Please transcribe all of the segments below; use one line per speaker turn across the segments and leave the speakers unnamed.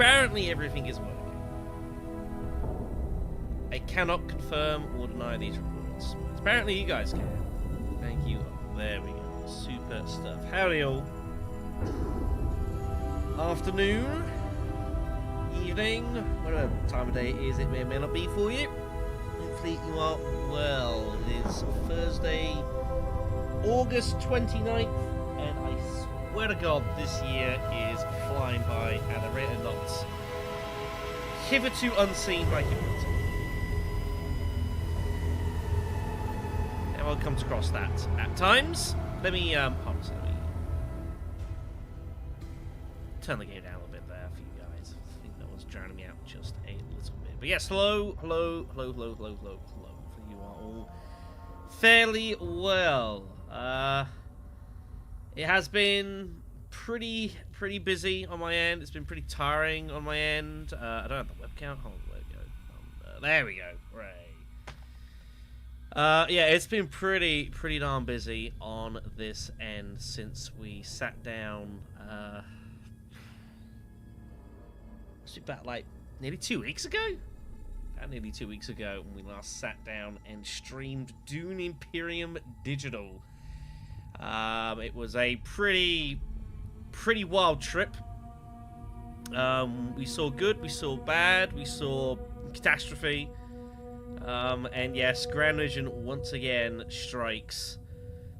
apparently everything is working. I cannot confirm or deny these reports. Apparently you guys can. Thank you. There we go. Super stuff. Howdy all. Afternoon. Evening. Whatever time of day it is, it may or may not be for you. Hopefully you are well. It is Thursday, August 29th, and I swear to God this year is flying by at a rate of knots hitherto unseen by humanity. Everyone comes across that at times. Let me hold on, let me turn the game down a little bit there for you guys. I think that was drowning me out just a little bit. But yes, hello. You are all fairly well. It has been pretty busy on my end. It's been pretty tiring on my end. I don't have the webcam. Hold on, where we go? There we go. Right. Yeah, it's been pretty darn busy on this end since we sat down. It's about like nearly 2 weeks ago. About nearly 2 weeks ago when we last sat down and streamed Dune Imperium Digital. It was a pretty wild trip. We saw good, we saw bad, we saw catastrophe. And yes, Grand Vision once again strikes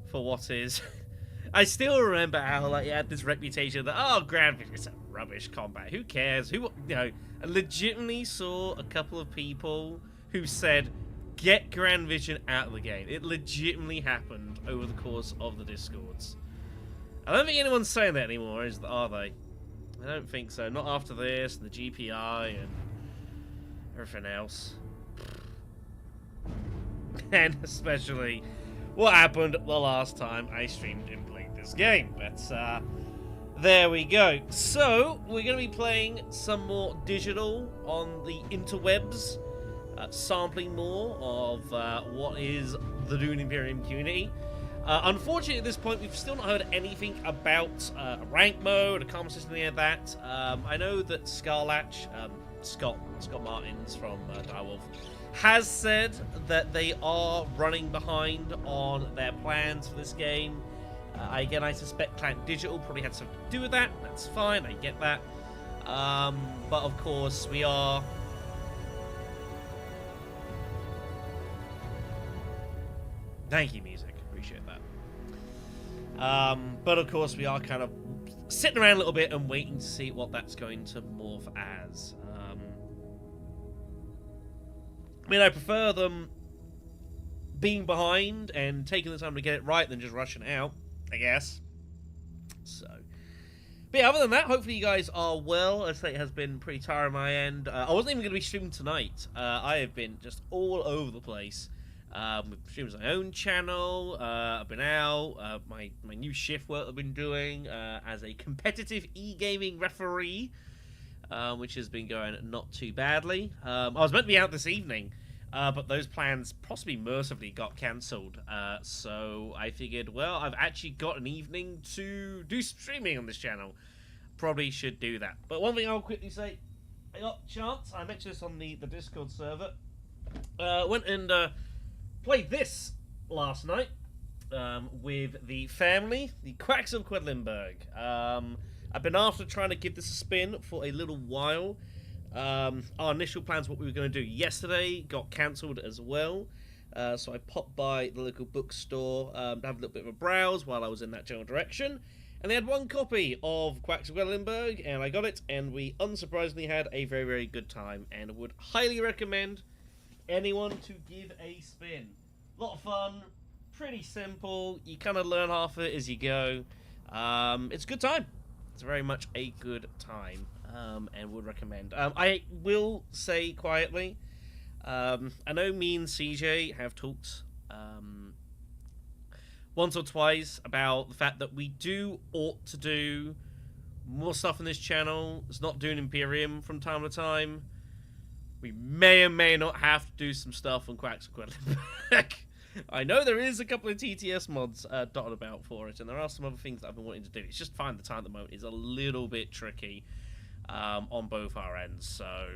for what is. I still remember how like it had this reputation that Grand Vision is a rubbish combat. Who cares? I legitimately saw a couple of people who said, "Get Grand Vision out of the game." It legitimately happened over the course of the Discords. I don't think anyone's saying that anymore, are they? I don't think so. Not after this, and the GPI, and everything else. And especially what happened the last time I streamed and played this game. But there we go. So we're going to be playing some more digital on the interwebs, sampling more of what is the Dune Imperium community. Unfortunately, at this point, we've still not heard anything about a rank mode, a combat system, any of that. I know that Scarlatch, Scott Martins from Direwolf, has said that they are running behind on their plans for this game. Again, I suspect Client Digital probably had something to do with that. That's fine, I get that. But of course, we are... Thank you, music. Appreciate that. But of course, we are kind of sitting around a little bit and waiting to see what that's going to morph as. I mean, I prefer them being behind and taking the time to get it right than just rushing out, I guess. So, but yeah, other than that, hopefully you guys are well. I say it has been pretty tiring on my end. I wasn't even going to be streaming tonight. I have been just all over the place. With streams on my own channel. I've been out. My new shift work I've been doing as a competitive e-gaming referee. Which has been going not too badly. I was meant to be out this evening, but those plans possibly mercifully got cancelled. So I figured, well, I've actually got an evening to do streaming on this channel. Probably should do that. But one thing I'll quickly say, I got a chance. I mentioned this on the Discord server. Went and played this last night with the family, the Quacks of Quedlinburg. I've been after trying to give this a spin for a little while. Our initial plans, what we were going to do yesterday, got cancelled as well. So I popped by the local bookstore to have a little bit of a browse while I was in that general direction. And they had one copy of Quacks of Quedlinburg, and I got it, and we unsurprisingly had a very, very good time, and would highly recommend anyone to give a spin. A lot of fun, pretty simple. You kind of learn half of it as you go. It's a good time. It's very much a good time, and would recommend. I will say quietly, I know me and CJ have talked once or twice about the fact that we ought to do more stuff on this channel. It's not doing Imperium from time to time. We may or may not have to do some stuff on Quacks of Quedlinburg. I know there is a couple of TTS mods dotted about for it, and there are some other things that I've been wanting to do. It's just finding the time at the moment is a little bit tricky. on both our ends. So,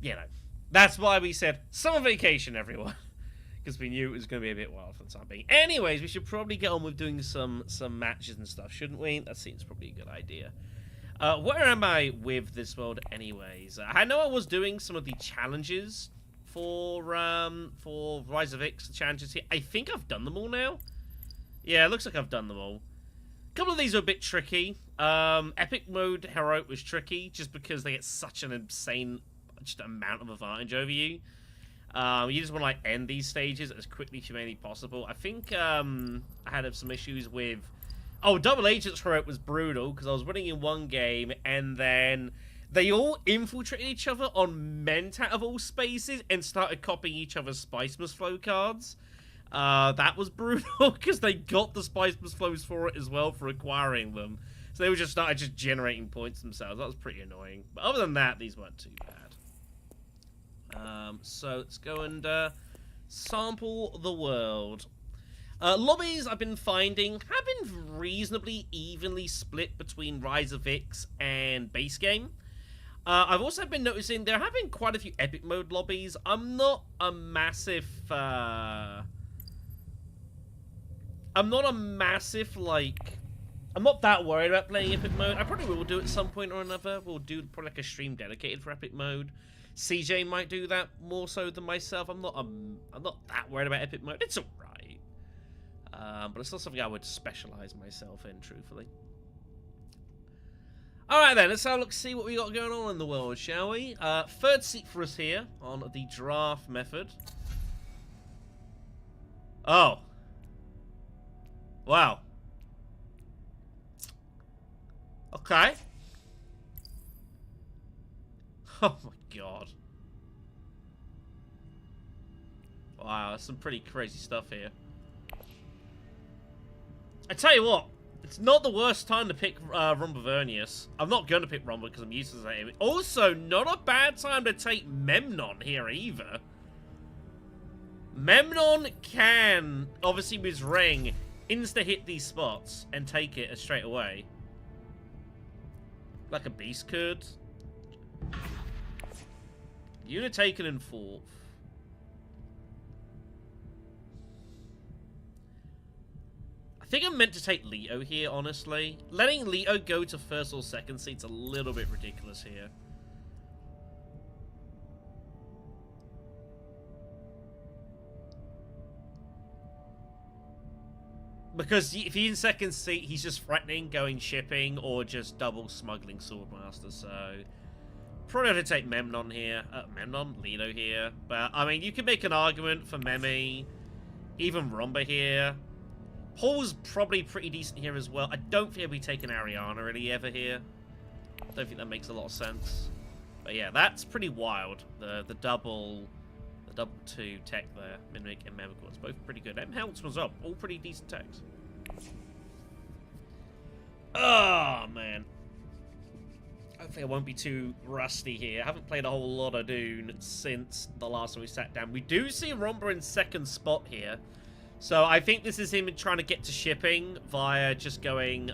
you know, that's why we said summer vacation, everyone. Because we knew it was going to be a bit wild for the time being. Anyways, we should probably get on with doing some matches and stuff, shouldn't we? That seems probably a good idea. Where am I with this world, anyways? I know I was doing some of the challenges for Rise of X, the challenges here. I think I've done them all now. Yeah, it looks like I've done them all. A couple of these are a bit tricky. Epic mode Heroic was tricky, just because they get such an insane amount of advantage over you. You just want to like end these stages as quickly as humanly possible. I think I had some issues with... Oh, Double Agents Heroic was brutal, because I was running in one game, and then they all infiltrated each other on Mentat of all spaces, and started copying each other's Spice Must Flow cards. That was brutal, because they got the Spice Must Flows for it as well, for acquiring them. So they were just started generating points themselves. That was pretty annoying. But other than that, these weren't too bad. So let's go and sample the world. Lobbies I've been finding have been reasonably evenly split between Rise of X and base game. I've also been noticing there have been quite a few epic mode lobbies. I'm not a massive I'm not that worried about playing epic mode. I probably will do it at some point or another. We'll do probably like a stream dedicated for epic mode. CJ might do that more so than myself. I'm not that worried about epic mode. It's alright. But it's not something I would specialize myself in, truthfully. Alright then, let's have a look, see what we got going on in the world, shall we? Third seat for us here on the draft method. Oh. Wow. Okay. Oh my god. Wow, that's some pretty crazy stuff here. I tell you what, it's not the worst time to pick Rumbavernius. I'm not going to pick Rumba because I'm used to that. Also, not a bad time to take Memnon here either. Memnon can, obviously with his ring, insta-hit these spots and take it straight away. Like a beast could. Unit taken in 4th. I think I'm meant to take Leto here, honestly. Letting Leto go to 1st or 2nd seat's a little bit ridiculous here. Because if he's in 2nd seat, he's just threatening going shipping or just double smuggling Swordmaster, so... Probably have to take Memnon here. Leto here. But, I mean, you can make an argument for Memi. Even Rumba here. Paul's probably pretty decent here as well. I don't think I'll be taking Ariana really ever here. I don't think that makes a lot of sense. But yeah, that's pretty wild. The double 2 tech there. Mimic and Memicorns, both pretty good. And Helts was up. All pretty decent techs. Oh, man. Hopefully I won't be too rusty here. I haven't played a whole lot of Dune since the last time we sat down. We do see Romba in 2nd spot here. So I think this is him trying to get to shipping via just going...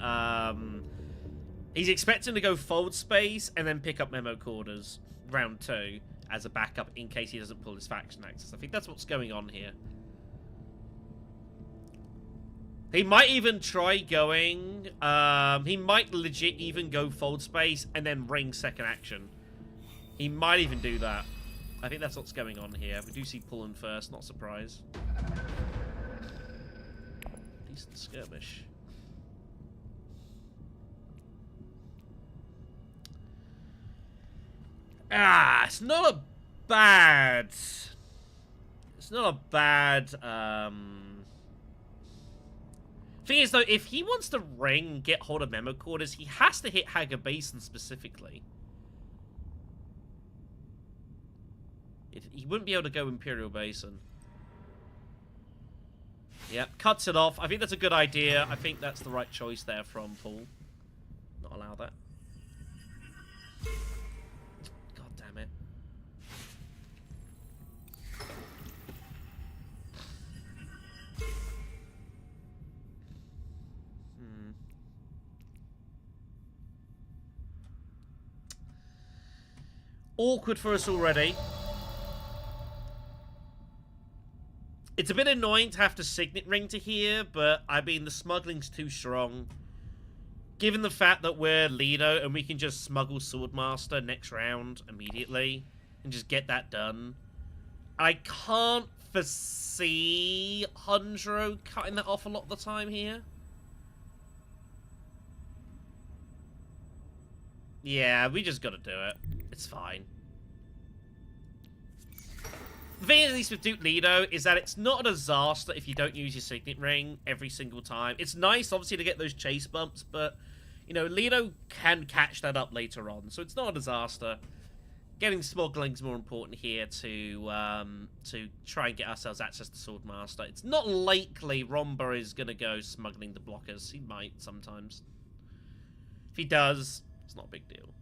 he's expecting to go fold space and then pick up Memo Quarters round 2 as a backup in case he doesn't pull his faction access. I think that's what's going on here. He might even try going... he might legit even go fold space and then ring 2nd action. He might even do that. I think that's what's going on here. We do see pulling first, not surprised. Decent skirmish. It's not a bad... It's not a bad... Thing is, though, if he wants to ring and get hold of Memo Quarters, he has to hit Hager Basin specifically. He wouldn't be able to go Imperial Basin. Yep, cuts it off. I think that's a good idea. I think that's the right choice there from Paul. Not allow that. God damn it. awkward for us already. It's a bit annoying to have to signet ring to here, but I mean, the smuggling's too strong. Given the fact that we're Leto and we can just smuggle Swordmaster next round immediately and just get that done. I can't foresee Hundro cutting that off a lot of the time here. Yeah, we just gotta do it. It's fine. The thing at least with Duke Leto is that it's not a disaster if you don't use your signet ring every single time. It's nice, obviously, to get those chase bumps, but, you know, Leto can catch that up later on, so it's not a disaster. Getting smuggling's more important here to try and get ourselves access to Swordmaster. It's not likely Romba is going to go smuggling the blockers. He might sometimes. If he does, it's not a big deal.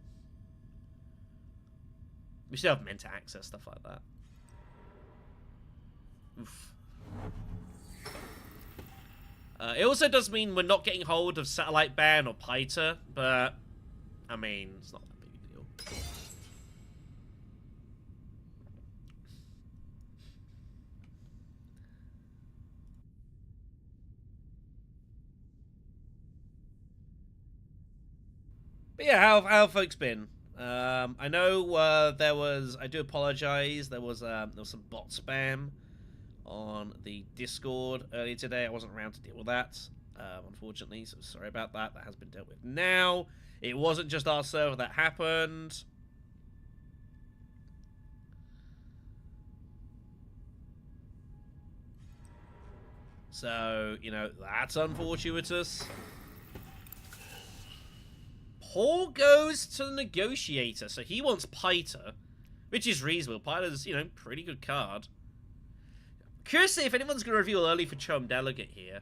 We still have meant to access stuff like that. Oof. It also does mean we're not getting hold of Satellite Ban or Piter, but, I mean, it's not that big a deal. But yeah, how have folks been? I know there was, I do apologize, there was some bot spam on the Discord earlier today. I wasn't around to deal with that, unfortunately, so sorry about that. That has been dealt with now. It wasn't just our server that happened. So, you know, that's unfortuitous. Paul goes to the Negotiator, so he wants Piter, which is reasonable. Piter's, you know, pretty good card. Curious to see if anyone's going to reveal early for Chum Delegate here.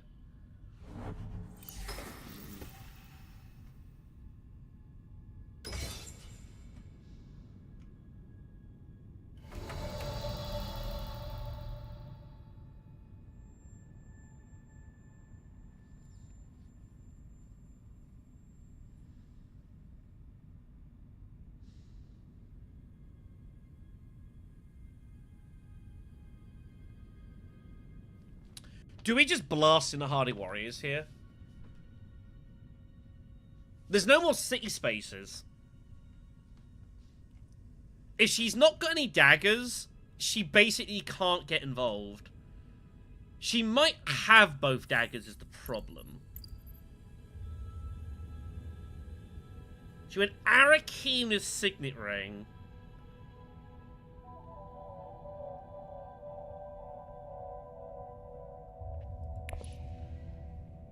Do we just blast in the Hardy Warriors here? There's no more city spaces. If she's not got any daggers, she basically can't get involved. She might have both daggers is the problem. She went Arakina's Signet Ring.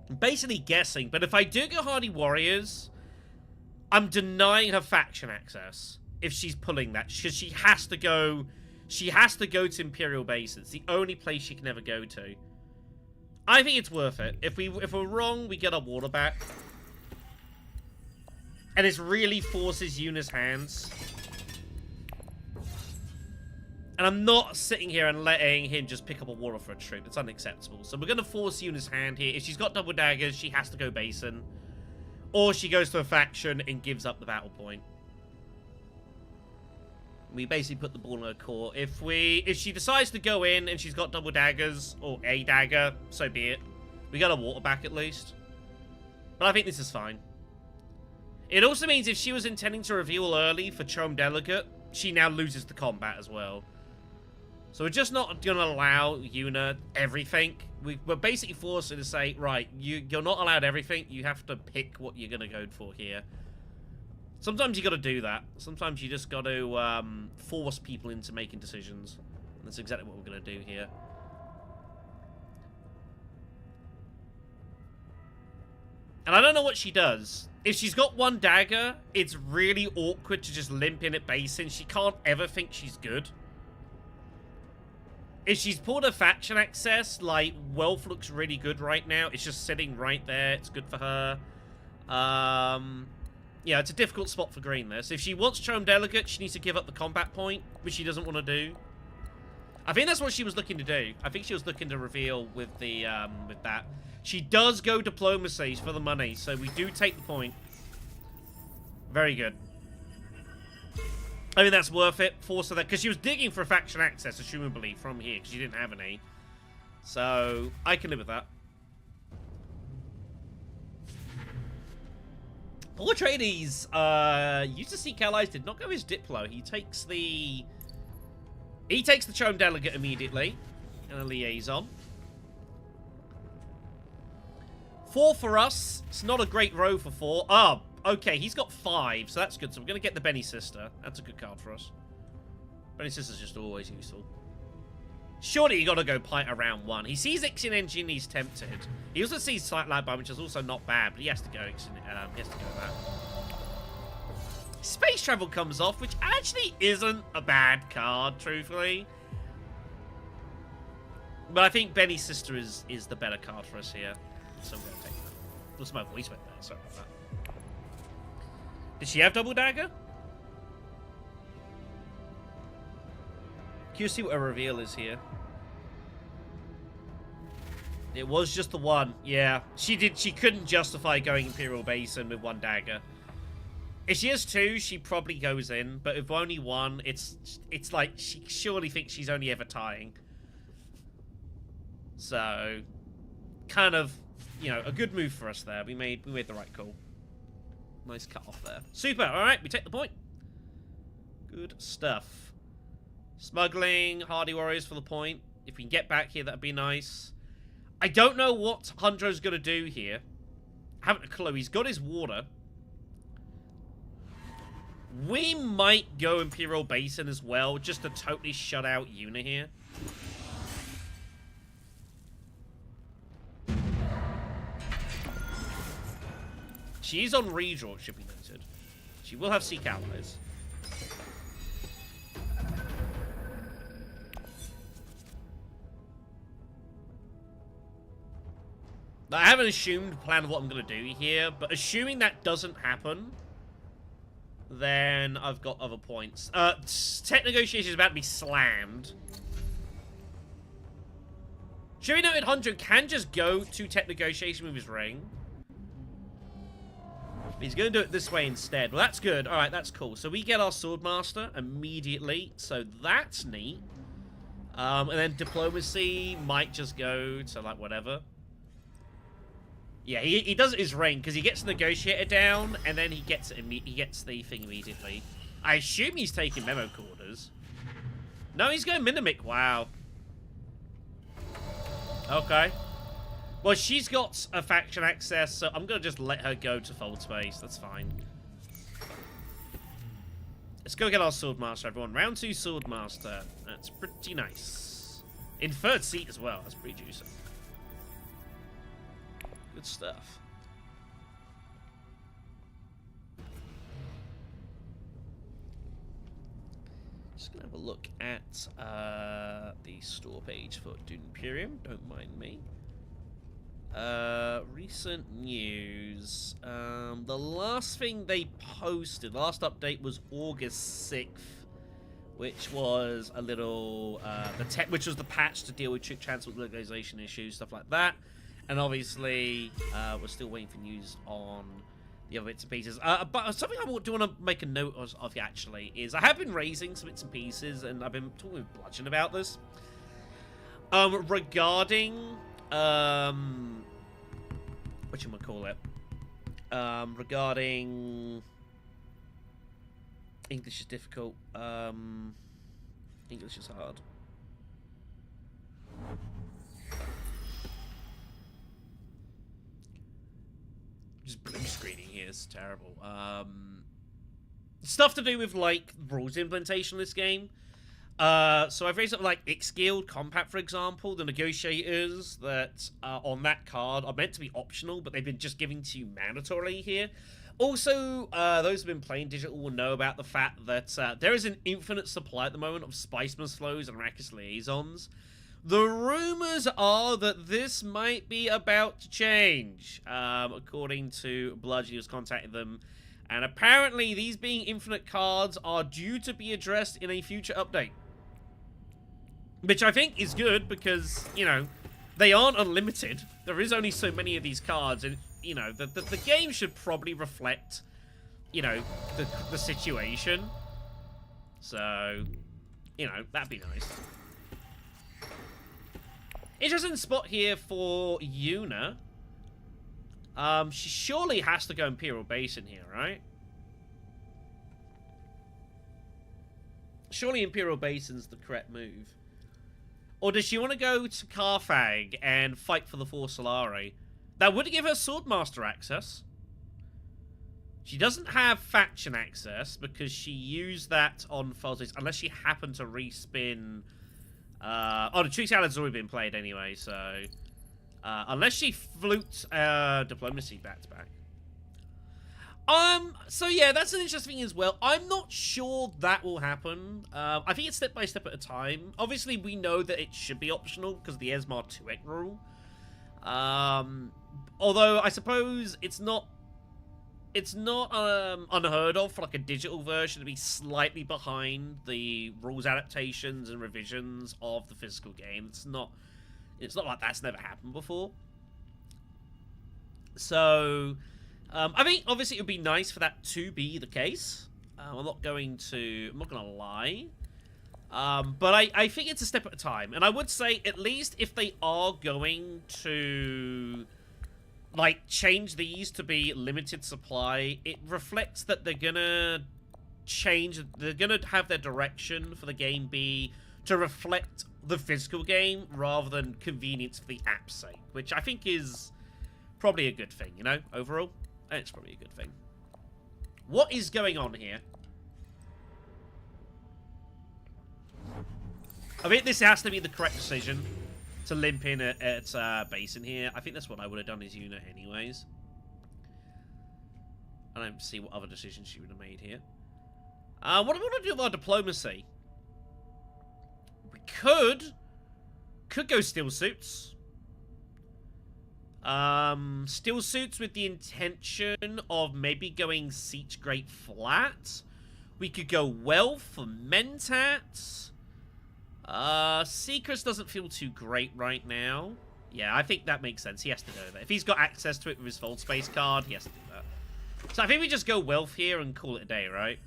I'm basically guessing, but if I do go Hardy Warriors, I'm denying her faction access if she's pulling that, because she has to go to Imperial Base. It's the only place she can ever go to. I think it's worth it. If we're wrong, we get our water back. And it really forces Yuna's hands. And I'm not sitting here and letting him just pick up a water for a troop. It's unacceptable. So we're going to force Yuna's hand here. If she's got double daggers, she has to go Basin. Or she goes to a faction and gives up the battle point. We basically put the ball in her court. If she decides to go in and she's got double daggers, or a dagger, so be it. We got a water back at least. But I think this is fine. It also means if she was intending to reveal early for Chom Delegate, she now loses the combat as well. So we're just not going to allow Yuna everything. We're basically forced her to say, right, you're not allowed everything. You have to pick what you're going to go for here. Sometimes you got to do that. Sometimes you just got to force people into making decisions. And that's exactly what we're going to do here. And I don't know what she does. If she's got one dagger, it's really awkward to just limp in at Basin. She can't ever think she's good. If she's pulled a faction access, like, Wealth looks really good right now. It's just sitting right there. It's good for her. Yeah, it's a difficult spot for green there. So if she wants Chome Delegate, she needs to give up the combat point, which she doesn't want to do. I think that's what she was looking to do. I think she was looking to reveal with the, with that. She does go Diplomacy for the money, so we do take the point. Very good. I mean, that's worth it. Force her that, because she was digging for faction access, assumably, from here, because she didn't have any. So, I can live with that. All Atreides, used to seek allies, did not go his Diplo. He takes the Chome Delegate immediately, and a liaison. 4 for us. It's not a great row for 4. Oh, okay, he's got 5, so that's good. So we're going to get the Benny Sister. That's a good card for us. Benny Sister's just always useful. Surely you got to go Pint around 1. He sees Ixion Engine, he's tempted. He also sees Sight Light Bomb, which is also not bad, but he has to go Ixion, he has to go that. Space Travel comes off, which actually isn't a bad card, truthfully. But I think Benny's Sister is the better card for us here. So I'm going to take that. Plus my voice went there, sorry about that. Did she have Double Dagger? Can you see what a reveal is here? It was just the one, yeah. She couldn't justify going Imperial Basin with 1 dagger. If she has 2, she probably goes in, but if only 1, it's like she surely thinks she's only ever tying. So, kind of, you know, a good move for us there. We made the right call. Nice cut off there. Super, alright, we take the point. Good stuff. Smuggling, Hardy Warriors for the point. If we can get back here, that'd be nice. I don't know what Hundro's going to do here. I haven't a clue. He's got his water. We might go Imperial Basin as well, just to totally shut out Una here. She is on redraw, it should be noted. She will have Seek Allies. I haven't assumed the plan of what I'm going to do here, but assuming that doesn't happen, then I've got other points. Tech negotiation is about to be slammed. Should we note 100 can just go to tech negotiation with his ring? He's going to do it this way instead. Well, that's good. All right, that's cool. So we get our Swordmaster immediately. So that's neat. And then diplomacy might just go to, like, whatever. Yeah, he does his ring because he gets the negotiator down, and then he gets the thing immediately. I assume he's taking memo quarters. No, he's going Minimic. Wow. Okay. Well, she's got a faction access, so I'm gonna just let her go to Fold Space. That's fine. Let's go get our Swordmaster, everyone. Round 2 Swordmaster. That's pretty nice. In 3rd seat as well. That's pretty juicy. Good stuff. Just gonna have a look at the store page for Dune Imperium. Don't mind me. Recent news. The last thing they posted, last update was August 6th, which was a little which was the patch to deal with trick transport localization issues, stuff like that. And obviously, we're still waiting for news on the other bits and pieces. But something I do want to make a note of actually is I have been raising some bits and pieces, and I've been talking with Bludgeon about this. Regarding whatchamacallit? Regarding English is difficult. English is hard. Just blue screening here is terrible. Stuff to do with, like, rules implementation in this game. So I've raised up, like, X-Guild Compact, for example. The negotiators that are on that card are meant to be optional, but they've been just given to you mandatorily here. Also, those who've been playing Digital will know about the fact that there is an infinite supply at the moment of Spiceman's Flows and Arrakis Liaisons. The rumors are that this might be about to change, according to Bludgeon, who's contacted them. And apparently, these being infinite cards are due to be addressed in a future update. Which I think is good because, you know, they aren't unlimited. There is only so many of these cards, and, you know, the game should probably reflect, you know, the situation. So, you know, that'd be nice. Interesting spot here for Yuna. She surely has to go Imperial Base in here, right? Surely Imperial Basin's the correct move. Or does she want to go to Carthag and fight for the 4 Solari? That would give her Swordmaster access. She doesn't have faction access because she used that on Falsies, unless she happened to respin. Oh, the Tree Salad's already been played anyway, so unless she fluked Diplomacy back to back. So yeah, that's an interesting thing as well. I'm not sure that will happen. I think it's step by step at a time. Obviously, we know that it should be optional because of the Esmar 2Ek rule. Although I suppose it's not unheard of for like a digital version to be slightly behind the rules adaptations and revisions of the physical game. It's not like that's never happened before. So I think obviously it would be nice for that to be the case. I'm not gonna lie. But I think it's a step at a time. And I would say, at least if they are going to like change these to be limited supply, it reflects that they're gonna have their direction for the game be to reflect the physical game rather than convenience for the app's sake, which I think is probably a good thing, you know, overall. It's probably a good thing. What is going on here? I think this has to be the correct decision to limp in at Basin here. I think that's what I would have done as Yuna anyways. I don't see what other decisions she would have made here. What do we want to do with our diplomacy? We could go Steel Suits. Steel Suits with the intention of maybe going Siege Great Flat. We could go Wealth for Mentat. Secrets doesn't feel too great right now. Yeah, I think that makes sense. He has to do that. If he's got access to it with his Fold Space card, he has to do that. So I think we just go Wealth here and call it a day, right?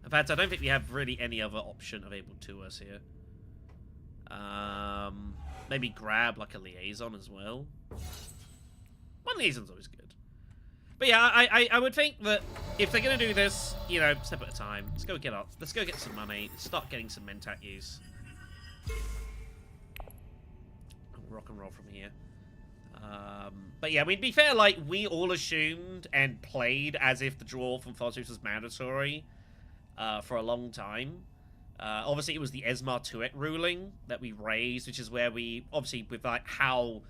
In fact, I don't think we have really any other option available to us here. Maybe grab like a Liaison as well. One Liaison's always good. But yeah, I would think that if they're gonna do this, you know, step at a time. Let's go get some money. Start getting some Mentat use. Rock and roll from here. But yeah, I mean, to be fair, like, we all assumed and played as if the draw from Falsus was mandatory for a long time. Obviously, it was the Esmar 2Ek ruling that we raised, which is where we, obviously, with like how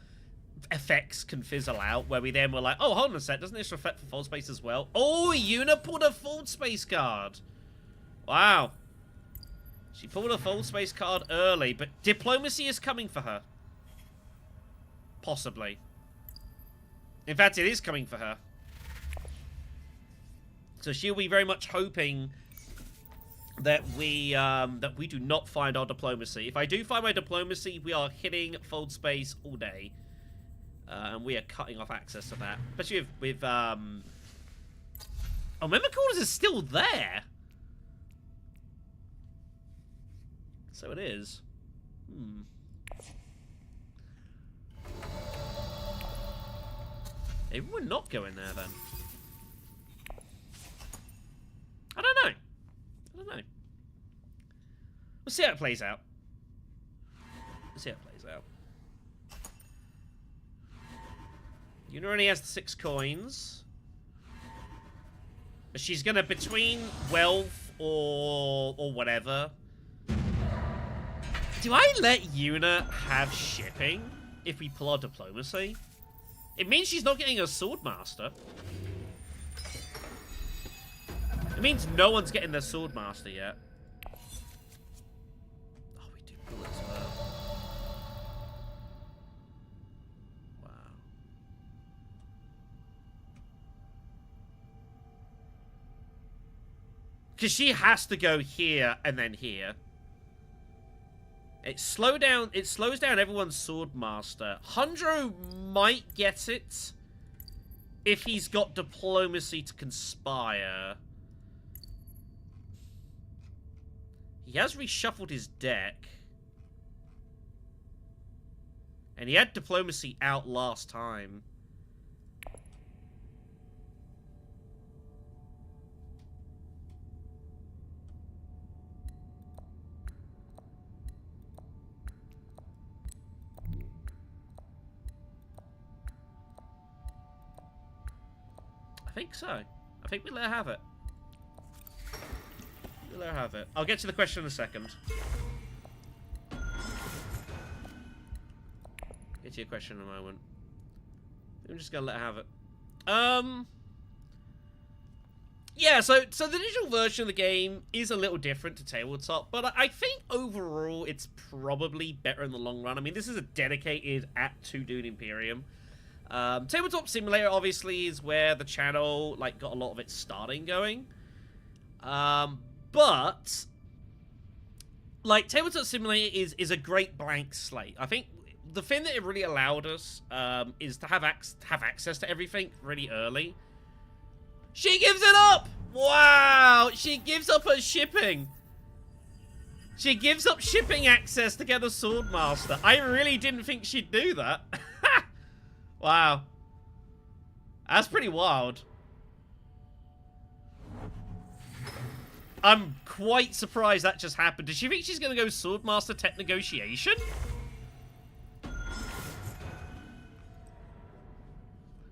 effects can fizzle out, where we then were like, oh, hold on a sec, doesn't this reflect for Fold Space as well? Oh, Yuna pulled a Fold Space card. Wow. She pulled a Fold Space card early, but Diplomacy is coming for her. Possibly. In fact, it is coming for her. So she'll be very much hoping that we do not find our Diplomacy. If I do find my Diplomacy, we are hitting Fold Space all day. And we are cutting off access to that. Especially with oh, Member Quarters is still there! So it is. Maybe we're not going there, then. I don't know. We'll see how it plays out. Yuna only has the 6 coins. But she's gonna, between Wealth or whatever. Do I let Yuna have shipping if we pull our Diplomacy? It means she's not getting a Swordmaster. It means no one's getting their Swordmaster yet. Oh, we do pull it as well. Wow. Because she has to go here and then here. It slows down everyone's Swordmaster. Hundro might get it if he's got Diplomacy to conspire. He has reshuffled his deck. And he had diplomacy out last time. I think so. I think we let her have it. We let her have it. I'll get to the question in a second. Get to your question in a moment. I'm just gonna let her have it. Yeah, so the digital version of the game is a little different to tabletop, but I think overall it's probably better in the long run. I mean, this is a dedicated app to Dune Imperium. Tabletop Simulator obviously is where the channel like got a lot of its starting going. But like Tabletop Simulator is a great blank slate. I think the thing that it really allowed us is to have access to everything really early. She gives it up! Wow! She gives up her shipping. She gives up shipping access to get a Swordmaster. I really didn't think she'd do that. Wow. That's pretty wild. I'm quite surprised that just happened. Does she think she's going to go Swordmaster Tech Negotiation?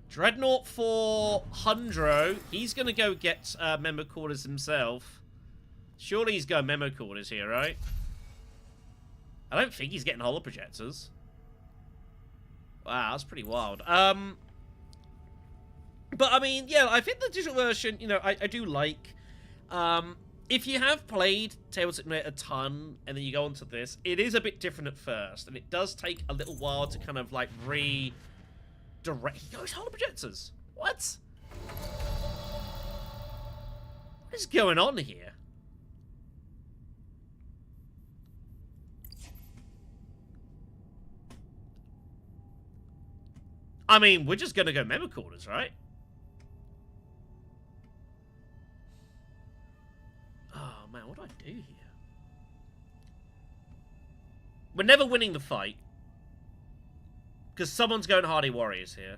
Dreadnought for Hundro. He's going to go get memo quarters himself. Surely he's going memo quarters here, right? I don't think he's getting holo projectors. Wow, that's pretty wild. But I mean, yeah, I think the digital version, you know, I do like. If you have played Tabletop Simulator a ton, and then you go onto this, it is a bit different at first, and it does take a little while to kind of like redirect. He goes holo projectors. What? What is going on here? I mean, we're just gonna go memo quarters, right? Oh man, what do I do here? We're never winning the fight. Because someone's going Hardy Warriors here.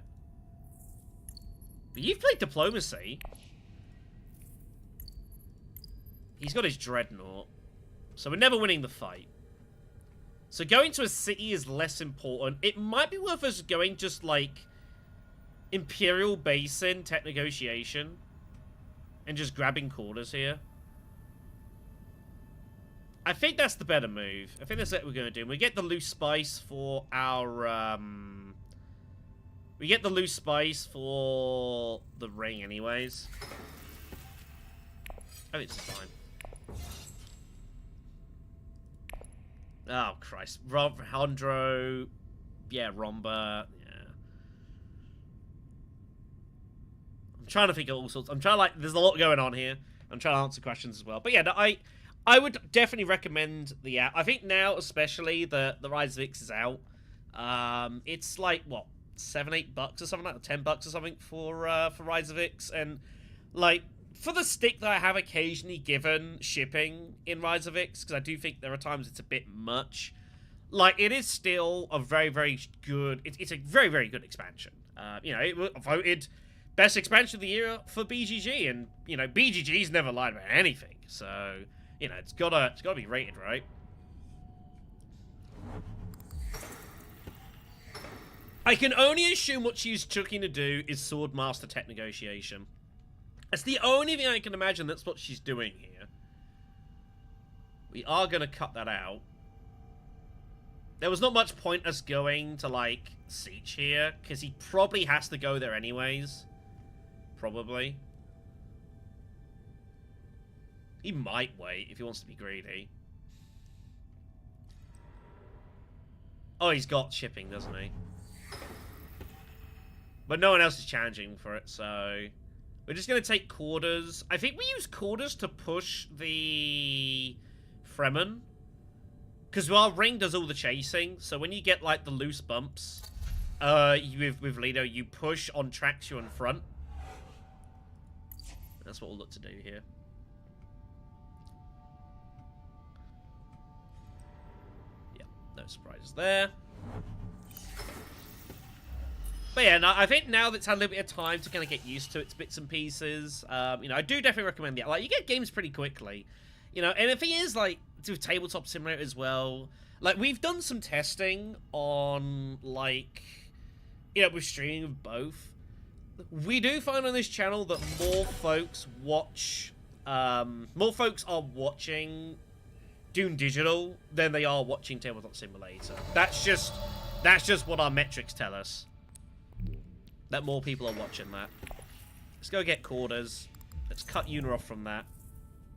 But you've played Diplomacy. He's got his Dreadnought. So we're never winning the fight. So going to a city is less important. It might be worth us going just like Imperial Basin Tech Negotiation. And just grabbing quarters here. I think that's the better move. I think that's what we're going to do. We get the loose spice for our, we get the loose spice for the ring anyways. I think it's fine. Oh, Christ. Hondro. Yeah, Romba. Yeah. I'm trying to think of all sorts. I'm trying to, like, there's a lot going on here. I'm trying to answer questions as well. But yeah, no, I would definitely recommend the app. I think now, especially, the Rise of Ix is out. It's like, what, $7-8 or something like that? $10 or something for Rise of Ix. And, like, for the stick that I have occasionally given shipping in Rise of Ix, because I do think there are times it's a bit much, like, it is still a very, very good... It's a very, very good expansion. You know, it was voted best expansion of the year for BGG, and, you know, BGG's never lied about anything, so... You know, it's gotta be rated, right? I can only assume what she's looking to do is Swordmaster Tech Negotiation. That's the only thing I can imagine that's what she's doing here. We are gonna cut that out. There was not much point us going to, like, Siege here, because he probably has to go there anyways. Probably. He might wait if he wants to be greedy. Oh, he's got shipping, doesn't he? But no one else is challenging for it, so... We're just going to take quarters. I think we use quarters to push the Fremen. Because our ring does all the chasing, so when you get, like, the loose bumps, with Leto, you push on tracks you're in front. That's what we'll look to do here. No surprises there. But yeah, no, I think now that it's had a little bit of time to kind of get used to its bits and pieces, you know, I do definitely recommend that. Like, you get games pretty quickly, you know, and the thing is, like, to Tabletop Simulator as well, like, we've done some testing on, like, you know, with streaming of both. We do find on this channel that more folks are watching Dune Digital than they are watching Tabletop Simulator. That's just what our metrics tell us. That more people are watching that. Let's go get quarters. Let's cut Una off from that.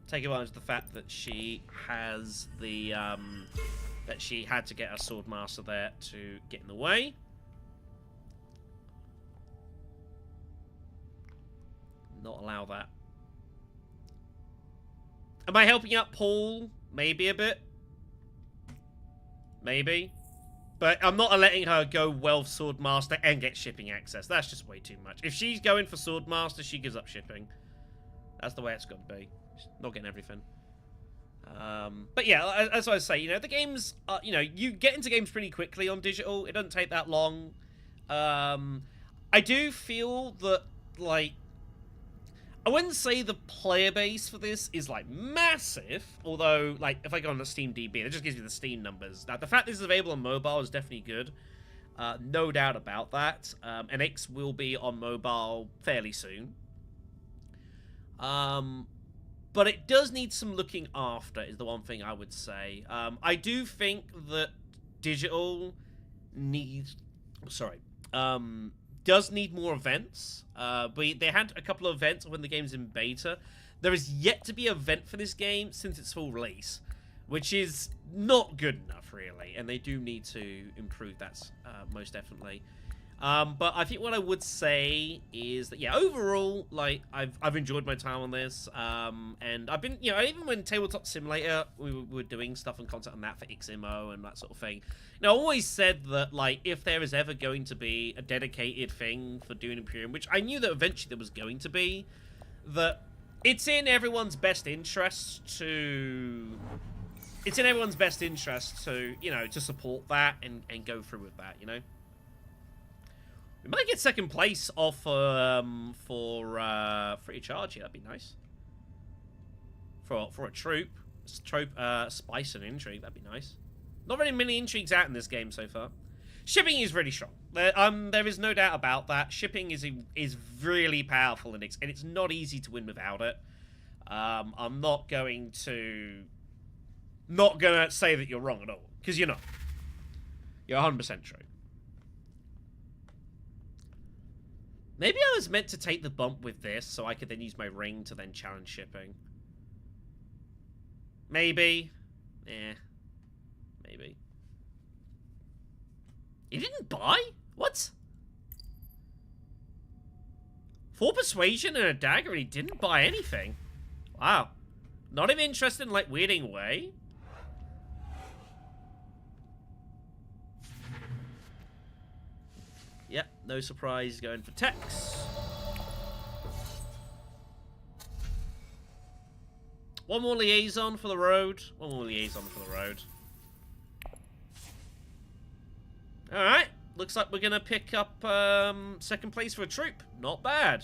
Take advantage of the fact that she has the that she had to get her Swordmaster there to get in the way. Not allow that. Am I helping out Paul? Maybe a bit. Maybe. But I'm not letting her go Wealth Swordmaster and get shipping access. That's just way too much. If she's going for Swordmaster, she gives up shipping. That's the way it's got to be. She's not getting everything. But yeah, as I say, you know, the games, you know, you get into games pretty quickly on digital. It doesn't take that long. I do feel that, like, I wouldn't say the player base for this is, like, massive, although, like, if I go on the Steam DB, it just gives you the Steam numbers. Now, the fact this is available on mobile is definitely good. No doubt about that. And X will be on mobile fairly soon. But it does need some looking after, is the one thing I would say. I do think that digital needs... Sorry. Does need more events. But they had a couple of events when the game's in beta. There is yet to be an event for this game since its full release, which is not good enough, really. And they do need to improve that, most definitely. But I think what I would say is that, yeah, overall, like, I've enjoyed my time on this. And I've been, you know, even when Tabletop Simulator, we were doing stuff and content on that for XMO and that sort of thing. You know, I always said that, like, if there is ever going to be a dedicated thing for Dune Imperium, which I knew that eventually there was going to be, that it's in everyone's best interest to... It's in everyone's best interest to, you know, to support that and go through with that, you know? We might get second place off for free of charge here. That'd be nice. For a troop, spice and intrigue. That'd be nice. Not very many intrigues out in this game so far. Shipping is really strong. There is no doubt about that. Shipping is really powerful in it, and it's not easy to win without it. I'm not gonna say that you're wrong at all, because you're not. You're 100% true. Maybe I was meant to take the bump with this, so I could then use my ring to then challenge shipping. Maybe. Maybe. He didn't buy? What? 4 persuasion and a dagger, and he didn't buy anything. Wow. Not even interested in, like, weirding away? Yep, no surprise going for Tex. One more liaison for the road. One more liaison for the road. Alright, looks like we're going to pick up second place for a troop. Not bad.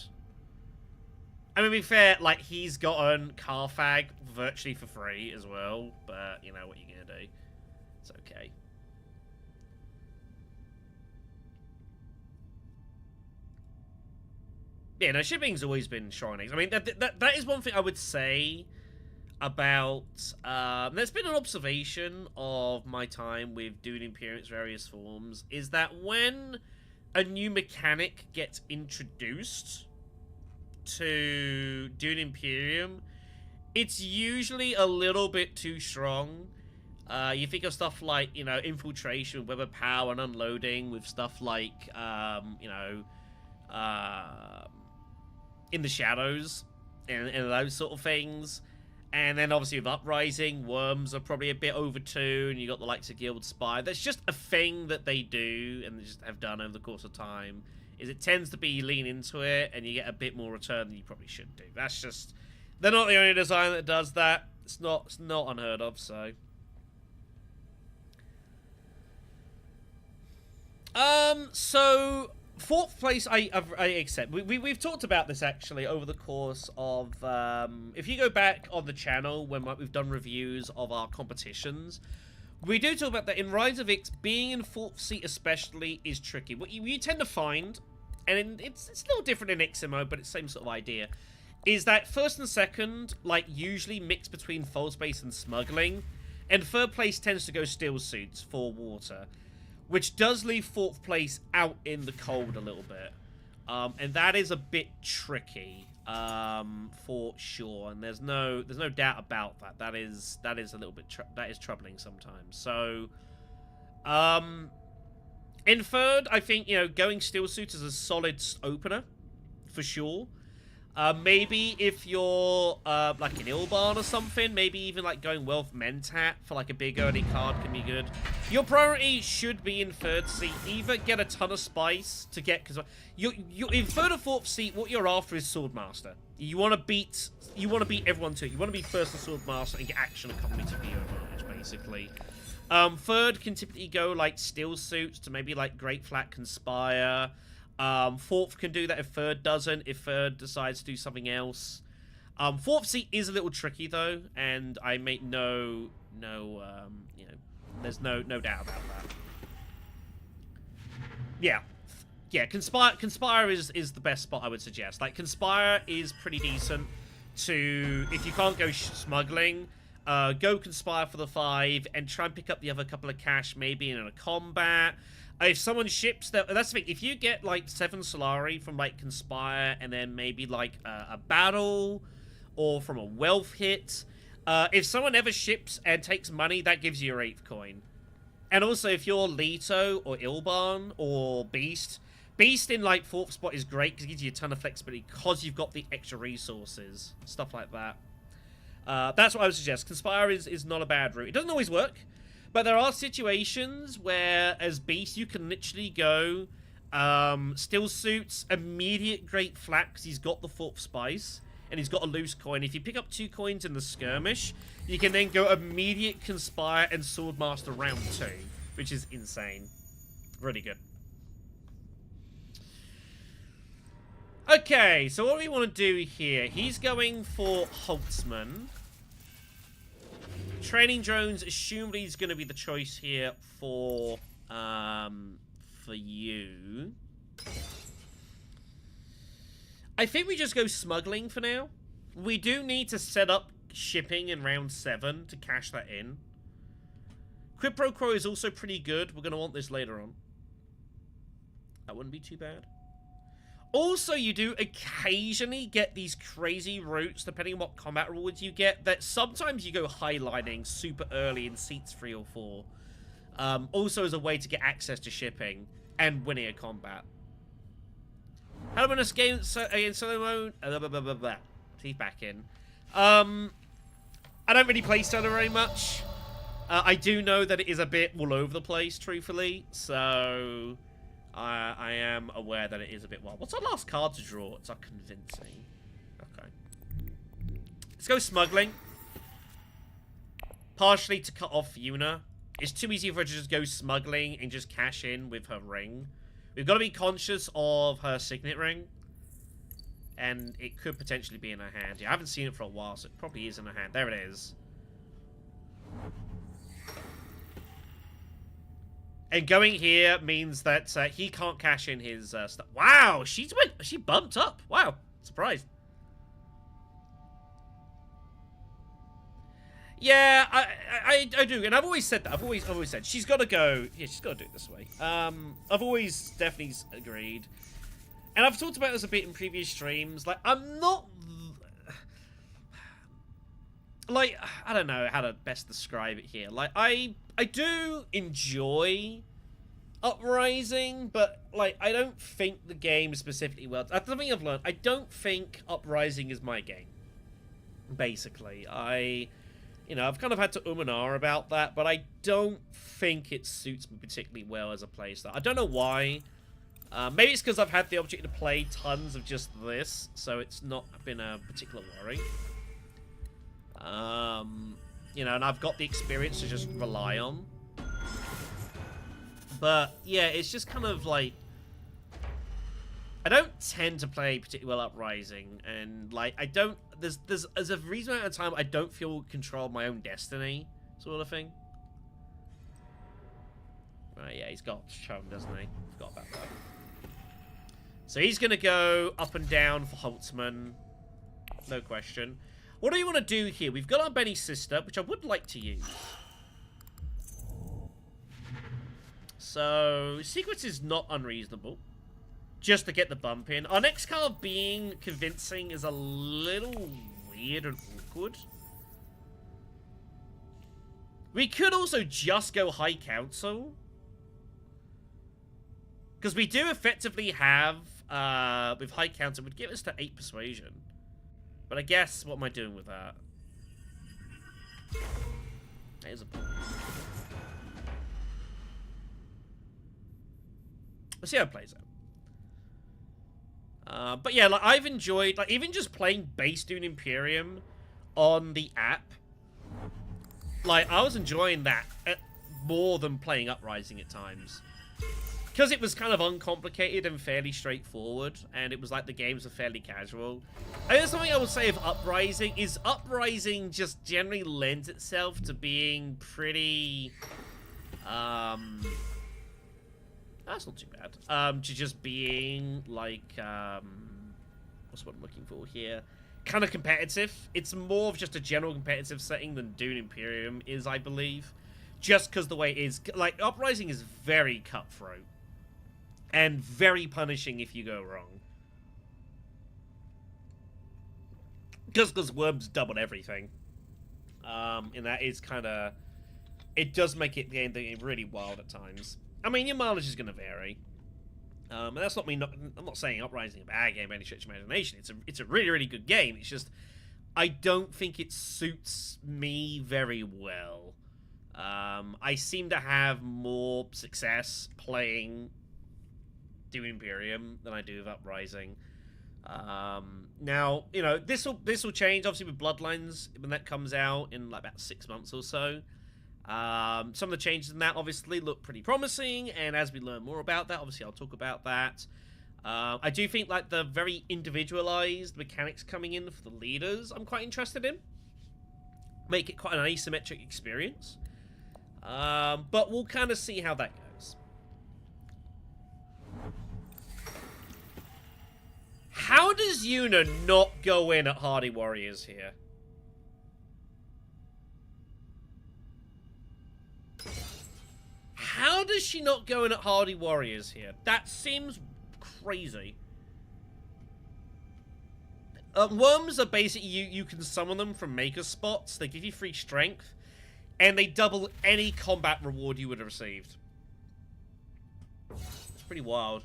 I mean, to be fair, like, he's gotten Carfag virtually for free as well. But, you know, what you're going to do. It's okay. Yeah, no, shipping's always been strong. I mean, that is one thing I would say about... there's been an observation of my time with Dune Imperium's various forms, is that when a new mechanic gets introduced to Dune Imperium, it's usually a little bit too strong. You think of stuff like, you know, infiltration, weather power, and unloading, with stuff like, you know... in the shadows and those sort of things. And then obviously with Uprising, worms are probably a bit over too, and you got the likes of Guild Spy. That's just a thing that they do and they just have done over the course of time, is it tends to be you lean into it and you get a bit more return than you probably should do. That's just... They're not the only design that does that. It's not unheard of, so... So fourth place, I accept. We've talked about this actually over the course of. If you go back on the channel when we've done reviews of our competitions, we do talk about that in Rise of X. Being in fourth seat especially is tricky. What you tend to find, and it's a little different in XMO, but it's the same sort of idea, is that first and second like usually mix between false base and smuggling, and third place tends to go steel suits for water, which does leave fourth place out in the cold a little bit, and that is a bit tricky, for sure. And there's no doubt about that. That is a little bit troubling sometimes. So, in third, I think going steel suits is a solid opener for sure. Maybe if you're like an Ilban or something, maybe even like going Wealth Mentat for like a big early card can be good. Your priority should be in third seat. Either get a ton of spice to get, because you in third or fourth seat, what you're after is Swordmaster. You want to beat everyone to it. You want to be first to Swordmaster and get action economy to be advantage, basically. Third can typically go like steel suits to maybe like Great Flat Conspire. Fourth can do that if third doesn't, if third decides to do something else. Fourth seat is a little tricky though, and I make there's no doubt about that. Yeah, Conspire is the best spot I would suggest. Like, Conspire is pretty decent to, if you can't go smuggling, go Conspire for the 5 and try and pick up the other couple of cash maybe in a combat. If someone ships that, that's the thing. If you get like 7 Solari from like Conspire and then maybe like a battle or from a wealth hit, if someone ever ships and takes money, that gives you your 8th coin. And also if you're Leto or Ilban or Beast in like 4th spot is great because it gives you a ton of flexibility because you've got the extra resources, stuff like that. That's what I would suggest. Conspire is not a bad route. It doesn't always work. But there are situations where, as Beast, you can literally go Still Suits, immediate Great Flat, because he's got the 4th spice, and he's got a loose coin. If you pick up 2 coins in the skirmish, you can then go immediate Conspire and Swordmaster round 2, which is insane. Really good. Okay, so what do we want to do here? He's going for Holtzman. Training drones, assumably, is going to be the choice here for you. I think we just go smuggling for now. We do need to set up shipping in round 7 to cash that in. Quid Pro Quo is also pretty good. We're going to want this later on. That wouldn't be too bad. Also, you do occasionally get these crazy routes, depending on what combat rewards you get, that sometimes you go highlighting super early in seats 3 or 4. Also as a way to get access to shipping and winning a combat. Helena against solo mode. He's back in. I don't really play solo very much. I do know that it is a bit all over the place, truthfully, so I am aware that it is a bit wild. What's our last card to draw? It's our convincing. Okay. Let's go smuggling. Partially to cut off Yuna. It's too easy for her to just go smuggling and just cash in with her ring. We've got to be conscious of her signet ring. And it could potentially be in her hand. Yeah, I haven't seen it for a while, so it probably is in her hand. There it is. And going here means that he can't cash in his stuff. Wow, she bumped up. Wow, surprised. Yeah, I do, and I've always said that. I've always said she's got to go. Yeah, she's got to do it this way. I've always definitely agreed, and I've talked about this a bit in previous streams. Like, I'm not. Like, I don't know how to best describe it here. Like, I do enjoy Uprising, but, like, I don't think the game specifically well. That's something I've learned. I don't think Uprising is my game, basically. I've kind of had to and ah about that, but I don't think it suits me particularly well as a playstyle. I don't know why. Maybe it's because I've had the opportunity to play tons of just this, so it's not been a particular worry. And I've got the experience to just rely on. But, yeah, it's just kind of like... I don't tend to play particularly well Uprising, and, like, I don't... There's a reason amount of time I don't feel control of my own destiny, sort of thing. Right, yeah, he's got Chum, doesn't he? Forgot about that. So he's going to go up and down for Holtzman. No question. What do we want to do here? We've got our Benny sister, which I would like to use. So, Secrets is not unreasonable. Just to get the bump in. Our next card being convincing is a little weird and awkward. We could also just go High Council. Because we do effectively have, with High Council, it would give us to 8 Persuasion. But I guess, what am I doing with that? That is a point. Let's see how it plays out. But yeah, like, I've enjoyed, like, even just playing base Dune Imperium on the app. Like, I was enjoying that more than playing Uprising at times. Because it was kind of uncomplicated and fairly straightforward, and it was like the games were fairly casual. I think something I would say of Uprising is Uprising just generally lends itself to being pretty... that's not too bad. To just being, like, what's what I'm looking for here? Kind of competitive. It's more of just a general competitive setting than Dune Imperium is, I believe. Just because the way it is. Like, Uprising is very cutthroat. And very punishing if you go wrong. Because Worms doubled everything. And that is kind of... It does make it the game really wild at times. I mean, your mileage is going to vary. And that's not me... I'm not saying Uprising is a bad game by any stretch of imagination. It's a really, really good game. It's just... I don't think it suits me very well. I seem to have more success playing Dune Imperium than I do with Uprising. Now, you know, this will change, obviously, with Bloodlines when that comes out in like about 6 months or so. Some of the changes in that obviously look pretty promising, and as we learn more about that, obviously I'll talk about that. I do think like the very individualized mechanics coming in for the leaders I'm quite interested in. Make it quite an asymmetric experience. But we'll kind of see how that goes. How does Yuna not go in at Hardy Warriors here? How does she not go in at Hardy Warriors here? That seems crazy. Worms are basically, you can summon them from maker spots. They give you free strength. And they double any combat reward you would have received. It's pretty wild.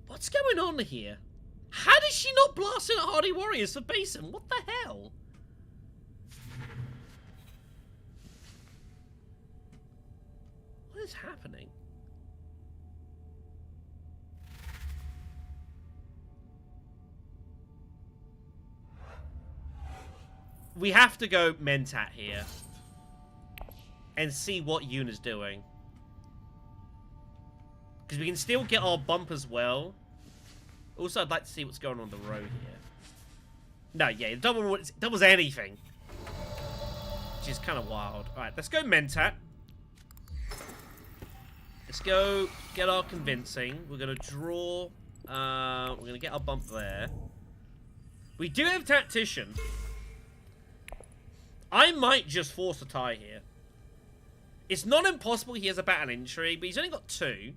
What's going on here? How does she not blast in at Hardy Warriors for Basin? What the hell? What is happening? We have to go Mentat here. And see what Yuna's doing. Because we can still get our bump as well. Also, I'd like to see what's going on the road here. No, yeah, doubles anything. Which is kind of wild. Alright, let's go Mentat. Let's go get our convincing. We're going to draw. We're going to get our bump there. We do have Tactician. I might just force a tie here. It's not impossible he has a battle entry, but he's only got 2.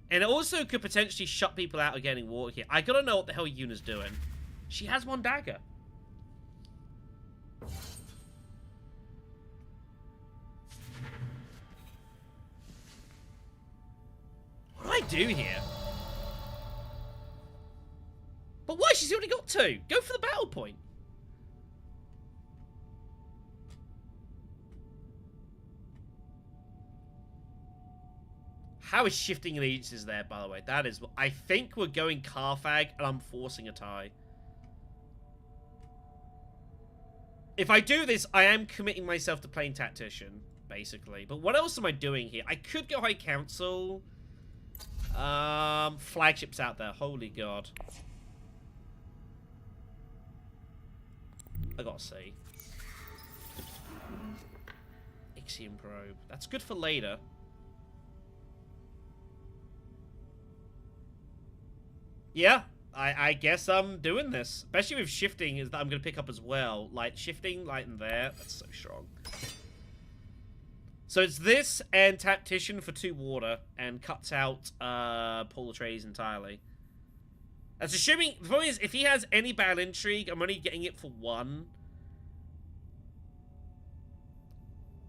And it also could potentially shut people out of getting water here. I gotta know what the hell Yuna's doing. She has 1 dagger. What do I do here? But why? She's already got 2. Go for the battle point. How is shifting allegiances there, by the way? That is... I think we're going Carthag, and I'm forcing a tie. If I do this, I am committing myself to playing Tactician, basically. But what else am I doing here? I could go High Council. Flagships out there. Holy God. I gotta see. Ixion Probe. That's good for later. Yeah, I guess I'm doing this. Especially with shifting is that I'm going to pick up as well. Like, shifting, light in there. That's so strong. So it's this and Tactician for 2 water and cuts out Polar Trades entirely. That's assuming... The problem is, if he has any bad intrigue, I'm only getting it for 1.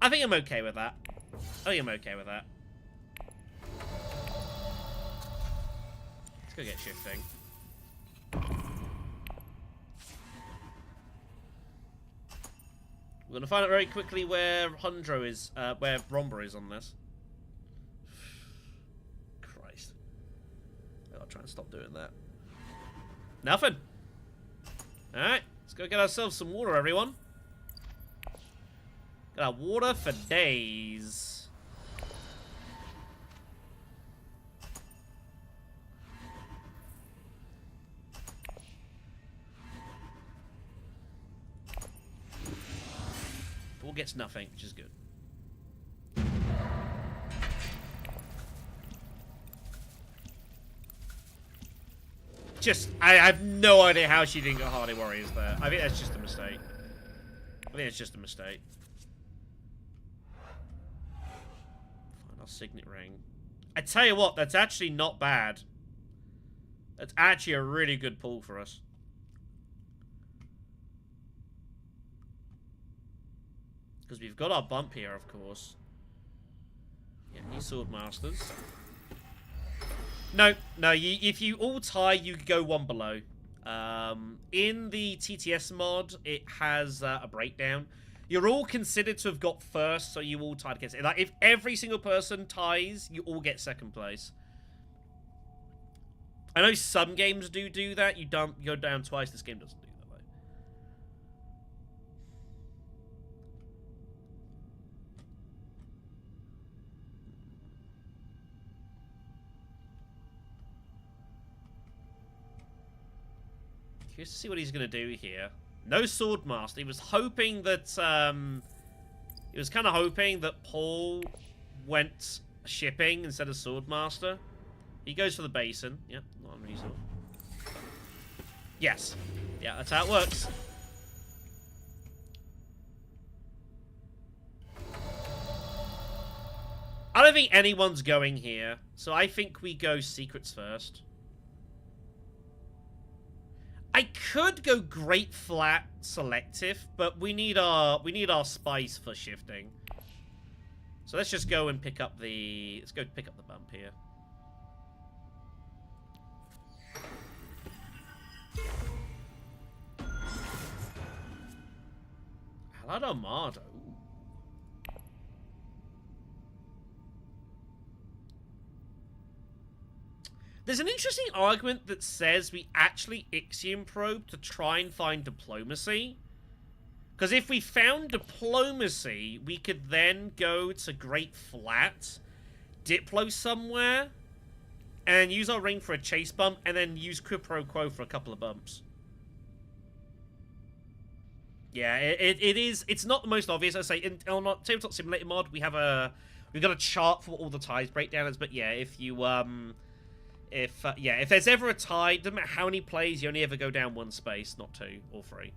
I think I'm okay with that. I think I'm okay with that. Let's go get shifting. We're gonna find out very quickly where Hundro is, where Romba is on this. Christ. I gotta try and stop doing that. Nothing. Alright, let's go get ourselves some water, everyone. Got our water for days. Bull gets nothing, which is good. I have no idea how she didn't get Hardy Warriors there. I think that's just a mistake. I think it's just a mistake. Find our signet ring. I tell you what, that's actually not bad. That's actually a really good pull for us. Because we've got our bump here, of course. Yeah, new Sword Masters. No, if you all tie, you go 1 below. In the TTS mod, it has a breakdown. You're all considered to have got first, so you all tied against it. Like, if every single person ties, you all get 2nd place. I know some games do that. You go down twice. This game doesn't do that, though. Curious to see what he's going to do here. No Swordmaster. He was hoping that, he was kind of hoping that Paul went shipping instead of Swordmaster. He goes for the basin. Yep, not unreasonable. Yes. Yeah, that's how it works. I don't think anyone's going here, so I think we go secrets first. I could go Great Flat Selective, but we need our spice for shifting. So let's just go and pick up the bump here. Halad Armado. There's an interesting argument that says we actually Ixion probe to try and find diplomacy. Because if we found diplomacy, we could then go to Great Flat, Diplo somewhere, and use our ring for a chase bump, and then use Quid Pro Quo for a couple of bumps. Yeah, it's not the most obvious. I say on Tabletop Simulator mod, we've got a chart for what all the ties breakdown is. But yeah, if you if there's ever a tie, doesn't matter how many plays, you only ever go down 1 space, not 2 or 3.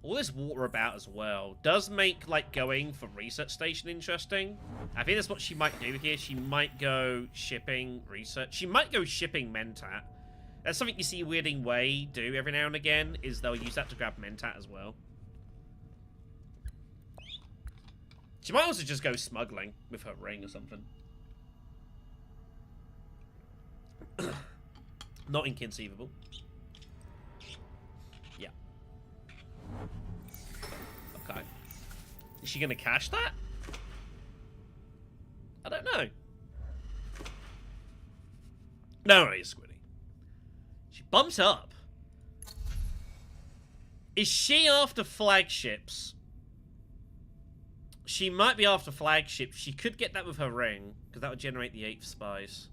All this water about as well does make, like, going for research station interesting. I think that's what she might do here. She might go shipping research. She might go shipping Mentat. That's something you see Weirding Way do every now and again, is they'll use that to grab Mentat as well. She might also just go smuggling with her ring or something. Not inconceivable. Yeah. Okay. Is she going to cash that? I don't know. No, it's Squiddy. She bumps up. Is she after flagships? She might be after flagships. She could get that with her ring, because that would generate the 8th spice.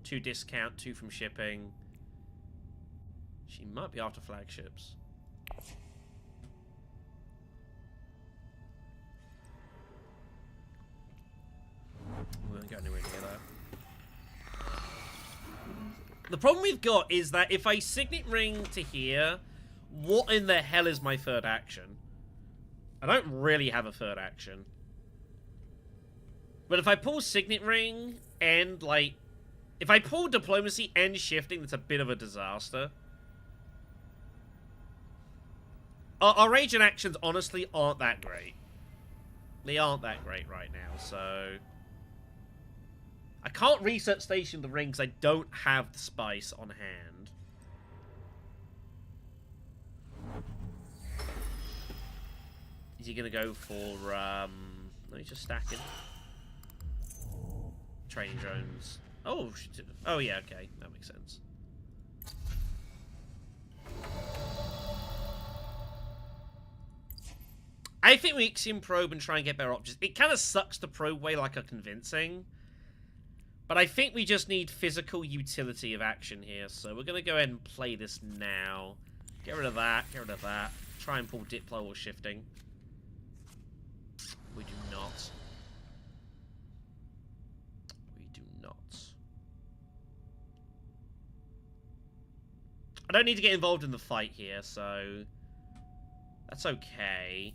2 discount, 2 from shipping. She might be after flagships. We won't go anywhere near that. The problem we've got is that if I signet ring to here, what in the hell is my third action? I don't really have a third action. But if I pull signet ring and, like... If I pull diplomacy and shifting, that's a bit of a disaster. Our raging actions, honestly, aren't that great. They aren't that great right now, so... I can't research station the ring because I don't have the spice on hand. Is he going to go for, let me just stack him. Training drones. Oh, yeah, okay. That makes sense. I think we Ixion probe and try and get better options. It kind of sucks to probe way like a convincing. But I think we just need physical utility of action here. So we're going to go ahead and play this now. Get rid of that. Get rid of that. Try and pull Diplo or shifting. We do not. We do not. I don't need to get involved in the fight here, so... That's okay.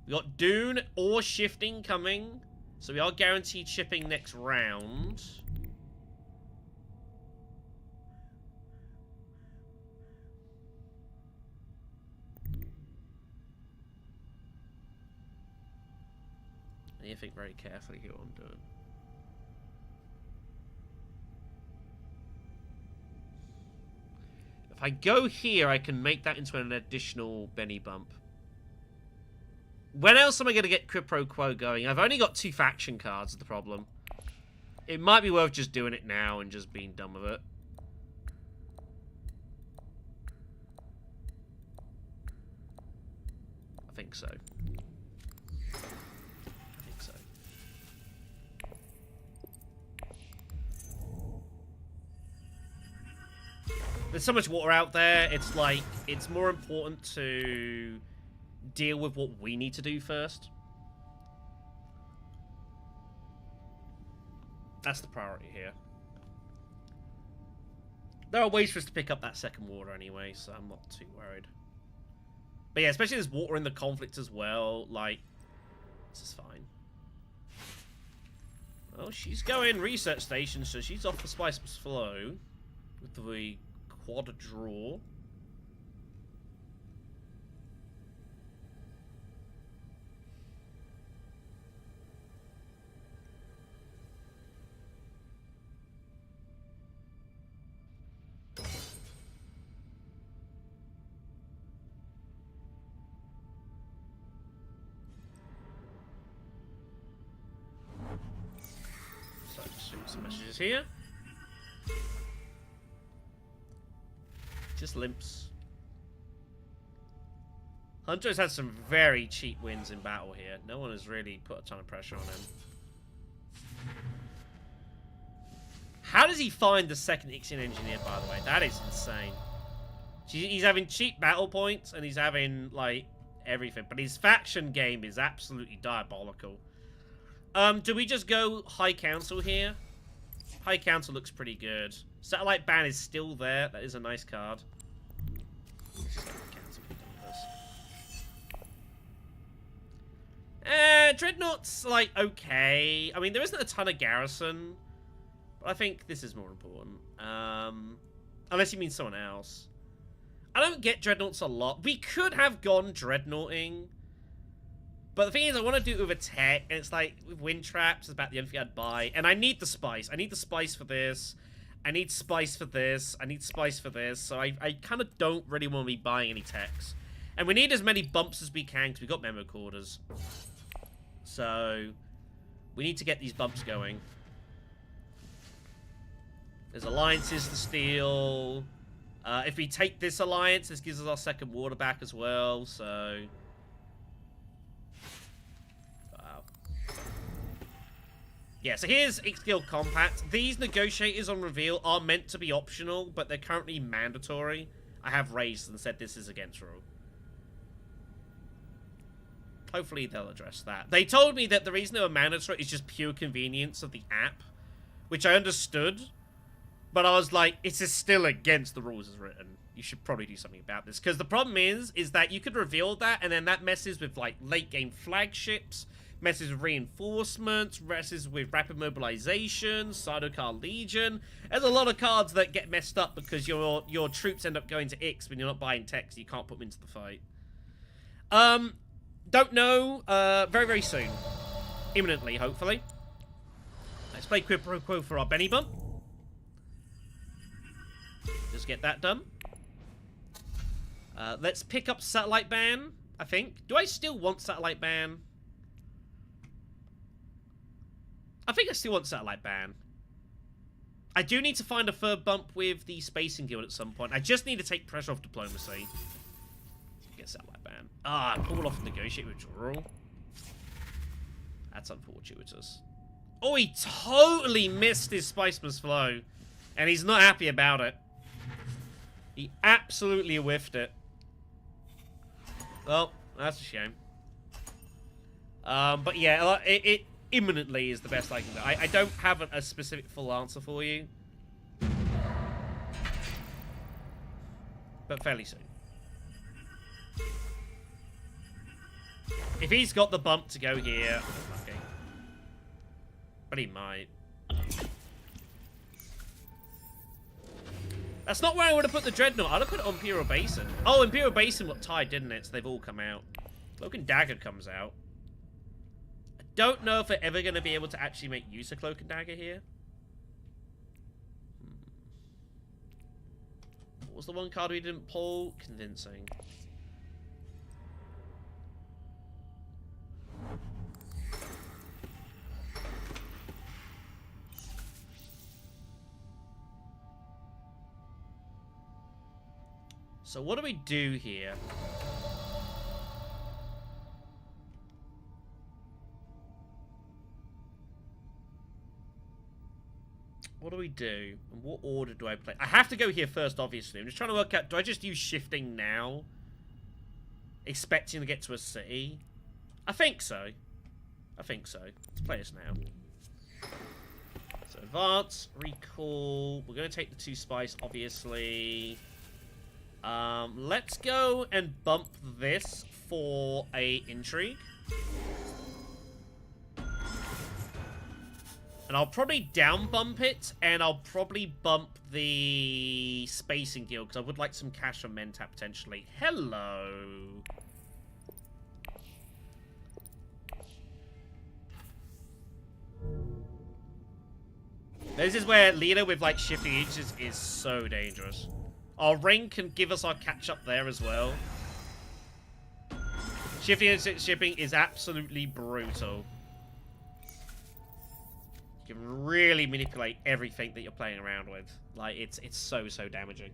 We got Dune or shifting coming. So we are guaranteed shipping next round. I need to think very carefully here what I'm doing. If I go here, I can make that into an additional Benny bump. When else am I going to get quid pro quo going? I've only got 2 faction cards, is the problem. It might be worth just doing it now and just being done with it. I think so. I think so. There's so much water out there, it's like, it's more important to... deal with what we need to do first. That's the priority here. There are ways for us to pick up that second water anyway, so I'm not too worried. But yeah, especially there's water in the conflict as well, like, this is fine. Well, she's going research station, so she's off the spice flow with the quad draw. Some messages here. Just limps. Hunter's had some very cheap wins in battle here. No one has really put a ton of pressure on him. How does he find the second Ixion engineer, by the way? That is insane. He's having cheap battle points, and he's having, like, everything. But his faction game is absolutely diabolical. Do we just go High Council here? High Council looks pretty good. Satellite Ban is still there. That is a nice card. Dreadnought's, like, okay. I mean, there isn't a ton of garrison. But I think this is more important. Unless you mean someone else. I don't get Dreadnoughts a lot. We could have gone Dreadnoughting. But the thing is, I want to do it with a tech, and it's like, with wind traps, it's about the only thing I'd buy. And I need the spice. I need the spice for this. I need spice for this. I need spice for this. So I kind of don't really want to be buying any techs. And we need as many bumps as we can, because we've got memo quarters. So, We need to get these bumps going. There's alliances to steal. If we take this alliance, this gives us our second water back as well, so... Wow. Yeah, so here's X-Guild Compact. These negotiators on reveal are meant to be optional, but they're currently mandatory. I have raised and said this is against rule. Hopefully they'll address that. They told me that the reason they were mandatory is just pure convenience of the app, which I understood, but I was like, it is still against the rules as written. You should probably do something about this, because the problem is that you could reveal that, and then that messes with, like, late-game flagships, messes with reinforcements, messes with rapid mobilization, Sidecar Legion. There's a lot of cards that get messed up because your troops end up going to Ix when you're not buying text, you can't put them into the fight. Don't know. Very, very soon. Imminently, hopefully. Let's play Quid Pro Quo for our Benny Bump. Just get that done. Let's pick up Satellite Ban, I think. Do I still want Satellite Ban? I think I still want Satellite Ban. I do need to find a third bump with the Spacing Guild at some point. I just need to take pressure off diplomacy. Get Satellite Ban. Ah, pull off negotiate withdrawal. That's unfortuitous. Oh, he totally missed his Spice Must Flow. And he's not happy about it. He absolutely whiffed it. Well, that's a shame. But yeah, it imminently is the best I can do. I don't have a specific full answer for you. But fairly soon. If he's got the bump to go here, okay. But he might. That's not where I would have put the Dreadnought. I'd have put it on Imperial Basin. Oh, Imperial Basin got tied, didn't it? So they've all come out. Cloak and Dagger comes out. I don't know if they're ever going to be able to actually make use of Cloak and Dagger here. What was the one card we didn't pull? Convincing. So what do we do here? What do we do? And what order do I play? I have to go here first, obviously. I'm just trying to work out, do I just use shifting now? Expecting to get to a city? I think so. I think so. Let's play this now. So advance, recall. We're going to take the 2 spice, obviously. Let's go and bump this for a intrigue. And I'll probably down bump it, and I'll probably bump the Spacing Guild, because I would like some cash from Mentap, potentially. Hello! This is where Leto with, like, shifting inches is so dangerous. Our ring can give us our catch-up there as well. Shifting and shipping is absolutely brutal. You can really manipulate everything that you're playing around with. Like, it's so damaging.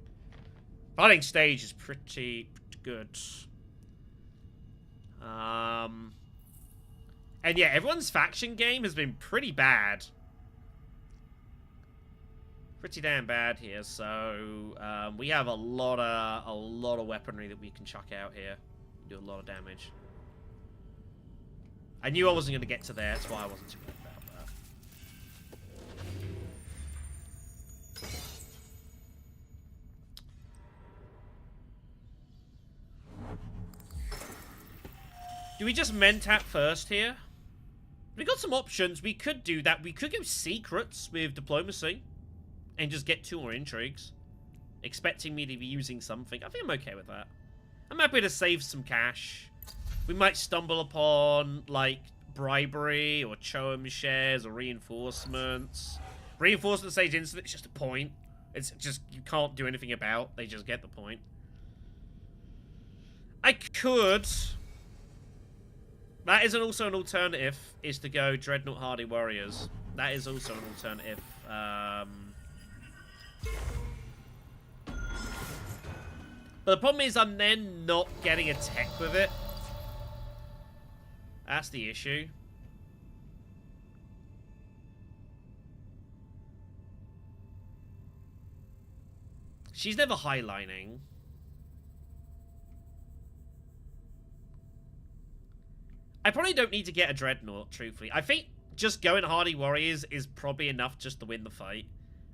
Fighting stage is pretty good. And yeah, everyone's faction game has been pretty bad. Pretty damn bad here, so we have a lot of weaponry that we can chuck out here. Do a lot of damage. I knew I wasn't going to get to there, that's why I wasn't too worried about that. Do we just Mentap first here? We got some options. We could do that. We could go secrets with diplomacy. And just get 2 more intrigues. Expecting me to be using something. I think I'm okay with that. I'm happy to save some cash. We might stumble upon, like, bribery or Choam shares or reinforcements. Reinforcement stage instant, it's just a point. It's just, you can't do anything about. They just get the point. I could. That is also an alternative, is to go Dreadnought Hardy Warriors. That is also an alternative. But the problem is I'm then not getting a tech with it. That's the issue. She's never highlining. I probably don't need to get a Dreadnought, truthfully. I think just going Hardy Warriors is probably enough just to win the fight.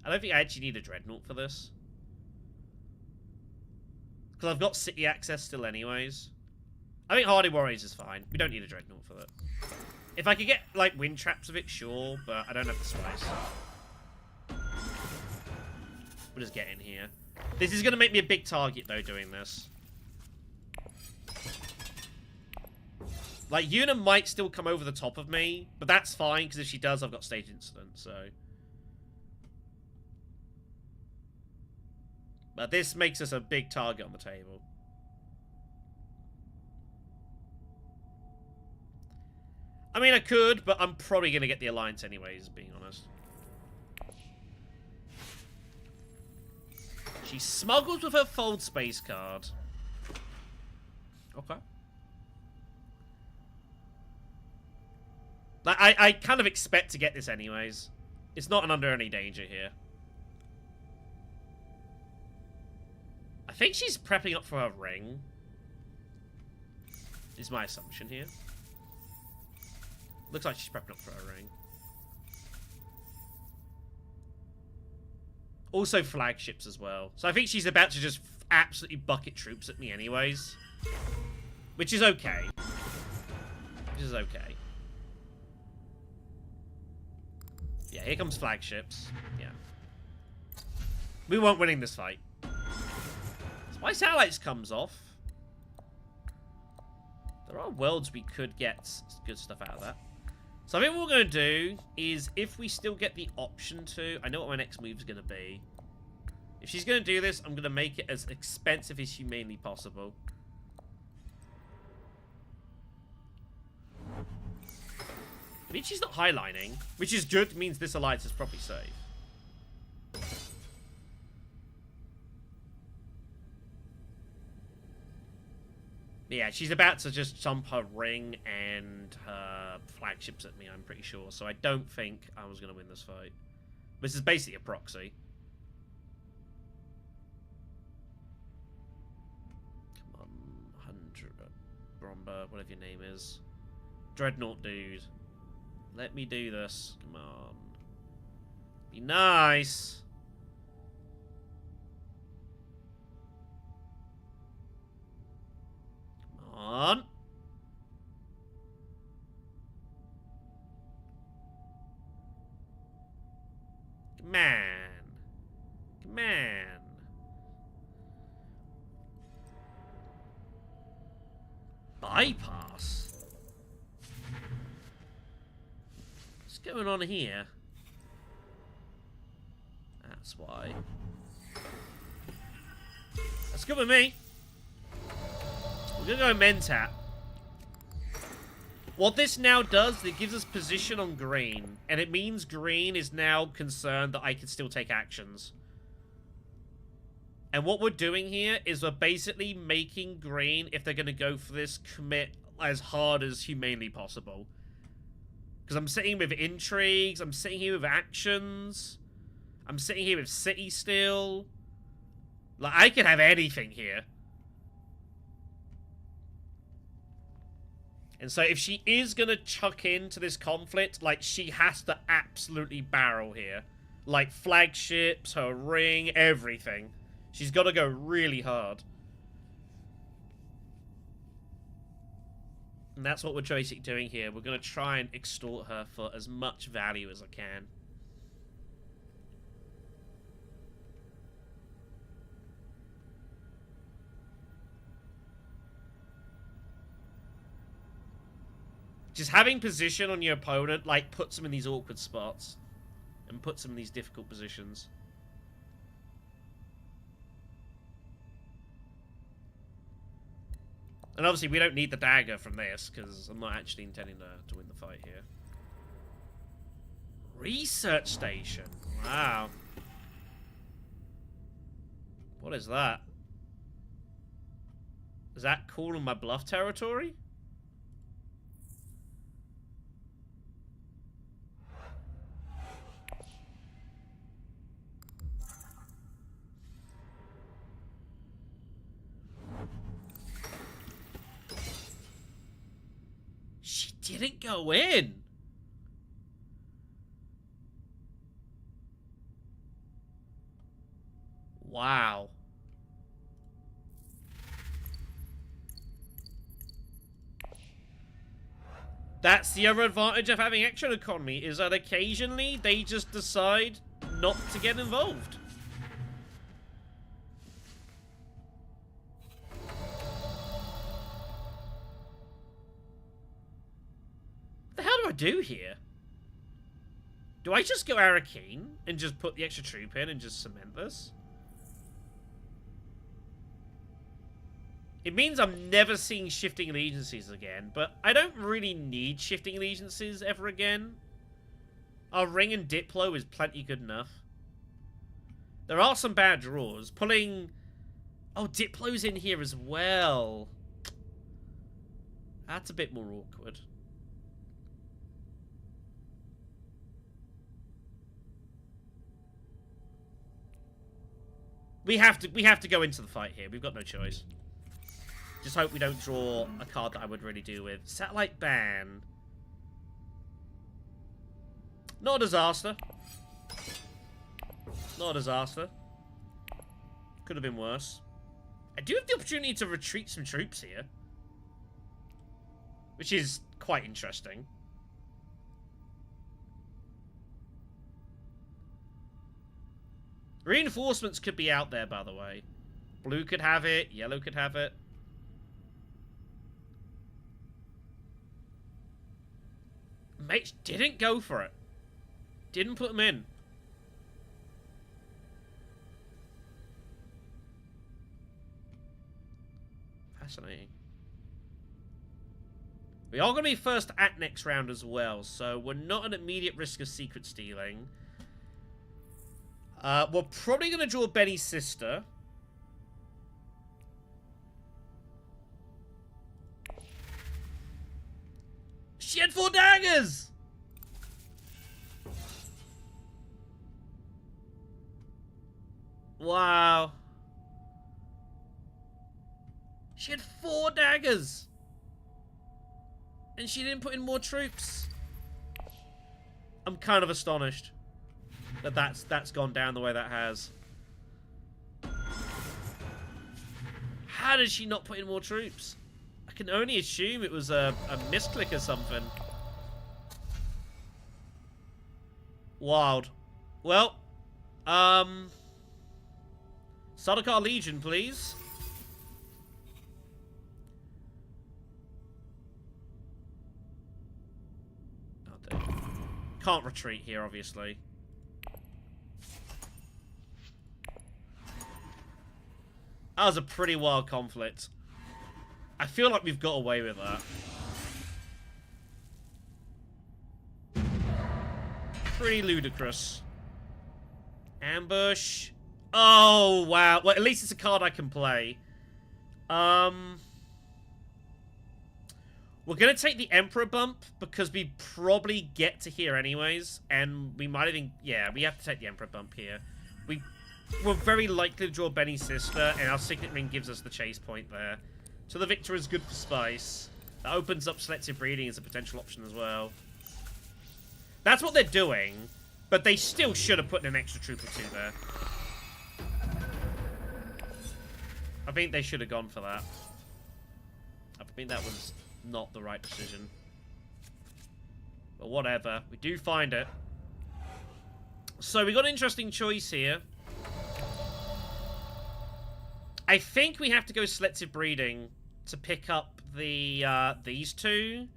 I don't think I actually need a Dreadnought for this. Because I've got city access still anyways. I think Hardy Warriors is fine. We don't need a Dreadnought for that. If I could get, like, wind traps of it, sure, but I don't have the spice. We'll just get in here. This is going to make me a big target, though, doing this. Like, Yuna might still come over the top of me, but that's fine, because if she does, I've got Stage Incident, so... But this makes us a big target on the table. I mean, I could, but I'm probably going to get the Alliance anyways, being honest. She smuggles with her Fold Space card. Okay. Like, I kind of expect to get this anyways. It's not under any danger here. I think she's prepping up for her ring. Is my assumption here. Looks like she's prepping up for her ring. Also flagships as well. So I think she's about to just absolutely bucket troops at me anyways. Which is okay. Which is okay. Yeah, here comes flagships. Yeah. We weren't winning this fight. My satellites comes off. There are worlds we could get good stuff out of that. So I think what we're going to do is, if we still get the option to... I know what my next move is going to be. If she's going to do this, I'm going to make it as expensive as humanly possible. I mean, she's not highlining, which is good. It means this alliance is probably safe. Yeah, she's about to just jump her ring and her flagships at me, I'm pretty sure. So I don't think I was going to win this fight. This is basically a proxy. Come on, 100... Bromba, whatever your name is. Dreadnought dude. Let me do this. Come on. Be nice. On. Come on. Come on. Bypass? What's going on here? That's why. That's good with me. We're going to go Mentat. What this now does, it gives us position on green. And it means green is now concerned that I can still take actions. And what we're doing here is we're basically making green, if they're going to go for this, commit as hard as humanly possible. Because I'm sitting with intrigues, I'm sitting here with actions, I'm sitting here with city still. Like, I could have anything here. And so if she is going to chuck into this conflict, like, she has to absolutely barrel here. Like, flagships, her ring, everything. She's got to go really hard. And that's what we're basically doing here. We're going to try and extort her for as much value as I can. Just having position on your opponent, like, puts them in these awkward spots. And puts them in these difficult positions. And obviously we don't need the dagger from this, because I'm not actually intending to win the fight here. Research station. Wow. What is that? Is that calling my bluff territory? She didn't go in. Wow. That's the other advantage of having action economy, is that occasionally they just decide not to get involved. What the hell do I do here? Do I just go Arakeen and just put the extra troop in and just cement this? It means I'm never seeing shifting allegiances again, but I don't really need shifting allegiances ever again. Our ring and Diplo is plenty good enough. There are some bad draws. Pulling... Oh, Diplo's in here as well. That's a bit more awkward. We have to go into the fight here. We've got no choice. Just hope we don't draw a card that I would really do with. Satellite Ban. Not a disaster. Not a disaster. Could have been worse. I do have the opportunity to retreat some troops here, which is quite interesting. Reinforcements could be out there, by the way. Blue could have it. Yellow could have it. Mate didn't go for it. Didn't put them in. Fascinating. We are going to be first at next round as well, so we're not at immediate risk of secret stealing. We're probably going to draw Benny's sister. She had 4 daggers! Wow. She had 4 daggers! And she didn't put in more troops. I'm kind of astonished that that's gone down the way that has. How did she not put in more troops? I can only assume it was a misclick or something. Wild. Well, Sardaukar Legion, please. Oh, can't retreat here, obviously. That was a pretty wild conflict. I feel like we've got away with that. Pretty ludicrous. Ambush. Oh, wow. Well, at least it's a card I can play. We're going to take the Emperor bump because we probably get to here anyways. And we might even... Yeah, we have to take the Emperor bump here. We're very likely to draw Benny's sister, and our Signet Ring gives us the chase point there. So the Victor is good for spice. That opens up selective breeding as a potential option as well. That's what they're doing, but they still should have put in an extra troop or 2 there. I think they should have gone for that. I think that was not the right decision. But whatever. We do find it. So we got an interesting choice here. I think we have to go selective breeding to pick up the these 2.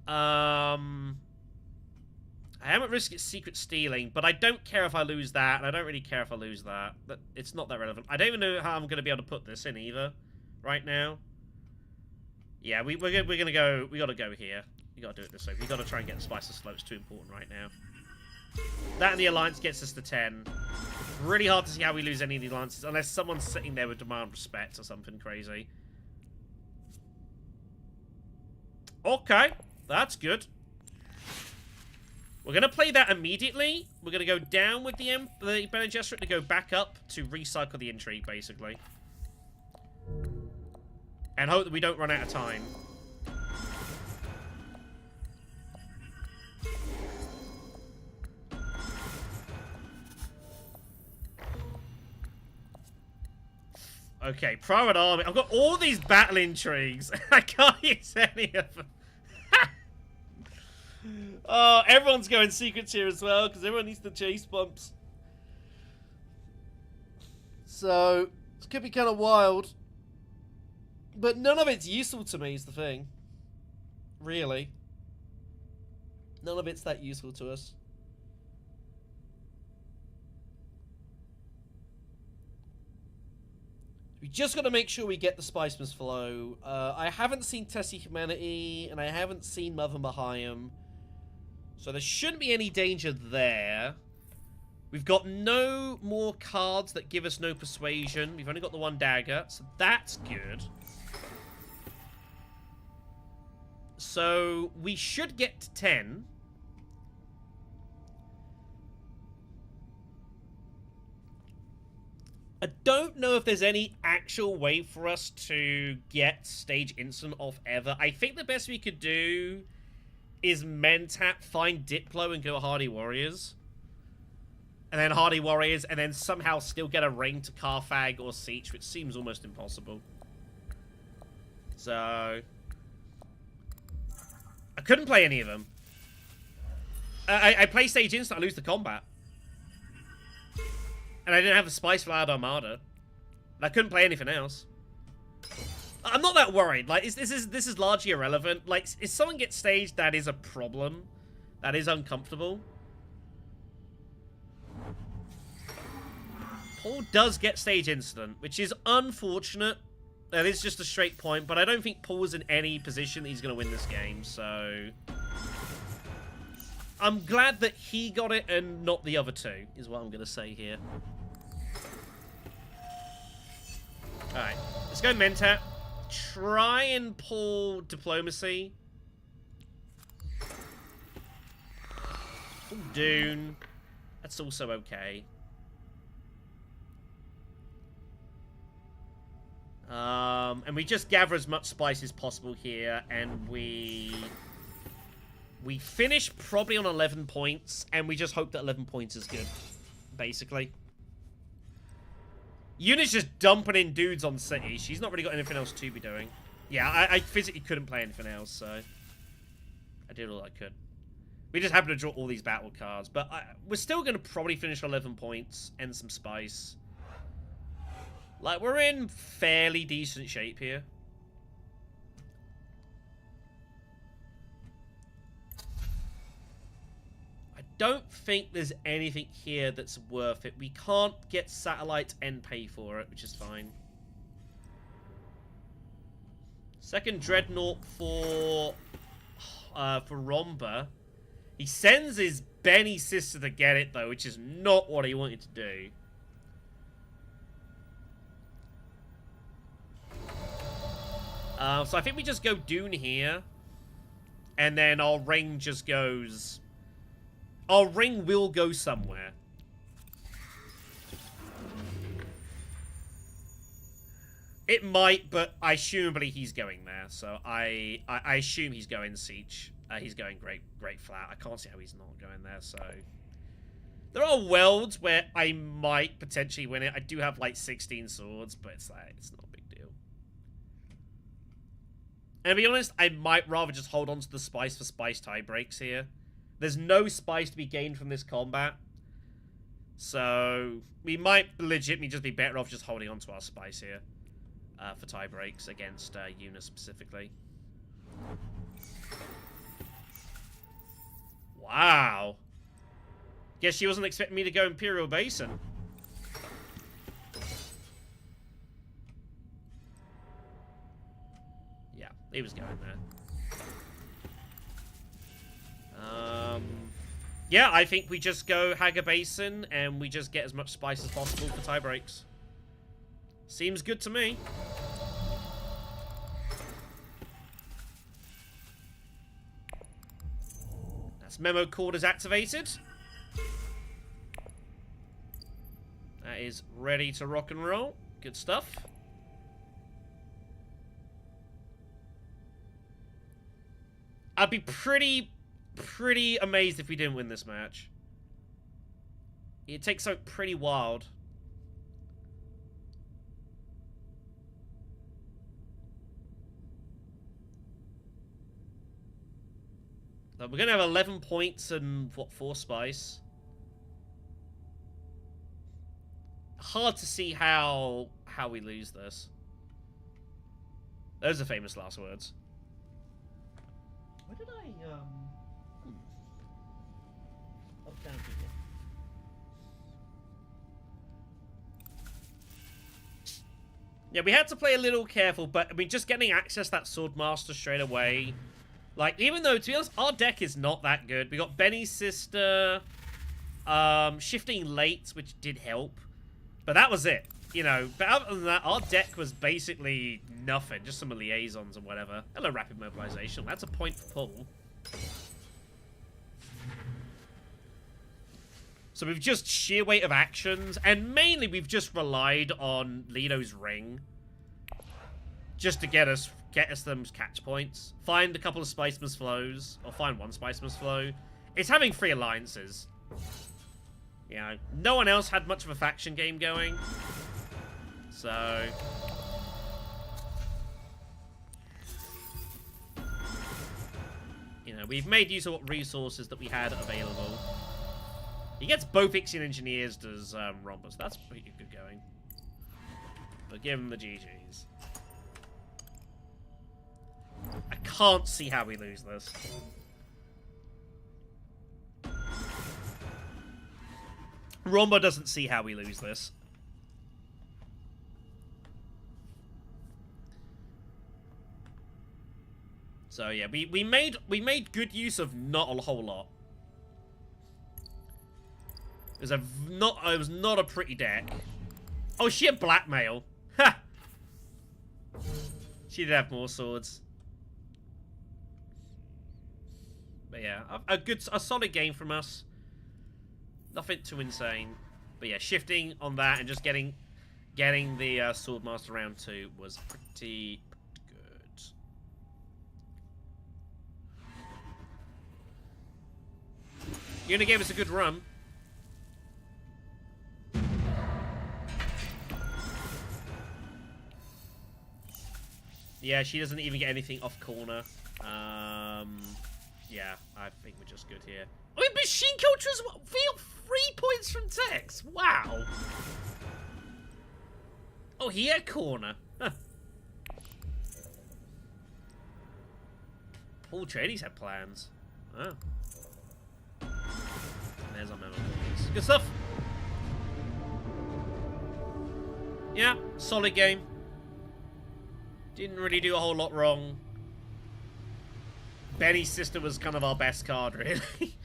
I am at risk of secret stealing, but I don't care if I lose that, and I don't really care if I lose that. It's not that relevant. I don't even know how I'm going to be able to put this in either. right now. Yeah, we're gonna go. We gotta go here. We gotta do it this way. We gotta try and get the spice to slow. It's too important right now. That and the alliance gets us to 10. Really hard to see how we lose any of the alliances unless someone's sitting there with demand respect or something crazy. Okay, that's good. We're going to play that immediately. We're going to go down with the Bene Gesserit to go back up to recycle the intrigue, basically. And hope that we don't run out of time. Okay, private army. I've got all these battle intrigues. I can't use any of them. Oh, everyone's going secrets here as well, because everyone needs the chase bumps. So, this could be kind of wild. But none of it's useful to me is the thing. Really. None of it's that useful to us. We just got to make sure we get the Spiceman's Flow. I haven't seen Tessie Humanity, and I haven't seen Mother Mahayim. So there shouldn't be any danger there. We've got no more cards that give us no persuasion. We've only got the one dagger, so that's good. So we should get to 10. I don't know if there's any actual way for us to get stage instant off ever. I think the best we could do is Mentap, find Diplo, and go Hardy Warriors. And then Hardy Warriors, and then somehow still get a ring to Carthag or Siege, which seems almost impossible. So I couldn't play any of them. I play stage instant, I lose the combat. And I didn't have the Spice Flowered Armada. And I couldn't play anything else. I'm not that worried. Like, this is largely irrelevant. Like, if someone gets staged, that is a problem. That is uncomfortable. Paul does get stage incident, which is unfortunate. That is just a straight point, but I don't think Paul's in any position that he's going to win this game, so I'm glad that he got it and not the other two, is what I'm going to say here. Alright, let's go Mentap. Try and pull Diplomacy. Pull Dune. That's also okay. And we just gather as much spice as possible here, and we finish probably on 11 points, and we just hope that 11 points is good, basically. Eunice just dumping in dudes on city. She's not really got anything else to be doing. Yeah, I physically couldn't play anything else, so I did all I could. We just happened to draw all these battle cards, but we're still going to probably finish 11 points and some spice. Like, we're in fairly decent shape here. I don't think there's anything here that's worth it. We can't get satellites and pay for it, which is fine. Second Dreadnought for Romba. He sends his Benny sister to get it, though, which is not what he wanted to do. So I think we just go Dune here. And then our ring just goes... Our ring will go somewhere. It might, but I assumably he's going there. So I assume he's going Siege. He's going Great Flat. I can't see how he's not going there, so... There are worlds where I might potentially win it. I do have like 16 swords, but it's like, it's not a big deal. And to be honest, I might rather just hold on to the spice for spice tie breaks here. There's no spice to be gained from this combat. So, we might legitimately just be better off just holding on to our spice here. For tie breaks against Eunice specifically. Wow. Guess she wasn't expecting me to go Imperial Basin. He was going there. Yeah, I think we just go Haga Basin and we just get as much spice as possible for tie breaks. Seems good to me. That's memo cord is activated. That is ready to rock and roll. Good stuff. I'd be pretty amazed if we didn't win this match. It takes something pretty wild. So we're gonna have 11 points and what, 4 spice. Hard to see how we lose this. Those are famous last words. Where did I up, down, people. Yeah, we had to play a little careful, but I mean, just getting access to that Swordmaster straight away. Like, even though, to be honest, our deck is not that good. We got Benny's sister, shifting late, which did help, but that was it. You know, but other than that, our deck was basically nothing. Just some liaisons and whatever. Hello, rapid mobilization. That's a point for pull. So we've just sheer weight of actions, and mainly we've just relied on Leto's ring. Just to get us them catch points. Find a couple of Spiceman's flows, or find one Spiceman's flow. It's having 3 alliances. You know, no one else had much of a faction game going. So, you know, we've made use of what resources that we had available. He gets both Ixion Engineers, does Rhombus. That's pretty good going. But give him the GGs. I can't see how we lose this. Rombo doesn't see how we lose this. So yeah, we made good use of not a whole lot. It was not a pretty deck. Oh, she had blackmail. Ha! She did have more swords. But yeah, a solid game from us. Nothing too insane. But yeah, shifting on that and just getting the Swordmaster round 2 was pretty good. Yuna gave us a good run. Yeah, she doesn't even get anything off corner. Yeah, I think we're just good here. I mean, Machine Culture as well. 3 points from Tex. Wow. Oh, he had corner. Huh. Paul Trady's had plans. Oh. There's our memo. Good stuff. Yeah, solid game. Didn't really do a whole lot wrong. Benny's sister was kind of our best card, really.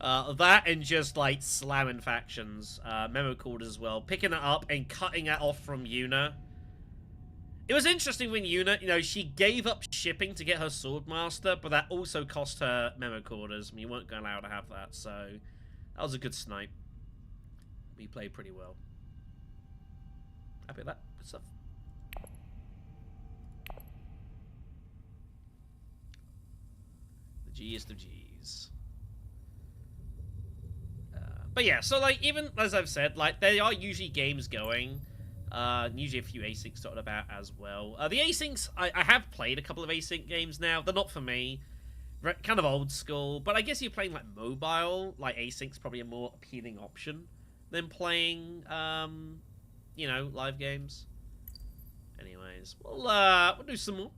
That and just, like, slamming factions. Memo called as well. Picking it up and cutting it off from Yuna. It was interesting when Yuna, you know, she gave up shipping to get her Swordmaster, but that also cost her memo quarters. I mean, you weren't going to allow to have that, so that was a good snipe. We played pretty well. Happy with that. Good stuff. G's of G's. But yeah, so like, even as I've said, like, there are usually games going. Usually a few asyncs dotted about as well. The asyncs, I have played a couple of async games now. They're not for me. Kind of old school. But I guess you're playing like mobile. Like, async's probably a more appealing option than playing, you know, live games. Anyways, we'll do some more.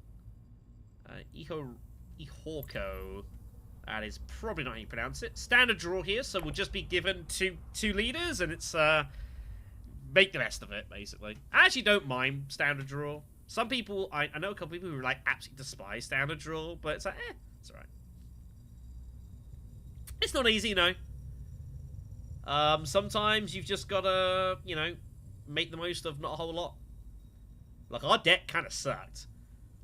Ihorko. That is probably not how you pronounce it. Standard draw here, so we'll just be given two leaders, and it's make the best of it, basically. I actually don't mind standard draw. Some people, I know a couple people who like absolutely despise standard draw, but it's like, it's alright. It's not easy, you know. Sometimes you've just gotta, you know, make the most of not a whole lot. Like, our deck kind of sucked.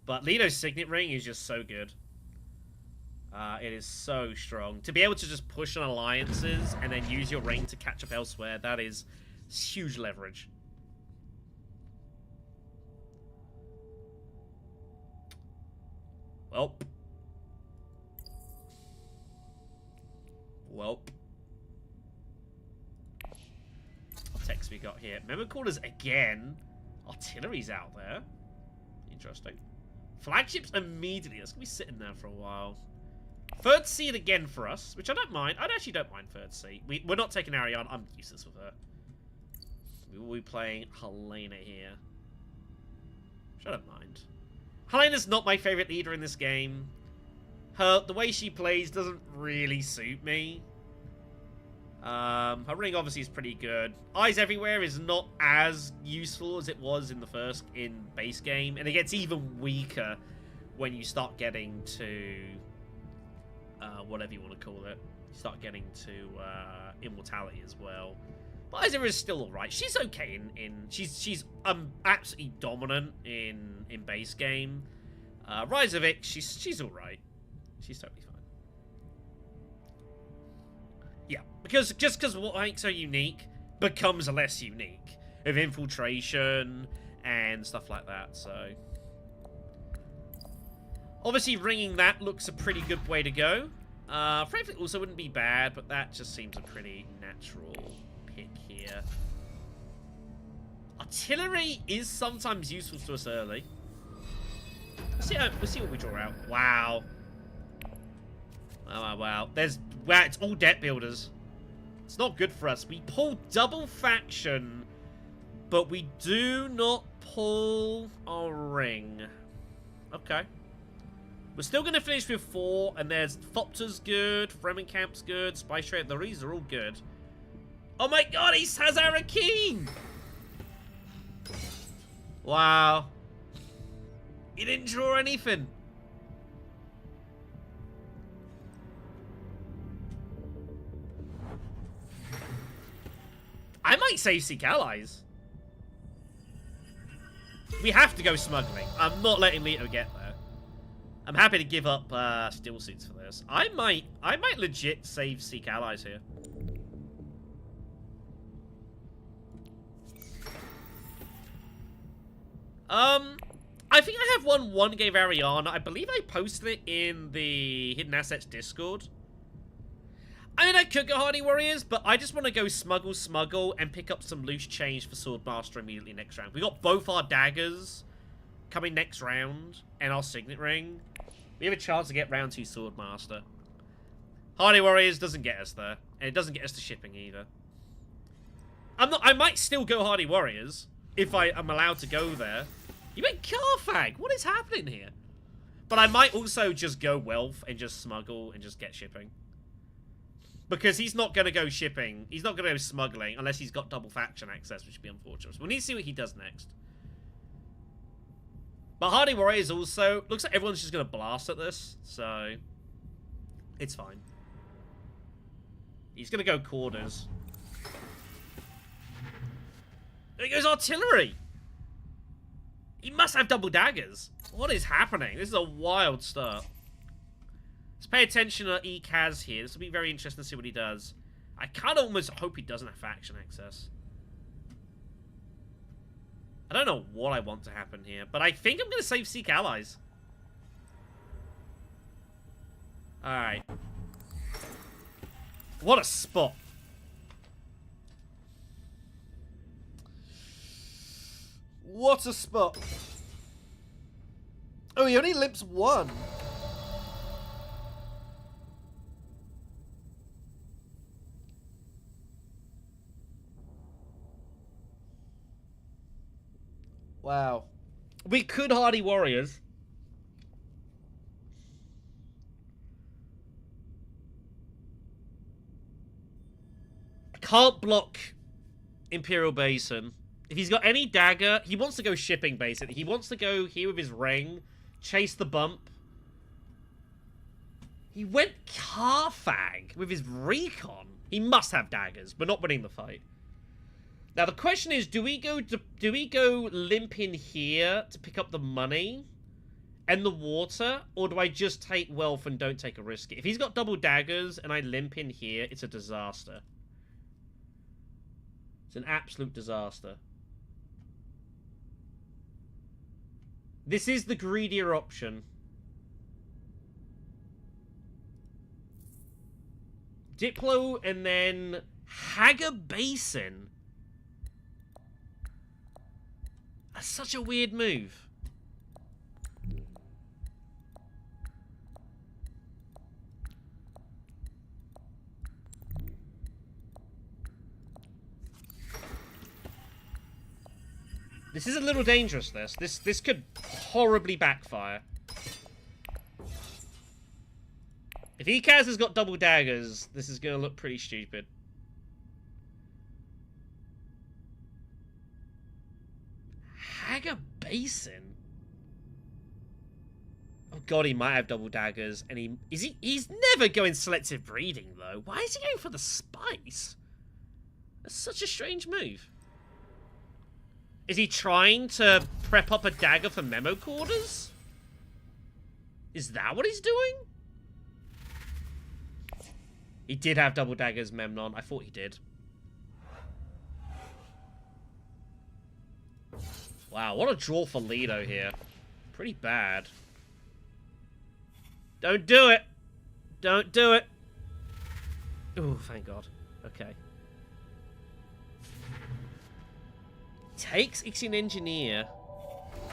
But Leto's Signet Ring is just so good. It is so strong. To be able to just push on alliances and then use your ring to catch up elsewhere, that is huge leverage. Welp. What text we got here? Member quarters again. Artillery's out there. Interesting. Flagships immediately. That's going to be sitting there for a while. Third seat again for us, which I don't mind. I actually don't mind third seat. We're not taking Ariane. I'm useless with her. We will be playing Helena here. Which I don't mind. Helena's not my favorite leader in this game. The way she plays doesn't really suit me. Her ring obviously is pretty good. Eyes Everywhere is not as useful as it was in base game, and it gets even weaker when you start getting to whatever you want to call it. You start getting to Immortality as well. But Eyes Everywhere is still alright. She's okay she's absolutely dominant in base game. Rise of Ix, she's alright. She's totally fine. Yeah, because what makes her unique becomes less unique. Of infiltration and stuff like that, so. Obviously, ringing that looks a pretty good way to go. Frankly, also wouldn't be bad, but that just seems a pretty natural pick here. Artillery is sometimes useful to us early. Let's see what we draw out. Wow. Wow. Wow, it's all debt builders. It's not good for us. We pull double faction, but we do not pull a ring. Okay. We're still going to finish with 4, and there's Thopter's good, Fremenkamp's good, Spice Trade, these are all good. Oh my god, he has Arakeen! Wow. He didn't draw anything. I might save Seek Allies. We have to go smuggling. I'm not letting Leto get there. I'm happy to give up Still Suits for this. I might legit save Seek Allies here. I think I have one gave Ariana. I believe I posted it in the Hidden Assets Discord. I mean, I could go Hardy Warriors, but I just want to go smuggle, and pick up some loose change for Swordmaster immediately next round. We got both our daggers coming next round, and our Signet Ring. We have a chance to get round 2 Swordmaster. Hardy Warriors doesn't get us there, and it doesn't get us to shipping either. I might still go Hardy Warriors, if I am allowed to go there. You went Carfag! What is happening here? But I might also just go Wealth, and just smuggle, and just get shipping. Because he's not going to go shipping. He's not going to go smuggling unless he's got double faction access, which would be unfortunate. So we'll need to see what he does next. But Hardy Warriors also... Looks like everyone's just going to blast at this. So... It's fine. He's going to go quarters. There goes artillery! He must have double daggers. What is happening? This is a wild start. Let's pay attention to Ekaz here. This will be very interesting to see what he does. I kind of almost hope he doesn't have faction access. I don't know what I want to happen here, but I think I'm going to save Seek Allies. Alright. What a spot. What a spot. Oh, he only limps 1. Wow. We could Hardy Warriors. I can't block Imperial Basin. If he's got any dagger, he wants to go shipping, basically. He wants to go here with his ring, chase the bump. He went Carfag with his recon. He must have daggers, but not winning the fight. Now the question is, do we go limp in here to pick up the money and the water, or do I just take wealth and don't take a risk? If he's got double daggers and I limp in here, it's a disaster. It's an absolute disaster. This is the greedier option. Diplo and then Hager Basin. That's such a weird move. This is a little dangerous, this could horribly backfire. If Ekaz has got double daggers, this is going to look pretty stupid. Hager Basin? Oh god, he might have double daggers, and he's never going selective breeding, though. Why is he going for the spice? That's such a strange move. Is he trying to prep up a dagger for memo quarters? Is that what he's doing? He did have double daggers, Memnon. I thought he did. Wow, what a draw for Leto here. Pretty bad. Don't do it! Don't do it! Ooh, thank God. Okay. Takes Ixian Engineer.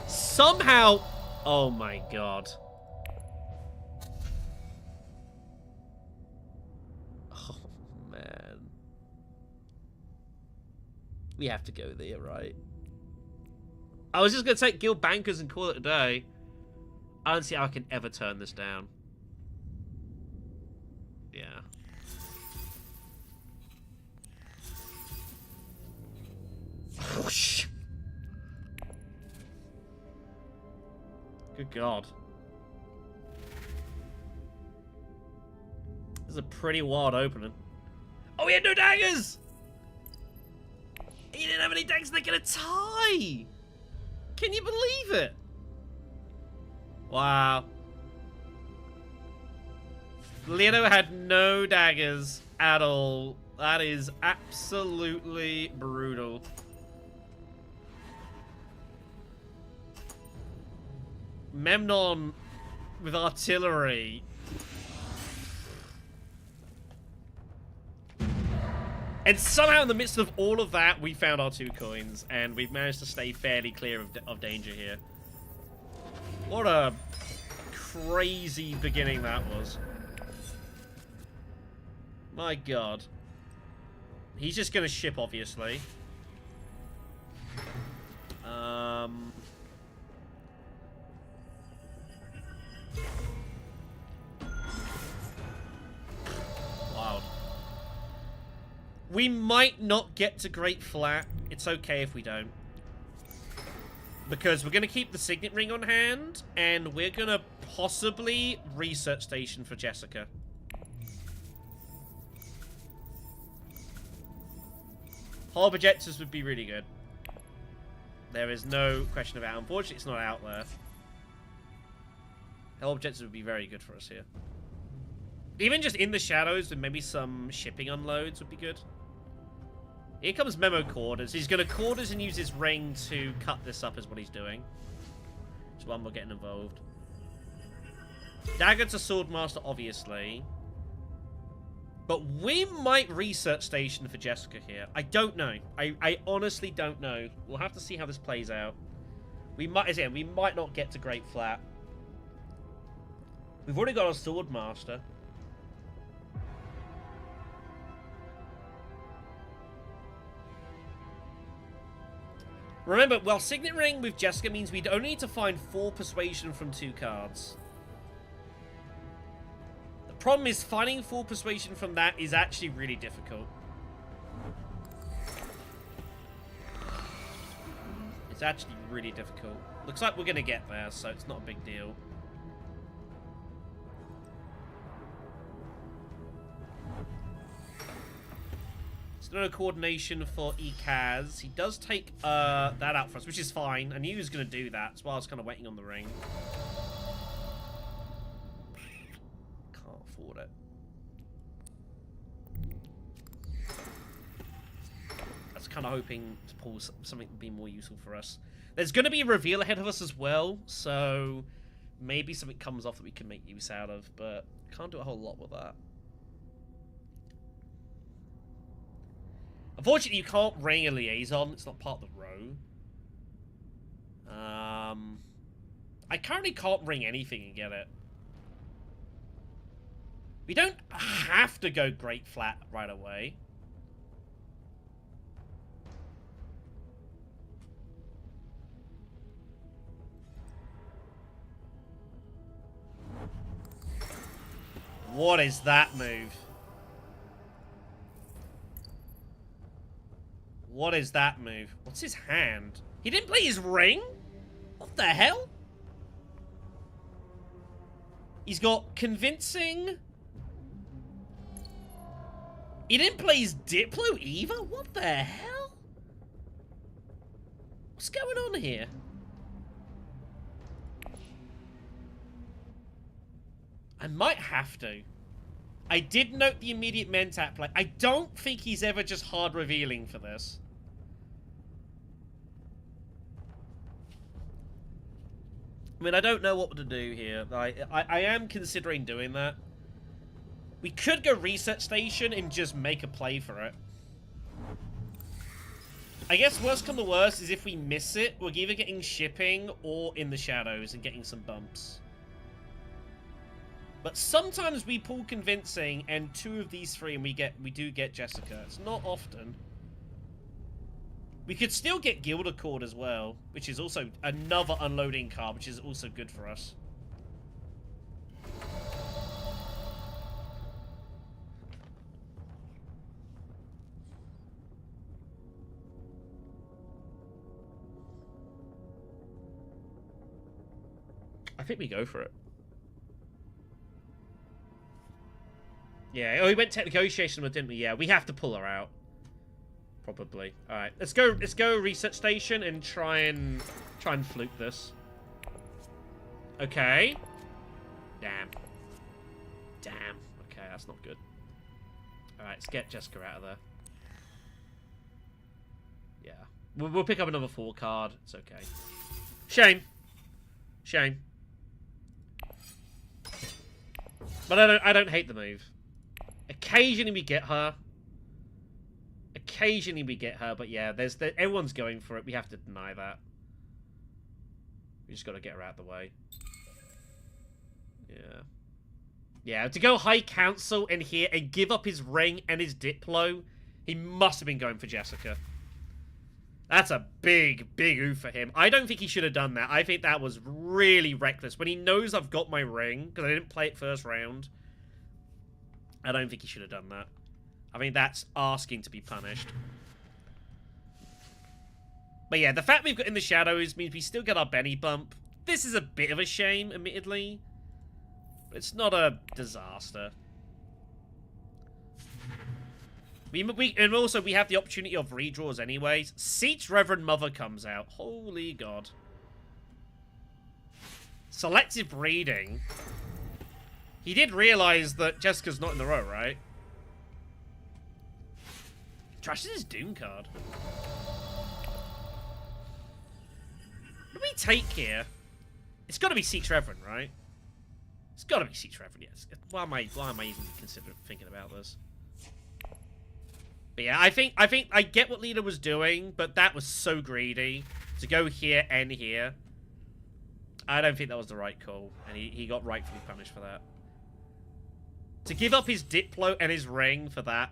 Somehow... Oh my god. Oh, man. We have to go there, right? I was just going to take Guild Bankers and call it a day. I don't see how I can ever turn this down. Yeah. Good God. This is a pretty wild opening. Oh, he had no daggers! He didn't have any daggers, they're gonna tie! Can you believe it? Wow. Leto had no daggers at all. That is absolutely brutal. Memnon with artillery. And somehow in the midst of all of that, we found our 2 coins, and we've managed to stay fairly clear of danger here. What a crazy beginning that was. My God. He's just gonna ship, obviously. Wild. We might not get to Great Flat. It's okay if we don't. Because we're going to keep the Signet Ring on hand, and we're going to possibly research station for Jessica. Hull projectors would be really good. There is no question about it. Unfortunately, it's not out there. Hull objectives would be very good for us here. Even just in the shadows with maybe some shipping unloads would be good. Here comes Memo Quarters. He's going to quarters and use his ring to cut this up is what he's doing. So one more getting involved. Dagger to Swordmaster, obviously. But we might research station for Jessica here. I don't know. I honestly don't know. We'll have to see how this plays out. We might not get to Great Flat. We've already got our Swordmaster. Remember, well, Signet Ring with Jessica means we'd only need to find 4 Persuasion from 2 cards. The problem is finding 4 Persuasion from that is actually really difficult. It's actually really difficult. Looks like we're going to get there, so it's not a big deal. No coordination for Ikaz. He does take that out for us, which is fine. I knew he was going to do that. That's why I was kind of waiting on the ring. Can't afford it. I was kind of hoping to pull something to be more useful for us. There's going to be a reveal ahead of us as well, so maybe something comes off that we can make use out of, but can't do a whole lot with that. Unfortunately, you can't ring a liaison. It's not part of the row. I currently can't ring anything and get it. We don't have to go Great Flat right away. What is that move? What is that move? What's his hand? He didn't play his ring? What the hell? He's got convincing. He didn't play his Diplo either? What the hell? What's going on here? I might have to. I did note the immediate Mentat play. I don't think he's ever just hard revealing for this. I mean, I don't know what to do here. I am considering doing that. We could go reset station and just make a play for it. I guess worst come to worst is if we miss it, we're either getting shipping or in the shadows and getting some bumps. But sometimes we pull convincing and 2 of these 3 and we do get Jessica. It's not often. We could still get Gilda Cord as well, which is also another unloading card, which is also good for us. I think we go for it. Yeah, oh, we went tech negotiation with, didn't we? Yeah, we have to pull her out. Probably. Alright, let's go reset station and try and fluke this. Okay. Damn. Okay, that's not good. Alright, let's get Jessica out of there. Yeah. We'll pick up another 4 card. It's okay. Shame. But I don't hate the move. Occasionally we get her. But yeah, everyone's going for it. We have to deny that. We just got to get her out of the way. Yeah, to go High Council in here and give up his ring and his Diplo, he must have been going for Jessica. That's a big oof for him. I don't think he should have done that. I think that was really reckless. When he knows I've got my ring, because I didn't play it first round, I don't think he should have done that. I mean, that's asking to be punished. But yeah, the fact we've got in the shadows means we still get our Benny bump. This is a bit of a shame, admittedly. But it's not a disaster. And also, we have the opportunity of redraws anyways. Seat's Reverend Mother comes out. Holy God. Selective breeding. He did realize that Jessica's not in the row, right? Trashes his Dune card. What do we take here? It's got to be Seat's Reverend, right? It's got to be Seat's Reverend, yes. Why am I even thinking about this? But yeah, I think I get what Leto was doing, but that was so greedy to go here and here. I don't think that was the right call, and he got rightfully punished for that. To give up his Diplo and his ring for that.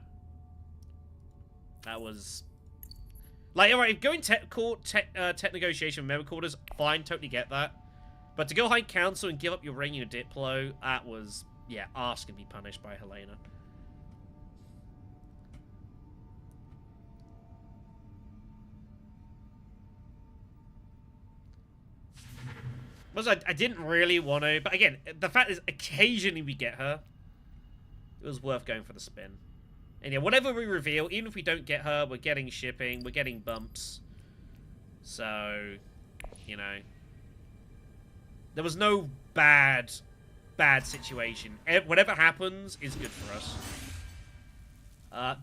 That was... Like, alright, going tech negotiation with member quarters, fine, totally get that. But to go High Council and give up your ring and your Diplo, that was, yeah, ask and be punished by Helena. I didn't really want to, but again, the fact is, occasionally we get her. It was worth going for the spin. And yeah, whatever we reveal, even if we don't get her, we're getting shipping, we're getting bumps. So, you know, there was no bad situation. Whatever happens is good for us.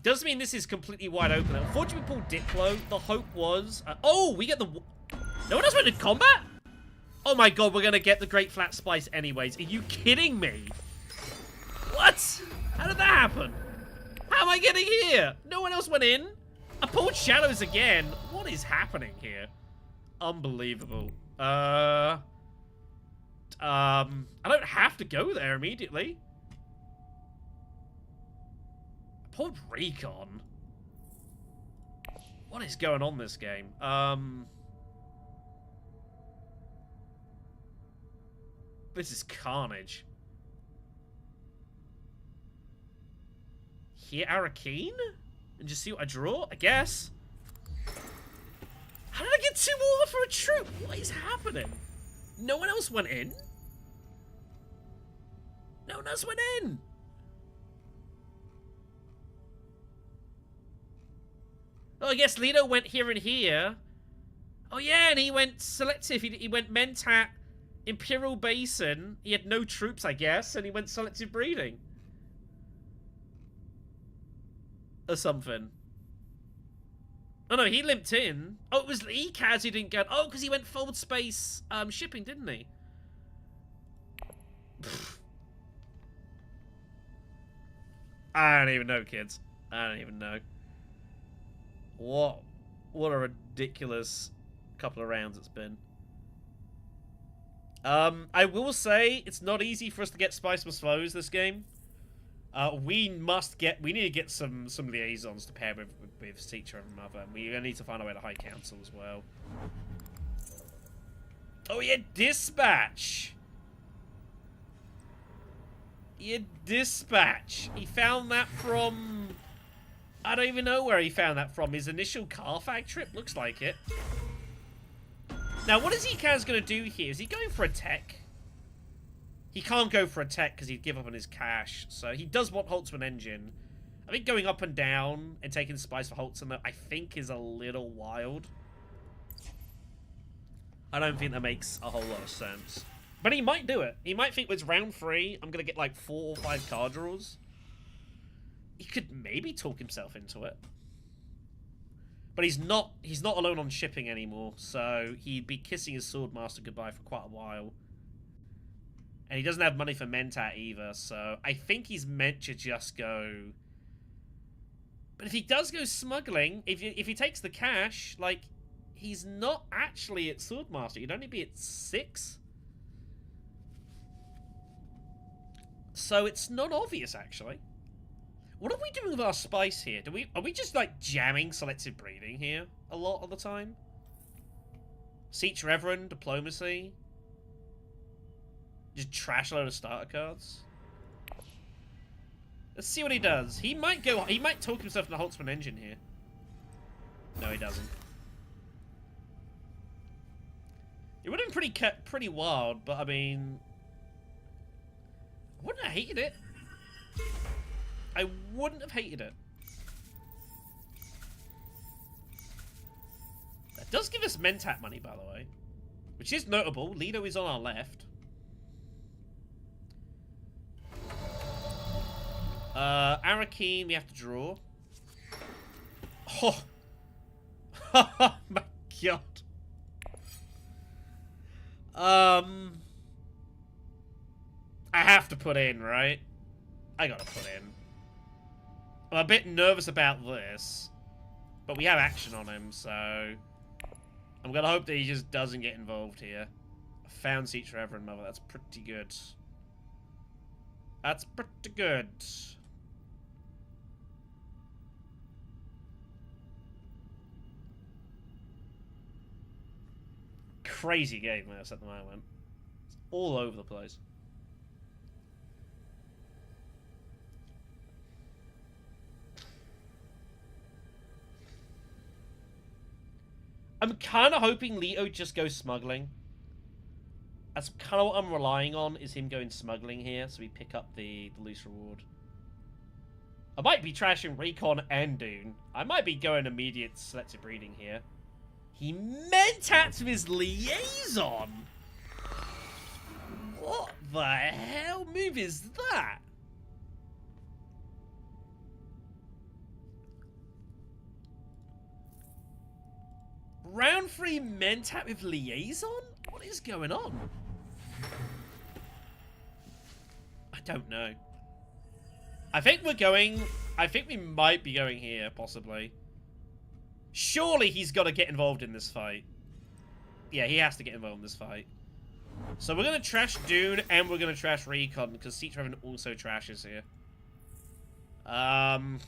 Doesn't mean this is completely wide open. Unfortunately, we pulled Diplo. The hope was... oh, we get the... No one else went in combat? Oh my god, we're going to get the Great Flat Spice anyways. Are you kidding me? What? How did that happen? How am I getting here? No one else went in? I pulled Shadows again. What is happening here? Unbelievable. I don't have to go there immediately. I pulled Recon. What is going on this game? This is carnage. Here, Arakeen? And just see what I draw, I guess. How did I get 2 more for a troop? What is happening? No one else went in? No one else went in! Oh, I guess Leto went here and here. Oh yeah, and he went selective. He went Mentat, Imperial Basin. He had no troops, I guess, and he went selective breeding. Or something. Oh no, he limped in. Oh, it was Ekaz who didn't go. Oh, because he went fold space shipping, didn't he? I don't even know, kids. I don't even know. What a ridiculous couple of rounds it's been. I will say it's not easy for us to get Spiceless Foes this game. We need to get some liaisons to pair with Teacher and Mother, and we need to find a way to High Council as well. Oh yeah, Dispatch. Yeah, Dispatch. He found that from... I don't even know where he found that from. His initial Carfax trip? Looks like it. Now, what is Ekaz going to do here? Is he going for a tech? He can't go for a tech because he'd give up on his cash. So he does want Holtzman engine. I think going up and down and taking Spice for Holtzman, though, I think is a little wild. I don't think that makes a whole lot of sense. But he might do it. He might think it's round 3. I'm going to get like 4 or 5 card draws. He could maybe talk himself into it. But he's not alone on shipping anymore, so he'd be kissing his Swordmaster goodbye for quite a while. And he doesn't have money for Mentat either, so I think he's meant to just go... But if he does go smuggling, if he takes the cash, like, he's not actually at Swordmaster. He'd only be at 6. So it's not obvious, actually. What are we doing with our spice here? Are we just, like, jamming selective breeding here a lot of the time? Siege Reverend, Diplomacy. Just trash a load of starter cards. Let's see what he does. He might talk himself into Holtzman engine here. No, he doesn't. It would have been pretty wild, but I mean... I wouldn't have hated it. I wouldn't have hated it. That does give us Mentat money, by the way. Which is notable. Leto is on our left. Arakeen, we have to draw. Oh. Oh my god. I have to put in, right? I gotta put in. I'm a bit nervous about this, but we have action on him, so I'm gonna hope that he just doesn't get involved here. I found Siege Reverend Mother. That's pretty good. That's pretty good. Crazy game this at the moment. It's all over the place. I'm kind of hoping Leto just goes smuggling. That's kind of what I'm relying on, is him going smuggling here, so we pick up the loose reward. I might be trashing Recon and Dune. I might be going immediate selective breeding here. He mentats with his liaison! What the hell move is that? Round 3 mentat with liaison? What is going on? I don't know. I think we might be going here, possibly. Surely he's got to get involved in this fight. Yeah, he has to get involved in this fight. So we're going to trash Dune and we're going to trash Recon, because Siege Revenant also trashes here. And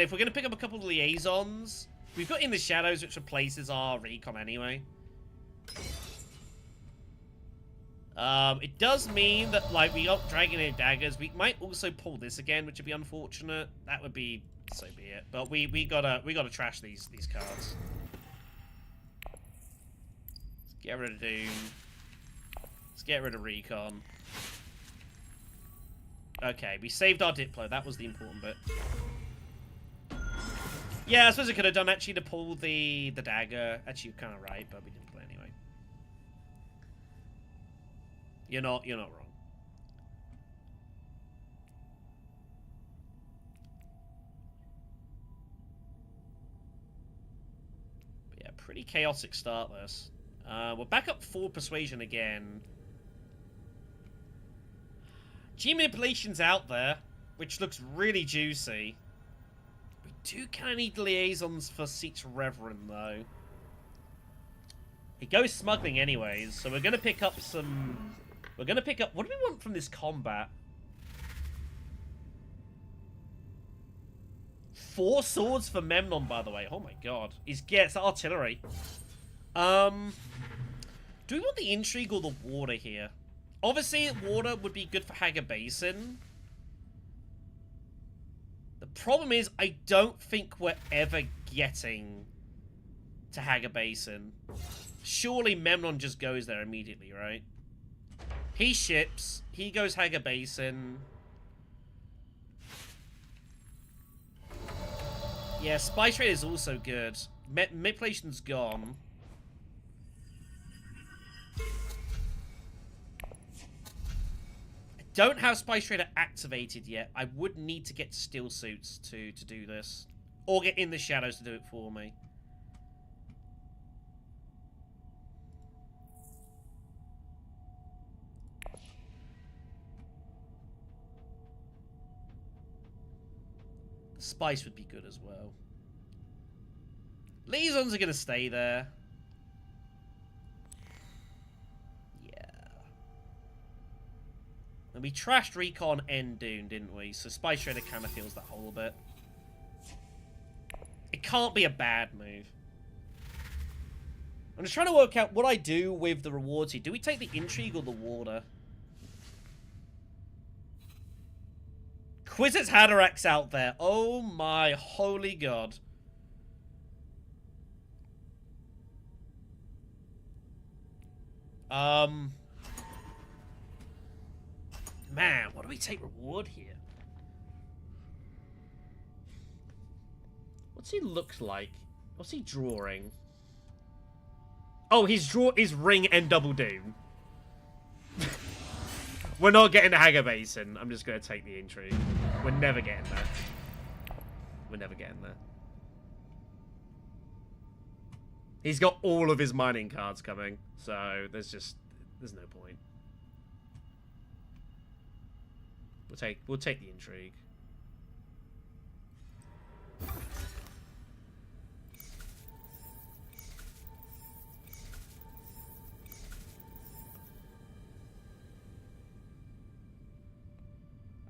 if we're going to pick up a couple of liaisons, we've got In the Shadows, which replaces our Recon anyway. It does mean that, like, we got Dragonair Daggers. We might also pull this again, which would be unfortunate. That would be, so be it. But we gotta trash these cards. Let's get rid of Doom. Let's get rid of Recon. Okay, we saved our Diplo. That was the important bit. Yeah, I suppose I could have done actually to pull the dagger. Actually, you're kind of right, but we didn't play anyway. You're not wrong. But yeah, pretty chaotic start this. We're back up 4 persuasion again. G manipulation's out there, which looks really juicy. We do kind of need liaisons for Siege Reverend though. He goes smuggling anyways, so we're gonna pick up some. We're gonna pick up. What do we want from this combat? 4 swords for Memnon, by the way. Oh my god. He gets artillery. Do we want the intrigue or the water here? Obviously, water would be good for Hager Basin. The problem is, I don't think we're ever getting to Hager Basin. Surely Memnon just goes there immediately, right? He ships. He goes Hager Basin. Yeah, Spice Trade is also good. Manipulation's gone. I don't have Spice Trader activated yet. I would need to get Steel Suits to do this. Or get In the Shadows to do it for me. Spice would be good as well. Liaisons are going to stay there. Yeah. And we trashed Recon and Dune, didn't we? So Spice Trader kind of feels that hole a bit. It can't be a bad move. I'm just trying to work out what I do with the rewards here. Do we take the intrigue or the water? Kwisatz Haderach's out there. Oh my holy god. Man, what do we take reward here? What's he look like? What's he drawing? Oh, he's Ring and Double Doom. We're not getting to Hager Basin. I'm just going to take the intrigue. We're never getting there. We're never getting there. He's got all of his mining cards coming, so there's no point. We'll take the intrigue.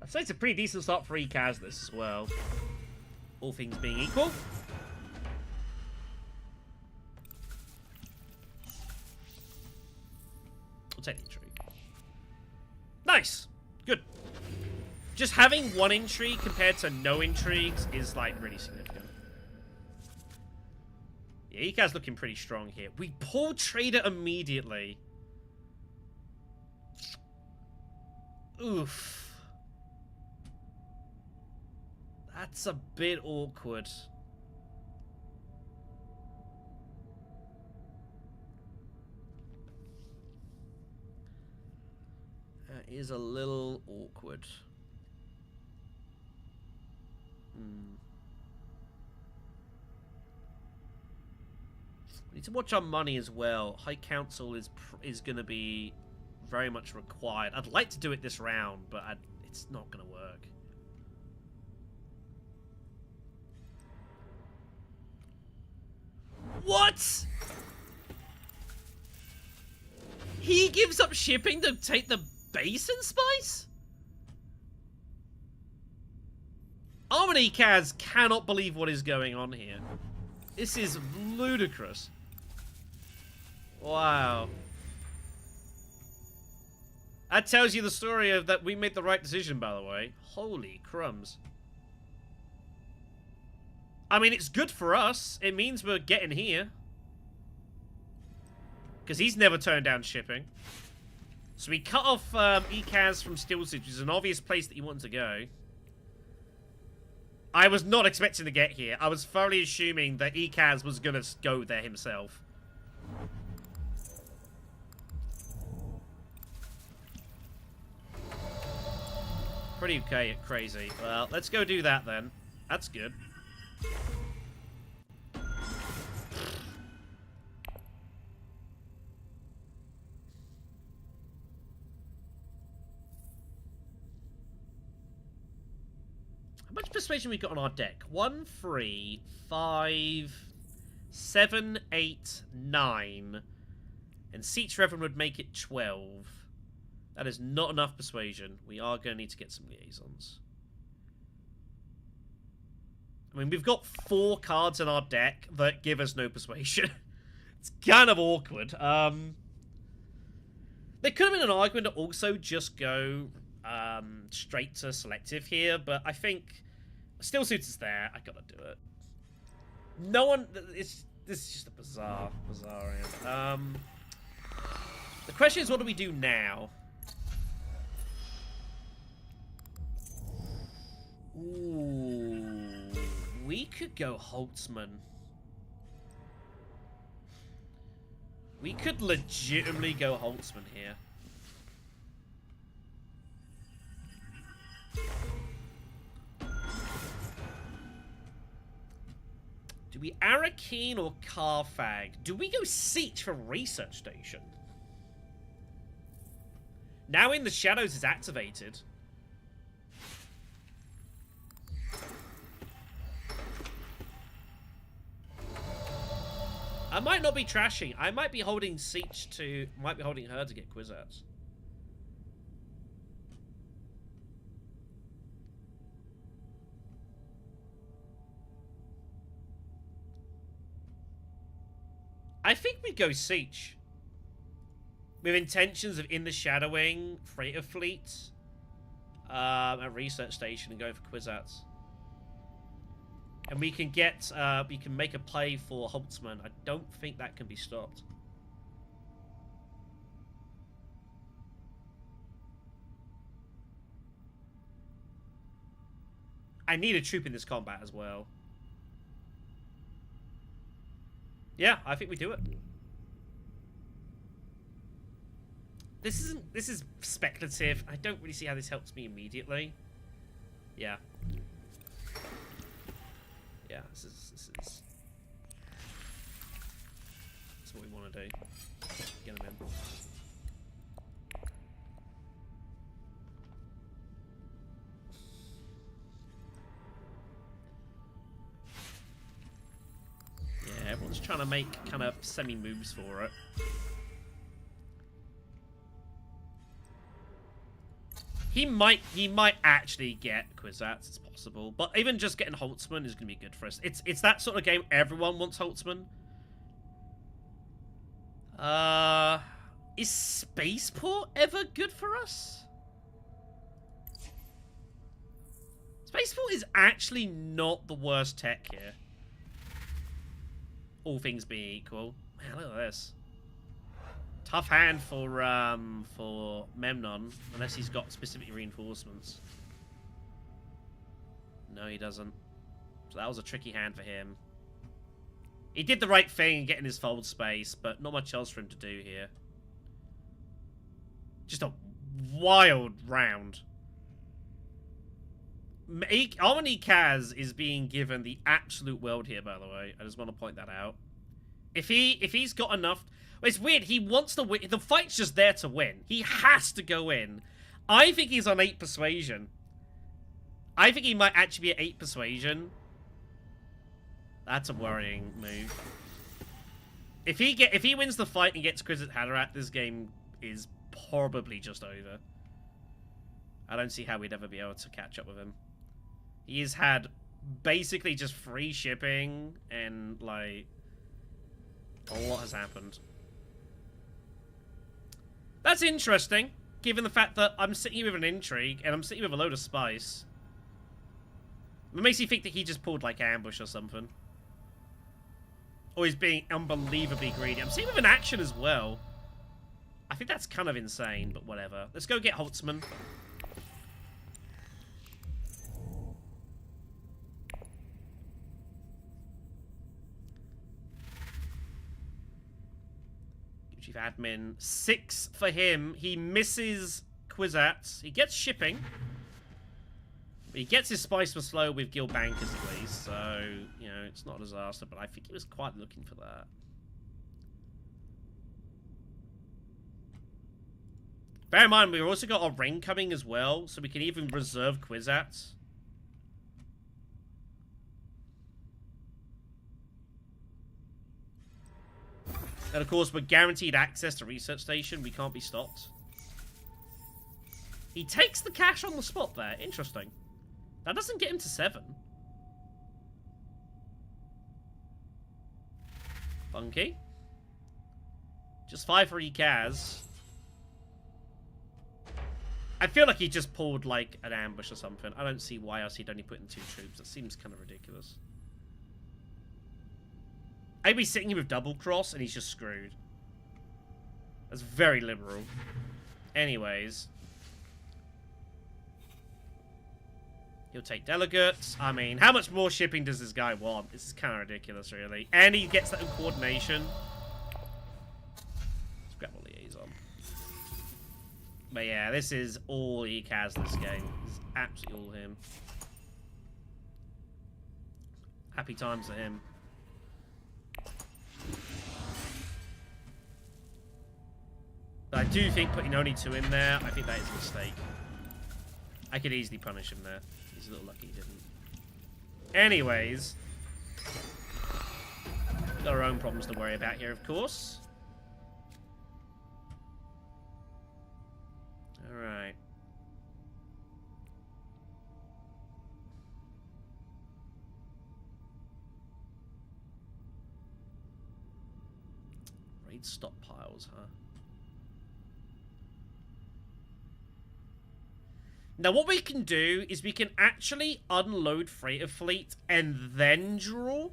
I'd say it's a pretty decent start for Ekaz this as well. All things being equal. We'll take the intrigue. Nice! Good. Just having 1 intrigue compared to no intrigues is, like, really significant. Yeah, Ekaz looking pretty strong here. We pull Trader immediately. Oof. That's a bit awkward. That is a little awkward. We need to watch our money as well. High Council is going to be very much required. I'd like to do it this round, but it's not going to work. What? He gives up shipping to take the basin spice? Harmony Kaz cannot believe what is going on here. This is ludicrous. Wow. That tells you the story of that we made the right decision, by the way. Holy crumbs. I mean, it's good for us. It means we're getting here. Because he's never turned down shipping. So we cut off Ekaz from Steel City, which is an obvious place that he wanted to go. I was not expecting to get here. I was thoroughly assuming that Ekaz was going to go there himself. Pretty okay, crazy. Well, let's go do that then. That's good. How much persuasion we got on our deck? 1, 3, 5, 7, 8, 9. And Siege Reverend would make it 12. That is not enough persuasion. We are going to need to get some liaisons. I mean, we've got 4 cards in our deck that give us no persuasion. It's kind of awkward. There could have been an argument to also just go straight to selective here, but I think Steel Suits is there. I gotta do it. No one... This is just a bizarre round. The question is, what do we do now? Ooh, we could go Holtzman. We could legitimately go Holtzman here. Do we Arakeen or Carfag? Do we go Siege for Research Station? Now In the Shadows is activated. I might not be trashing. I might be holding Siege to... Might be holding her to get Kwisatz. I think we'd go Siege. With intentions of In the Shadowing, Freighter Fleet, a Research Station, and going for Kwisatz. And we can get, we can make a play for Holtzman. I don't think that can be stopped. I need a troop in this combat as well. Yeah, I think we do it. This is speculative. I don't really see how this helps me immediately. Yeah. Yeah, this is what we want to do. Get him in. Yeah, everyone's trying to make kind of semi-moves for it. He might actually get Kwisatz, it's possible. But even just getting Holtzman is going to be good for us. It's that sort of game everyone wants Holtzman. Is Spaceport ever good for us? Spaceport is actually not the worst tech here. All things being equal. Man, look at this. Tough hand for Memnon, unless he's got specific reinforcements. No, he doesn't. So that was a tricky hand for him. He did the right thing in getting his fold space, but not much else for him to do here. Just a wild round. Harmony Kaz is being given the absolute world here, by the way. I just want to point that out. If he's got enough... It's weird, he wants to win. The fight's just there to win. He has to go in. I think he's on 8 persuasion. I think he might actually be at 8 persuasion. That's a worrying move. If he wins the fight and gets Kwisatz Haderach, this game is probably just over. I don't see how we'd ever be able to catch up with him. He's had basically just free shipping and like a lot has happened. That's interesting, given the fact that I'm sitting here with an intrigue and I'm sitting with a load of spice. It makes you think that he just pulled like ambush or something. Or he's being unbelievably greedy. I'm sitting with an action as well. I think that's kind of insane, but whatever. Let's go get Holtzman. Chief Admin. 6 for him. He misses Kwisatz. He gets shipping. He gets his spice for slow with guild bankers at least, so, you know, it's not a disaster, but I think he was quite looking for that. Bear in mind, we've also got our ring coming as well, so we can even reserve Kwisatz. And of course, we're guaranteed access to Research Station. We can't be stopped. He takes the cash on the spot there. Interesting. That doesn't get him to 7. Funky. Just 5 for Kaz. I feel like he just pulled, like, an ambush or something. I don't see why else he'd only put in 2 troops. That seems kind of ridiculous. I'd be sitting here with double cross and he's just screwed. That's very liberal. Anyways. He'll take delegates. I mean, how much more shipping does this guy want? This is kind of ridiculous, really. And he gets that in coordination. Let's grab a liaison. But yeah, this is all he has this game. This is absolutely all him. Happy times for him. But I do think putting only 2 in there, I think that is a mistake. I could easily punish him there. He's a little lucky he didn't. Anyways. Got our own problems to worry about here, of course. Alright. Raid stockpiles, huh? Now, what we can do is we can actually unload Freighter Fleet and then draw.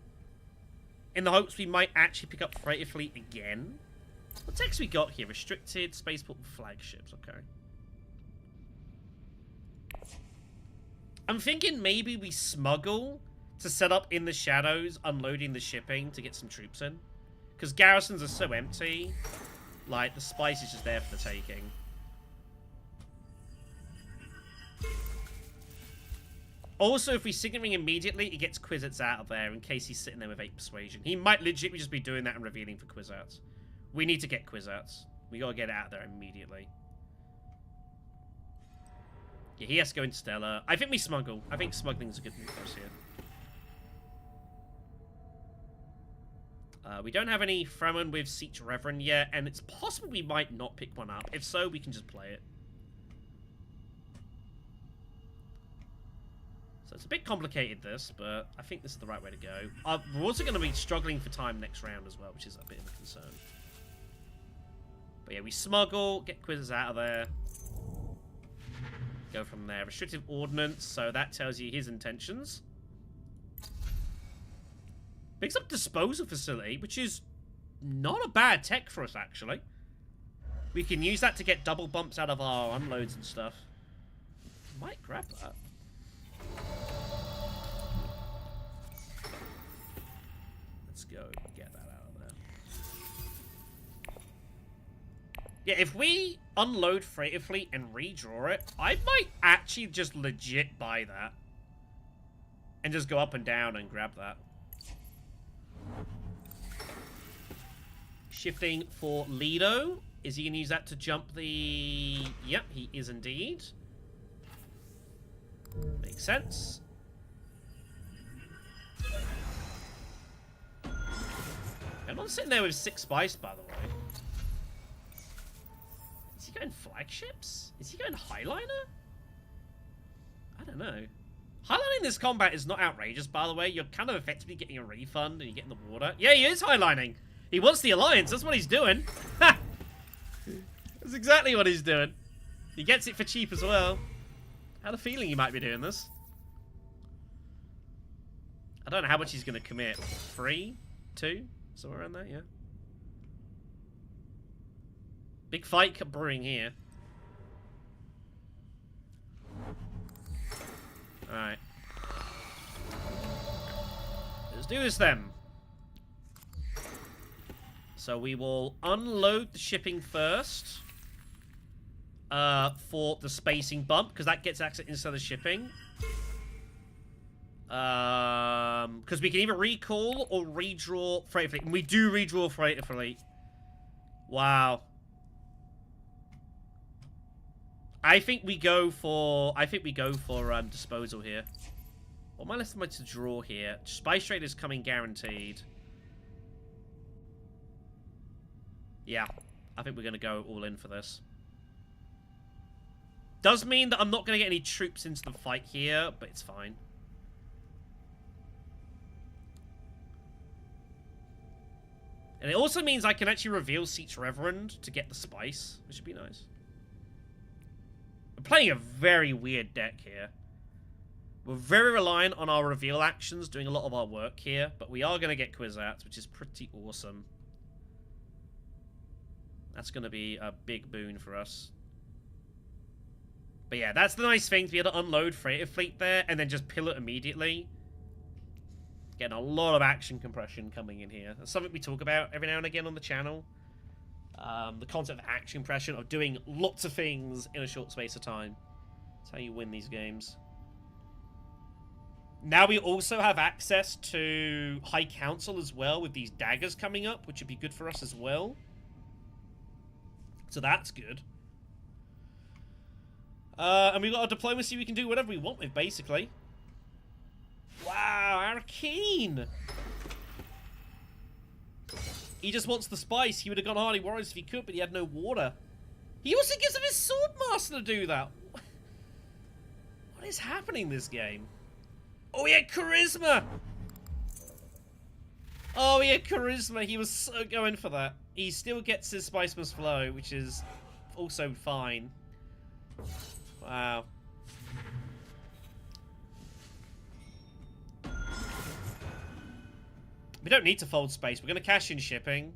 In the hopes we might actually pick up Freighter Fleet again. What text we got here? Restricted, Spaceport, flagships. Okay. I'm thinking maybe we smuggle to set up in the shadows, unloading the shipping to get some troops in. Because garrisons are so empty. Like, the spice is just there for the taking. Also, if we signal ring immediately, he gets Kwisatz out of there in case he's sitting there with 8 persuasion. He might legitimately just be doing that and revealing for Kwisatz. We need to get Kwisatz. We gotta get it out there immediately. Yeah, he has to go into Stellar. I think we smuggle. I think smuggling's a good move for us here. We don't have any Fremen with Siege Reverend yet, and it's possible we might not pick one up. If so, we can just play it. So it's a bit complicated, this, but I think this is the right way to go. We're also going to be struggling for time next round as well, which is a bit of a concern. But yeah, we smuggle, get Kwisatz out of there. Go from there. Restrictive Ordnance, so that tells you his intentions. Picks up Disposal Facility, which is not a bad tech for us, actually. We can use that to get double bumps out of our unloads and stuff. Might grab that. Let's go get that out of there. Yeah, if we unload Freighter Fleet and redraw it, I might actually just legit buy that. And just go up and down and grab that. Shifting for Leto. Is he going to use that to jump the... Yep, he is indeed. Makes sense. I'm not sitting there with 6 spice, by the way. Is he going flagships? Is he going highliner? I don't know. Highlining this combat is not outrageous, by the way. You're kind of effectively getting a refund and you get in the water. Yeah, he is highlining. He wants the alliance. That's what he's doing. Ha! That's exactly what he's doing. He gets it for cheap as well. I had a feeling he might be doing this. I don't know how much he's going to commit. 3? 2? Somewhere around there, yeah. Big fight brewing here. Alright. Let's do this then. So we will unload the shipping first. For the spacing bump, because that gets access instead of shipping. Because we can either recall or redraw Freighter Fleet. And we do redraw Freighter Fleet. Wow. I think we go for disposal here. What am I left to draw here? Spice trade is coming guaranteed. Yeah, I think we're going to go all in for this. Does mean that I'm not going to get any troops into the fight here, but it's fine. And it also means I can actually reveal Seats Reverend to get the spice, which would be nice. We're playing a very weird deck here. We're very reliant on our reveal actions, doing a lot of our work here, but we are going to get Kwisatz, which is pretty awesome. That's going to be a big boon for us. But yeah, that's the nice thing, to be able to unload Freighter Fleet there and then just pill it immediately. Getting a lot of action compression coming in here. That's something we talk about every now and again on the channel. The concept of action compression, of doing lots of things in a short space of time. That's how you win these games. Now we also have access to High Council as well with these daggers coming up, which would be good for us as well. So that's good. And we've got a diplomacy we can do whatever we want with, basically. Wow, Arcane! He just wants the spice. He would have gone Hardy Warriors if he could, but he had no water. He also gives him his Swordmaster to do that. What is happening this game? Oh, he had Charisma! Oh, he had Charisma. He was so going for that. He still gets his Spice Must Flow, which is also fine. Wow. We don't need to fold space. We're going to cash in shipping,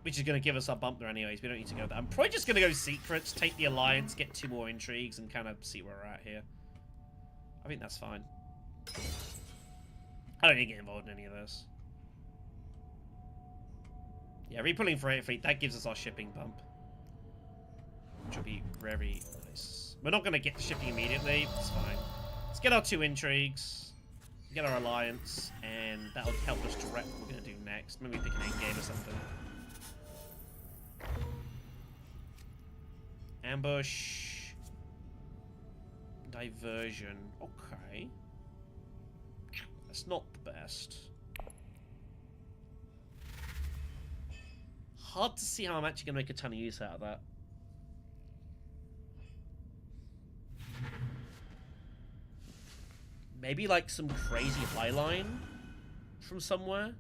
which is going to give us our bump there anyways. We don't need to go there. I'm probably just going to go secrets, take the alliance, get 2 more intrigues, and kind of see where we're at here. I think that's fine. I don't need to get involved in any of this. Yeah, repulling Freighter Fleet, that gives us our shipping bump, which will be very nice. We're not going to get the shipping immediately. It's fine. Let's get our 2 intrigues, get our alliance, and that'll help us direct what we're going to do next. Maybe pick an end game or something. Ambush. Diversion. Okay. That's not the best. Hard to see how I'm actually going to make a ton of use out of that. Maybe like some crazy highline from somewhere.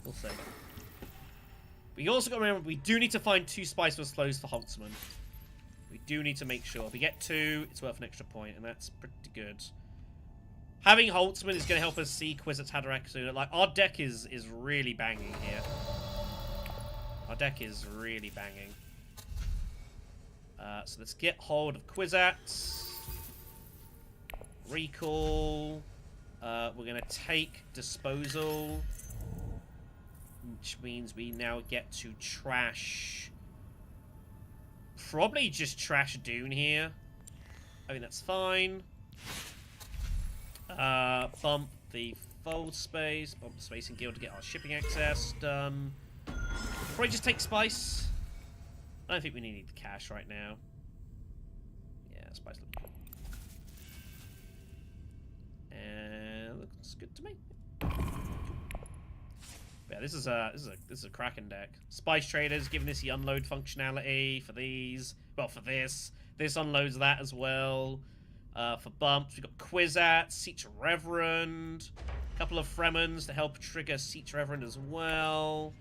We'll see. But you also got to remember, we do need to find 2 Spiceless Flows for Holtzman. We do need to make sure. If we get 2, it's worth an extra point, and that's pretty good. Having Holtzman is going to help us see Kwisatz Haderach sooner. Like, our deck is really banging here. Our deck is really banging. So let's get hold of Kwisatz. Recall. We're going to take Disposal. Which means we now get to trash... Probably just trash Dune here. I mean, that's fine. Bump the fold space. Bump the space and guild to get our shipping access done. Probably just take Spice. I don't think we need the cash right now. Yeah, Spice looks good. And looks good to me. Yeah, this is a Kraken deck. Spice Traders giving us the unload functionality for these. Well, for this. This unloads that as well. For bumps, we've got Kwisatz, Seat Reverend, a couple of Fremens to help trigger Seat Reverend as well.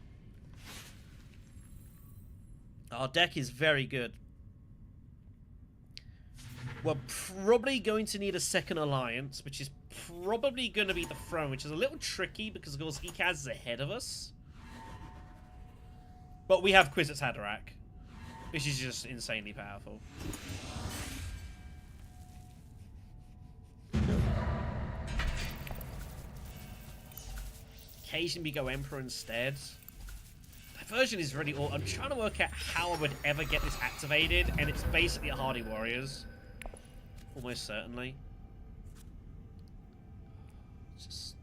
Our deck is very good. We're probably going to need a second alliance, which is probably going to be the throne, which is a little tricky because, of course, Ikaz is ahead of us. But we have Kwisatz Haderach, which is just insanely powerful. Occasionally we go Emperor instead. That version is really awesome. I'm trying to work out how I would ever get this activated, and it's basically a Hardy Warriors. Almost certainly. Just...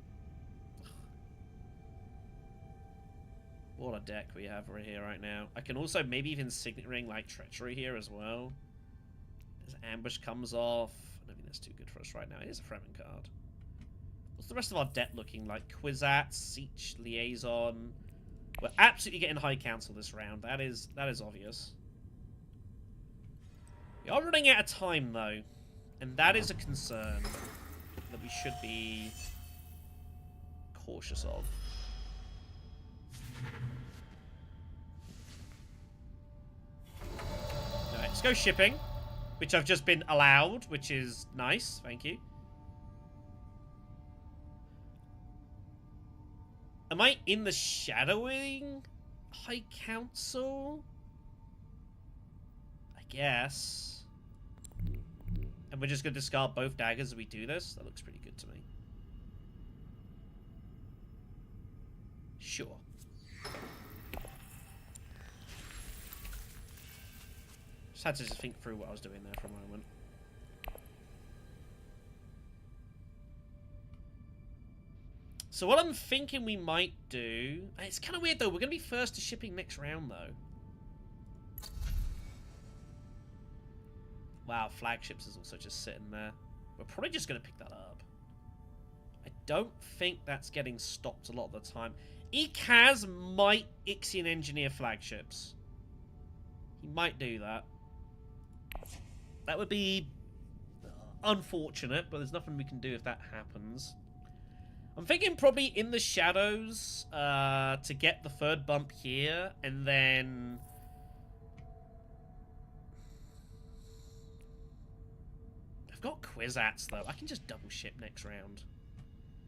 What a deck we have right here right now. I can also maybe even Signet Ring like Treachery here as well. As Ambush comes off. I don't think that's too good for us right now. It is a Fremen card. What's the rest of our deck looking like? Kwisatz, Siege Liaison. We're absolutely getting High Council this round. That is obvious. We are running out of time though, and that is a concern that we should be cautious of. Alright, let's go shipping, which I've just been allowed, which is nice. Thank you. Am I in the shadowing High Council? I guess. And we're just going to discard both daggers as we do this? That looks pretty good to me. Sure. Just had to just think through what I was doing there for a moment. So what I'm thinking we might do... It's kind of weird, though. We're going to be first to shipping next round, though. Wow, Flagships is also just sitting there. We're probably just going to pick that up. I don't think that's getting stopped a lot of the time. Ikaz might Ixian Engineer Flagships. He might do that. That would be unfortunate, but there's nothing we can do if that happens. I'm thinking probably in the shadows to get the third bump here, and then... I've got Kwisatz, though. I can just double ship next round.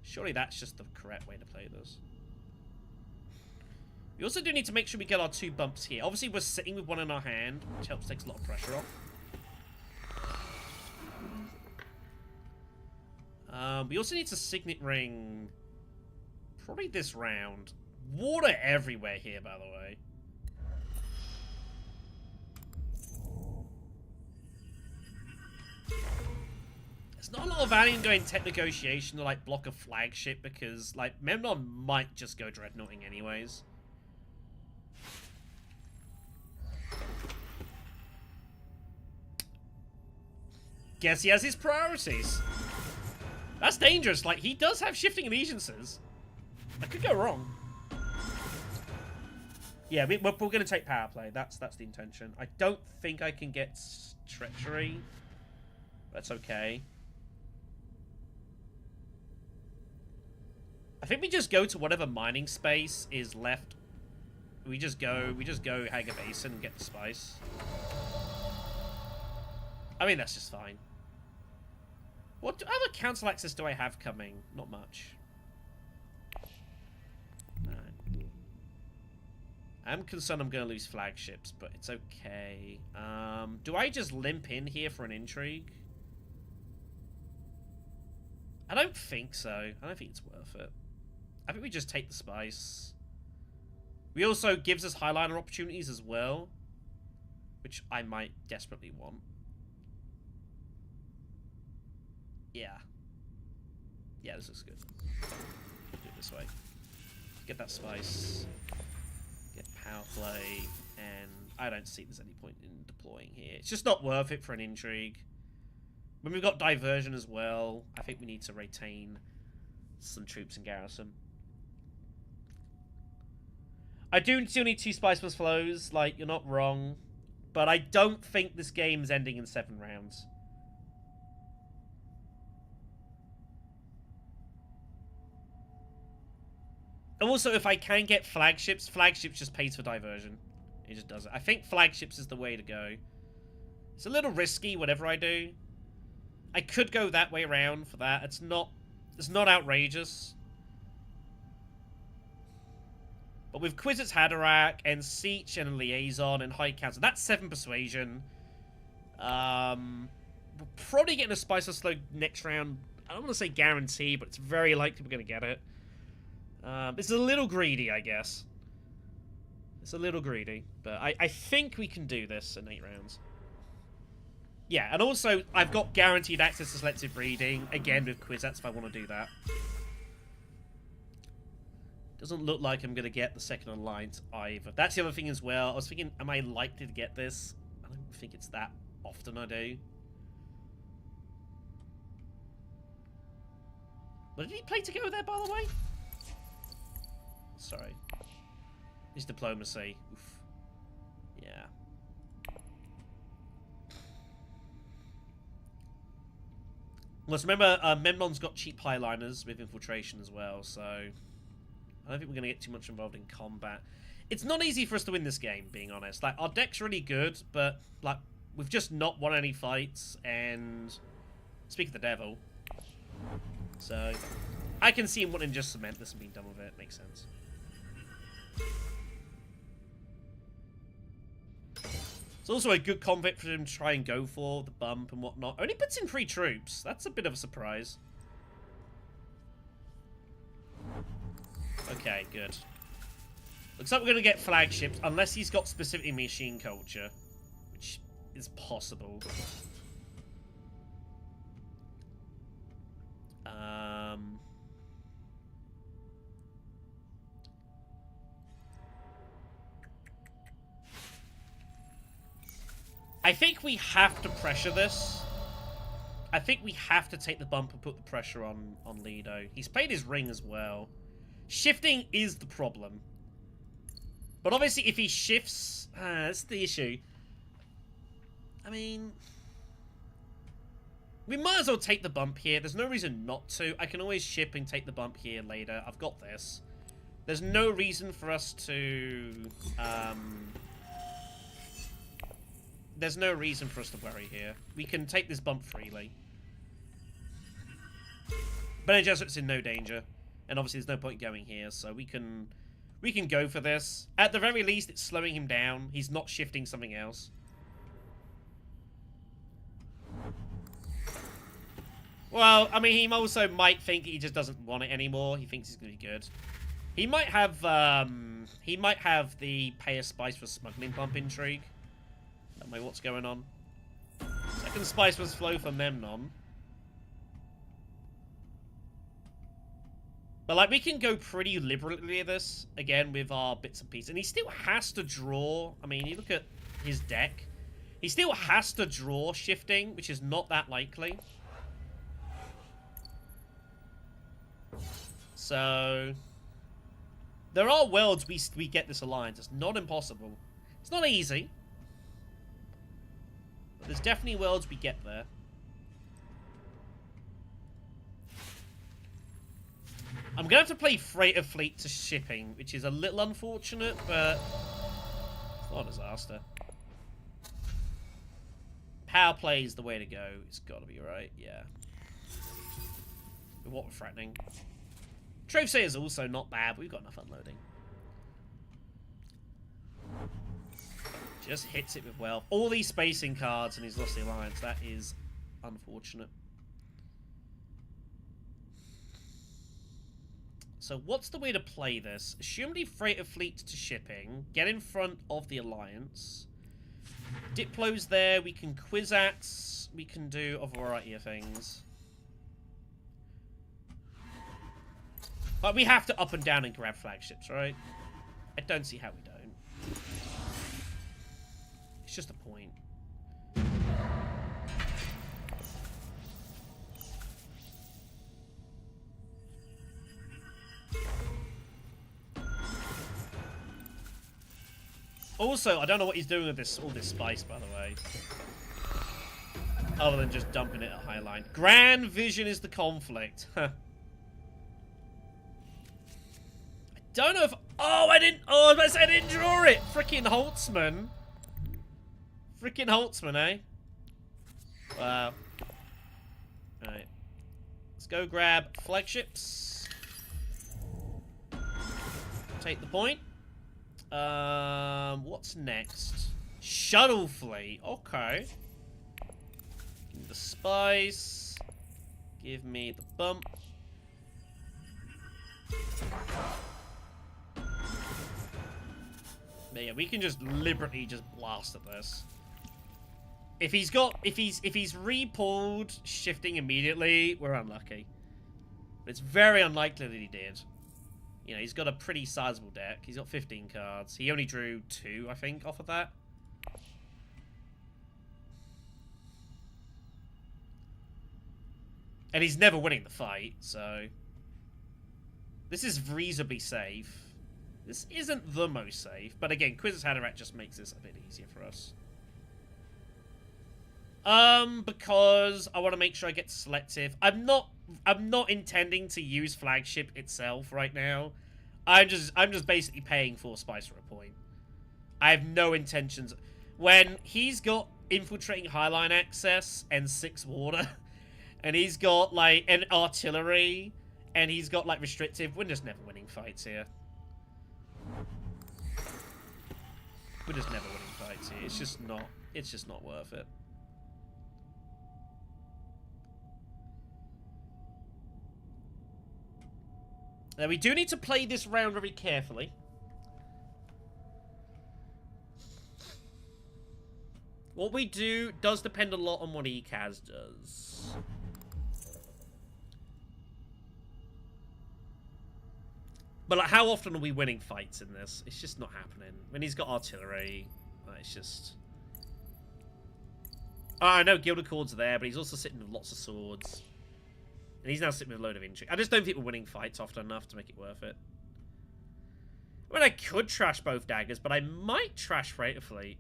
Surely that's just the correct way to play this. We also do need to make sure we get our 2 bumps here. Obviously, we're sitting with one in our hand, which helps take a lot of pressure off. We also need to Signet Ring probably this round. Water everywhere here, by the way. There's not a lot of value in going tech negotiation to like block a flagship because like Memnon might just go dreadnoughting anyways. Guess he has his priorities. That's dangerous. Like, he does have shifting allegiances. That could go wrong. Yeah, we're going to take power play. That's the intention. I don't think I can get treachery. That's okay. I think we just go to whatever mining space is left. We just go Hager Basin and get the spice. I mean, that's just fine. What other council access do I have coming? Not much. Right. I'm concerned I'm going to lose flagships, but it's okay. Do I just limp in here for an intrigue? I don't think so. I don't think it's worth it. I think we just take the spice. We also gives us highliner opportunities as well, which I might desperately want. Yeah. Yeah, this looks good. Do it this way. Get that spice. Get power play. And I don't see there's any point in deploying here. It's just not worth it for an intrigue. When we've got diversion as well, I think we need to retain some troops in garrison. I do still need 2 spice plus flows, like, you're not wrong. But I don't think this game's ending in 7 rounds. Also, if I can get flagships just pays for diversion. It just does it. I think flagships is the way to go. It's a little risky, whatever I do. I could go that way around for that. It's not outrageous. But with Kwisatz Haderach and Siege and Liaison and High Council, that's 7 persuasion. We're probably getting a Spiceless Slow next round. I don't want to say guarantee, but it's very likely we're going to get it. It's a little greedy, I guess. It's a little greedy, but I think we can do this in 8 rounds. Yeah, and also, I've got guaranteed access to selective breeding, again with Kwisatz if I want to do that. Doesn't look like I'm going to get the second alliance either. That's the other thing as well. I was thinking, am I likely to get this? I don't think it's that often I do. What did he play to go there, by the way? Sorry. His diplomacy. Oof. Yeah. Let's remember, Memnon's got cheap highliners with infiltration as well, so I don't think we're going to get too much involved in combat. It's not easy for us to win this game, being honest. Like, our deck's really good, but, like, we've just not won any fights, and speak of the devil. So, I can see him wanting to just cement this and being done with it. Makes sense. It's also a good convict for him to try and go for, the bump and whatnot. Only puts in 3 troops. That's a bit of a surprise. Okay, good. Looks like we're going to get flagships, unless he's got specifically machine culture, which is possible. I think we have to pressure this. I think we have to take the bump and put the pressure on Leto. He's played his ring as well. Shifting is the problem. But obviously if he shifts... that's the issue. I mean... we might as well take the bump here. There's no reason not to. I can always ship and take the bump here later. I've got this. There's no reason for us to... there's no reason for us to worry here. We can take this bump freely. Bene Gesserit's in no danger. And obviously there's no point going here, so we can go for this. At the very least, it's slowing him down. He's not shifting something else. Well, I mean, he also might think he just doesn't want it anymore. He thinks he's going to be good. He might have the pay a spice for smuggling bump intrigue. That might be what's going on. Second spice was flow for Memnon. But, like, we can go pretty liberally with this, again, with our bits and pieces. And he still has to draw. I mean, you look at his deck. He still has to draw shifting, which is not that likely. So, there are worlds we get this alliance. It's not impossible. It's not easy. But there's definitely worlds we get there. I'm going to have to play Freighter Fleet to shipping, which is a little unfortunate, but it's not a disaster. Power play is the way to go. It's got to be right, yeah. with what we're threatening. Trophy is also not bad. We've got enough unloading. Just hits it with well. All these spacing cards and he's lost the alliance. That is unfortunate. So what's the way to play this? Assume the freighter fleet to shipping. Get in front of the alliance. Diplo's there. We can Kwisatz. We can do a variety of things. But we have to up and down and grab flagships, right? I don't see how we don't. It's just a point. Also, I don't know what he's doing with this all this spice, by the way. Other than just dumping it at Highline. Grand Vision is the conflict. Don't know if... Oh, I didn't... Oh, I was about to say I didn't draw it. Freaking Holtzman. Freaking Holtzman, eh? Wow. Alright. Let's go grab flagships. Take the point. What's next? Shuttle fleet. Okay. Give me the spice. Give me the bump. But yeah, we can just liberally just blast at this. If he's re-pulled shifting immediately, we're unlucky. But it's very unlikely that he did. You know, he's got a pretty sizable deck. He's got 15 cards. He only drew 2, I think, off of that. And he's never winning the fight, so... This is reasonably safe. This isn't the most safe, but again, Kwisatz Haderach just makes this a bit easier for us. Because I want to make sure I get selective. I'm not intending to use flagship itself right now. I'm just basically paying for spice for a point. I have no intentions. When he's got infiltrating highline access and 6 water, and he's got like an artillery, and he's got like restrictive, we're just never winning fights here. We're just never winning fights here. It's just not worth it. Now, we do need to play this round very carefully. What we do does depend a lot on what ECAS does. But like, how often are we winning fights in this? It's just not happening. When he's got artillery, it's just... Oh, I know Gilded Chord's there, but he's also sitting with lots of swords. And he's now sitting with a load of intrigue. I just don't think we're winning fights often enough to make it worth it. I mean, I could trash both daggers, but I might trash Freighter Fleet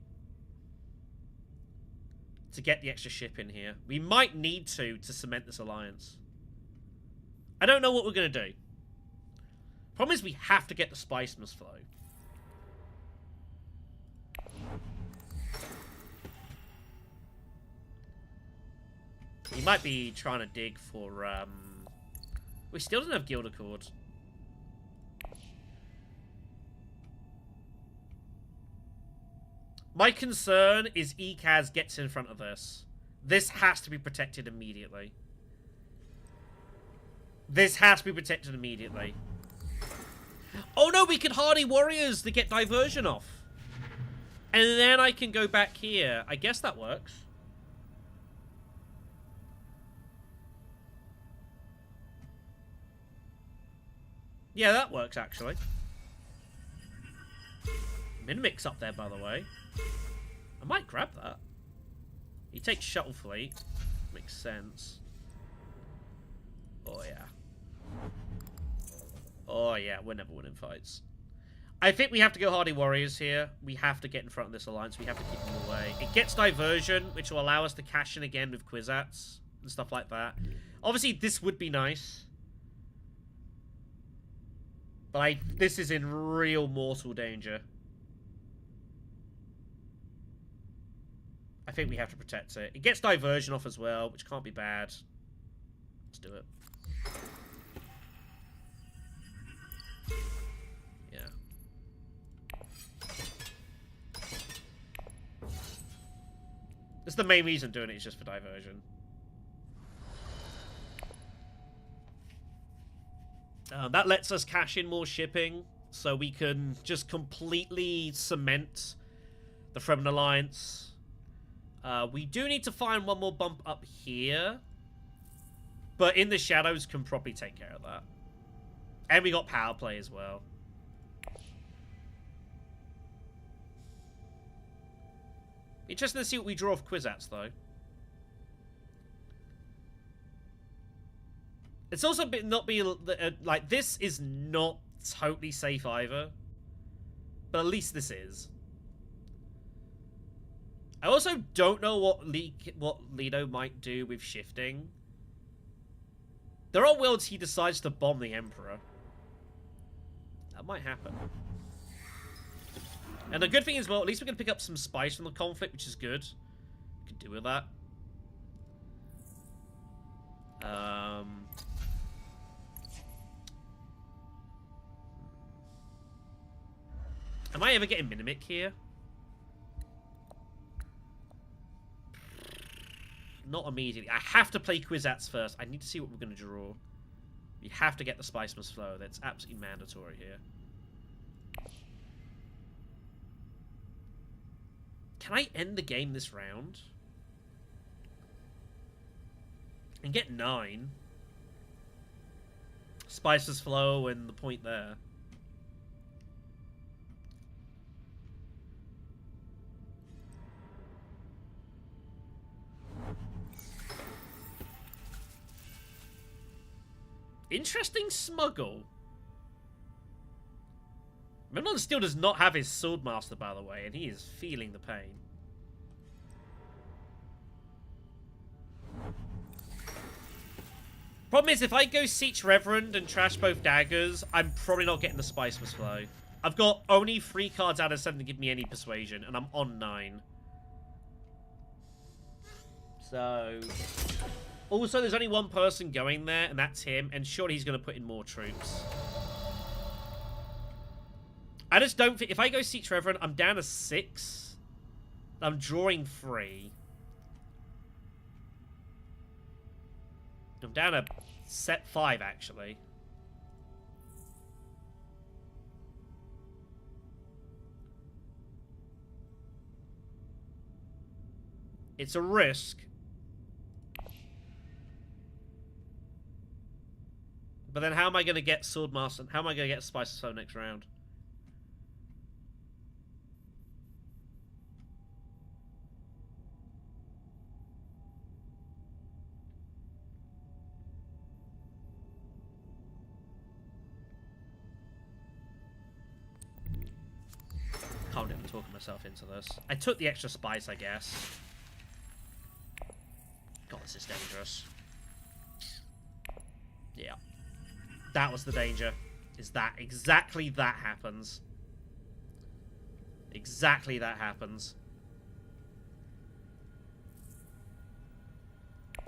to get the extra ship in here. We might need to cement this alliance. I don't know what we're going to do. Problem is we have to get the Spicemas flow. He might be trying to dig for, we still don't have Gilded Chord. My concern is ECAS gets in front of this. This has to be protected immediately. This has to be protected immediately. Oh no, we can Hardy Warriors to get diversion off. And then I can go back here. I guess that works. Yeah, that works, actually. Minmix up there, by the way. I might grab that. He takes Shuttle Fleet. Makes sense. Oh, yeah. Oh, yeah. We're never winning fights. I think we have to go Hardy Warriors here. We have to get in front of this alliance. We have to keep them away. It gets diversion, which will allow us to cash in again with Kwisatz and stuff like that. Obviously, this would be nice. But this is in real mortal danger. I think we have to protect it. It gets diversion off as well, which can't be bad. Let's do it. the main reason I'm doing it, is just for diversion. That lets us cash in more shipping, so we can just completely cement the Fremen Alliance. We do need to find one more bump up here, but in the shadows can probably take care of that. And we got power play as well. Interesting to see what we draw off Kwisatz, though. It's also a bit not be like, this is not totally safe either, but at least this is. I also don't know what Leto might do with shifting. There are worlds he decides to bomb the Emperor. That might happen. And the good thing is, well, at least we can pick up some spice from the conflict, which is good. We can do with that. Am I ever getting Minimic here? Not immediately. I have to play Kwisatz first. I need to see what we're going to draw. We have to get the Spice Must Flow. That's absolutely mandatory here. Can I end the game this round? And get 9? Spice Must Flow and the point there. Interesting smuggle. Memnon still does not have his Swordmaster, by the way, and he is feeling the pain. Problem is, if I go Siege Reverend and trash both daggers, I'm probably not getting the Spice Must Flow. I've got only 3 cards out of 7 to give me any persuasion, and I'm on 9. So... Also, there's only one person going there, and that's him, and surely he's going to put in more troops. I just don't think... If I go Siege Reverend, I'm down to 6. I'm drawing 3. I'm down to set 5, actually. It's a risk. But then how am I going to get Swordmaster? How am I going to get Spice of Soul next round? Can't even talk myself into this. I took the extra spice, I guess. God, this is dangerous. Yeah. That was the danger. Is that exactly that happens. Exactly that happens.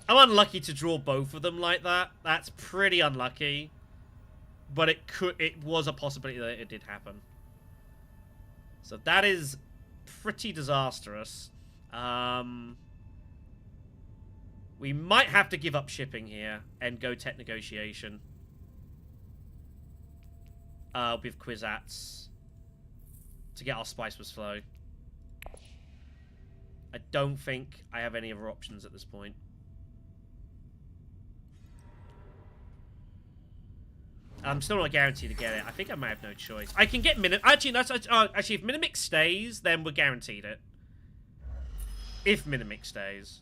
I'm unlucky to draw both of them like that. That's pretty unlucky. But it was a possibility that it did happen. So that is pretty disastrous. We might have to give up shipping here and go tech negotiation. With Kwisatz to get our Spice Must Flow. I don't think I have any other options at this point. I'm still not guaranteed to get it. I think I might have no choice. I can get Minimic. Actually, actually, if Minimic stays, then we're guaranteed it. If Minimic stays.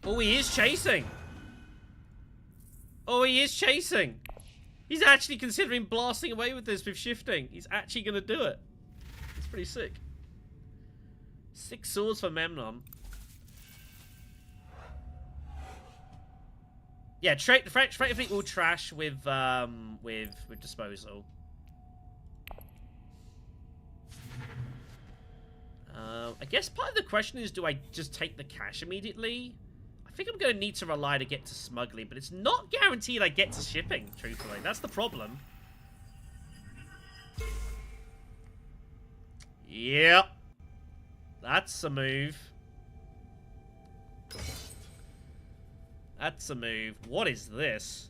Oh, he is chasing. Oh, he is chasing. He's actually considering blasting away with this with shifting. He's actually going to do it. It's pretty sick. 6 swords for Memnon. Yeah, frankly, all trash with disposal. I guess part of the question is, do I just take the cash immediately? I think I'm going to need to rely to get to smuggling, but it's not guaranteed I get to shipping, truthfully. That's the problem. Yep. That's a move. That's a move. What is this?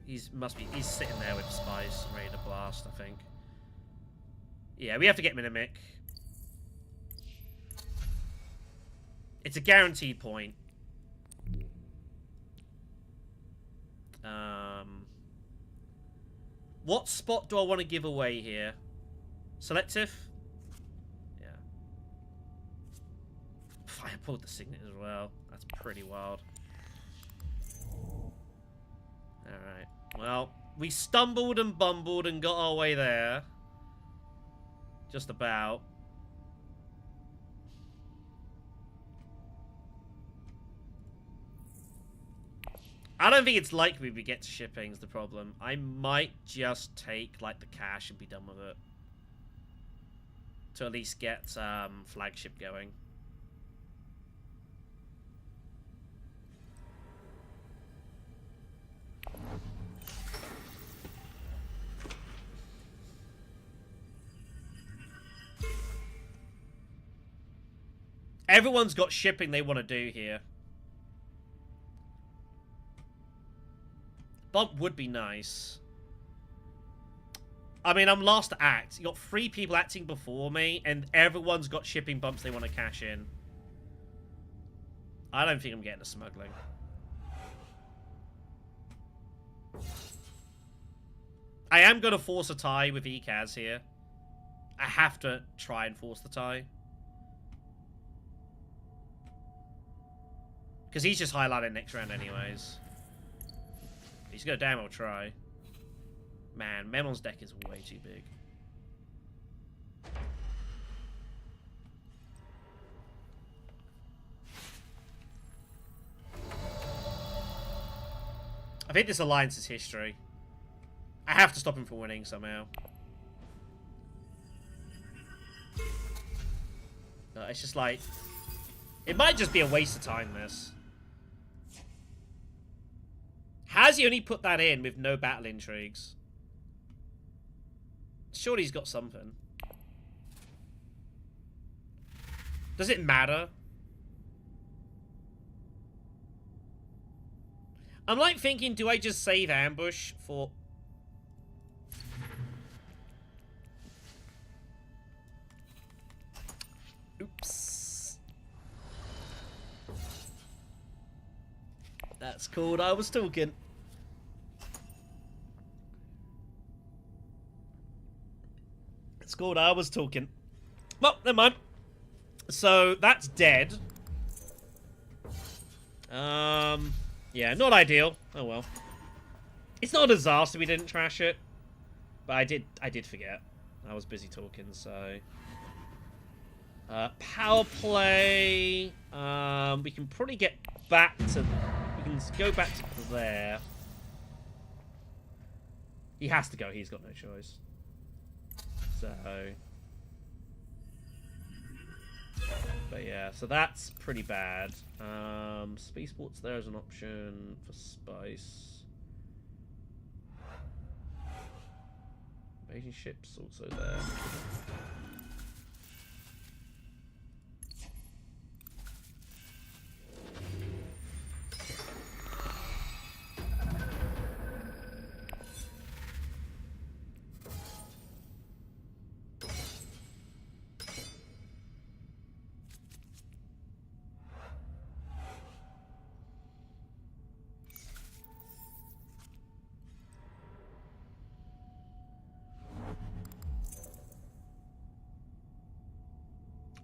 He's sitting there with spies ready to blast, I think. Yeah, we have to get Minimic. It's a guaranteed point. What spot do I want to give away here? Selective? Yeah. I pulled the signet as well. That's pretty wild. Alright. Well, we stumbled and bumbled and got our way there. Just about. I don't think it's likely we get to shipping is the problem. I might just take, like, the cash and be done with it. To at least get flagship going. Everyone's got shipping they want to do here. Bump would be nice. I mean, I'm last to act. You got 3 people acting before me, and everyone's got shipping bumps they want to cash in. I don't think I'm getting a smuggling. I am going to force a tie with Ekaz here. I have to try and force the tie. Because he's just highlighting next round anyways. He's going to damn well try. Man, Memon's deck is way too big. I think this alliance is history. I have to stop him from winning somehow. It's just like... It might just be a waste of time, this. Has he only put that in with no battle intrigues? Surely he's got something. Does it matter? I'm like thinking, do I just save ambush for... Oops. That's cool. I was talking. It's called I was talking. Well, never mind. So, that's dead. Yeah, not ideal. Oh well. It's not a disaster we didn't trash it. But I did forget. I was busy talking, so... power play... we can probably get back to... We can go back to there. He has to go. He's got no choice. So... But yeah, so that's pretty bad. Spaceport's there as an option for Spice. Invasion ships also there.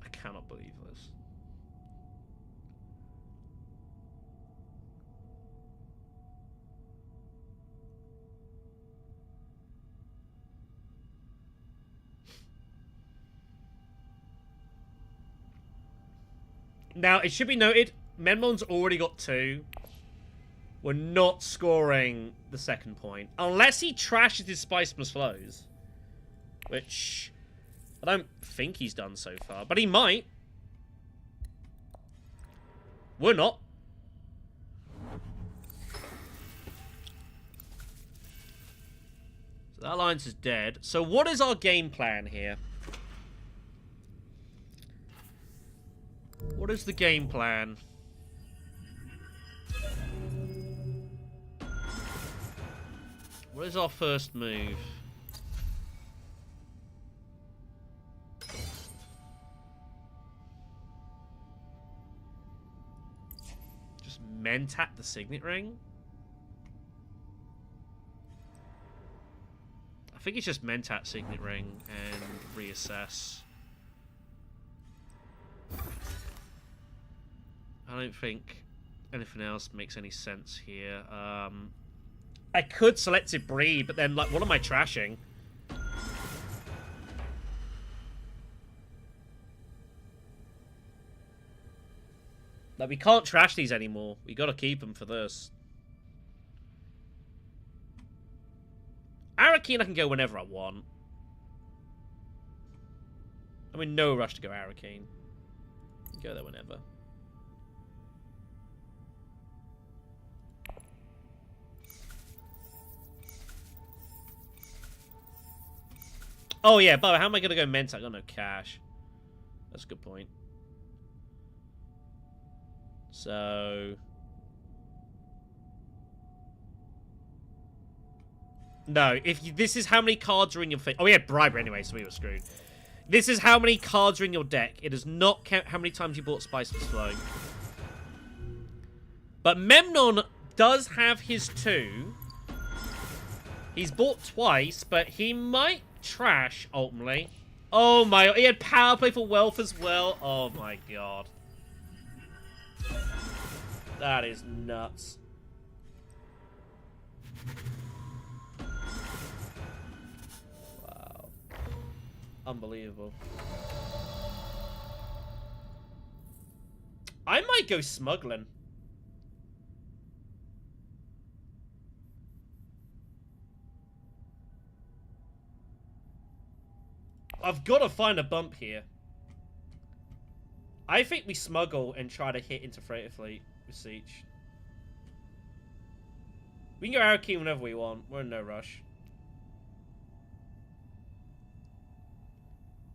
I cannot believe this. Now, it should be noted, Menmon's already got 2. We're not scoring the second point. Unless he trashes his Spice plus flows. Which... I don't think he's done so far, but he might. We're not. So that alliance is dead. So what is our game plan here? What is the game plan? What is our first move? Just mentat the signet ring? I think it's just mentat signet ring and reassess. I don't think anything else makes any sense here. I could selective breed, but then, like, what am I trashing? Like, we can't trash these anymore. We gotta keep them for this. Arakeen I can go whenever I want. I'm in no rush to go Arakeen. Go there whenever. Oh yeah, but how am I gonna go Menta? I got no cash. That's a good point. So no, if you, this is how many cards are in your face. Oh, we had bribery anyway, so we were screwed. This is how many cards are in your deck. It does not count how many times you bought Spiceless Flow. But Memnon does have his 2. He's bought twice, but he might trash ultimately. Oh my, he had power play for wealth as well. Oh my god. That is nuts. Wow. Unbelievable. I might go smuggling. I've got to find a bump here. I think we smuggle and try to hit into Freighter Fleet with Siege. We can go Arakeen whenever we want. We're in no rush.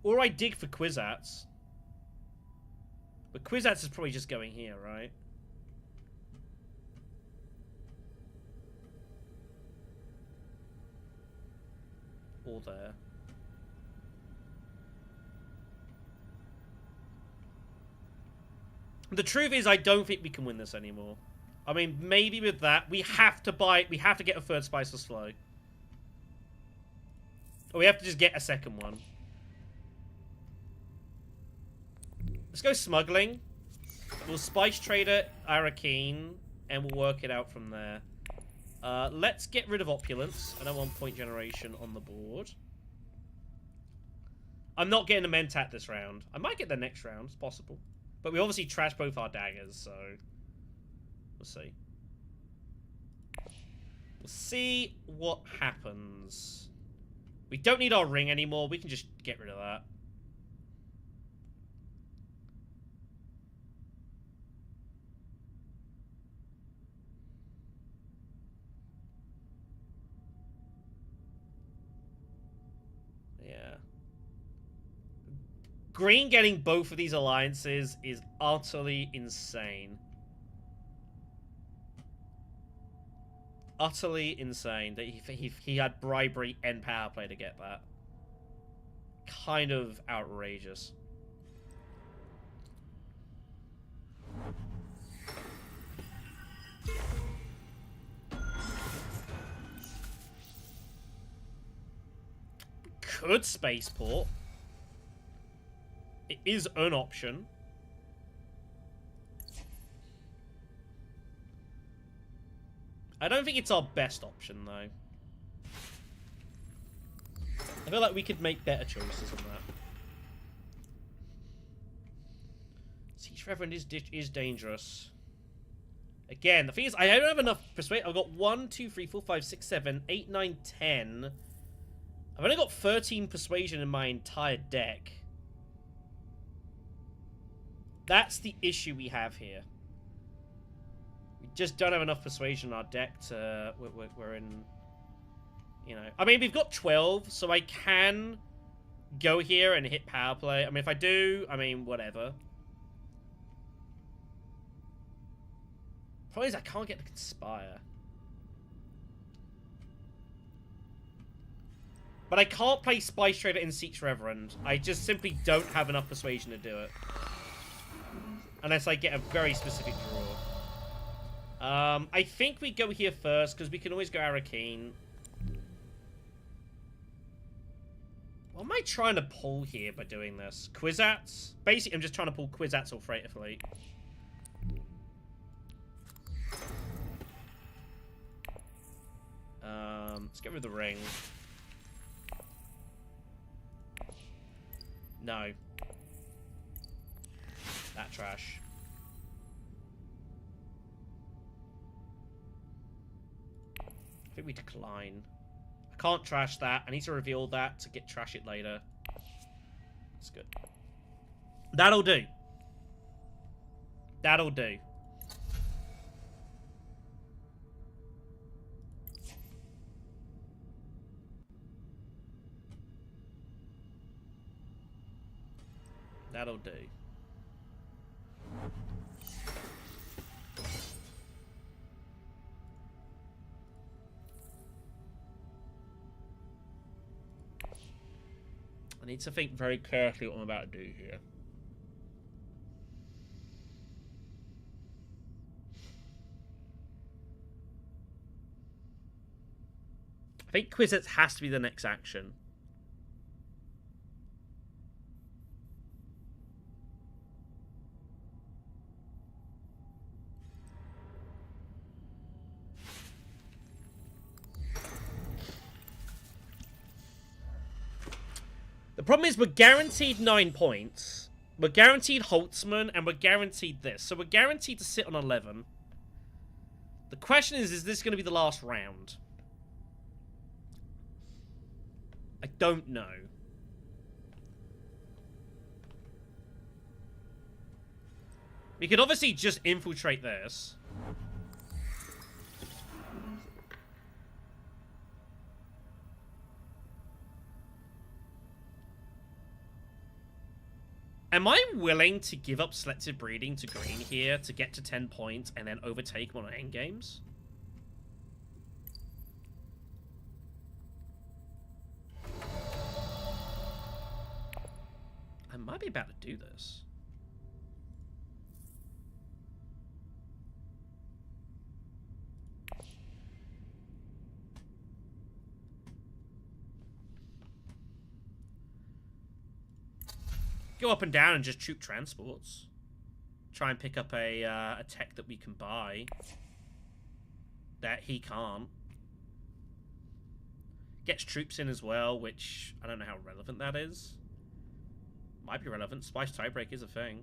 Or I dig for Kwisatz. But Kwisatz is probably just going here, right? Or there. The truth is, I don't think we can win this anymore. I mean, maybe with that, we have to buy... We have to get a third Spiceless Flow. Or we have to just get a second one. Let's go smuggling. We'll Spice Trader Arakeen, and we'll work it out from there. Let's get rid of Opulence. I don't want point generation on the board. I'm not getting a Mentat this round. I might get the next round. It's possible. But we obviously trashed both our daggers, so... We'll see. We'll see what happens. We don't need our ring anymore. We can just get rid of that. Yeah. Green getting both of these alliances is utterly insane. Utterly insane that he had bribery and power play to get that. Kind of outrageous. Could spaceport. It is an option. I don't think it's our best option, though. I feel like we could make better choices on that. Siege Reverend is dangerous. Again, the thing is, I don't have enough persuade. I've got 1, 2, 3, 4, 5, 6, 7, 8, 9, 10. I've only got 13 persuasion in my entire deck. That's the issue we have here. We just don't have enough persuasion in our deck to... We're in... You know... I mean, we've got 12, so I can go here and hit power play. I mean, if I do, I mean, whatever. Problem is I can't get to conspire. But I can't play Spice Trader in Seek's Reverend. I just simply don't have enough persuasion to do it. Unless I get a very specific draw. I think we go here first, because we can always go Arakeen. What am I trying to pull here by doing this? Kwisatz? Basically, I'm just trying to pull Kwisatz or Freighter Fleet. Let's get rid of the ring. No. That trash. I think we decline. I can't trash that. I need to reveal that to get trash it later. That's good. That'll do. That'll do. That'll do. I need to think very carefully what I'm about to do here. I think Kwisatz has to be the next action. The problem is we're guaranteed 9 points. We're guaranteed Holtzman, and we're guaranteed this. So we're guaranteed to sit on 11. The question is this going to be the last round? I don't know. We could obviously just infiltrate this. Am I willing to give up selective breeding to green here to get to 10 points and then overtake one on endgames? I might be about to do this. Go up and down and just troop transports. Try and pick up a tech that we can buy. That he can't. Gets troops in as well, which I don't know how relevant that is. Might be relevant. Spice tiebreak is a thing.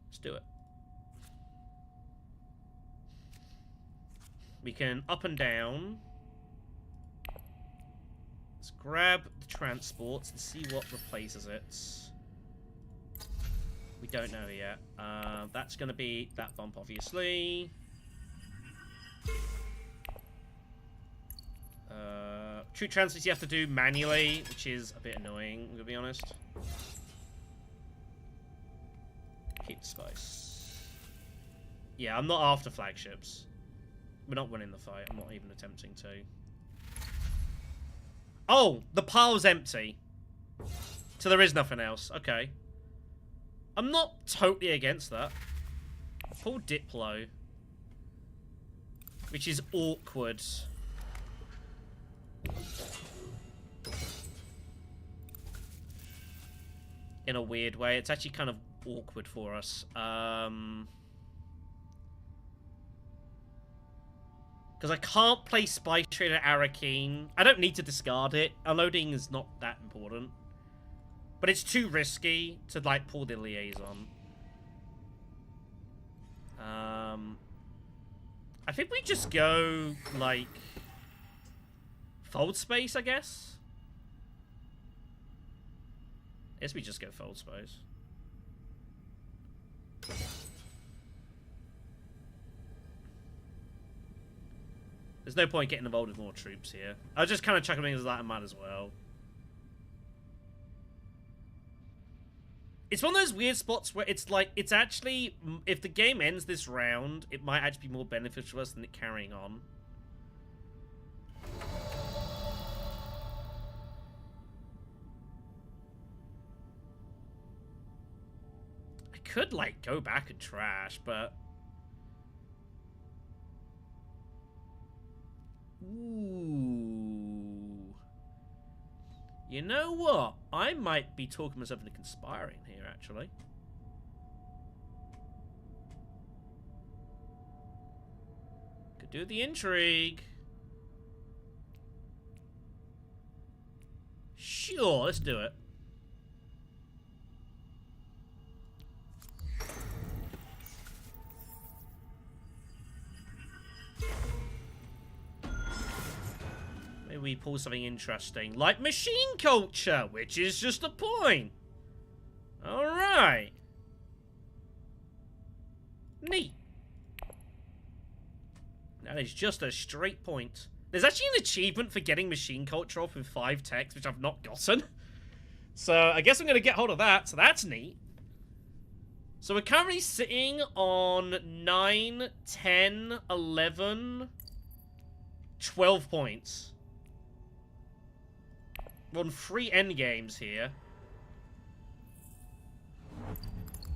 Let's do it. We can up and down. Let's grab the transports and see what replaces it. We don't know yet. That's going to be that bump, obviously. Troop transfers you have to do manually, which is a bit annoying, to be honest. Keep the spice. Yeah, I'm not after flagships. We're not winning the fight. I'm not even attempting to. Oh, the pile's empty. So there is nothing else. Okay. I'm not totally against that. Pull Diplo. Which is awkward. In a weird way. It's actually kind of awkward for us. Because I can't play Spice Trader Arakeen. I don't need to discard it. Unloading is not that important. But it's too risky to, like, pull the liaison. I think we just go, like, fold space, I guess? I guess we just go fold space. There's no point getting involved with more troops here. I was just kind of chucking things like I might as well. It's one of those weird spots where it's like, it's actually, if the game ends this round, it might actually be more beneficial to us than it carrying on. I could, like, go back and trash, but... Ooh. You know what? I might be talking myself into conspiring here, actually. Could do the intrigue. Sure, let's do it. Maybe we pull something interesting, like machine culture, which is just a point. Alright. Neat. That is just a straight point. There's actually an achievement for getting machine culture off with 5 techs, which I've not gotten. So I guess I'm going to get hold of that, so that's neat. So we're currently sitting on 9, 10, 11, 12 points. We're on 3 endgames here.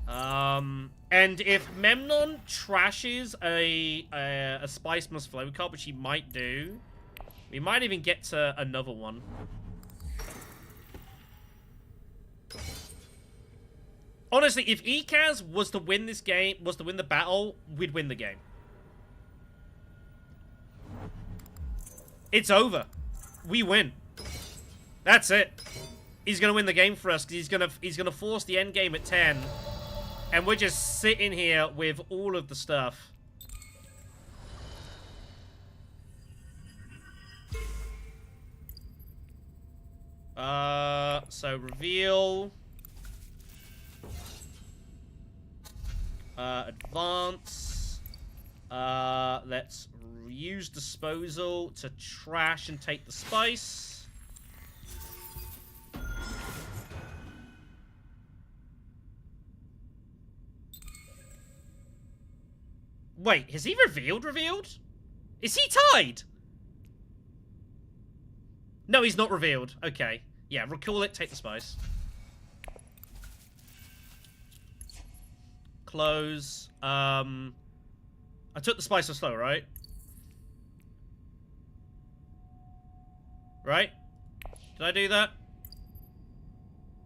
And if Memnon trashes a Spice Must Flow card, which he might do, we might even get to another one. Honestly, if Ekaz was to win this game, was to win the battle, we'd win the game. It's over. We win. That's it. He's gonna win the game for us because he's gonna force the end game at 10, and we're just sitting here with all of the stuff. So reveal, advance. Let's use disposal to trash and take the spice. Wait, has he revealed? Is he tied? No, he's not revealed. Okay. Yeah, recall it, take the spice. Close. I took the spice for slow, right? Right? Did I do that?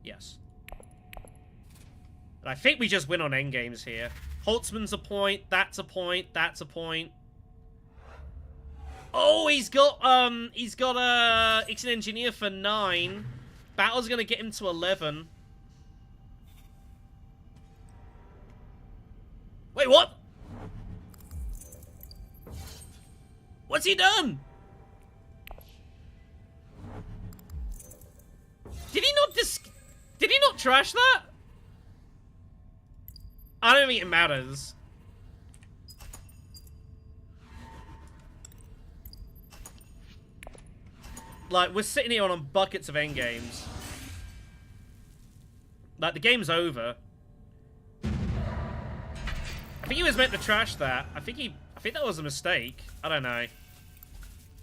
Yes. And I think we just win on endgames here. Holtzman's a point, that's a point, that's a point. Oh, he's got Ixon Engineer for 9. Battle's gonna get him to 11. Wait, what? What's he done? Did he not trash that? I don't think it matters. Like, we're sitting here on buckets of endgames. Like, the game's over. I think he was meant to trash that. I think that was a mistake. I don't know.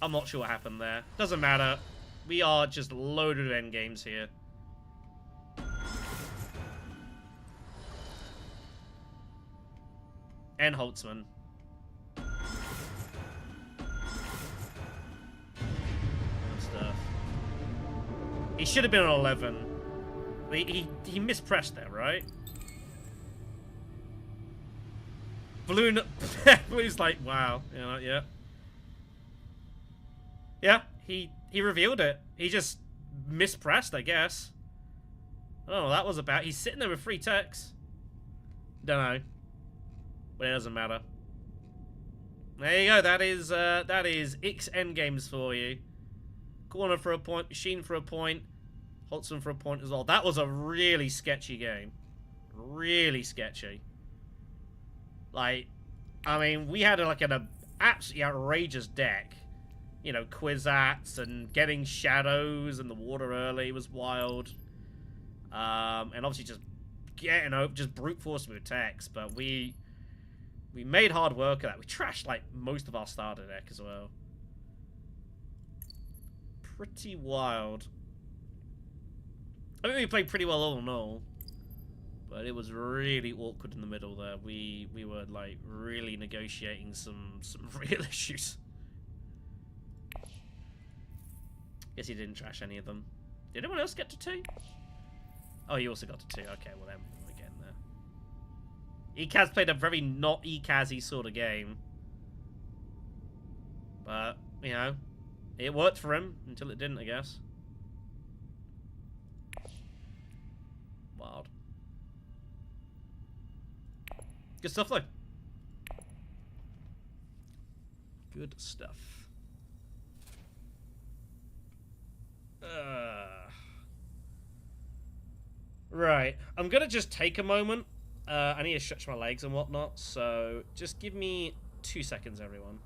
I'm not sure what happened there. Doesn't matter. We are just loaded with endgames here. And Holtzman. Stuff. He should have been on 11. He mispressed there, right? Blue's like, wow, you know, yeah. Yeah, he revealed it. He just mispressed, I guess. I don't know what that was about. He's sitting there with 3 techs. Don't know. But it doesn't matter. There you go. That is X endgames for you. Corner for a point, machine for a point, Holtzman for a point as well. That was a really sketchy game. Really sketchy. Like, I mean, we had like an absolutely outrageous deck. You know, Kwisatz and getting shadows and the water early was wild. And obviously just getting over, just brute force with attacks, but we made hard work of that. We trashed like most of our starter deck as well. Pretty wild. I think we played pretty well all in all, but it was really awkward in the middle there. We were like really negotiating some real issues. Guess he didn't trash any of them. Did anyone else get to 2? Oh, he also got to 2. Okay, well then we're getting there. Ekaz played a very not Ekaz-y sort of game, but you know, it worked for him until it didn't, I guess. Wild. Good stuff, though. Good stuff. Right. I'm gonna just take a moment. I need to stretch my legs and whatnot, so just give me 2 seconds, everyone.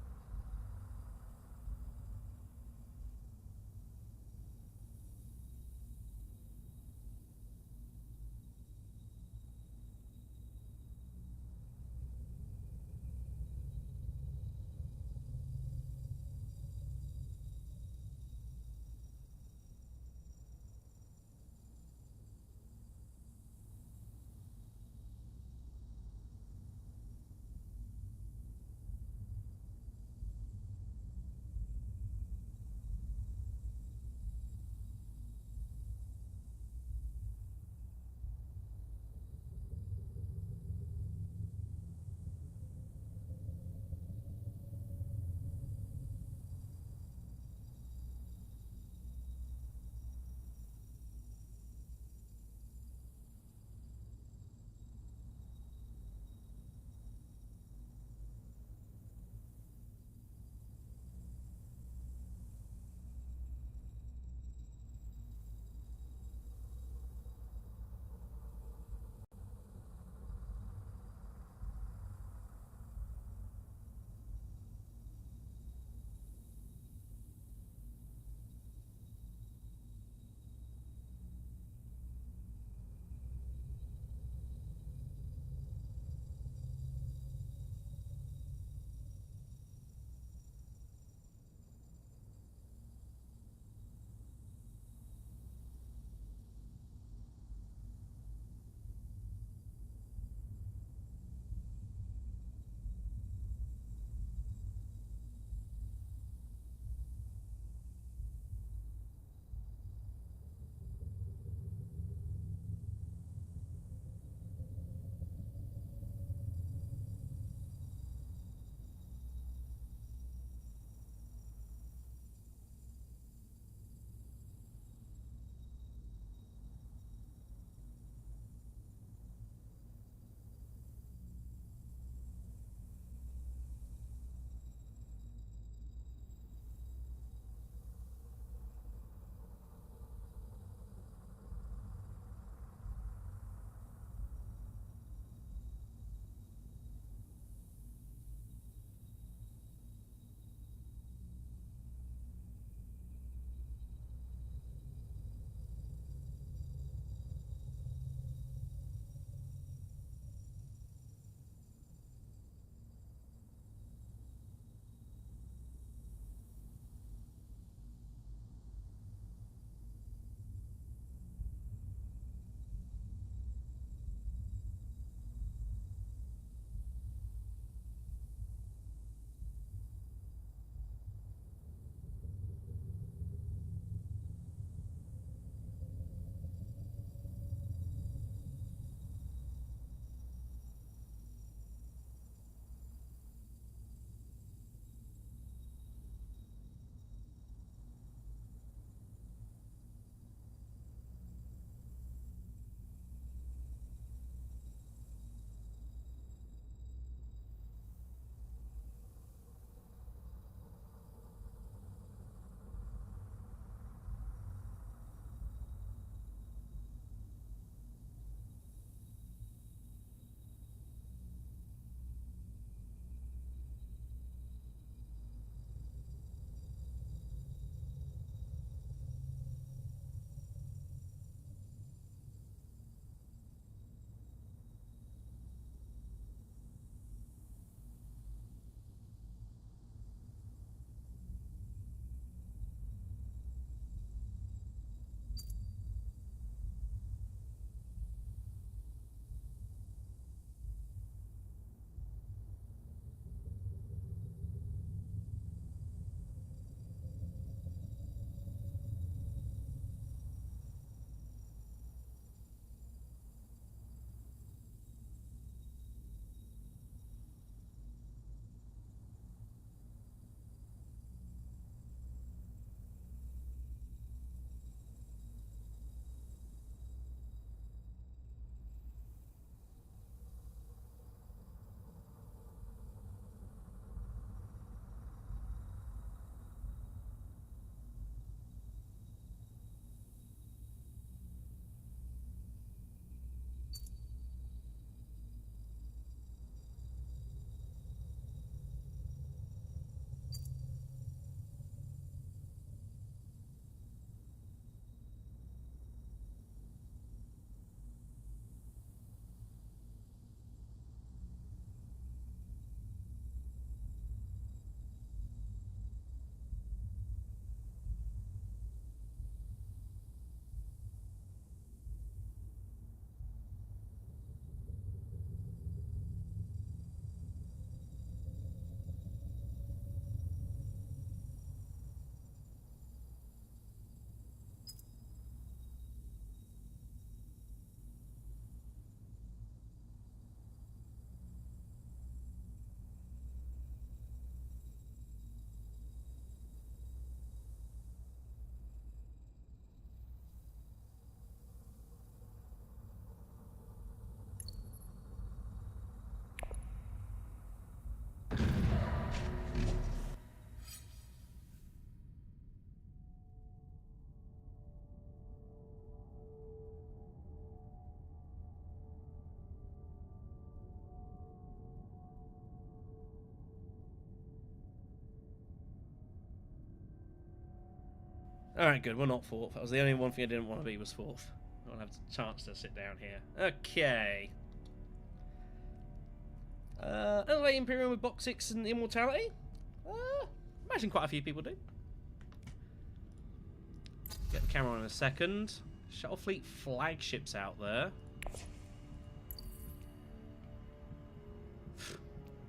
Alright, good. We're not fourth. That was the only one thing I didn't want to be was fourth. I don't have a chance to sit down here. Okay. Elevate Imperium with Box 6 and Immortality? Imagine quite a few people do. Get the camera on in a second. Shuttle Fleet flagships out there.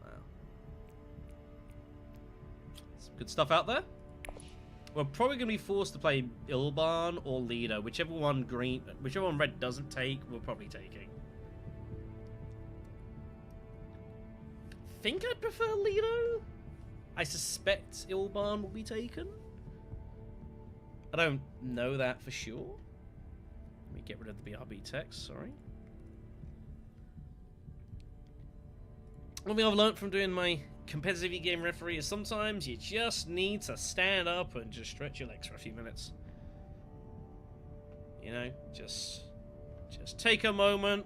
Wow. Some good stuff out there. We're probably going to be forced to play Ilban or Leto. Whichever one red doesn't take, we're probably taking. I think I'd prefer Leto. I suspect Ilban will be taken. I don't know that for sure. Let me get rid of the BRB text, sorry. One thing I've learned from doing my competitive e-game referee is sometimes you just need to stand up and just stretch your legs for a few minutes. You know, just take a moment,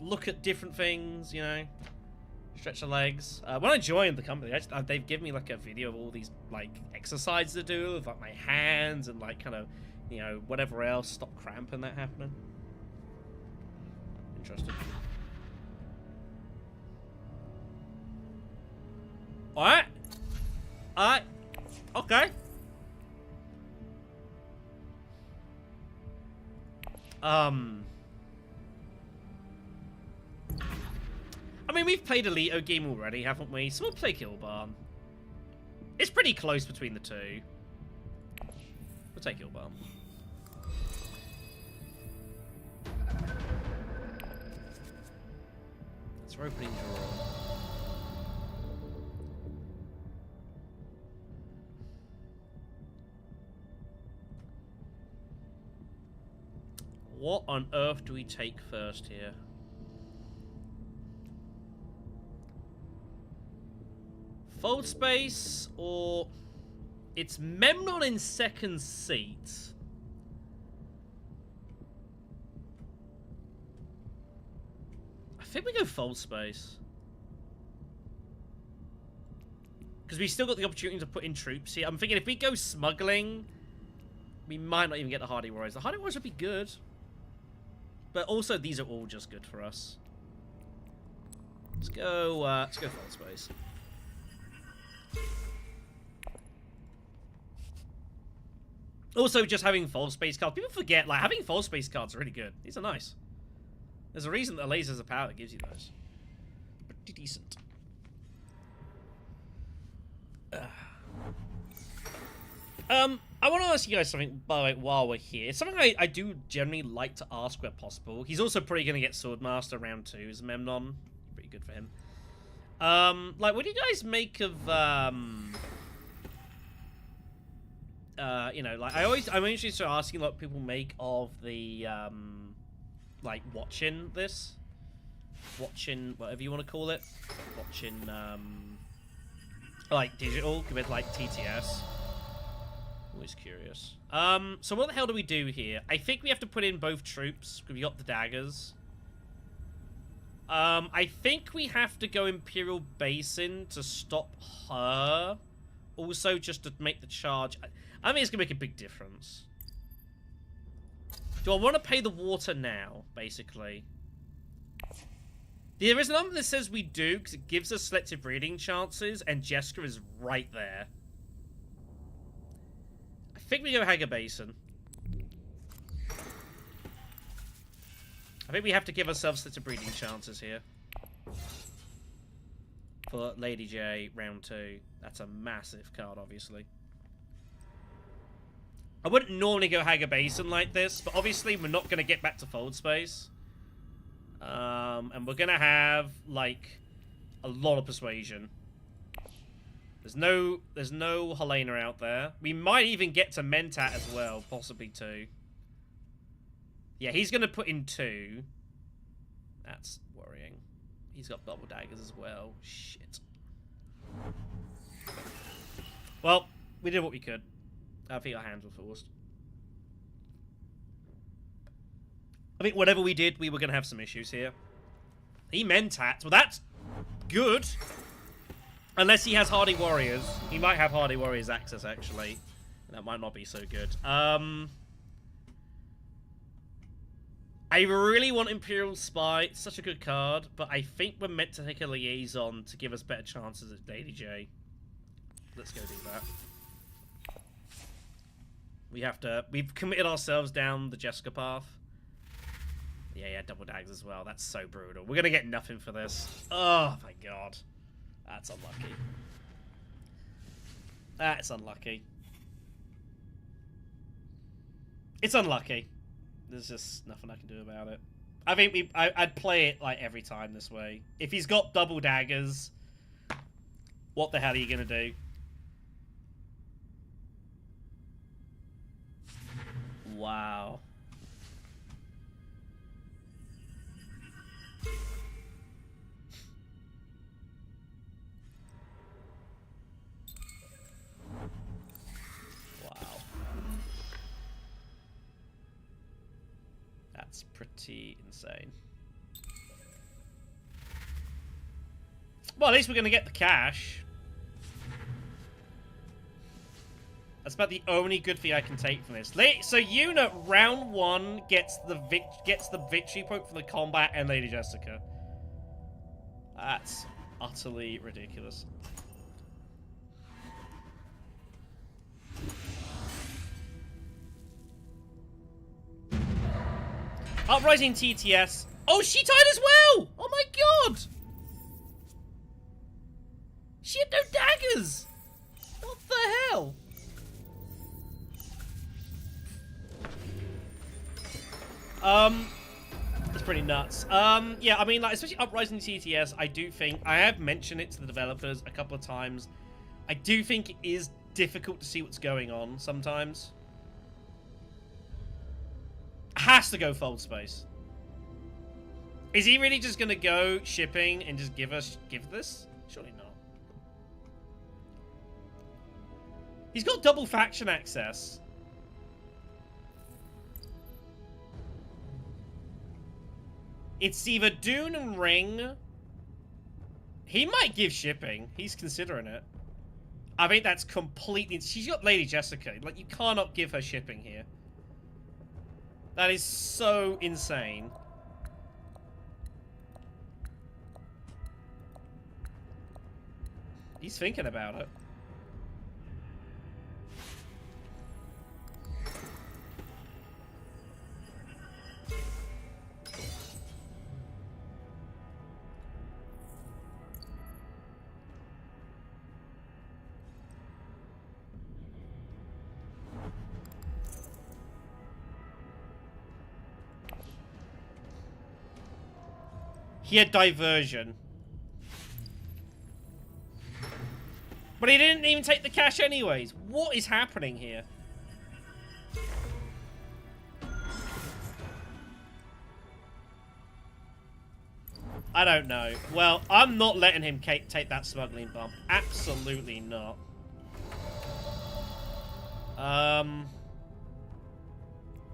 look at different things, you know, stretch the legs. When I joined the company, they've given me like a video of all these like exercises to do with like my hands and like kind of, you know, whatever else, stop cramp and that happening. Interesting. Alright. Alright. Okay. I mean, we've played a Leto game already, haven't we? So we'll play Ilban. It's pretty close between the two. We'll take Ilban. That's our opening draw. What on earth do we take first here? Fold space, or it's Memnon in second seat. I think we go fold space. Because we still got the opportunity to put in troops here. I'm thinking if we go smuggling, we might not even get the Hardy Warriors. The Hardy Warriors would be good. But also, these are all just good for us. Let's go fold space. Also, just having fold space cards. People forget, like, having fold space cards are really good. These are nice. There's a reason that Lasers of Power gives you those. Pretty decent. I want to ask you guys something, by the way, while we're here. It's something I do generally like to ask where possible. He's also probably going to get Swordmaster round 2 as Memnon. Pretty good for him. Like, what do you guys make of, you know, like, I'm interested in asking what people make of the, like, watching this. Watching, whatever you want to call it. Watching, like, digital compared to, like, TTS. Always curious. So what the hell do we do here? I think we have to put in both troops, because we got the daggers. I think we have to go Imperial Basin to stop her. Also, just to make the charge. I think it's going to make a big difference. Do I want to pay the water now, basically? There is an element that says we do, because it gives us selective breeding chances, and Jessica is right there. I think we go Hager Basin. I think we have to give ourselves selective breeding chances here. For Lady J, round 2. That's a massive card, obviously. I wouldn't normally go Hager Basin like this, but obviously we're not going to get back to fold space. And we're going to have, like, a lot of persuasion. There's no Helena out there. We might even get to Mentat as well, possibly 2. Yeah, he's going to put in 2. That's worrying. He's got double daggers as well. Shit. Well, we did what we could. I think our hands were forced. I think whatever we did, we were going to have some issues here. He Mentat. Well, that's good. Unless he has Hardy Warriors. He might have Hardy Warriors access, actually. That might not be so good. I really want Imperial Spy. It's such a good card, but I think we're meant to take a liaison to give us better chances at Lady J. Let's go do that. We have to... We've committed ourselves down the Jessica path. Yeah, double dags as well. That's so brutal. We're gonna get nothing for this. Oh, my God. That's unlucky. That's unlucky. It's unlucky. There's just nothing I can do about it. I think I'd play it like every time this way. If he's got double daggers, what the hell are you gonna do? Wow. That's pretty insane. Well, at least we're going to get the cash. That's about the only good thing I can take from this. So unit round 1 gets the victory point for the combat and Lady Jessica. That's utterly ridiculous. Uprising TTS. Oh, she tied as well! Oh my God! She had no daggers! What the hell? It's pretty nuts. Yeah, I mean, like, especially Uprising TTS, I do think, I have mentioned it to the developers a couple of times. I do think it is difficult to see what's going on sometimes. Has to go fold space. Is he really just gonna go shipping and just give this? Surely not. He's got double faction access. It's either Dune and Ring. He might give shipping. He's considering it. I think that's completely... She's got Lady Jessica. Like, you cannot give her shipping here. That is so insane. He's thinking about it. He had diversion. But he didn't even take the cash anyways. What is happening here? I don't know. Well, I'm not letting him take that smuggling bump. Absolutely not.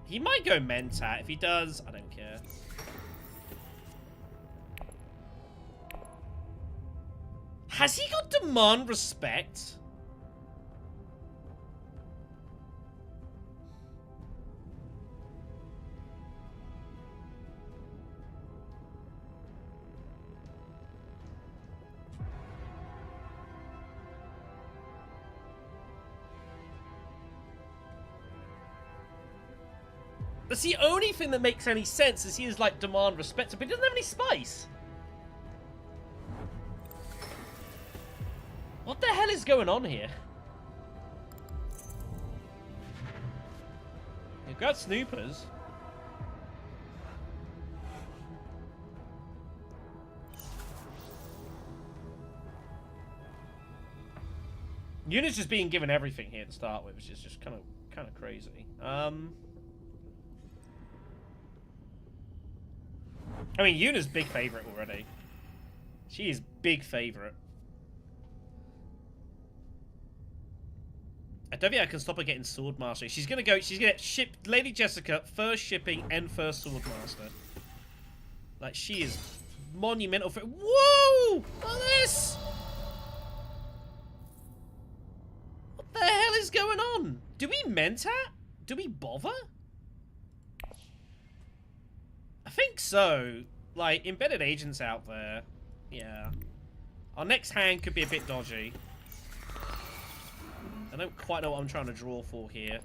He might go Mentat. If he does, I don't care. Has he got demand respect? That's the only thing that makes any sense is he is like demand respect, but he doesn't have any spice. What the hell is going on here? You've got snoopers. Yuna's just being given everything here to start with, which is just kind of crazy. I mean, Yuna's big favorite already. She is big favorite. I don't think I can stop her getting Sword Master. She's gonna ship Lady Jessica first shipping and first Sword Master. Like, she is monumental for... Whoa! Look at this! What the hell is going on? Do we mentat? Do we bother? I think so. Like, embedded agents out there. Yeah. Our next hand could be a bit dodgy. I don't quite know what I'm trying to draw for here.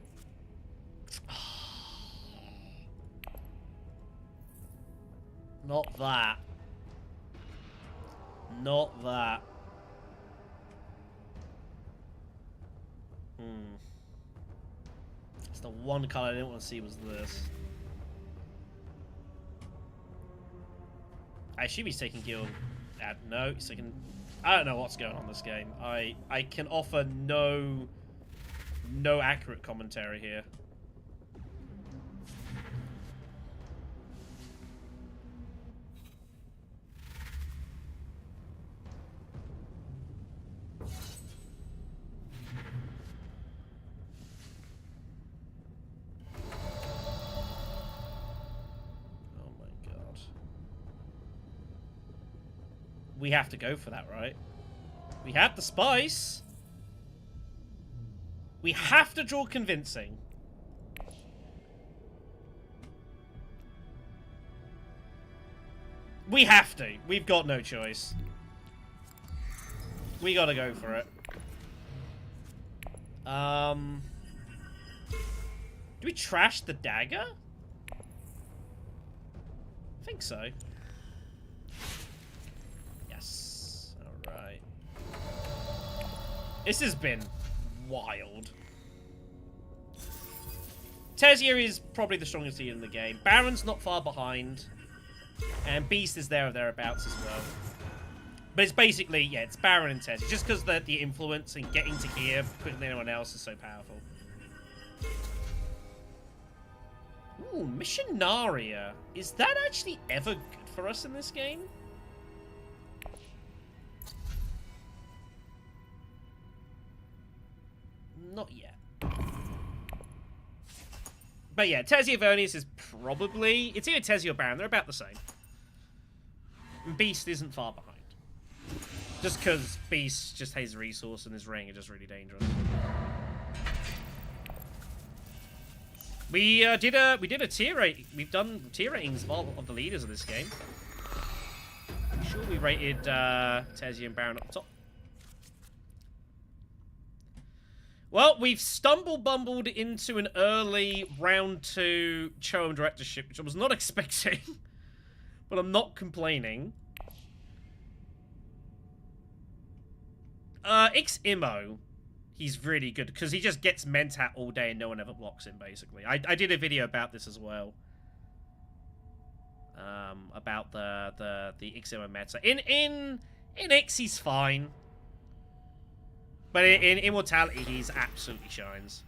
Not that. Not that. It's the one colour I didn't want to see was this. I assume he's taking guild. No, he's taking... I don't know what's going on in this game. I can offer no accurate commentary here. We have to go for that, right? We have the spice. We have to draw convincing. We have to. We've got no choice. We gotta go for it. Do we trash the dagger? I think so. This has been wild. Tessia is probably the strongest leader in the game. Baron's not far behind. And Beast is there or thereabouts as well. But it's basically, yeah, it's Baron and Tessia. Just because the influence in getting to here quicker than anyone else is so powerful. Ooh, Missionaria. Is that actually ever good for us in this game? Not yet. But yeah, Tessia Vernius is probably... It's either Tessia or Baron. They're about the same. And Beast isn't far behind. Just because Beast just has resource and his ring are just really dangerous. We did a tier rate. We've done tier ratings of all of the leaders of this game. I'm sure we rated Tessia and Baron up top. Well, we've stumble-bumbled into an early round 2 Choem directorship, which I was not expecting. But I'm not complaining. Imo, he's really good, because he just gets mentat all day and no one ever blocks him, basically. I did a video about this as well. About the Imo meta. In X, he's fine. But in Immortality, he's absolutely shines.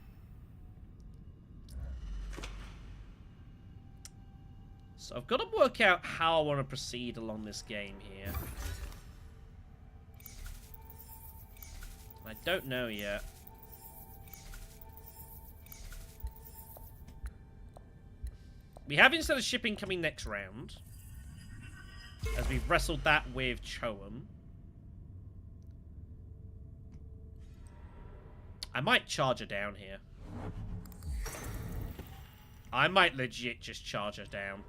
So I've got to work out how I want to proceed along this game here. I don't know yet. We have instead of shipping coming next round, as we've wrestled that with Choem. I might charge her down here. I might legit just charge her down.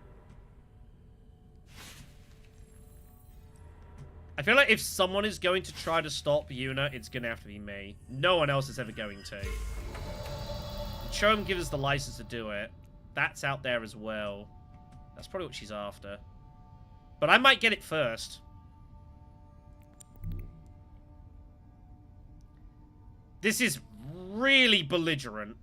I feel like if someone is going to try to stop Yuna, it's going to have to be me. No one else is ever going to. Choem gives us the license to do it. That's out there as well. That's probably what she's after. But I might get it first. This is really belligerent.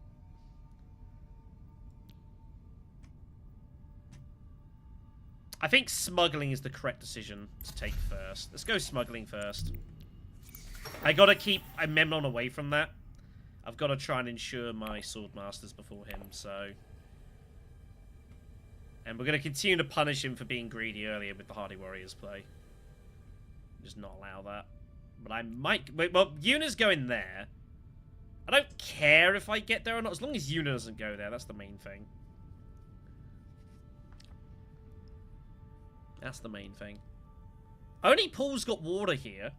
I think smuggling is the correct decision to take first. Let's go smuggling first. I gotta keep Memnon away from that. I've got to try and ensure my Swordmasters before him, so... And we're going to continue to punish him for being greedy earlier with the Hardy Warriors play. Just not allow that. But I might... Well, Yuna's going there. I don't care if I get there or not, as long as Yuna doesn't go there. That's the main thing. That's the main thing. Only Paul's got water here.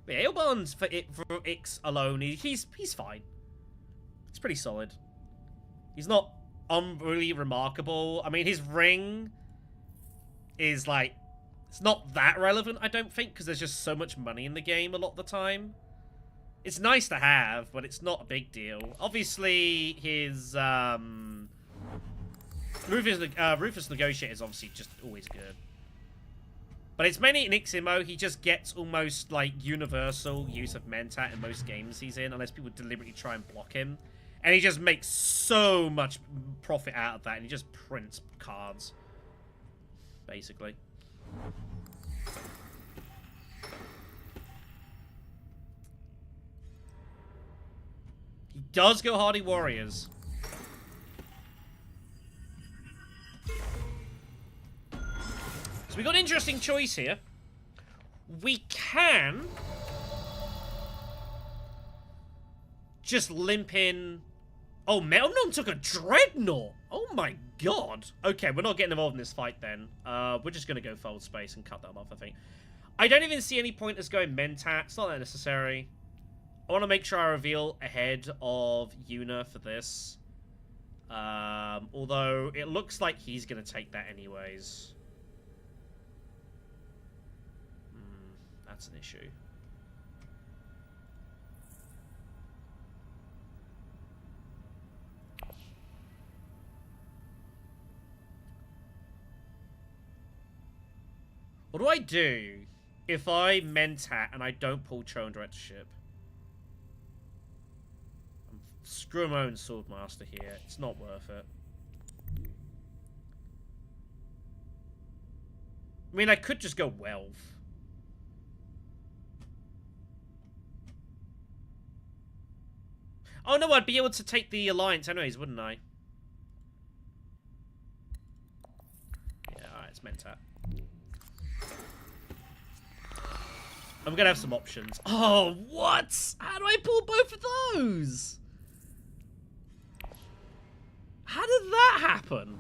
But yeah, Ilban's for Ix alone, he's fine. It's pretty solid. He's not really remarkable. I mean, his ring is like, it's not that relevant, I don't think, because there's just so much money in the game a lot of the time. It's nice to have, but it's not a big deal. Obviously, his Ruthless Negotiator is obviously just always good. But it's mainly in Iximo, he just gets almost like universal use of Mentat in most games he's in, unless people deliberately try and block him. And he just makes so much profit out of that, and he just prints cards, basically. He does go Hardy Warriors. So we got an interesting choice here. We can just limp in. Oh, Melnon took a Dreadnought. Oh my god. Okay, we're not getting involved in this fight then. We're just gonna go fold space and cut that off, I think. I don't even see any point as going Mentat. It's not that necessary. I want to make sure I reveal ahead of Yuna for this. Although it looks like he's gonna take that anyways. That's an issue. What do I do if I Mentat and I don't pull Throne Directorship? I'm screwing my own Swordmaster here. It's not worth it. I mean, I could just go Welf. Oh no, I'd be able to take the Alliance anyways, wouldn't I? Yeah, alright, it's Mentat. I'm gonna have some options. Oh, what? How do I pull both of those? How did that happen?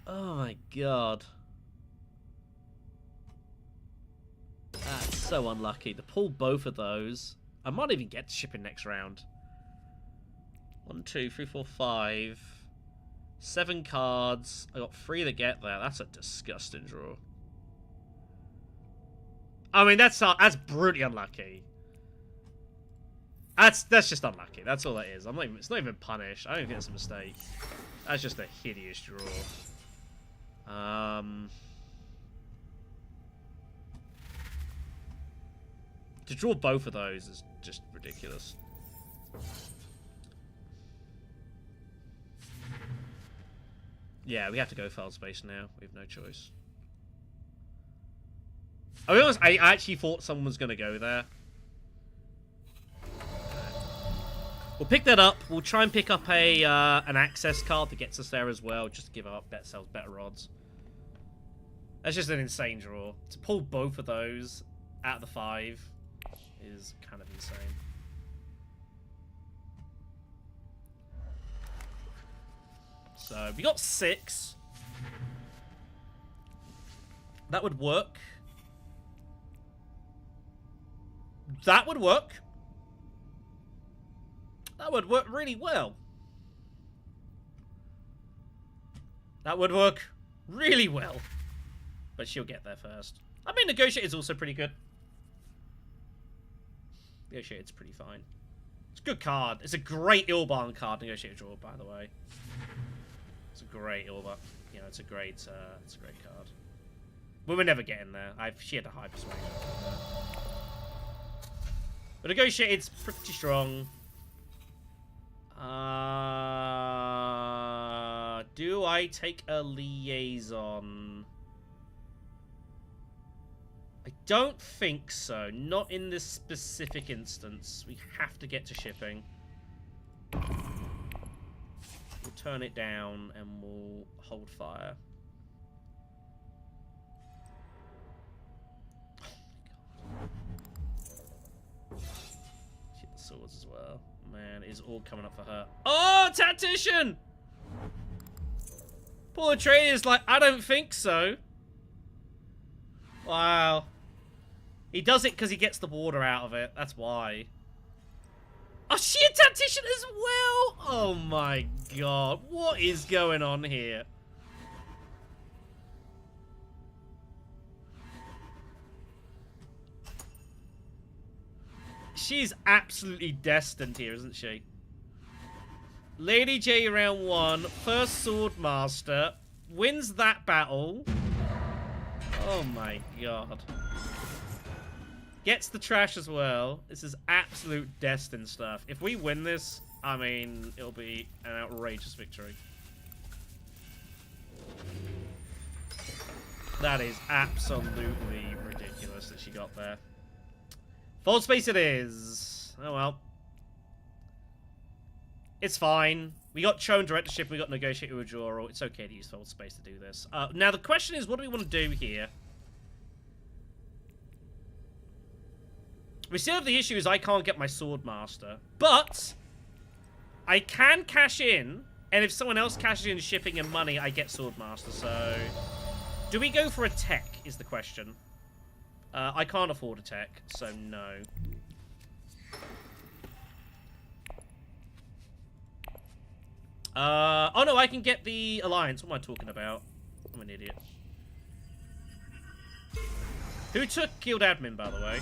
Oh my god. That's so unlucky. To pull both of those. I might even get to shipping next round. 1, 2, 3, 4, 5. 7 cards. I got 3 to get there. That's a disgusting draw. I mean, that's brutally unlucky. That's just unlucky. That's all that is. It's not even punished. I don't think that's a mistake. That's just a hideous draw. To draw both of those is just ridiculous. Yeah, we have to go file space now. We have no choice. I'll be honest, I actually thought someone was going to go there. We'll pick that up. We'll try and pick up a an access card that gets us there as well, just to give our bet selves better odds. That's just an insane draw. To pull both of those out of the 5 is kind of insane. So, we got 6. That would work. That would work. That would work really well. That would work really well. But she'll get there first. I mean, Negotiator's also pretty good. Negotiator's pretty fine. It's a good card. It's a great Ilban card, Negotiator draw, by the way. It's a great Ilban. You know, it's a great card. We were never getting there. She had a high persuasion. But Negotiated's pretty strong. Do I take a liaison? I don't think so. Not in this specific instance. We have to get to shipping. We'll turn it down and we'll hold fire. Hit the swords as well. Man, it's all coming up for her. Oh, Tactician! Poor Atreides is like, I don't think so. Wow. He does it because he gets the water out of it. That's why. Oh, she a tactician as well? Oh my god. What is going on here? She's absolutely destined here, isn't she? Lady J round 1, first sword master, wins that battle. Oh my god. Gets the trash as well. This is absolute destined stuff. If we win this, I mean, it'll be an outrageous victory. That is absolutely ridiculous that she got there. Fold space it is. Oh well. It's fine. We got shown directorship, we got negotiated withdrawal. It's okay to use fold space to do this. Now the question is, what do we want to do here? We still have the issue is I can't get my sword master, but I can cash in, and if someone else cashes in shipping and money, I get sword master. So, do we go for a tech? Is the question. I can't afford a tech, so no. Oh no, I can get the alliance. What am I talking about? I'm an idiot. Who took guild admin, by the way?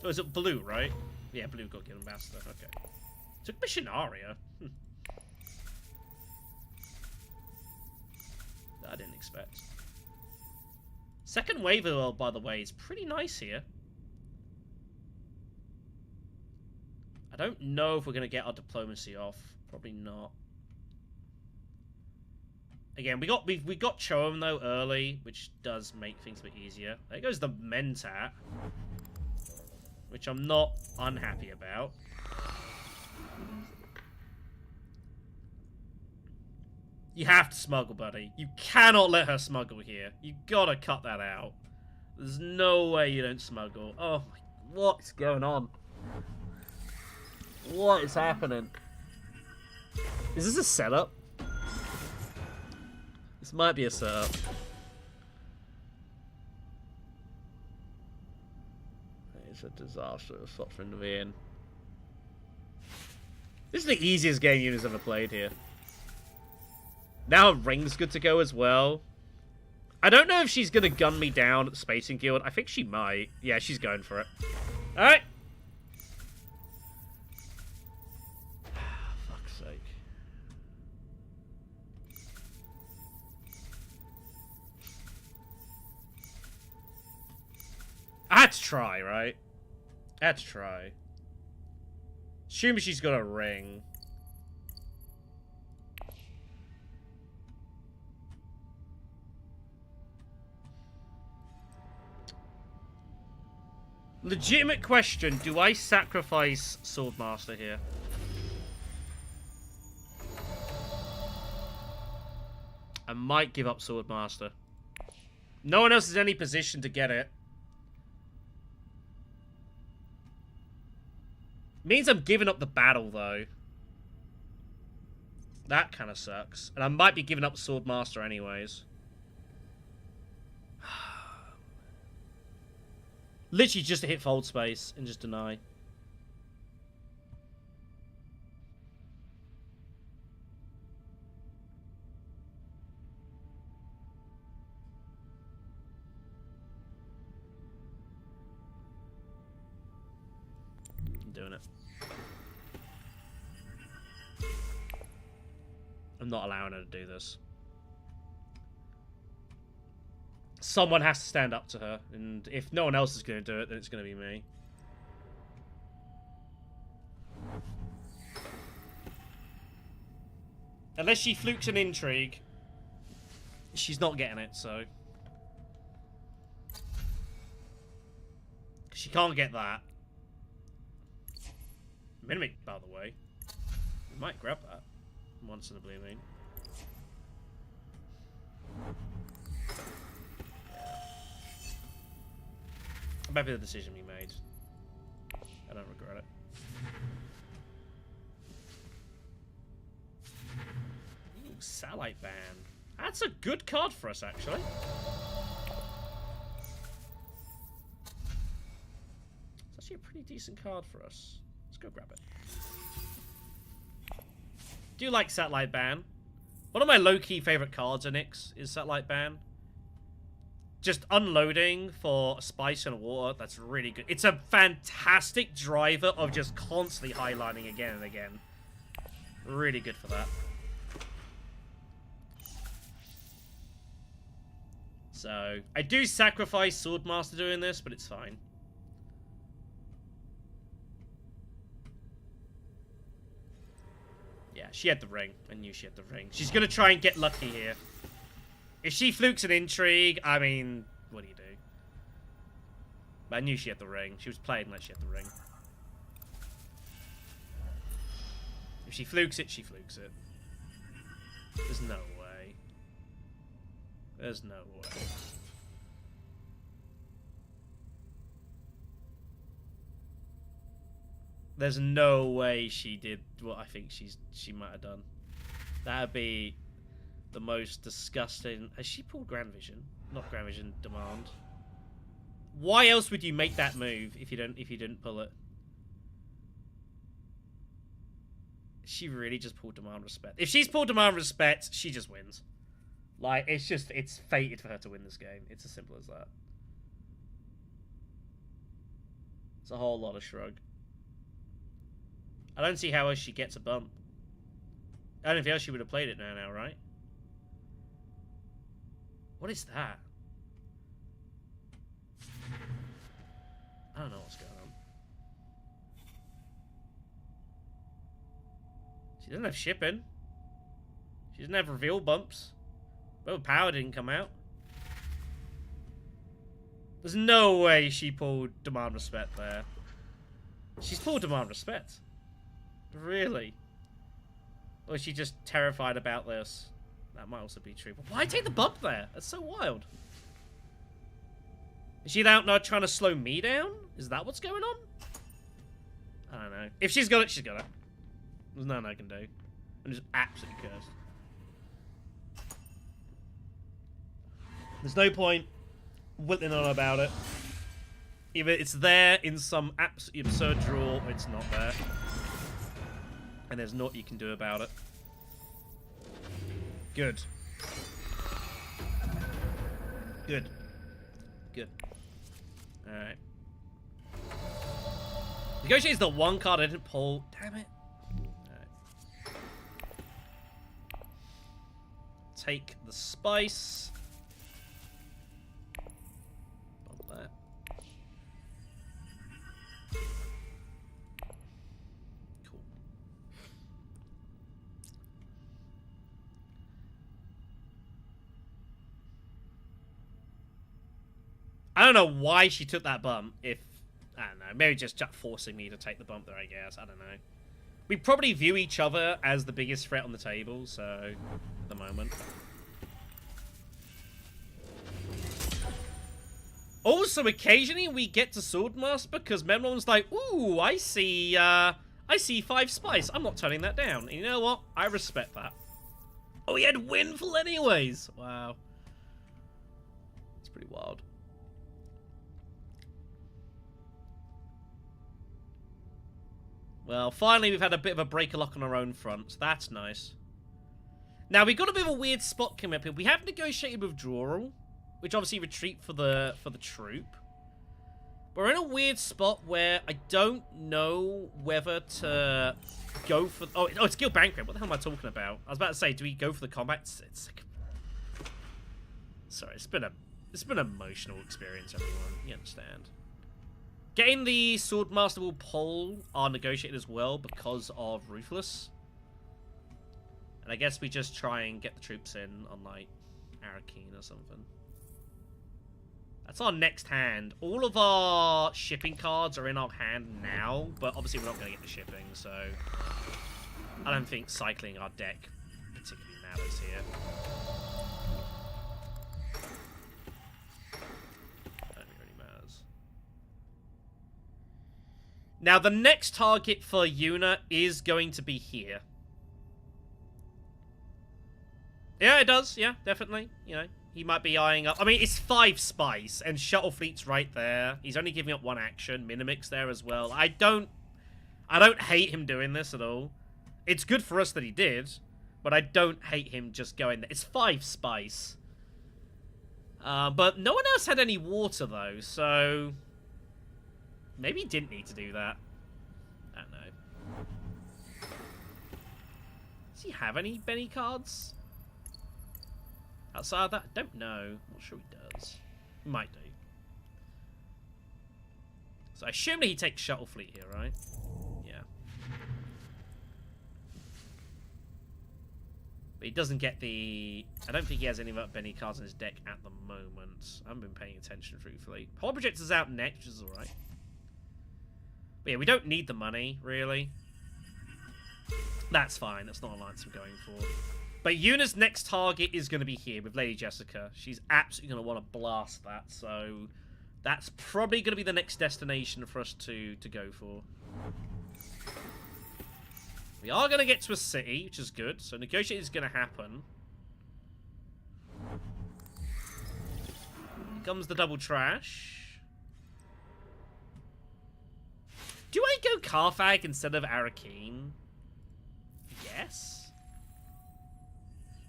Oh, is it Blue, right? Yeah, Blue got guild ambassador. Okay. Took Missionaria. That I didn't expect. Second wave world, by the way, is pretty nice here. I don't know if we're going to get our diplomacy off. Probably not. Again, we got Choem though early, which does make things a bit easier. There goes the Mentat, which I'm not unhappy about. You have to smuggle, buddy. You cannot let her smuggle here. You gotta cut that out. There's no way you don't smuggle. Oh, what's going on? What is happening? Is this a setup? This might be a setup. It's a disaster. It's not for him to be in. This is the easiest game Yuna's ever played here. Now Ring's good to go as well. I don't know if she's going to gun me down at the Spacing Guild. I think she might. Yeah, she's going for it. Alright. Fuck's sake. I had to try, right? I had to try. Assume she's got a ring. Legitimate question, do I sacrifice Swordmaster here? I might give up Swordmaster. No one else is in any position to get it. Means I'm giving up the battle, though. That kind of sucks. And I might be giving up Swordmaster anyways. Literally just to hit fold space and just deny. I'm doing it. I'm not allowing her to do this. Someone has to stand up to her, and if no one else is going to do it, then it's going to be me. Unless she flukes an intrigue, she's not getting it, so... She can't get that. Mimic, by the way. We might grab that. Once in a blue moon. I'm happy with the decision we made. I don't regret it. Ooh, Satellite Ban. That's a good card for us, actually. actually a pretty decent card for us. Let's go grab it. Do you like Satellite Ban? One of my low-key favorite cards, Onyx, is Satellite Ban. Just unloading for a spice and water, that's really good. It's a fantastic driver of just constantly highlining again and again. Really good for that. So, I do sacrifice Swordmaster doing this, but it's fine. Yeah, she had the ring. I knew she had the ring. She's gonna try and get lucky here. If she flukes an intrigue, I mean, what do you do? But I knew she had the ring. She was playing like she had the ring. If she flukes it, she flukes it. There's no way. There's no way. There's no way she did what I think she might have done. That'd be the most disgusting. Has she pulled Grand Vision? Not Grand Vision, Demand. Why else would you make that move if you didn't pull it? She really just pulled Demand Respect. If she's pulled Demand Respect, she just wins. Like, it's fated for her to win this game. It's as simple as that. It's a whole lot of shrug. I don't see how else she gets a bump. I don't think else she would have played it now, right? What is that? I don't know what's going on. She doesn't have shipping. She doesn't have reveal bumps. Well, power didn't come out. There's no way she pulled Demand Respect there. She's pulled Demand Respect. Really? Or is she just terrified about this? That might also be true. But why take the bump there? That's so wild. Is she out now trying to slow me down? Is that what's going on? I don't know. If she's got it, she's got it. There's nothing I can do. I'm just absolutely cursed. There's no point whittling on about it. Either it's there in some absolutely absurd draw, or it's not there. And there's naught you can do about it. Good. Good. Good. Alright. Negotiate is the one card I didn't pull. Damn it. Alright. Take the spice. Bump that. Cool. I don't know why she took that bump. If I don't know, maybe just forcing me to take the bump there, I guess. I don't know. We probably view each other as the biggest threat on the table, so at the moment. Also, occasionally we get to Swordmaster because Memnon's like, ooh, I see 5 spice. I'm not turning that down. And you know what? I respect that. Oh, he had Windfall anyways. Wow. It's pretty wild. Well, finally we've had a bit of a break a lock on our own front, so that's nice. Now, we've got a bit of a weird spot coming up here. We have negotiated withdrawal, which obviously retreat for the troop. We're in a weird spot where I don't know whether to go for... Oh, it's Guild Banquet. What the hell am I talking about? I was about to say, do we go for the combat? It's like... Sorry, it's been an emotional experience, everyone. You understand. Getting the Swordmaster will pull are negotiated as well because of Ruthless. And I guess we just try and get the troops in on, like, Arakeen or something. That's our next hand. All of our shipping cards are in our hand now, but obviously we're not going to get the shipping, so... I don't think cycling our deck particularly matters here. Now, the next target for Yuna is going to be here. Yeah, it does. Yeah, definitely. You know, He might be eyeing up. I mean, it's 5 spice, and Shuttle Fleet's right there. He's only giving up 1 action. Minimix there as well. I don't hate him doing this at all. It's good for us that he did, but I don't hate him just going there. It's 5 spice. But no one else had any water, though, so... Maybe he didn't need to do that. I don't know. Does he have any Benny cards? Outside of that? I don't know. I'm not sure he does. He might do. So I assume that he takes Shuttle Fleet here, right? Yeah. But he doesn't get the... I don't think he has any of that Benny cards in his deck at the moment. I haven't been paying attention, truthfully. Polar Projector's out next, which is alright. But yeah, we don't need the money, really. That's fine. That's not an alliance I'm going for. But Yuna's next target is going to be here with Lady Jessica. She's absolutely going to want to blast that, so that's probably going to be the next destination for us to go for. We are going to get to a city, which is good, so negotiating is going to happen. Here comes the double trash. Do I go Carthag instead of Arakeen? Yes.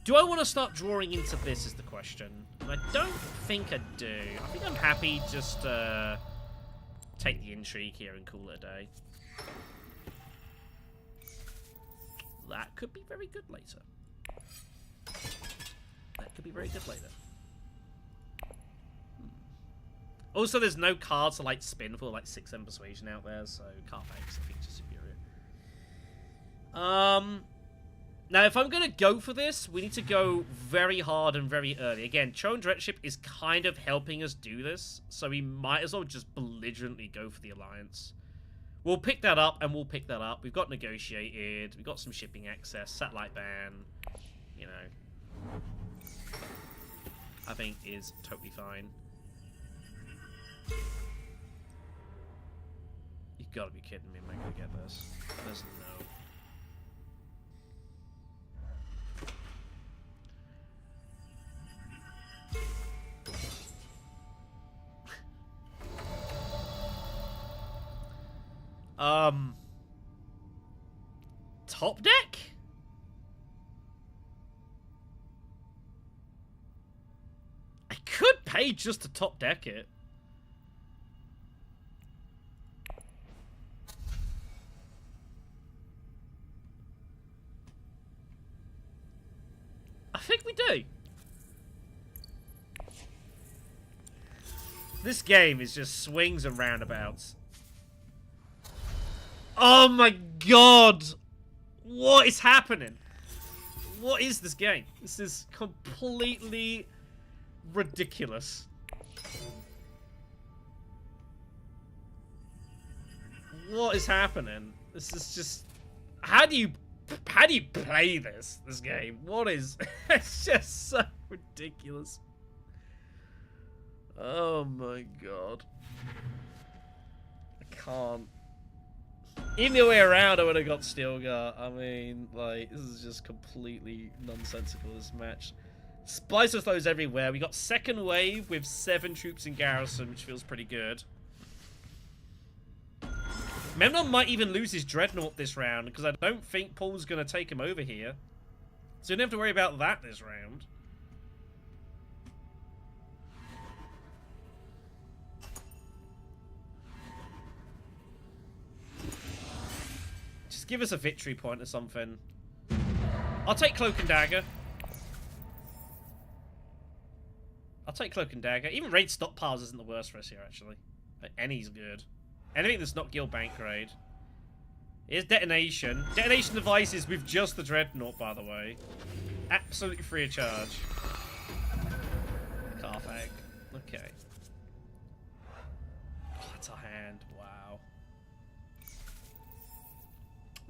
Do I want to start drawing into this is the question. And I don't think I do. I think I'm happy just to take the intrigue here and call it a day. That could be very good later. That could be very good later. Also, there's no cards to like spin for like 6M Persuasion out there, so Carthag's I think just superior. Now, if I'm going to go for this, we need to go very hard and very early. Again, Chosen Directorship is kind of helping us do this, so we might as well just belligerently go for the Alliance. We'll pick that up, and we'll pick that up. We've got negotiated, we've got some shipping access, satellite ban, you know. I think is totally fine. You've got to be kidding me, am I going to get this? There's no... Top deck? I could pay just to top deck it. I think we do. This game is just swings and roundabouts. Oh my god! What is happening? What is this game? This is completely ridiculous. What is happening? This is just... How do you play this game? What is... It's just so ridiculous. Oh my god. I can't. Even the way around, I would have got Stilgar. I mean, like, this is just completely nonsensical, this match. Splicer flows everywhere. We got second wave with 7 troops in garrison, which feels pretty good. Memnon might even lose his Dreadnought this round, because I don't think Paul's going to take him over here. So you don't have to worry about that this round. Just give us a victory point or something. I'll take Cloak and Dagger. I'll take Cloak and Dagger. Even raid stockpiles isn't the worst for us here, actually. Any's good. Anything that's not Guild Bank grade. Here's Detonation. Detonation devices with just the Dreadnought, by the way. Absolutely free of charge. Carthag. Okay. Oh, that's our hand. Wow.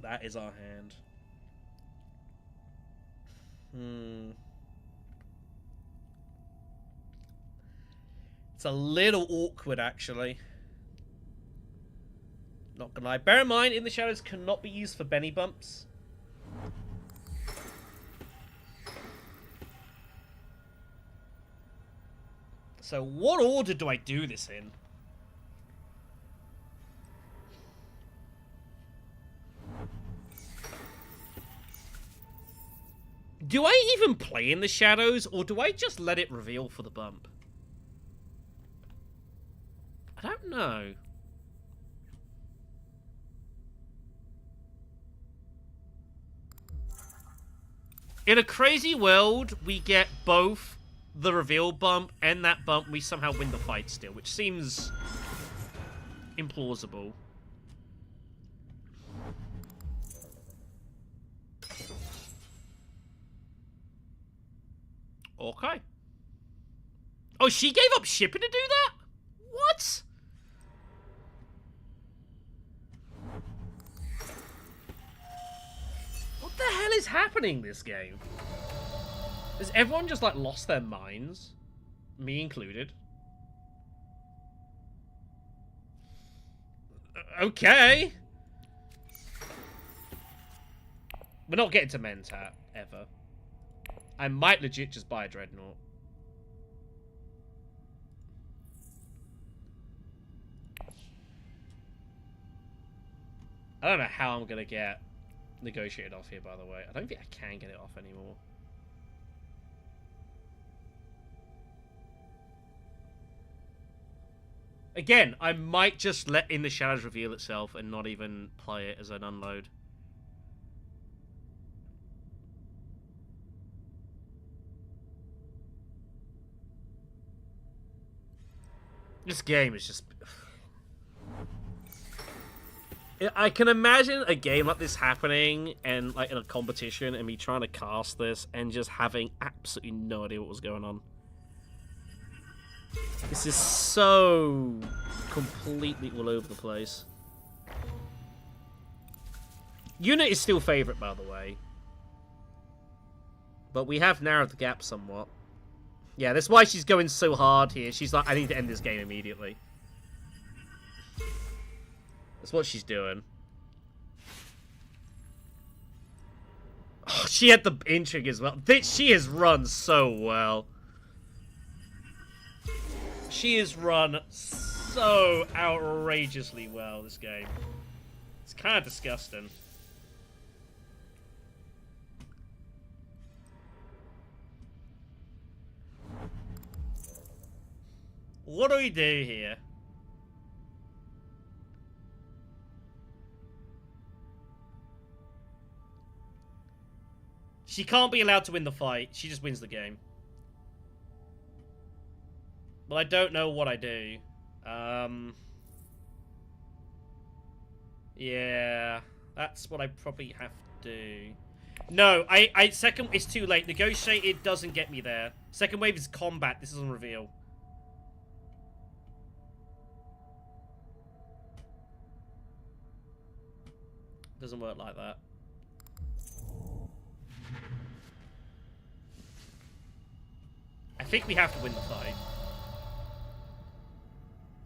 That is our hand. It's a little awkward, actually. Not gonna lie. Bear in mind, In the Shadows cannot be used for Benny bumps. So what order do I do this in? Do I even play in the shadows, or do I just let it reveal for the bump? I don't know. In a crazy world, we get both the reveal bump and that bump. We somehow win the fight still, which seems implausible. Okay. Oh, she gave up shipping to do that? What? What the hell is happening this game? Has everyone just, like, lost their minds? Me included. Okay. We're not getting to Mentat, ever. I might legit just buy a Dreadnought. I don't know how I'm gonna get negotiated off here, by the way. I don't think I can get it off anymore. Again, I might just let In the Shadows reveal itself and not even play it as an unload. This game is just... I can imagine a game like this happening and like in a competition and me trying to cast this and just having absolutely no idea what was going on. This is so completely all over the place. Unit is still favourite, by the way. But we have narrowed the gap somewhat. Yeah, that's why she's going so hard here. She's like, I need to end this game immediately. That's what she's doing. Oh, she had the intrigue as well. She has run so well. She has run so outrageously well, this game. It's kind of disgusting. What do we do here? She can't be allowed to win the fight. She just wins the game. Well, I don't know what I do. Yeah, that's what I probably have to do. No, second, it's too late. Negotiated doesn't get me there. Second wave is combat. This is on reveal. Doesn't work like that. I think we have to win the fight.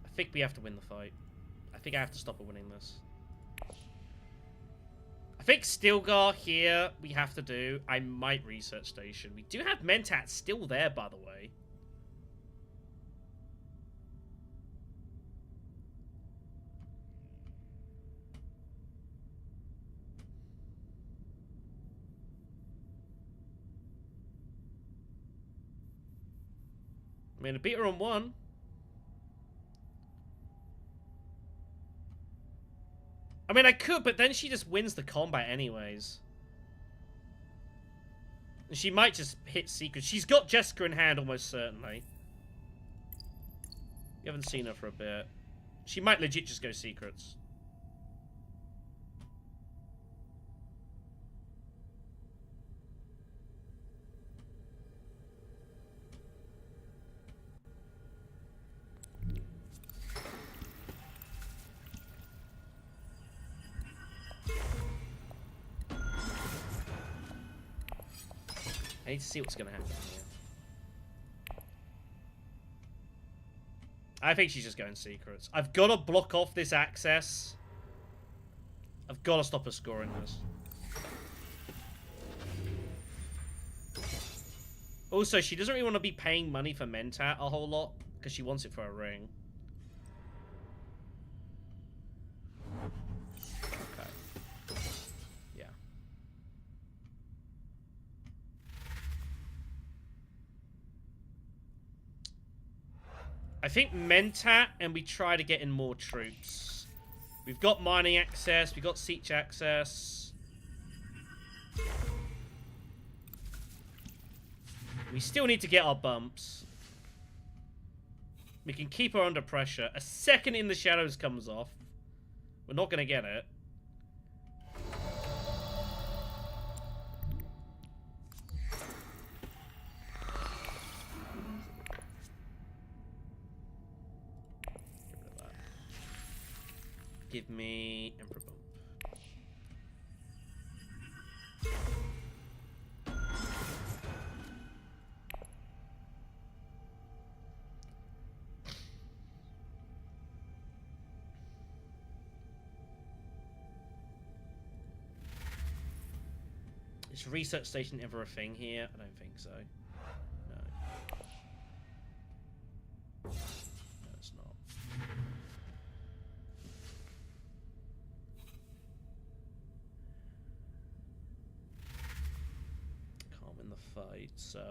I think we have to win the fight. I think I have to stop her winning this. I think Stilgar here we have to do. I might research station. We do have Mentat still there, by the way. I mean, I beat her on one. I mean, I could, but then she just wins the combat anyways. And she might just hit secrets. She's got Jessica in hand almost certainly. You haven't seen her for a bit. She might legit just go secrets. I need to see what's going to happen here. I think she's just going secrets. I've got to block off this access. I've got to stop her scoring this. Also, she doesn't really want to be paying money for Mentat a whole lot. Because she wants it for a ring. Okay. Yeah. I think Mentat, and we try to get in more troops. We've got mining access, we've got siege access. We still need to get our bumps. We can keep her under pressure. A second in the shadows comes off. We're not going to get it. Give me Emperor Bump. Is research station ever a thing here? I don't think so. No. No, it's not. Can't win the fight, so...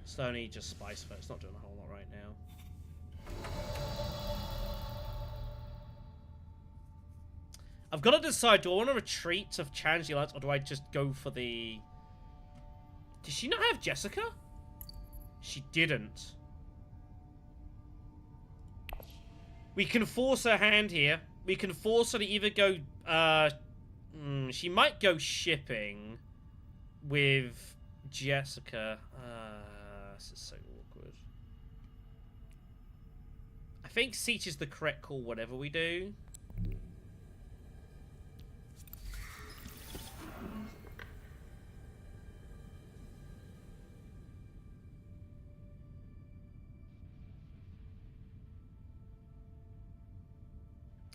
It's only just spice for it. It's not doing a whole lot right now. I've got to decide, do I want to retreat to challenge the alliance, or do I just go for the... Did she not have Jessica? She didn't. We can force her hand here. We can force her to either go... she might go shipping with Jessica. This is so awkward. I think siege is the correct call, whatever we do.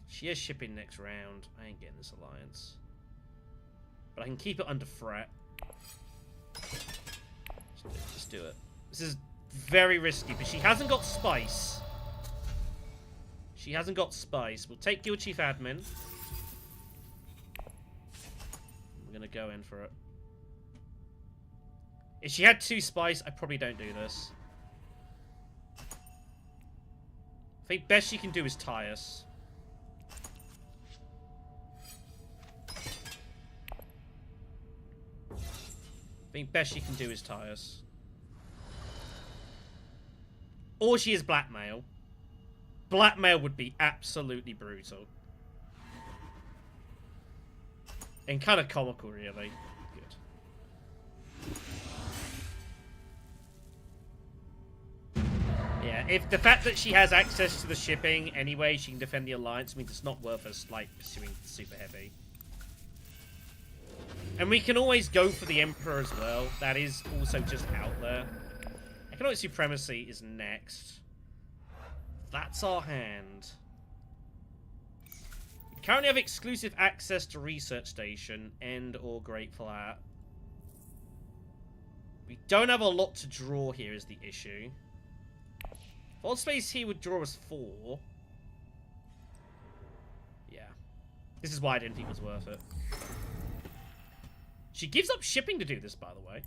She is shipping next round. I ain't getting this alliance. But I can keep it under threat. Let's do it. This is very risky, but she hasn't got spice. She hasn't got spice. We'll take Guild Chief Admin. We're going to go in for it. If she had 2 spice, I probably don't do this. I think best she can do is tie us. I think best she can do is tie us. Or she is blackmail. Blackmail would be absolutely brutal. And kind of comical, really. Good. Yeah, if the fact that she has access to the shipping anyway, she can defend the alliance, means it's not worth us, like, pursuing super heavy. And we can always go for the Emperor as well. That is also just out there. Economic Supremacy is next. That's our hand. We currently have exclusive access to Research Station, End or Great Flat. We don't have a lot to draw here is the issue. Vault Space here would draw us 4. Yeah. This is why I didn't think it was worth it. She gives up shipping to do this, by the way.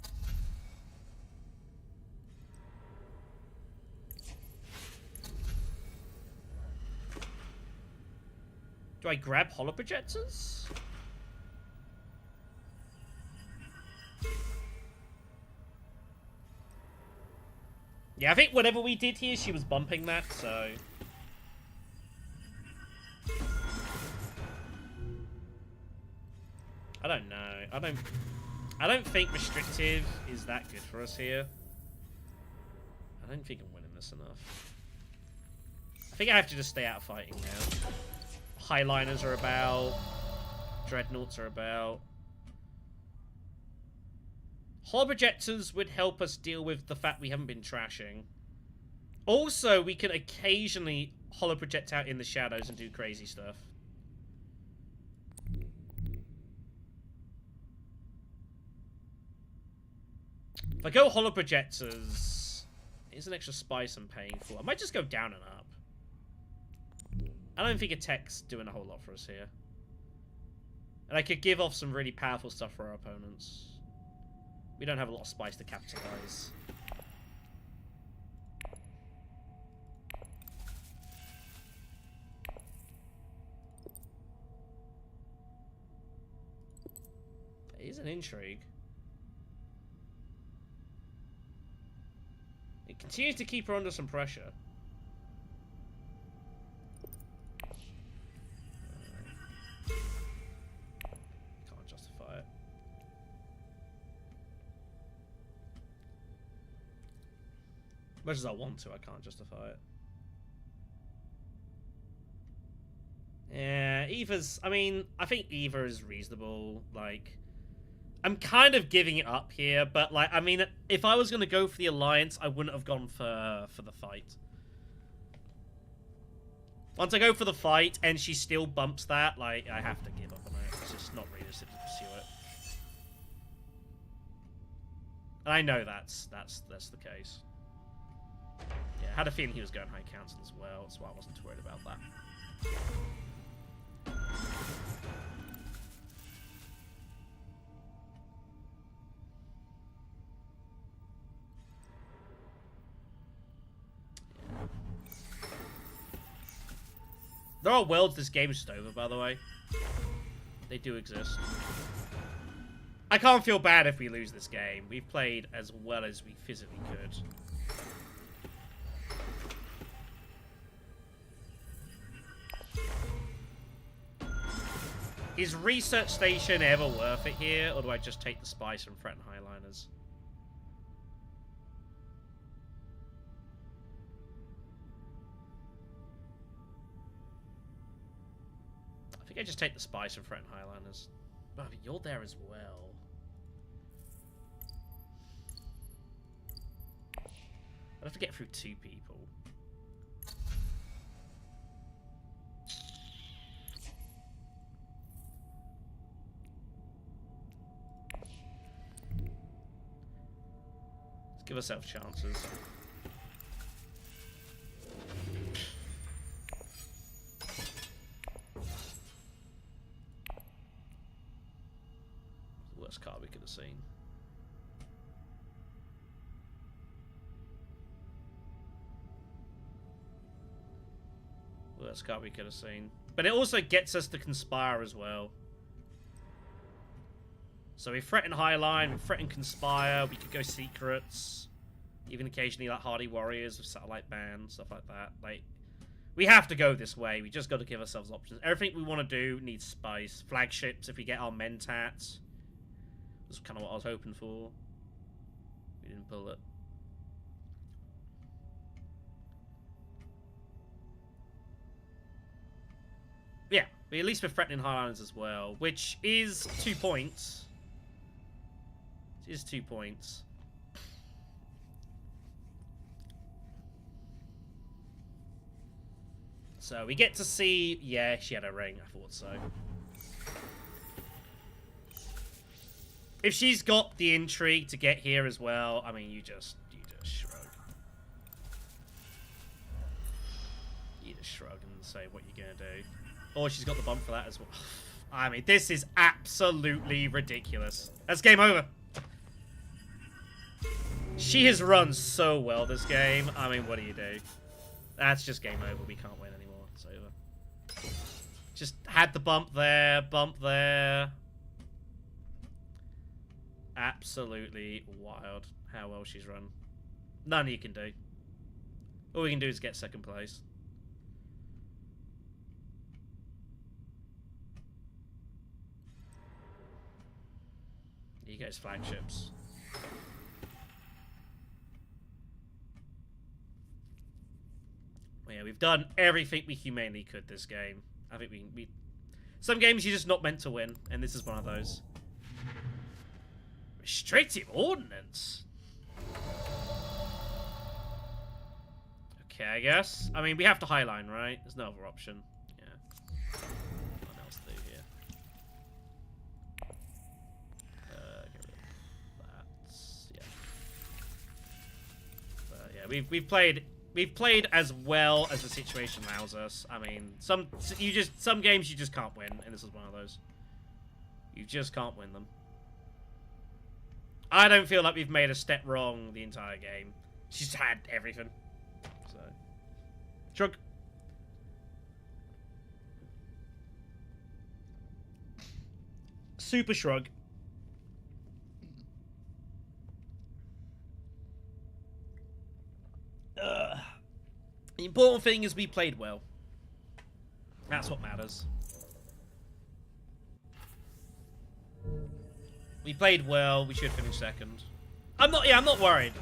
Do I grab holoprojectors? Yeah, I think whatever we did here, she was bumping that, so... I don't know. I don't think restrictive is that good for us here. I don't think I'm winning this enough. I think I have to just stay out of fighting now. Highliners are about. Dreadnoughts are about. Holoprojectors would help us deal with the fact we haven't been trashing. Also, we can occasionally holoproject out in the shadows and do crazy stuff. If I go holo projectors, it's an extra spice I'm paying for. I might just go down and up. I don't think a tech's doing a whole lot for us here. And I could give off some really powerful stuff for our opponents. We don't have a lot of spice to capitalize. It is an intrigue. It continues to keep her under some pressure. Can't justify it. Much as I want to, I can't justify it. Yeah, Eva's... I mean, I think Eva is reasonable. Like, I'm kind of giving it up here, but, like, I mean, if I was going to go for the Alliance, I wouldn't have gone for the fight. Once I go for the fight, and she still bumps that, like, I have to give up on it. It's just not realistic to pursue it. And I know that's the case. Yeah, I had a feeling he was going High Council as well, that's why I wasn't too worried about that. There are worlds this game is just over, by the way. They do exist. I can't feel bad if we lose this game. We've played as well as we physically could. Is Research Station ever worth it here, or do I just take the spice from Fret and Highliners? I think I just take the spice and Fret and Highliners. Oh, but you're there as well. I'd have to get through 2 people. Let's give ourselves chances. Worst card we could have seen. Worst card we could have seen. But it also gets us to conspire as well. So we threaten Highline, we threaten Conspire, we could go Secrets. Even occasionally like Hardy Warriors with Satellite Band, stuff like that. Like, we have to go this way. We just got to give ourselves options. Everything we want to do needs spice. Flagships if we get our Mentats. That's kind of what I was hoping for. We didn't pull it. Yeah, but at least we're threatening Highlanders as well, which is 2 points. It is 2 points. So we get to see... Yeah, she had a ring. I thought so. If she's got the intrigue to get here as well, I mean, you just shrug. You just shrug and say what you're gonna do. Or she's got the bump for that as well. I mean, this is absolutely ridiculous. That's game over. She has run so well this game. I mean, what do you do? That's just game over. We can't win anymore. It's over. Just had the bump there, bump there. Absolutely wild how well she's run. None you can do. All we can do is get second place. You guys flagships. Well, yeah, we've done everything we humanely could this game. I think we some games you're just not meant to win, and this is one of those. Restrictive ordnance? Okay, I guess. I mean, we have to highline, right? There's no other option. Yeah. What else to do here? Get rid of that. Yeah. we've played as well as the situation allows us. I mean, some games you just can't win, and this is one of those. You just can't win them. I don't feel like we've made a step wrong the entire game. She's had everything. So, shrug. Super shrug. The important thing is we played well. That's what matters. We played well. We should finish second. I'm not worried.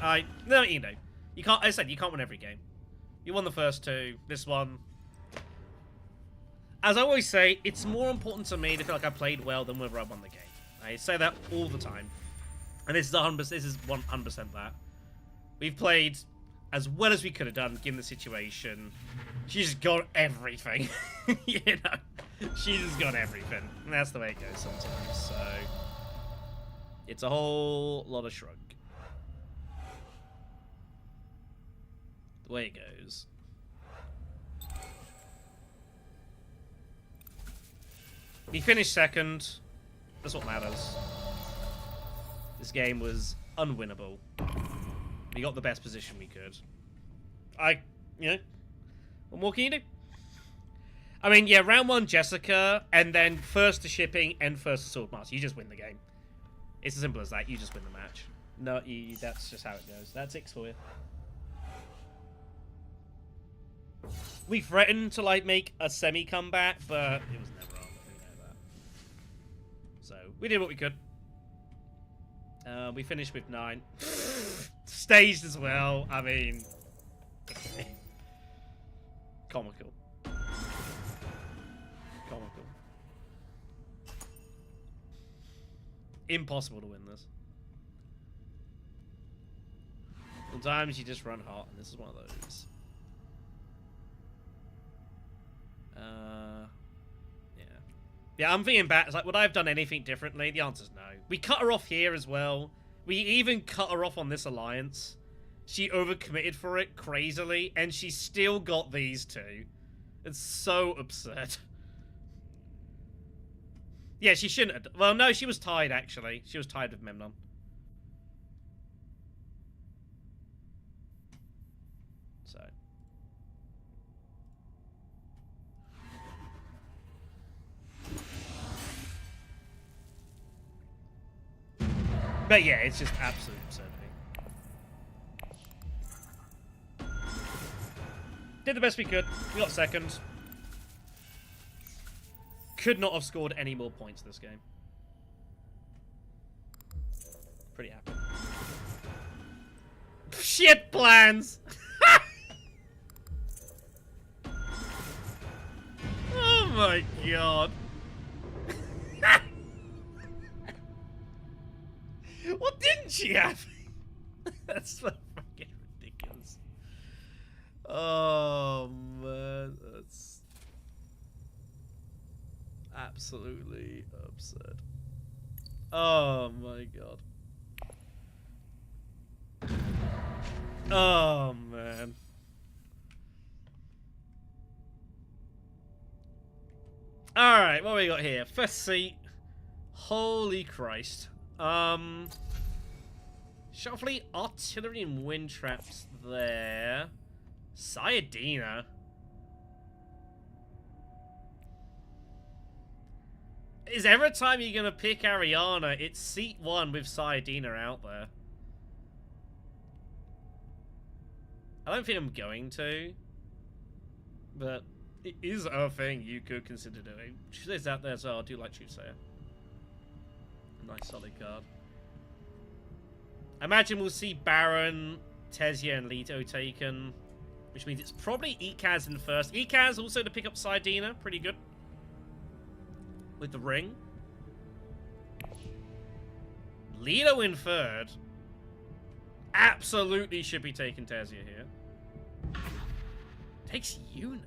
No, you know, you can't. As I said, you can't win every game. You won the first two. This one, as I always say, it's more important to me to feel like I played well than whether I won the game. I say that all the time, and this is 100%. This is 100% that. We've played as well as we could have done given the situation. She's got everything. You know, she's just got everything, and that's the way it goes sometimes. So. It's a whole lot of shrug. The way it goes. We finished second. That's what matters. This game was unwinnable. We got the best position we could. You know, what more can you do? I mean, yeah, round one, Jessica, and then first to shipping and first to Swordmaster. You just win the game. It's as simple as that. You just win the match. No, that's just how it goes. That's X for you. We threatened to, like, make a semi-comeback, but it was never on. We know that. So, we did what we could. We finished with 9. Staged as well. I mean... Comical. Comical. Impossible to win this. Sometimes you just run hot, and this is one of those. Yeah, I'm thinking back. It's like, would I have done anything differently? The answer's no. We cut her off here as well. We even cut her off on this alliance. She overcommitted for it crazily, and she still got these two. It's so absurd. Yeah, she shouldn't have. Well, no, she was tied, actually. She was tied with Memnon. So. But yeah, it's just absolute absurdity. Did the best we could. We got second. Could not have scored any more points this game. Pretty happy. Shit plans! Oh my god. What didn't she have? That's so fucking ridiculous. Oh man, that's absolutely absurd. Oh my god. Oh man. Alright, what we got here? First seat. Holy Christ. Shuffly, artillery and wind traps there. Sayadina. Is every time you're gonna pick Ariana, it's seat 1 with Sayadina out there. I don't think I'm going to, but it is a thing you could consider doing. Truthsayer's out there as well. I do like Truthsayer. Nice solid card. I imagine we'll see Baron, Tessia, and Leto taken, which means it's probably Ikaz in first. Ikaz also to pick up Sayadina, pretty good. With the ring. Leto in third. Absolutely should be taking Tessia here. Takes Yuna.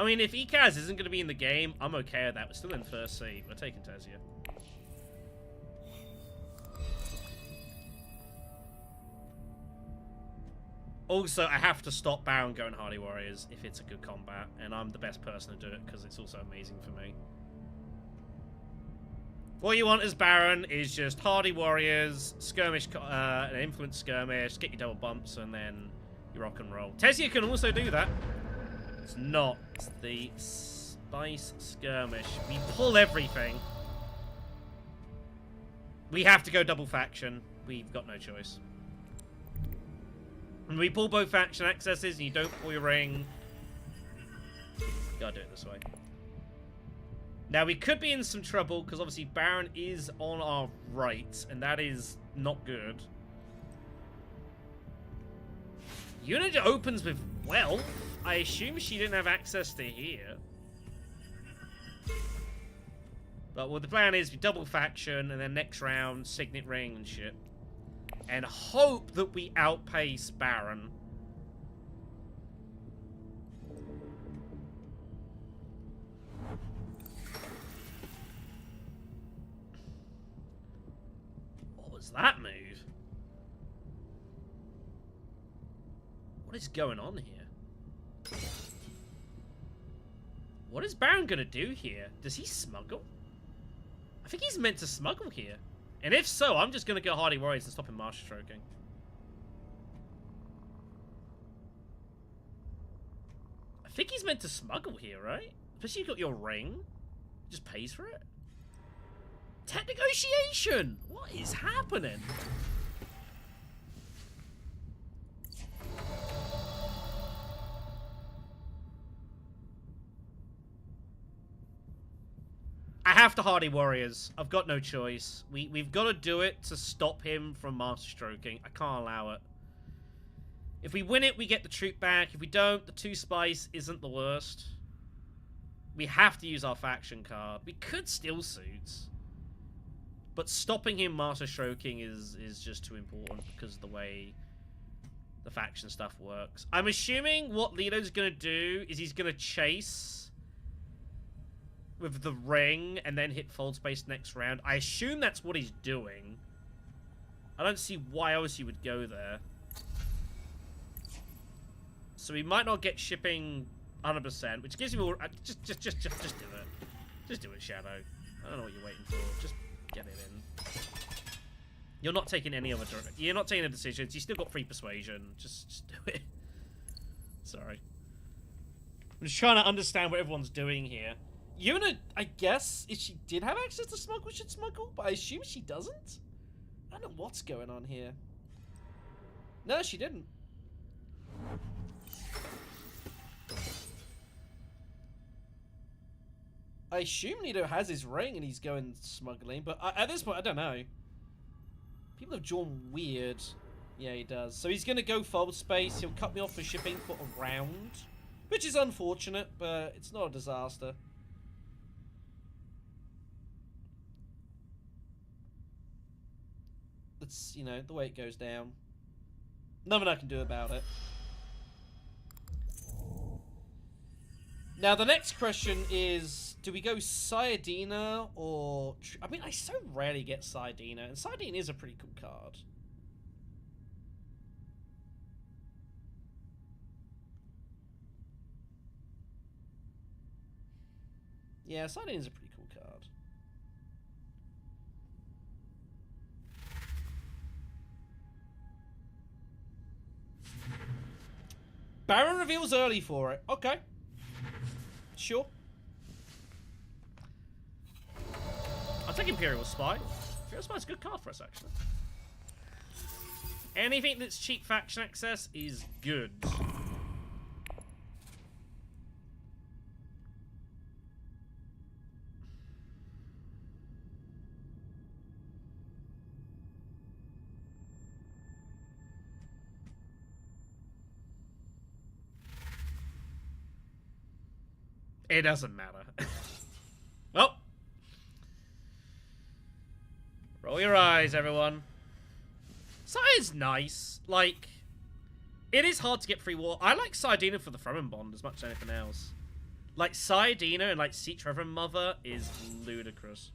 I mean, if Ikaz isn't going to be in the game, I'm okay with that. We're still in first seat. We're taking Tessia. Also, I have to stop Baron going Hardy Warriors if it's a good combat, and I'm the best person to do it because it's also amazing for me. What you want as Baron is just Hardy Warriors, skirmish, an influence skirmish, get your double bumps, and then you rock and roll. Tessia can also do that. It's not the Spice Skirmish. We pull everything. We have to go double faction. We've got no choice. When we pull both faction accesses and you don't pull your ring, you gotta do it this way. Now, we could be in some trouble, because obviously Baron is on our right, and that is not good. Unit opens with wealth. I assume she didn't have access to here. But well, the plan is we double faction, and then next round, Signet Ring and shit. And hope that we outpace Baron. What was that move? What is going on here? What is Baron gonna do here? Does he smuggle? I think he's meant to smuggle here. And if so, I'm just gonna go Hardy Warriors and stop him master stroking. I think he's meant to smuggle here, right? Especially you got your ring. Just pays for it. Tech negotiation! What is happening? I have to Hardy Warriors. I've got no choice. We've got to do it to stop him from master stroking. I can't allow it. If we win it, we get the troop back. If we don't, the 2 Spice isn't the worst. We have to use our faction card. We could steal suits. But stopping him master stroking is just too important because of the way the faction stuff works. I'm assuming what Leto's going to do is he's going to chase with the ring and then hit fold space next round. I assume that's what he's doing. I don't see why else he would go there. So we might not get shipping 100%, which gives me more... Just do it. Just do it, Shadow. I don't know what you're waiting for. Just get it in. You're not taking any other... You're not taking any decisions. You still got free persuasion. Just do it. Sorry. I'm just trying to understand what everyone's doing here. Yuna, I guess, if she did have access to smuggle, should smuggle, but I assume she doesn't? I don't know what's going on here. No, she didn't. I assume Leto has his ring and he's going smuggling, but at this point, I don't know. People have drawn weird. Yeah, he does. So he's going to go fold space. He'll cut me off for shipping for a round, which is unfortunate, but it's not a disaster. It's, you know, the way it goes down. Nothing I can do about it. Now, the next question is, do we go Sayadina or... I mean, I so rarely get Sayadina, and Sayadina is a pretty cool card. Yeah, Sayadina is a pretty cool card. Baron reveals early for it. Okay. Sure. I'll take Imperial Spy. Imperial Spy's a good card for us, actually. Anything that's cheap faction access is good. It doesn't matter. Well. Roll your eyes, everyone. Saya's nice. Like, it is hard to get free war. I like Sayadina for the Fremen Bond as much as anything else. Like, Saiyadina and, like, Siege Reverend Mother is ludicrous.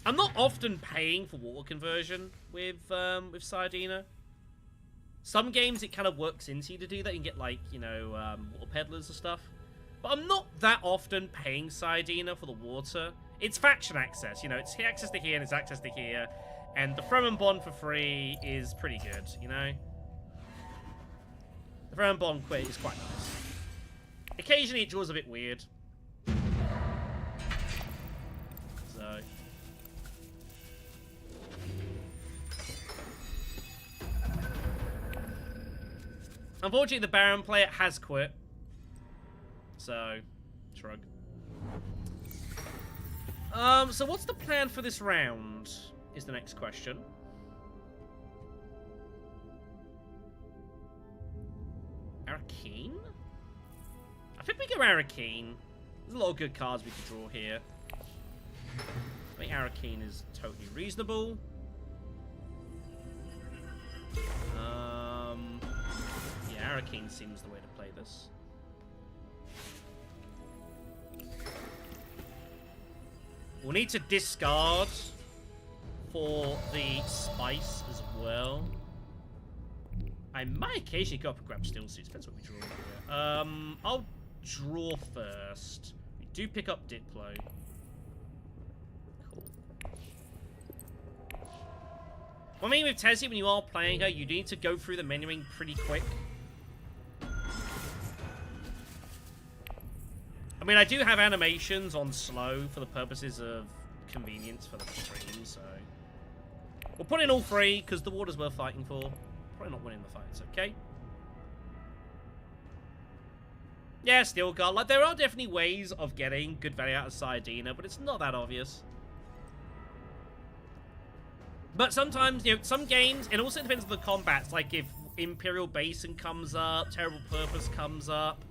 I'm not often paying for water conversion with Saiyadina. Some games, it kind of works into you to do that. You can get, like, you know, water peddlers and stuff. But I'm not that often paying Saiyadina for the water. It's faction access, you know. It's access to here and it's access to here. And the Fremen Bond for free is pretty good, you know. The Fremen Bond quit is quite nice. Occasionally it draws a bit weird. So... Unfortunately, the Baron player has quit. So, shrug. So what's the plan for this round? Is the next question. Arakeen? I think we go Arakeen. There's a lot of good cards we could draw here. I think Arakeen is totally reasonable. Yeah, Arakeen seems the way to play this. We'll need to discard for the spice as well. I might occasionally go up and grab Still Suits. Depends what we draw here. I'll draw first. We do pick up Diplo. Cool. Well, I mean, with Tessia, when you are playing her, you need to go through the menuing pretty quick. I mean, I do have animations on slow for the purposes of convenience for the stream, so... We'll put in all three, because the water's worth fighting for. Probably not winning the fights, okay? Yeah, Steel Guard. Like, there are definitely ways of getting good value out of Saiyadina, but it's not that obvious. But sometimes, you know, some games, it also depends on the combats. Like, if Imperial Basin comes up, Terrible Purpose comes up,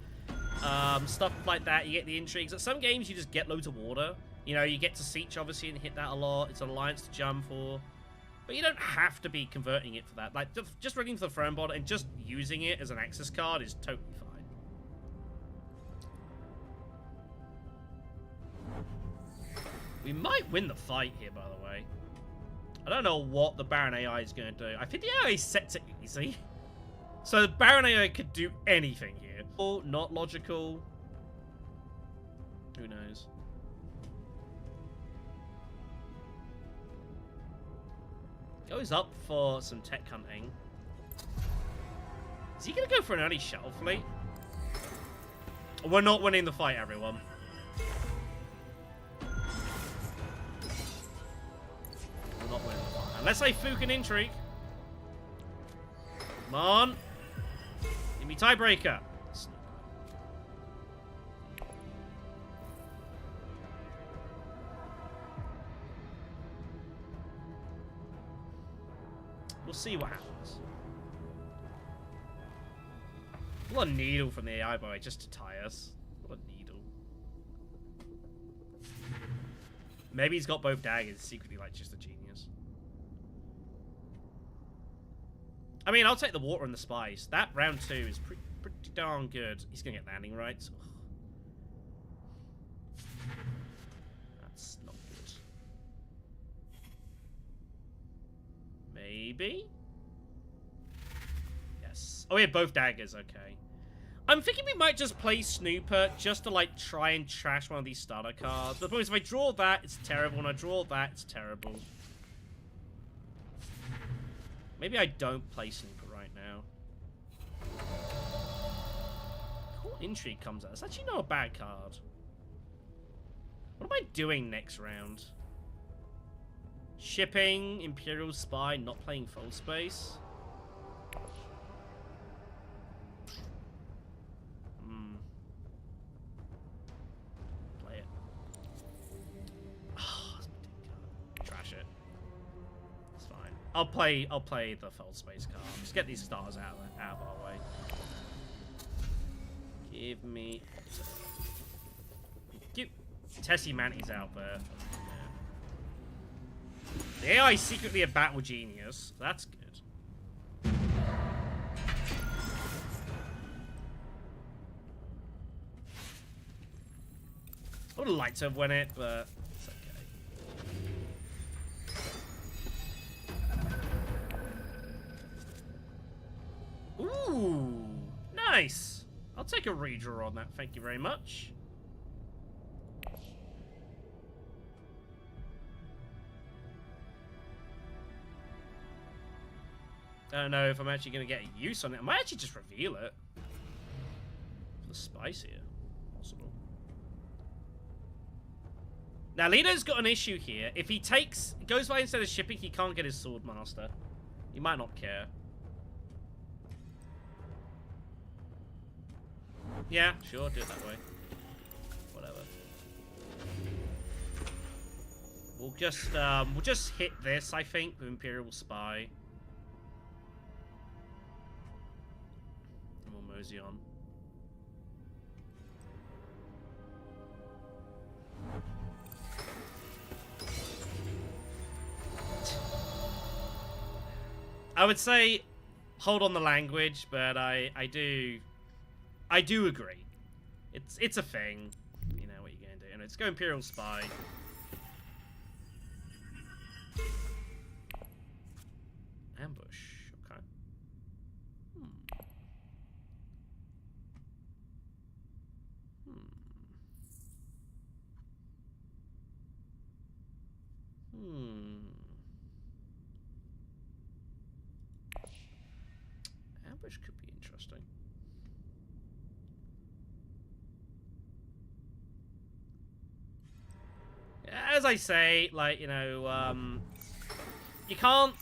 stuff like that, you get the intrigues. At some games, you just get loads of water. You know, you get to Siege, obviously, and hit that a lot. It's an alliance to jump for. But you don't have to be converting it for that. Like, just running for the Throne Bot and just using it as an access card is totally fine. We might win the fight here, by the way. I don't know what the Baron AI is going to do. I think the AI is set to easy. So the Baron AI could do anything here. Oh, not logical. Who knows? Goes up for some tech hunting. Is he going to go for an early shuttle fleet? We're not winning the fight, everyone. We're not winning the fight. Unless I Fook an intrigue. Come on. Give me tiebreaker. We'll see what happens. What a needle from the AI boy just to tie us. What a needle. Maybe he's got both daggers, secretly like just a genius. I mean, I'll take the water and the spice. That round 2 is pretty darn good. He's gonna get landing rights. That's not good. Maybe? Yes. Oh, we have both daggers, okay. I'm thinking we might just play Snooper just to, like, try and trash one of these starter cards. But the point is, if I draw that, it's terrible. When I draw that, it's terrible. Maybe I don't play Snooper right now. Cool Intrigue comes out. It's actually not a bad card. What am I doing next round? Shipping, Imperial Spy, not playing full space. Play it. Oh, that's my dick card. Trash it. It's fine. I'll play the full space card. Just get these stars out of our way. Give me. Tessie Manty's out there. The AI is secretly a battle genius. That's good.
have liked to have won it, but it's okay. Ooh, nice. I'll take a redraw on that. Thank you very much. I don't know if I'm actually going to get a use on it. I might actually just reveal it. For the spice here. Possible. Now, Leto's got an issue here. If he goes by instead of shipping, he can't get his sword master. He might not care. Yeah, sure, do it that way. Whatever. We'll just hit this, I think, with Imperial Spy. And we'll mosey on. I would say hold on the language, but I do agree. It's a thing. You know what you're gonna do. And let's go Imperial Spy. Ambush. Okay. Ambush could be interesting. As I say, like, you know, you can't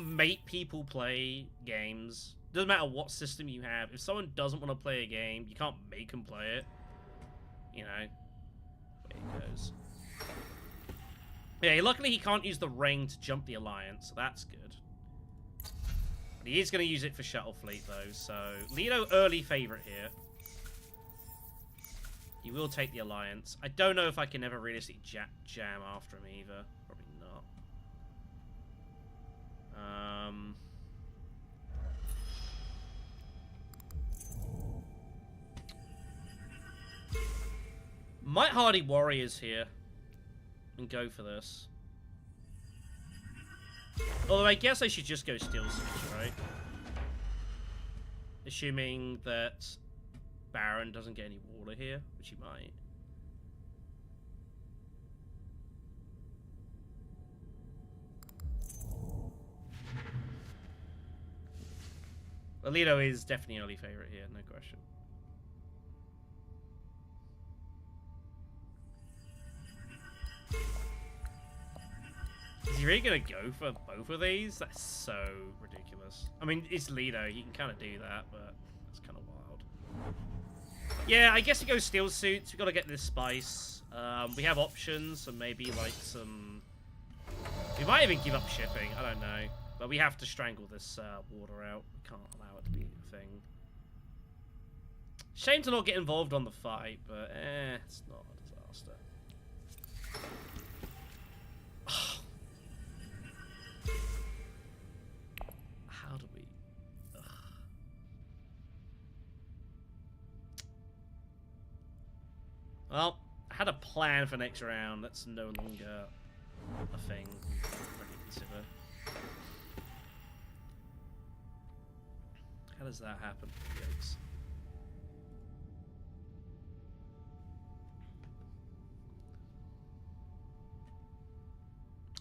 make people play games. Doesn't matter what system you have. If someone doesn't want to play a game, you can't make them play it. You know, there it goes. Yeah, luckily he can't use the ring to jump the Alliance, so that's good. But he is going to use it for Shuttle Fleet, though, so Leto early favorite here. He will take the Alliance. I don't know if I can ever realistically jam after him either. Probably not. Might Hardy Warriors here and go for this. Although I guess I should just go Steel Switch, right? Assuming that Baron doesn't get any water here, which he might. Leto is definitely early favorite here, no question. Is he really gonna go for both of these? That's so ridiculous. I mean, it's Leto, he can kind of do that, but it's kind of wild. Yeah, I guess he goes Steel Suits. We gotta get this spice. We have options, so maybe like some. We might even give up shipping. I don't know, but we have to strangle this water out. We can't allow it to be a thing. Shame to not get involved on the fight, but it's not a disaster. How do we? Ugh. Well, I had a plan for next round. That's no longer a thing we can really consider. How does that happen? Yikes.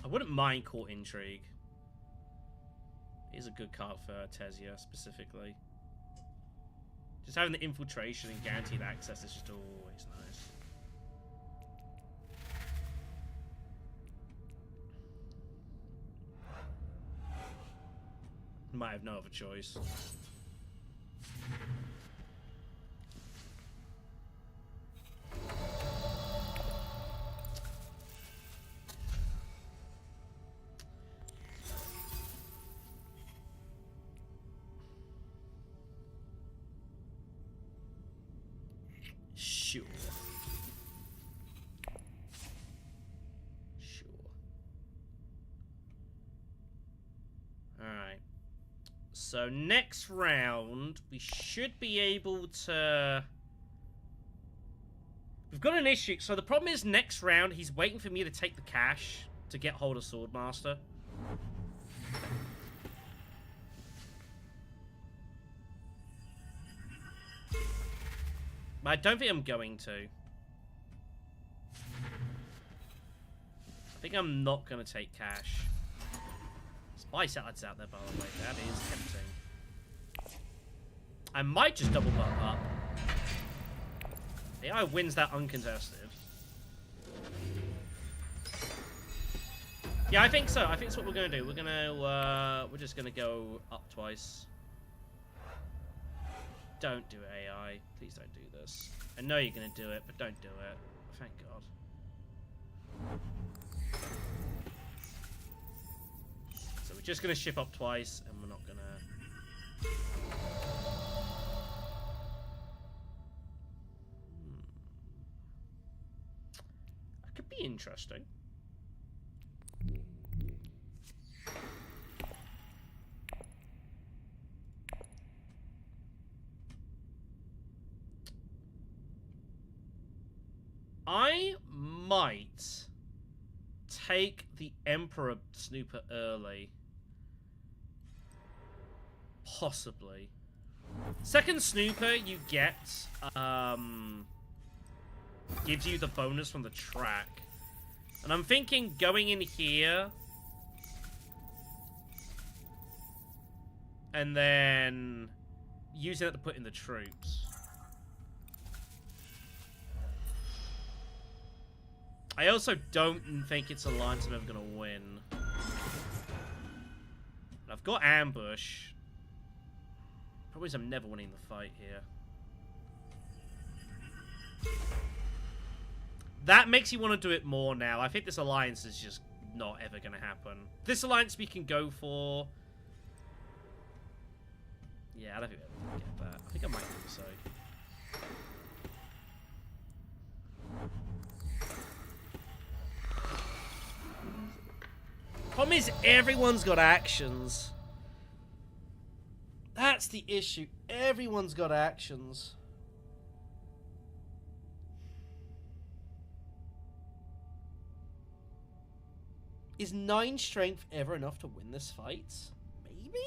I wouldn't mind Court Intrigue. It's a good card for Tessia, specifically. Just having the infiltration and guaranteed access is just always nice. Might have no other choice. Sure. Alright. So next round, we should be able to... We've got an issue. So the problem is next round, he's waiting for me to take the cash to get hold of Swordmaster. But I don't think I'm going to. I think I'm not going to take cash. Spy Satellites out there, by the way. That is tempting. I might just double bump up. AI wins that uncontested. Yeah, I think so. I think that's what we're gonna do. We're just gonna go up twice. Don't do it, AI. Please don't do this. I know you're gonna do it, but don't do it. Thank God. So we're just gonna ship up twice, and we're not gonna. That could be interesting. I might take the Emperor Snooper early. Possibly. Second Snooper you get gives you the bonus from the track. And I'm thinking going in here and then using it to put in the troops. I also don't think it's Alliance I'm ever going to win. I've got Ambush. Probably I'm never winning the fight here. That makes you want to do it more now. I think this Alliance is just not ever going to happen. This Alliance we can go for... Yeah, I don't think we're ever going to get that. I think I might do so. Problem is, everyone's got actions. That's the issue. Everyone's got actions. Is 9 strength ever enough to win this fight? Maybe?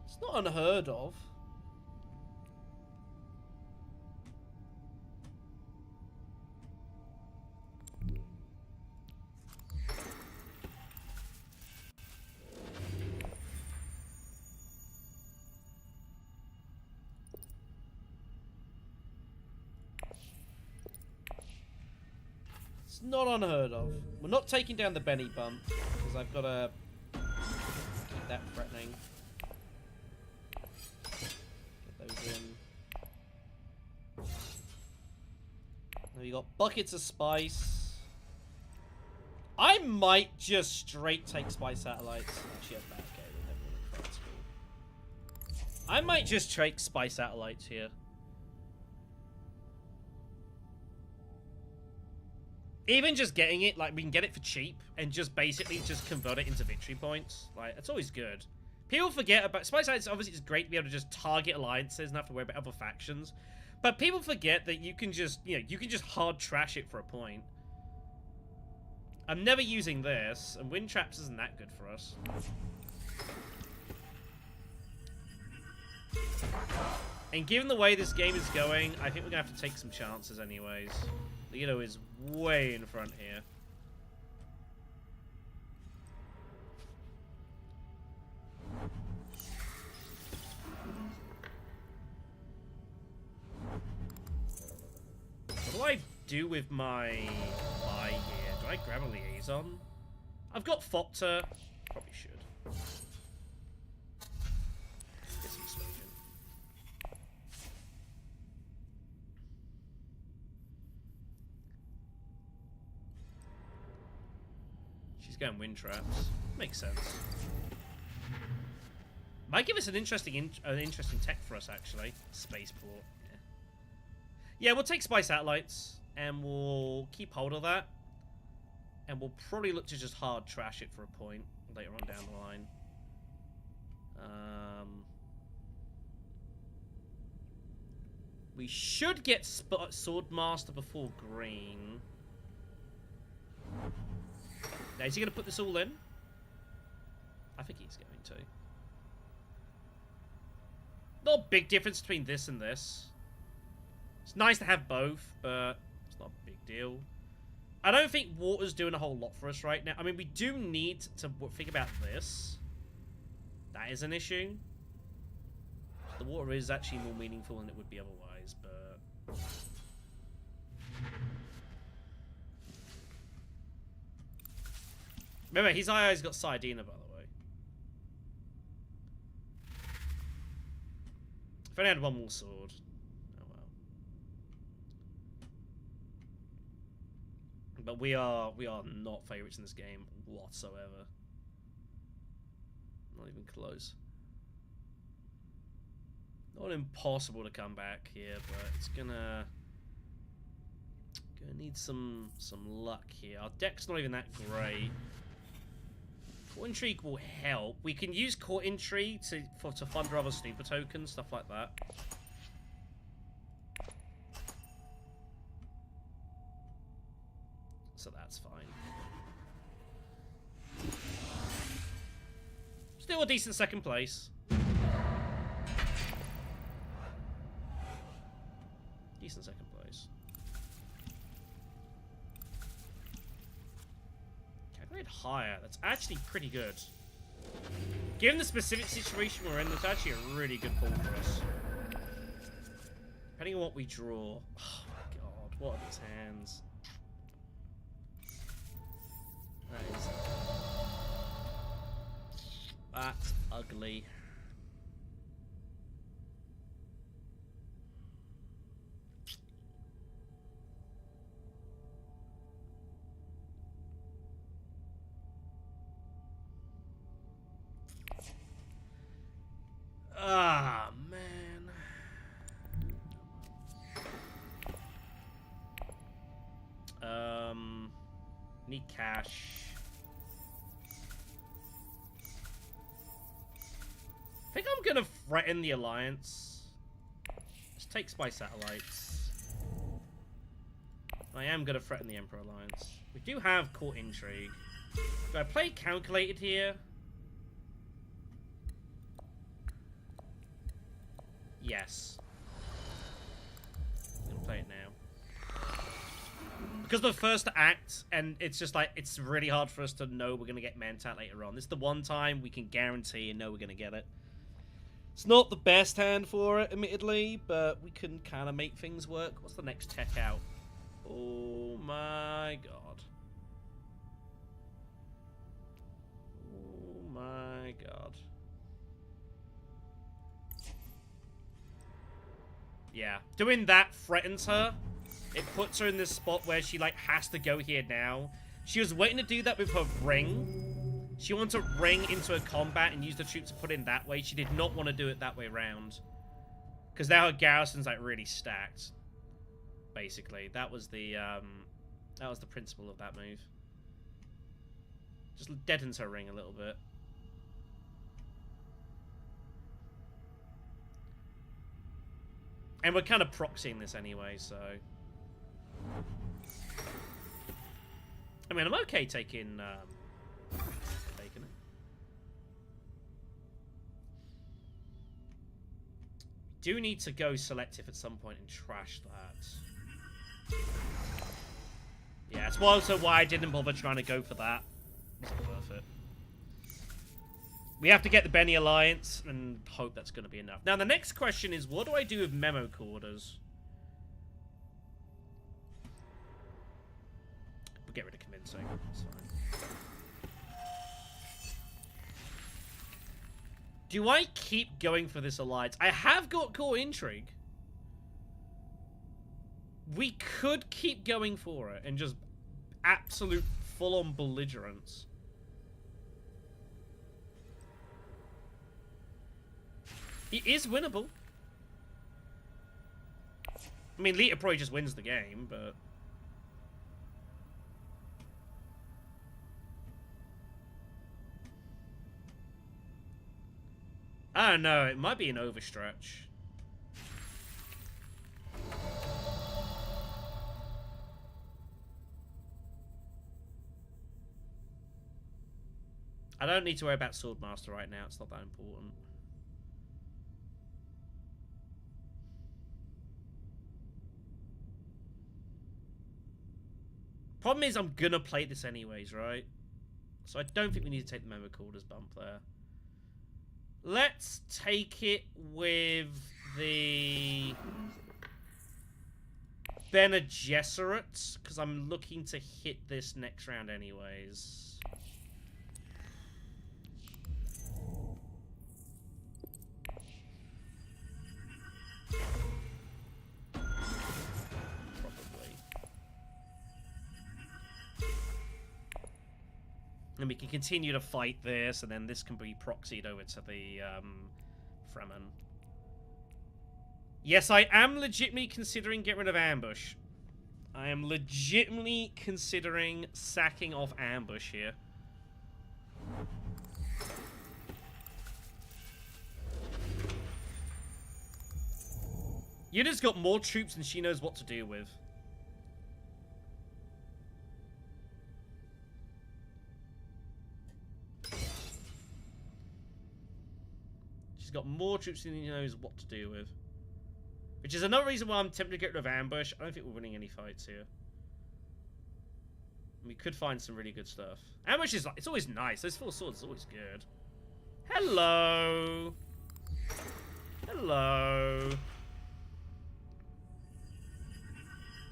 It's not unheard of. Not unheard of. We're not taking down the Benny bump because I've got to keep that threatening. Get those in. Now you got buckets of spice. I might just straight take spy satellites. Actually, okay, we're never really fight school. I might just take spy satellites here. Even just getting it, like, we can get it for cheap and just basically just convert it into victory points. Like, it's always good. People forget about... Spy Satellites, obviously, it's great to be able to just target alliances and not have to worry about other factions. But people forget that you can just, you know, you can just hard trash it for a point. I'm never using this, and wind traps isn't that good for us. And given the way this game is going, I think we're going to have to take some chances anyways. Leto is way in front here. What do I do with my buy here? Do I grab a liaison? I've got Fopter. Probably should. Get some smoke in. She's going wind traps. Makes sense. Might give us an interesting tech for us, actually. Spaceport. Yeah, we'll take spy satellites, and we'll keep hold of that. And we'll probably look to just hard trash it for a point later on down the line. We should get Swordmaster before green. Now, is he going to put this all in? I think he's going to. Not a big difference between this and this. It's nice to have both, but it's not a big deal. I don't think water's doing a whole lot for us right now. I mean, we do need to think about this. That is an issue. The water is actually more meaningful than it would be otherwise, but... Remember, his eye's got Sardina, by the way. If I only had one more sword. Oh well. But we are not favourites in this game whatsoever. Not even close. Not impossible to come back here, but it's gonna need some luck here. Our deck's not even that great. Court Intrigue will help. We can use Court Intrigue to fund our other super tokens, stuff like that. So that's fine. Still a decent second place. Decent second place. Calculate higher. That's actually pretty good. Given the specific situation we're in, that's actually a really good pull for us. Depending on what we draw. Oh my god, what are these hands? That's ugly. Ah, man. Need cash. I think I'm gonna threaten the Alliance. Just take Spy Satellites. I am gonna threaten the Emperor Alliance. We do have Court Intrigue. Do I play Calculated here? Yes. I'm gonna play it now. Because the first act, and it's just like, it's really hard for us to know we're gonna get Mantat later on. This is the one time we can guarantee and know we're gonna get it. It's not the best hand for it, admittedly, but we can kind of make things work. What's the next tech out? Oh my god. Oh my god. Yeah. Doing that threatens her. It puts her in this spot where she, like, has to go here now. She was waiting to do that with her ring. She wanted to ring into a combat and use the troops to put in that way. She did not want to do it that way around. Because now her garrison's, like, really stacked. Basically. That was the principle of that move. Just deadens her ring a little bit. And we're kind of proxying this anyway, so... I mean, I'm okay taking it. Do need to go selective at some point and trash that. Yeah, it's also why I didn't bother trying to go for that. It's not worth it. We have to get the Benny Alliance and hope that's going to be enough. Now, the next question is, what do I do with memo quarters? We'll get rid of convincing. That's fine. Do I keep going for this alliance? I have got Core Intrigue. We could keep going for it and just absolute full-on belligerence. It is winnable. I mean, Leto probably just wins the game, but... I don't know, it might be an overstretch. I don't need to worry about Swordmaster right now. It's not that important. Problem is, I'm gonna play this anyways, right? So I don't think we need to take the Memo Quarters bump there. Let's take it with the Bene Gesserit, because I'm looking to hit this next round anyways. And we can continue to fight this, and then this can be proxied over to the Fremen. Yes, I am legitimately considering getting rid of Ambush. I am legitimately considering sacking off Ambush here. Yuna's got more troops than she knows what to do with. Got more troops than he knows what to do with. Which is another reason why I'm tempted to get rid of Ambush. I don't think we're winning any fights here. We could find some really good stuff. Ambush is like, it's always nice. Those 4 swords are always good. Hello. Hello.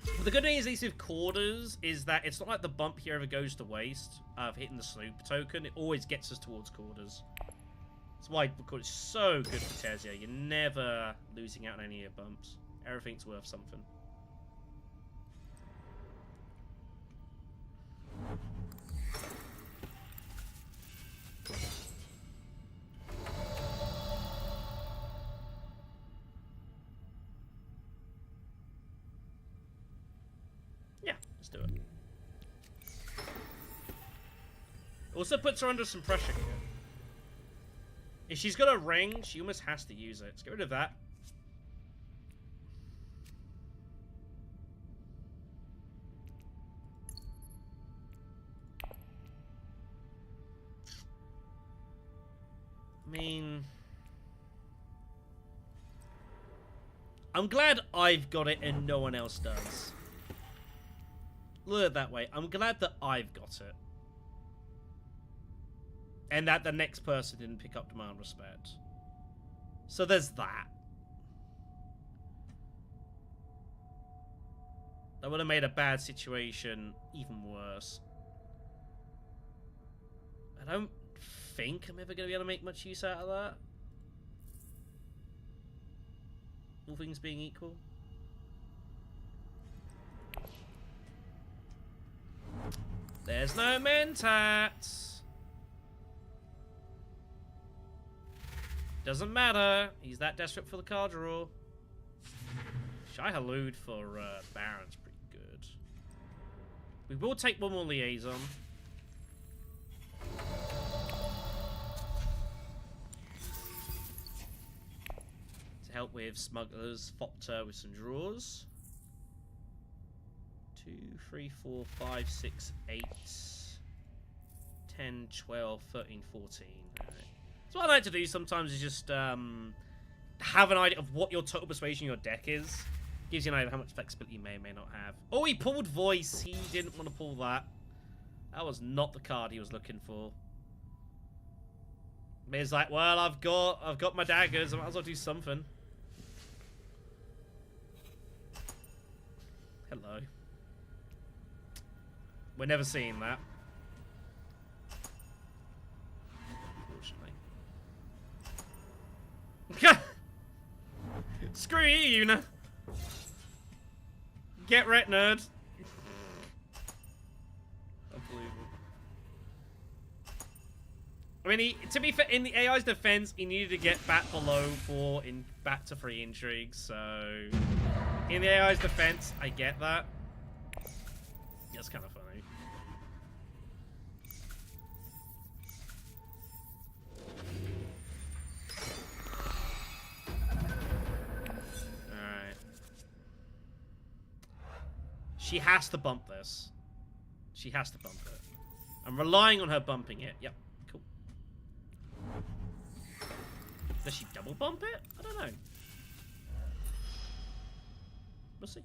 But the good thing is, at least with Quarters, is that it's not like the bump here ever goes to waste of hitting the sloop token. It always gets us towards Quarters. That's why it's so good for Tessia. You're never losing out on any of your bumps. Everything's worth something. Yeah, let's do it. Also puts her under some pressure here. If she's got a ring, she almost has to use it. Let's get rid of that. I mean, I'm glad I've got it and no one else does. Look at it that way. I'm glad that I've got it. And that the next person didn't pick up Demand Respect. So there's that. That would have made a bad situation even worse. I don't think I'm ever going to be able to make much use out of that. All things being equal. There's no Mentats. Doesn't matter. He's that desperate for the card draw. Shai Halud for Baron's pretty good. We will take one more liaison. To help with smugglers, Fopter with some draws. 2, 3, 4, 5, 6, 8, 10, 12, 13, 14. All right. So what I like to do sometimes is just have an idea of what your total persuasion your deck is. Gives you an idea of how much flexibility you may or may not have. Oh, he pulled Voice. He didn't want to pull that. That was not the card he was looking for. But he's like, well, I've got my daggers. I might as well do something. Hello. We're never seeing that. Screw you, Una. Get wrecked, nerd. Unbelievable. I mean, to be fair, in the AI's defense, he needed to get back below 4 in back to 3 intrigue. So, in the AI's defense, I get that. That's kind of funny. She has to bump this. She has to bump it. I'm relying on her bumping it. Yep, cool. Does she double bump it? I don't know. We'll see.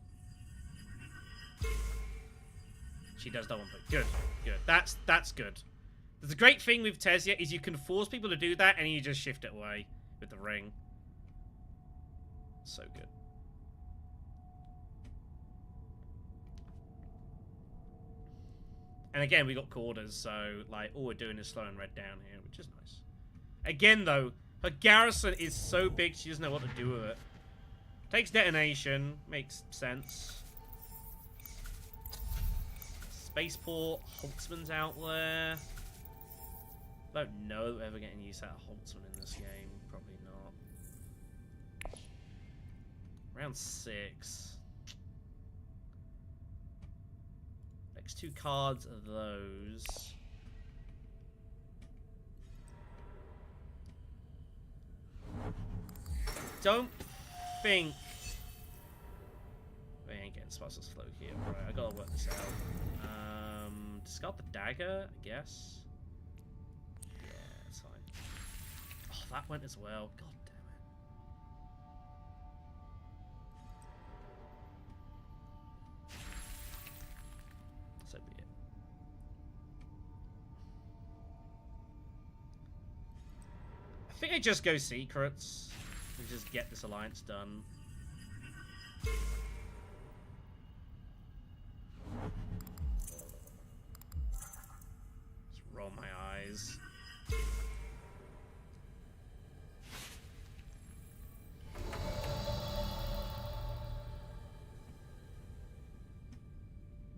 She does double bump it. Good, good. That's good. There's a great thing with Tessia is you can force people to do that and you just shift it away with the ring. So good. And again, we got quarters, so like all we're doing is slowing red down here, which is nice. Again, though, her garrison is so big she doesn't know what to do with it. Takes detonation, makes sense. Spaceport, Holtzman's out there. I don't know that we're ever getting used out of Holtzman in this game. Probably not. Round 6. Next 2 cards are those. Don't think we ain't getting spots of slow here. Right, I gotta work this out. Discard the dagger, I guess. Yeah, that's fine. Oh, that went as well. God damn it. So be it. I think I just go secrets and just get this alliance done. Just roll my eyes.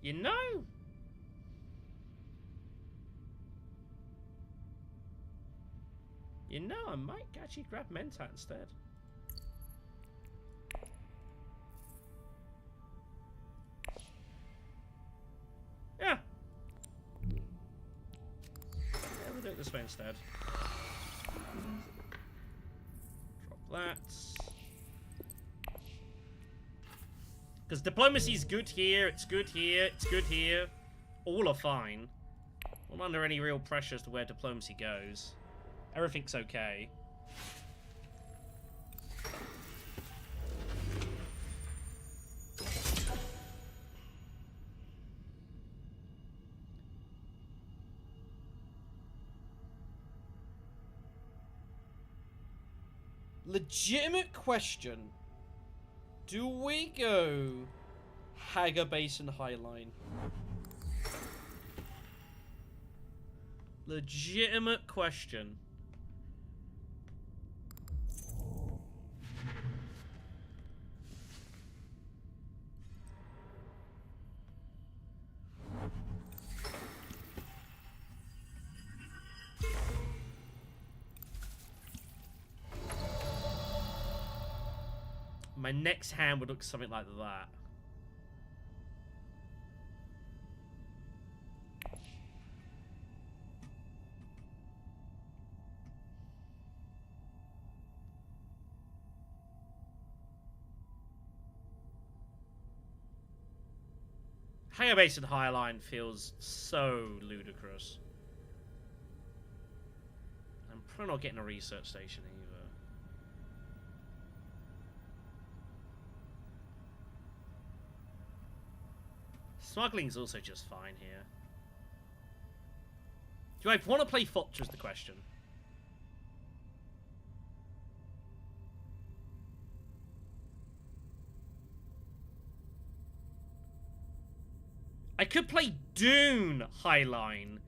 You know? You know, I might actually grab Mentat instead. Yeah. Yeah, we'll do it this way instead. Drop that. Because diplomacy's good here, it's good here, it's good here. All are fine. Not under any real pressure as to where diplomacy goes. Everything's okay.
Legitimate question. Do we go Hagar Base and Highline?
Legitimate question. My next hand would look something like that. Hanger Base and Highline feels so ludicrous. I'm probably not getting a research station either. Smuggling's also just fine here. Do I want to play Fotch is the question. I could play Dune Highline,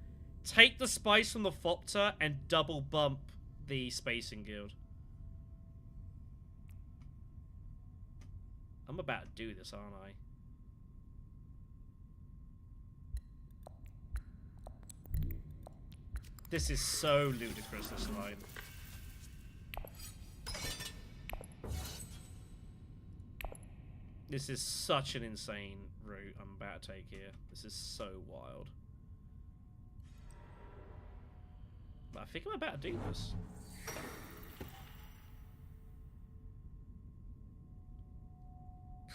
take the spice from the Fopter, and double bump the Spacing Guild. I'm about to do this, aren't I? This is so ludicrous, this line. This is such an insane route I'm about to take here. This is so wild. But I think I'm about to do this.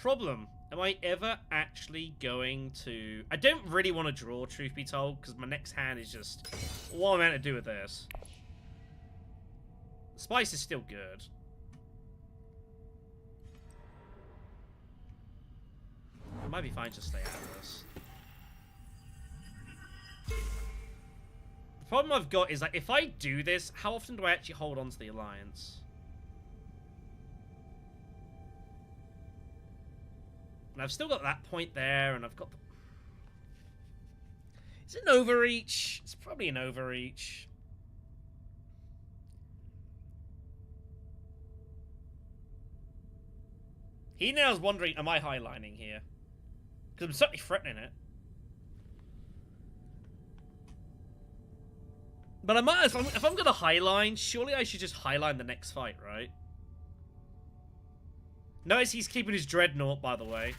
Problem. Am I ever actually going to... I don't really want to draw, truth be told, because my next hand is just... What am I meant to do with this? Spice is still good. It might be fine to stay out of this. The problem I've got is, like, if I do this, how often do I actually hold on to the alliance? And I've still got that point there, and I've got the... Is it an overreach? It's probably an overreach. He now is wondering, am I highlining here? Because I'm certainly threatening it. But I might, if I'm going to highline, surely I should just highline the next fight, right? Notice he's keeping his dreadnought, by the way.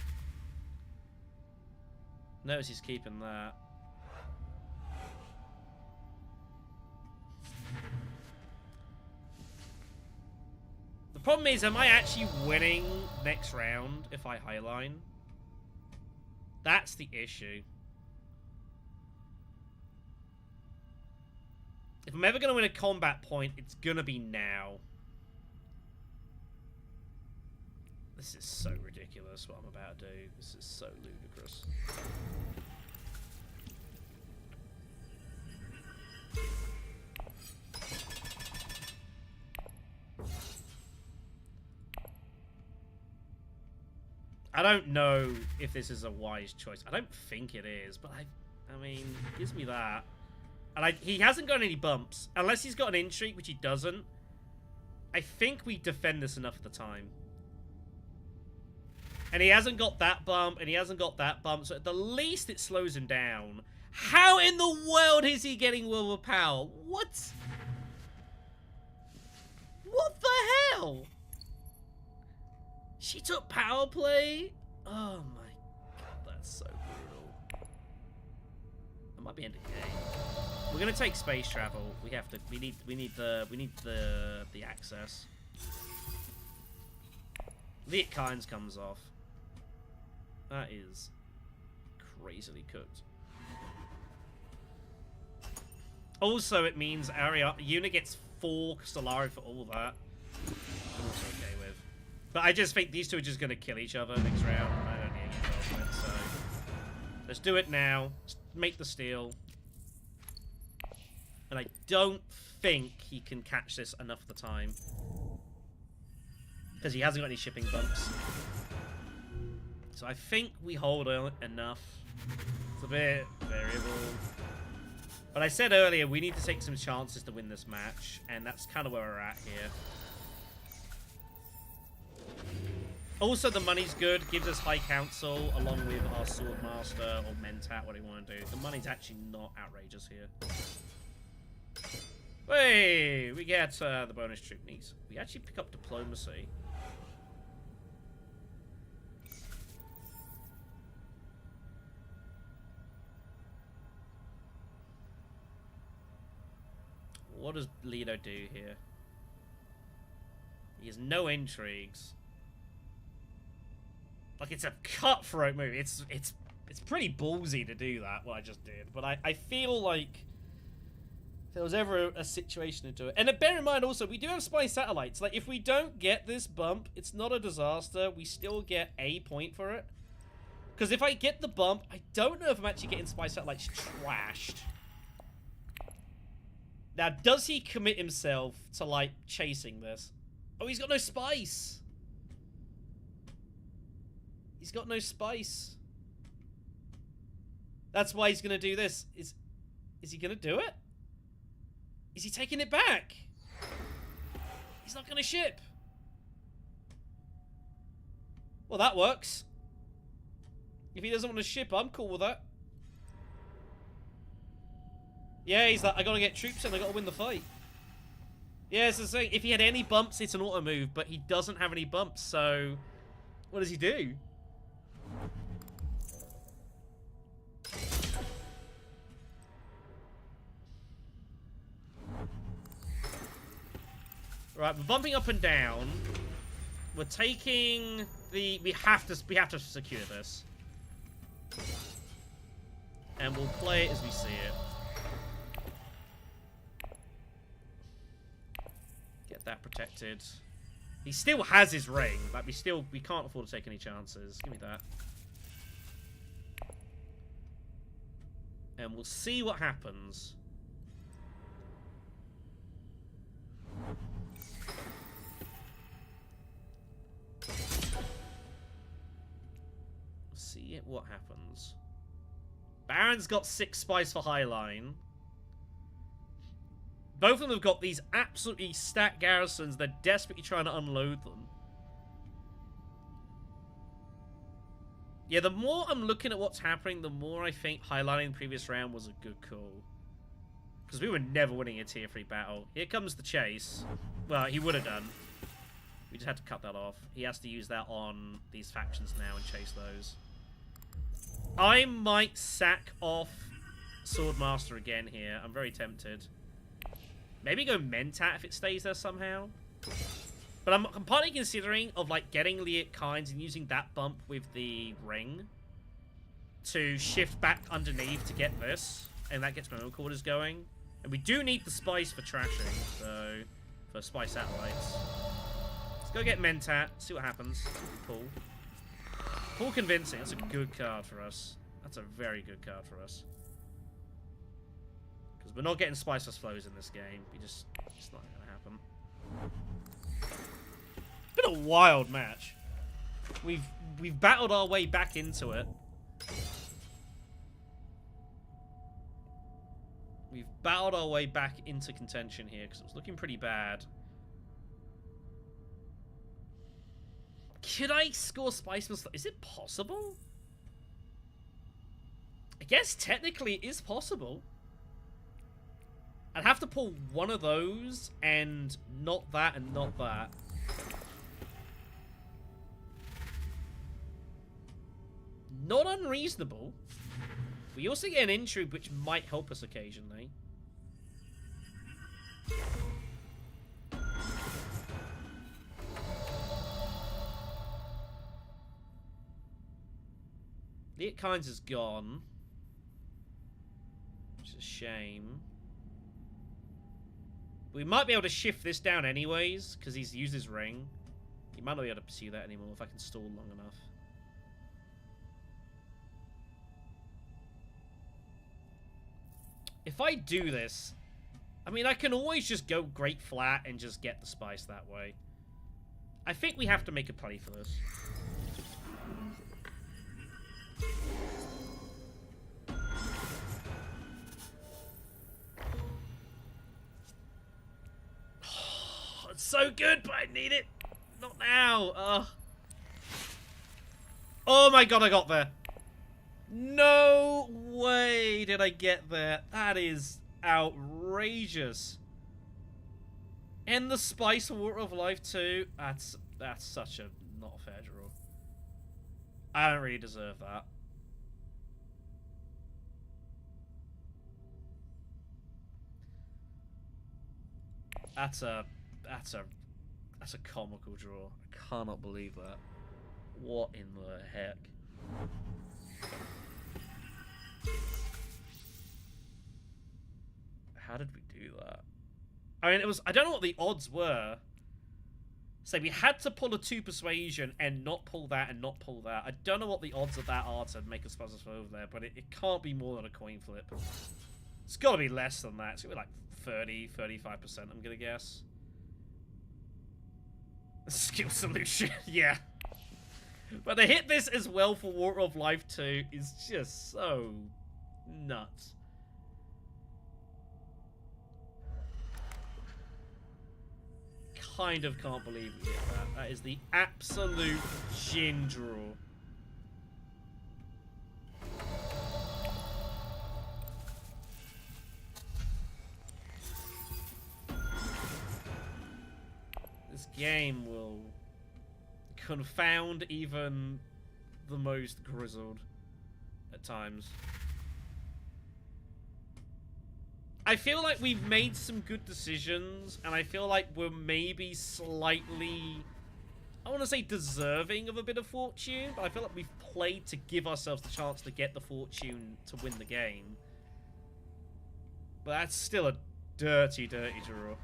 Notice he's keeping that. The problem is, am I actually winning next round if I highline? That's the issue. If I'm ever going to win a combat point, it's going to be now. This is so ridiculous what I'm about to do. This is so ludicrous. I don't know if this is a wise choice. I don't think it is, but I mean, it gives me that. And he hasn't got any bumps. Unless he's got an intrigue, which he doesn't. I think we defend this enough at the time. And he hasn't got that bump, and he hasn't got that bump, so at the least it slows him down. How in the world is he getting Will of Power? What? What the hell? She took power play? Oh my god, that's so brutal. That might be end of game. We're gonna take space travel. We have to. We need the access. Leet Kynes comes off. That is crazily cooked. Also, it means Una gets 4 Stellarii for all that. I'm also okay with. But I just think these two are just gonna kill each other next round. I don't need any involvement, so let's do it now. Let's make the steal. And I don't think he can catch this enough of the time. Because he hasn't got any shipping bumps. So I think we hold enough. It's a bit variable. But I said earlier, we need to take some chances to win this match. And that's kind of where we're at here. Also, the money's good. Gives us High Council along with our Swordmaster or Mentat, what do you want to do. The money's actually not outrageous here. Hey, we get the bonus troop needs. We actually pick up diplomacy. What does Leto do here? He has no intrigues. Like, it's a cutthroat move. It's pretty ballsy to do that, what I just did. But I feel like if there was ever a situation to do it. And bear in mind also, we do have spy satellites. Like, if we don't get this bump, it's not a disaster. We still get a point for it. Because if I get the bump, I don't know if I'm actually getting spy satellites trashed. Now, does he commit himself to, like, chasing this? Oh, he's got no spice. He's got no spice. That's why he's going to do this. Is he going to do it? Is he taking it back? He's not going to ship. Well, that works. If he doesn't want to ship, I'm cool with that. Yeah, he's like, I gotta get troops in, I gotta win the fight. Yeah, it's the thing. If he had any bumps, it's an auto move, but he doesn't have any bumps, so what does he do? Right, we're bumping up and down. We're taking the we have to secure this. And we'll play it as we see it. Get protected. He still has his ring. Like, we can't afford to take any chances. Give me that. And we'll see what happens. See what happens. Baron's got 6 spice for Highline. Both of them have got these absolutely stacked garrisons. They're desperately trying to unload them. Yeah, the more I'm looking at what's happening, the more I think highlighting the previous round was a good call. Because we were never winning a tier 3 battle. Here comes the chase. Well, he would have done. We just had to cut that off. He has to use that on these factions now and chase those. I might sack off Swordmaster again here. I'm very tempted. Maybe go Mentat if it stays there somehow. But I'm partly considering of like getting Liet Kynes and using that bump with the ring to shift back underneath to get this, and that gets my own quarters going. And we do need the spice for trashing, so for spice satellites. Let's go get Mentat, see what happens. Pull. Pull convincing. That's a good card for us. That's a very good card for us. Because we're not getting spiceless flows in this game. It's not going to happen. It's been a wild match. We've battled our way back into it. We've battled our way back into contention here because it was looking pretty bad. Could I score spiceless? Is it possible? I guess technically it is possible. I'd have to pull one of those and not that and not that. Not unreasonable. We also get an intrude which might help us occasionally. Liet Kynes is gone. Which is a shame. We might be able to shift this down anyways, because he's used his ring. He might not be able to pursue that anymore if I can stall long enough. If I do this, I mean, I can always just go Great Flat and just get the spice that way. I think we have to make a play for this. It's so good, but I need it. Not now. Oh my god, I got there. No way did I get there. That is outrageous. And the Spice Water of Life too. That's such a not a fair draw. I don't really deserve that. That's a comical draw. I cannot believe that. What in the heck? How did we do that? I mean, I don't know what the odds were. So we had to pull a 2 persuasion and not pull that and not pull that. I don't know what the odds of that are to make us puzzle over there, but it can't be more than a coin flip. It's got to be less than that. It's going to be like 30, 35%, I'm going to guess. Skill solution, yeah. But to hit this as well for Water of Life 2 is just so nuts. Kind of can't believe we hit that. That is the absolute gin draw. This game will confound even the most grizzled at times. I feel like we've made some good decisions, and I feel like we're maybe slightly, I want to say deserving of a bit of fortune, but I feel like we've played to give ourselves the chance to get the fortune to win the game. But that's still a dirty, dirty draw.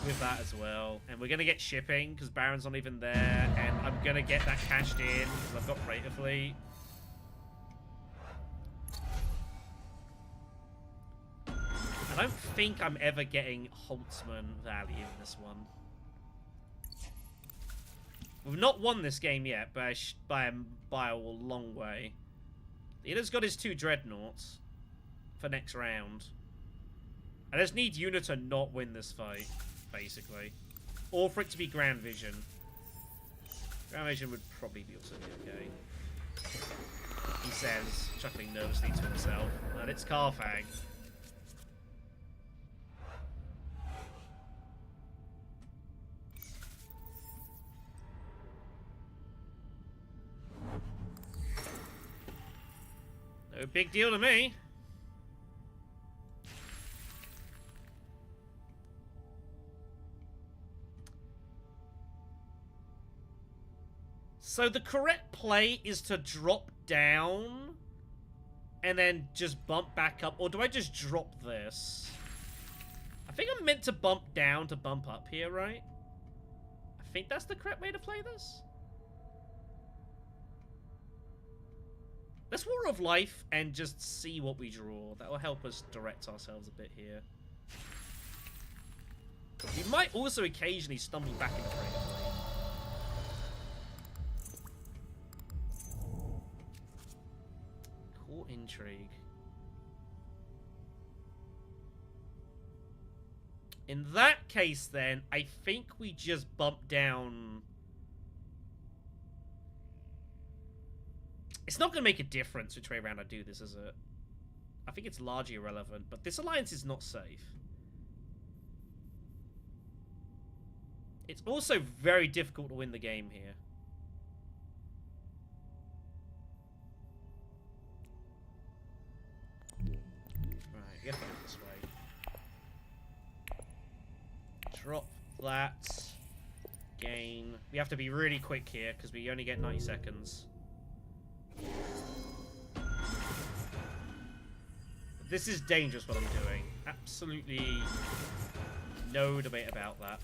with that as well. And we're going to get shipping because Baron's not even there. And I'm going to get that cashed in because I've got Freighter Fleet. I don't think I'm ever getting Holtzman value in this one. We've not won this game yet, but by a long way. Leeto's got his 2 dreadnoughts for next round. I just need Una to not win this fight, basically. Or for it to be Grand Vision. Grand Vision would probably be also be okay. He says, chuckling nervously to himself. And it's Carfag. No big deal to me. So the correct play is to drop down and then just bump back up. Or do I just drop this? I think I'm meant to bump down to bump up here, right? I think that's the correct way to play this. Let's War of Life and just see what we draw. That will help us direct ourselves a bit here. We might also occasionally stumble back into Freighter Fleet. Court Intrigue. In that case, then, I think we just bump down. It's not going to make a difference which way around I do this, is it? I think it's largely irrelevant, but this alliance is not safe. It's also very difficult to win the game here. Right, we have to go this way. Drop that. Gain. We have to be really quick here, because we only get 90 seconds. This is dangerous what I'm doing. Absolutely no debate about that.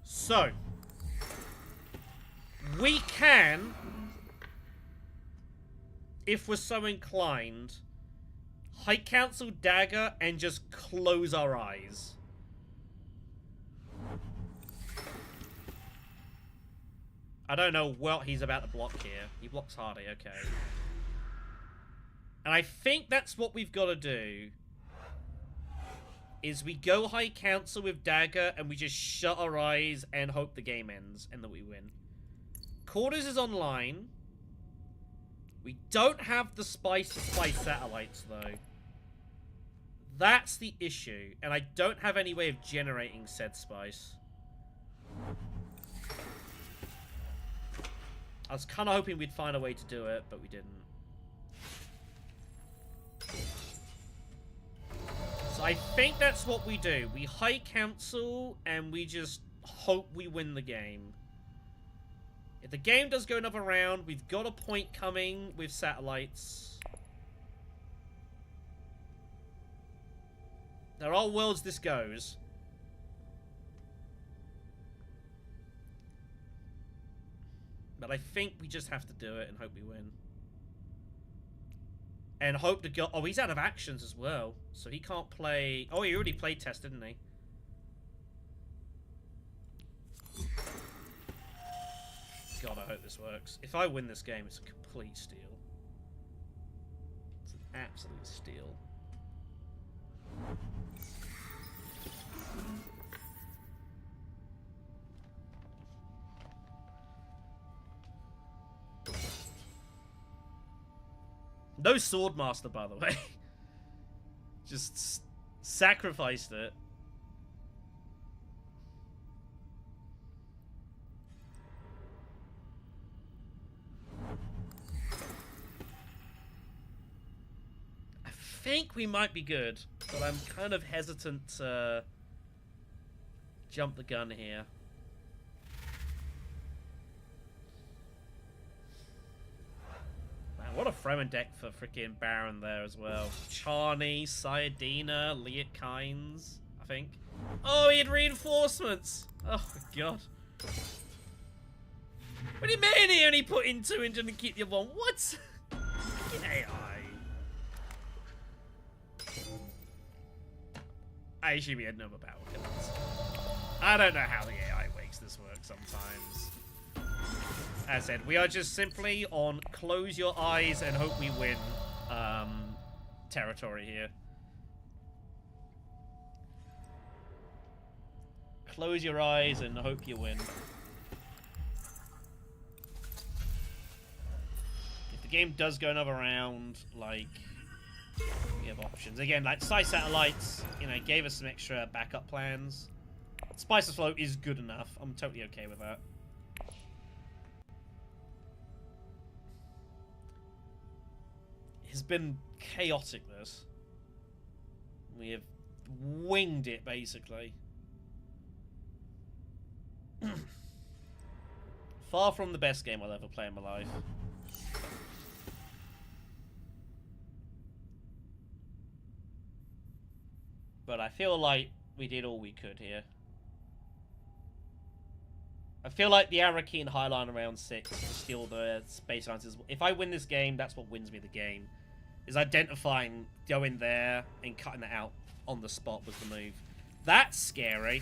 So, we can, if we're so inclined, High Council Dagger and just close our eyes. I don't know what he's about to block here. He blocks Hardy, okay. And I think that's what we've got to do. Is we go High Council with Dagger and we just shut our eyes and hope the game ends and that we win. Quarters is online. We don't have the spice to spice satellites though. That's the issue. And I don't have any way of generating said spice. I was kind of hoping we'd find a way to do it, but we didn't. So I think that's what we do. We High Council and we just hope we win the game. If the game does go another round, we've got a point coming with satellites. There are worlds this goes. But I think we just have to do it and hope we win. And hope to go... Oh, he's out of actions as well. So he can't play... Oh, he already played test, didn't he? God, I hope this works. If I win this game, it's a complete steal. It's an absolute steal. No Swordmaster, by the way. Just sacrificed it.
think we might be good, but I'm kind of hesitant to jump the gun here. Man, what a throwing deck for freaking Baron there as well. Charney, Sayadina, Liat Kynes, I think. Oh, he had reinforcements! Oh my god. What do you mean he only put in 2 and didn't keep the other one? What? Fucking AI. I assume he had no more battle cards. I don't know how the AI makes this work sometimes. As I said, we are just simply on close your eyes and hope we win territory here. Close your eyes and hope you win. If the game does go another round, like, we have options. Again, like, Side Satellites, you know, gave us some extra backup plans. Spice's Float is good enough. I'm totally okay with that. It's been chaotic, this. We have winged it, basically. Far from the best game I'll ever play in my life. But I feel like we did all we could here. I feel like the Arakeen Highline around 6 to steal the space answers. If I win this game, that's what wins me the game. Is identifying, going there, and cutting it out on the spot was the move. That's scary.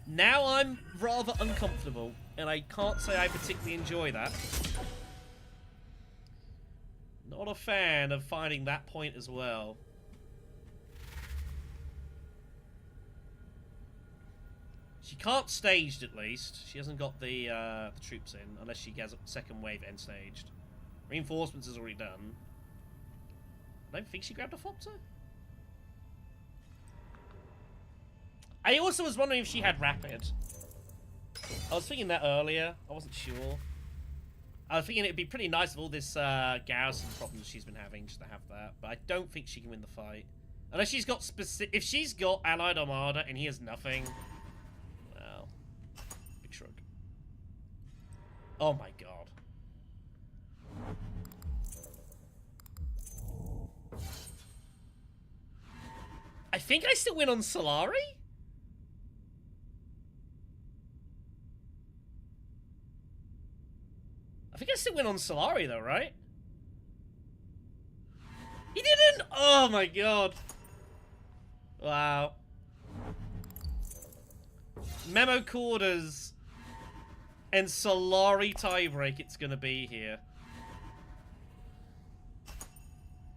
Now I'm rather uncomfortable, and I can't say I particularly enjoy that. Not a fan of finding that point as well. She can't staged, at least. She hasn't got the troops in, unless she has a second wave end staged. Reinforcements is already done. I don't think she grabbed a Flopter. I also was wondering if she had rapid. I was thinking that earlier. I wasn't sure. I was thinking it'd be pretty nice with all this garrison problems she's been having just to have that. But I don't think she can win the fight. Unless she's got specific... If she's got Allied Armada and he has nothing... Well... Big shrug. Oh my god. I think I still win on Solari? I think I still win on Solari though, right? He didn't! Oh my god. Wow. Memo quarters and Solari tiebreak it's gonna be here.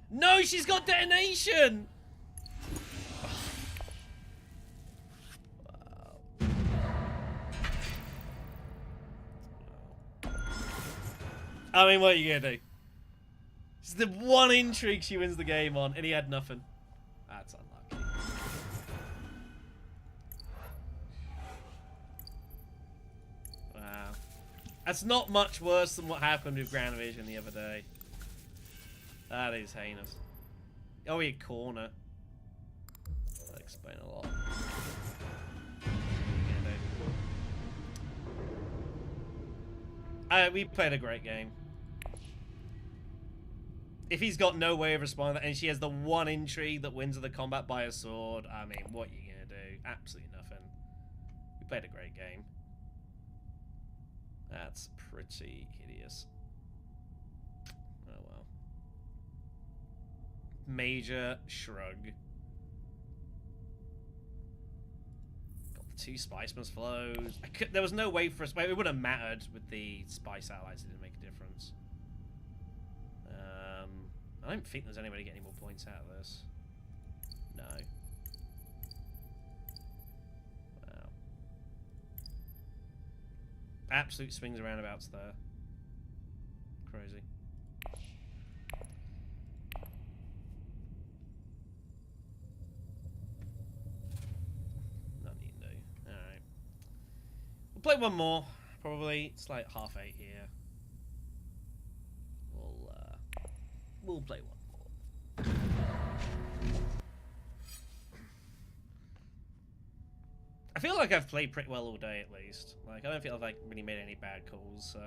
No, she's got detonation! I mean, what are you gonna do? It's the one intrigue she wins the game on, and he had nothing. That's unlucky. Wow. That's not much worse than what happened with Grand Vision the other day. That is heinous. Oh, he had corner. That'll explain a lot. We played a great game. If he's got no way of responding, and she has the one intrigue that wins the combat by a sword, I mean, what are you gonna do? Absolutely nothing. We played a great game. That's pretty hideous. Oh well. Major shrug. Got the 2 Spiceman's flows. There was no way for us. It would have mattered with the Spice allies. It didn't make a difference. I don't think there's any way to get any more points out of this. No. Wow. Absolute swings and roundabouts there. Crazy. Nothing you can do. Alright. We'll play one more. Probably. It's like 8:30 here. We'll play one more. I feel like I've played pretty well all day, at least. Like, I don't feel like I've really made any bad calls, so...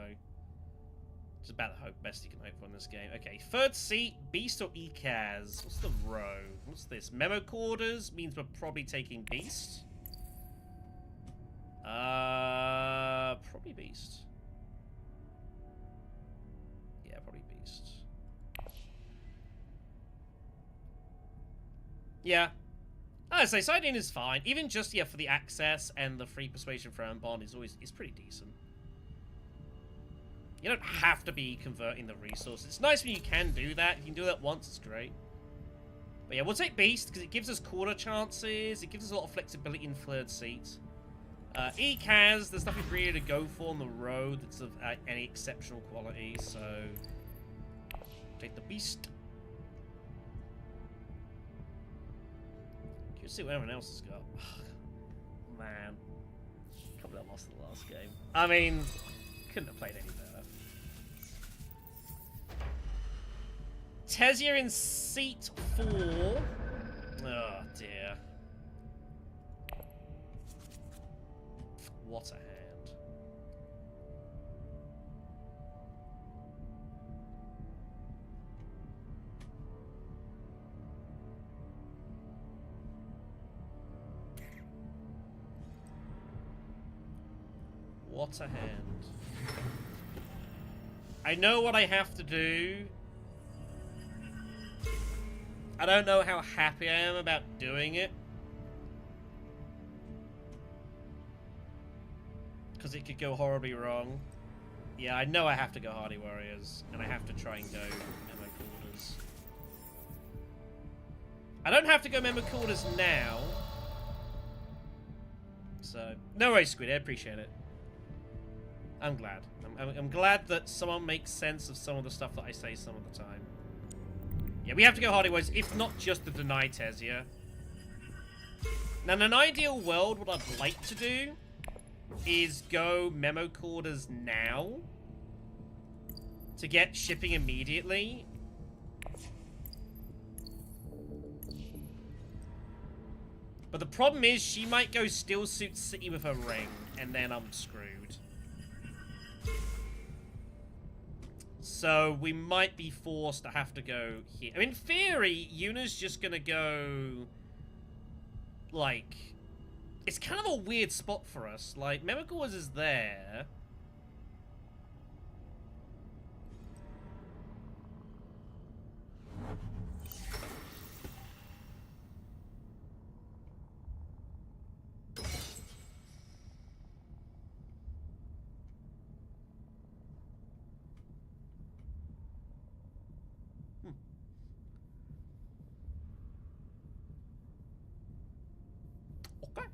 It's about the best you can hope for in this game. Okay, third seat, Beast or ECAS? What's the row? What's this? Memo quarters means we're probably taking Beast. Probably Beast. Yeah, probably Beast. Yeah. I say Siding is fine. Even just, yeah, for the access and the free persuasion for Bond is pretty decent. You don't have to be converting the resources. It's nice when you can do that. If you can do that once, it's great. But yeah, we'll take Beast because it gives us quarter chances. It gives us a lot of flexibility in third seat. ECAS, there's nothing really to go for on the road that's of any exceptional quality, so... Take the Beast. Let's see what everyone else has got. Man. Can't believe I lost the last game. I mean, couldn't have played any better. Tessia in seat 4. Oh, dear. What a hand. What a hand. I know what I have to do. I don't know how happy I am about doing it. Because it could go horribly wrong. Yeah, I know I have to go Hardy Warriors. And I have to try and go Memo Quarters. I don't have to go Memo Quarters now. So, no worries, Squid. I appreciate it. I'm glad. I'm glad that someone makes sense of some of the stuff that I say some of the time. Yeah, we have to go Hardy Warriors, if not just to deny Tessia. Now, in an ideal world, what I'd like to do is go Memo Quarters now to get shipping immediately. But the problem is she might go Steel Suit City with her ring, and then I'm screwed. So we might be forced to have to go here. I mean, in theory, Yuna's just gonna go... Like... It's kind of a weird spot for us. Like, Memo Quarters is there. Okay.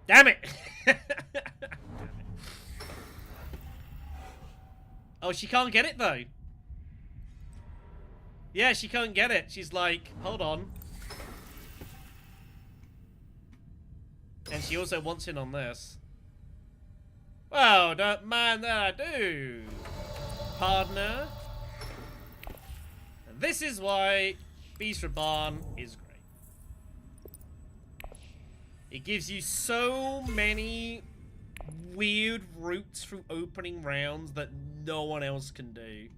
Damn it! Damn it. Oh, she can't get it, though. Yeah, she can't get it. She's like, hold on. And she also wants in on this. Well, don't mind that I do, partner. And this is why Beast Reborn is great. It gives you so many weird routes through opening rounds that no one else can do.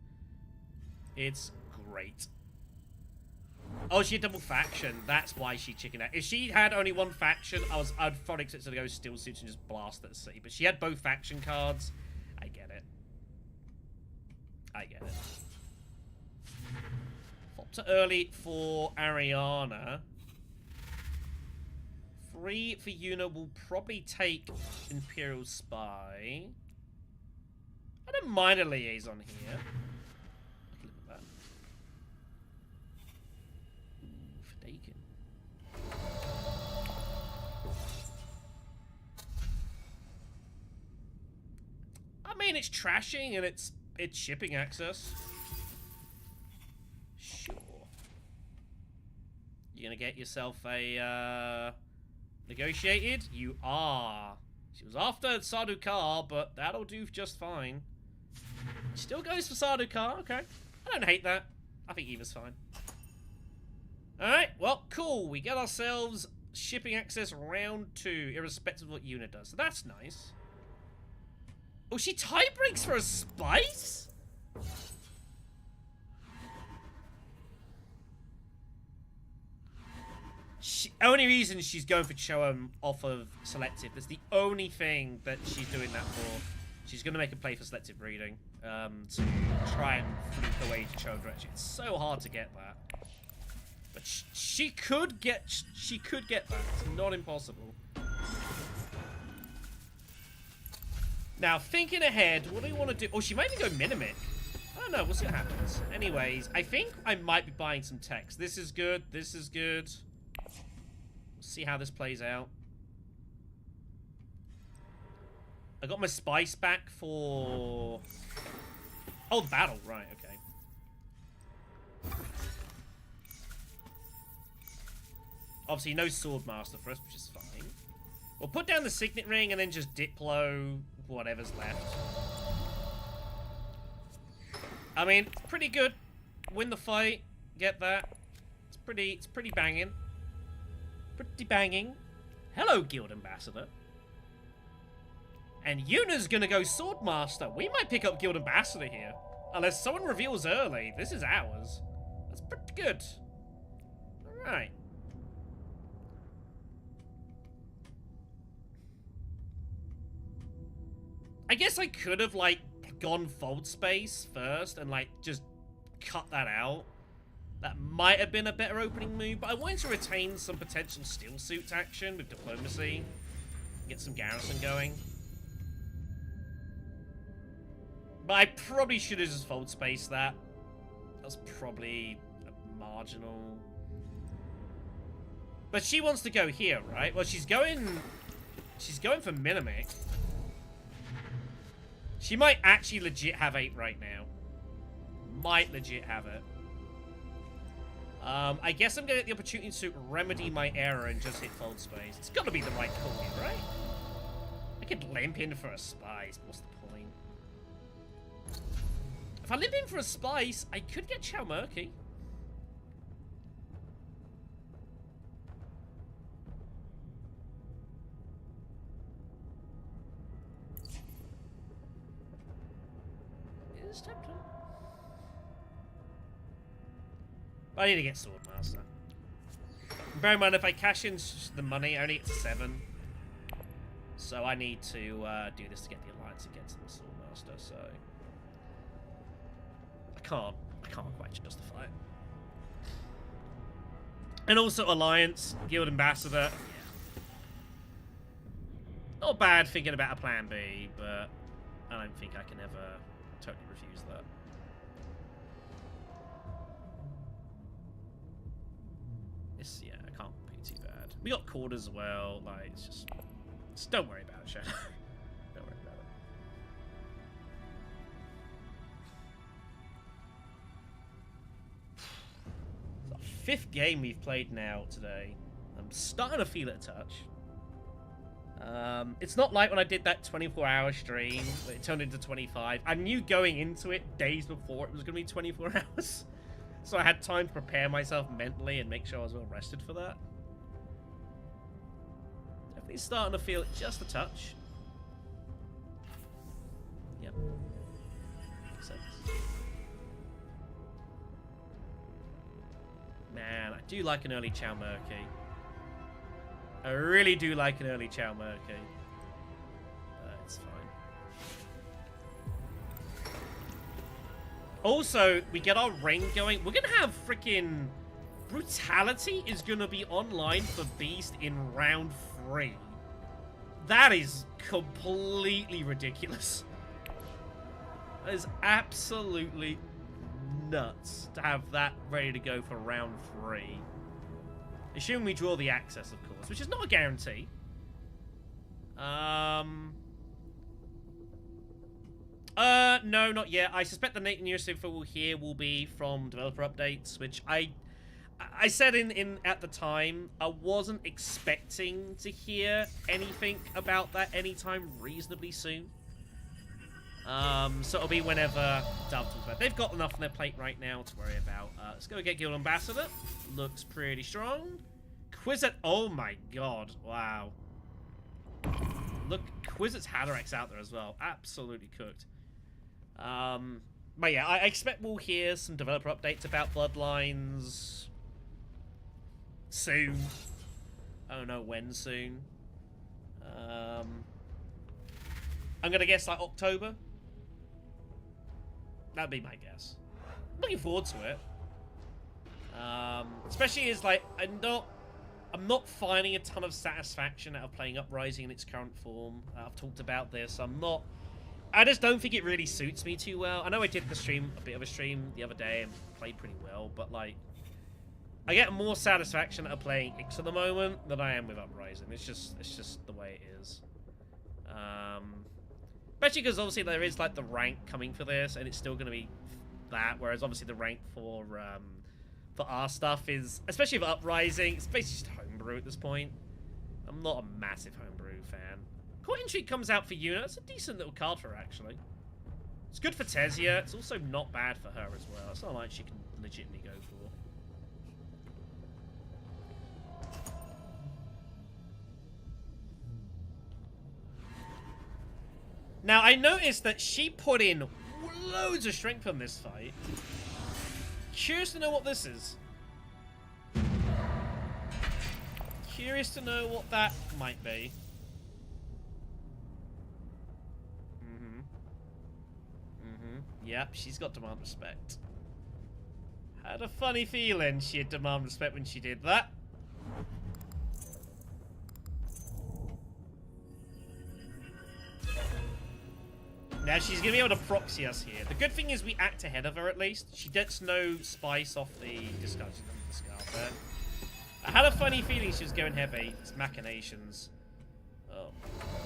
It's great. Oh, she had double faction. That's why she chickened out. If she had only one faction, I'd probably expect her to go Steel Suits and just blast at the city. But she had both faction cards. I get it. I get it. Flop to early for Ariana. 3 for Yuna will probably take Imperial Spy. I don't mind a liaison here. Look at that. Ooh, for Dakin. I mean, it's trashing and it's shipping access. Sure. You're gonna get yourself a negotiated? You are. She was after Sardaukar, but that'll do just fine. She still goes for Sardaukar, okay. I don't hate that. I think either's fine. Alright, well, cool. We get ourselves shipping access round 2, irrespective of what unit does. So that's nice. Oh, she tie breaks for a spice? Only reason she's going for Cho'am off of selective. That's the only thing that she's doing that for. She's going to make a play for selective breeding to try and flip the way to Cho'am direction. It's so hard to get that. But she could get that. It's not impossible. Now, thinking ahead, what do we want to do? Oh, she might even go Minimic. I don't know. We'll see what happens. Anyways, I think I might be buying some text. This is good. This is good. We'll see how this plays out. I got my spice back for... Oh, the battle. Right, okay. Obviously, no Swordmaster for us, which is fine. We'll put down the Signet Ring and then just Diplo whatever's left. I mean, pretty good. Win the fight. Get that. It's pretty banging. Pretty banging. Hello, Guild Ambassador. And Yuna's gonna go Swordmaster. We might pick up Guild Ambassador here. Unless someone reveals early. This is ours. That's pretty good. Alright. I guess I could have, like, gone Fold Space first and, like, just cut that out. That might have been a better opening move, but I wanted to retain some potential Steel Suit action with Diplomacy. Get some Garrison going. But I probably should have just Fold Space that. That was probably a marginal... But she wants to go here, right? Well, she's going for Minimic. She might actually legit have 8 right now. Might legit have it. I guess I'm going to get the opportunity to remedy my error and just hit Fold Space. It's got to be the right call here, right? I could limp in for a Spice. What's the point? If I limp in for a Spice, I could get Chow Murky. It's tempting. I need to get Swordmaster. Bear in mind, if I cash in the money, I only get to 7. So I need to do this to get the Alliance and get to the Swordmaster, so... I can't quite justify it. And also Alliance, Guild Ambassador. Not bad thinking about a plan B, but I don't think I can ever totally refuse that. Yeah, I can't be too bad. We got quarters as well. Like, it's just don't worry about it, Shadow. Don't worry about it. It's our 5th game we've played now today. I'm starting to feel it a touch. It's not like when I did that 24-hour stream, it turned into 25. I knew going into it days before it was going to be 24 hours. So I had time to prepare myself mentally and make sure I was well rested for that. Definitely starting to feel it just a touch. Yep. Makes sense. Man, I do like an early Chow Murky. I really do like an early Chow Murky. It's fine. Also, we get our rain going. We're gonna have freaking Brutality is gonna be online for Beast in round 3. That is completely ridiculous. That is absolutely nuts to have that ready to go for round 3. Assuming we draw the access, of course, which is not a guarantee. No, not yet. I suspect the nearest info we'll hear will be from developer updates, which I I said in at the time, I wasn't expecting to hear anything about that anytime reasonably soon. So it'll be whenever Dove talks about it. They've got enough on their plate right now to worry about. Let's go get Guild Ambassador. Looks pretty strong. Quizet, oh my god, wow. Look, Quizet's Hadorak's out there as well. Absolutely cooked. But yeah, I expect we'll hear some developer updates about Bloodlines soon. I don't know when soon. I'm gonna guess like October. That'd be my guess. I'm looking forward to it. Especially as like I'm not finding a ton of satisfaction out of playing Uprising in its current form. I've talked about this. I just don't think it really suits me too well. I know I did a bit of a stream the other day and played pretty well, but like I get more satisfaction out of playing Ix at the moment than I am with Uprising. It's just the way it is. Especially because obviously there is like the rank coming for this, and it's still going to be that. Whereas obviously the rank for our stuff is, especially for Uprising, it's basically just homebrew at this point. I'm not a massive homebrew fan. Court Intrigue comes out for Yuna. It's a decent little card for her, actually. It's good for Tessia. It's also not bad for her as well. It's not like she can legitimately go for. Now, I noticed that she put in loads of strength on this fight. Curious to know what this is. Curious to know what that might be. Yep, she's got demand respect. Had a funny feeling she had demand respect when she did that. Now she's going to be able to proxy us here. The good thing is we act ahead of her at least. She gets no spice off the discard there. I had a funny feeling she was going heavy. It's machinations. Oh,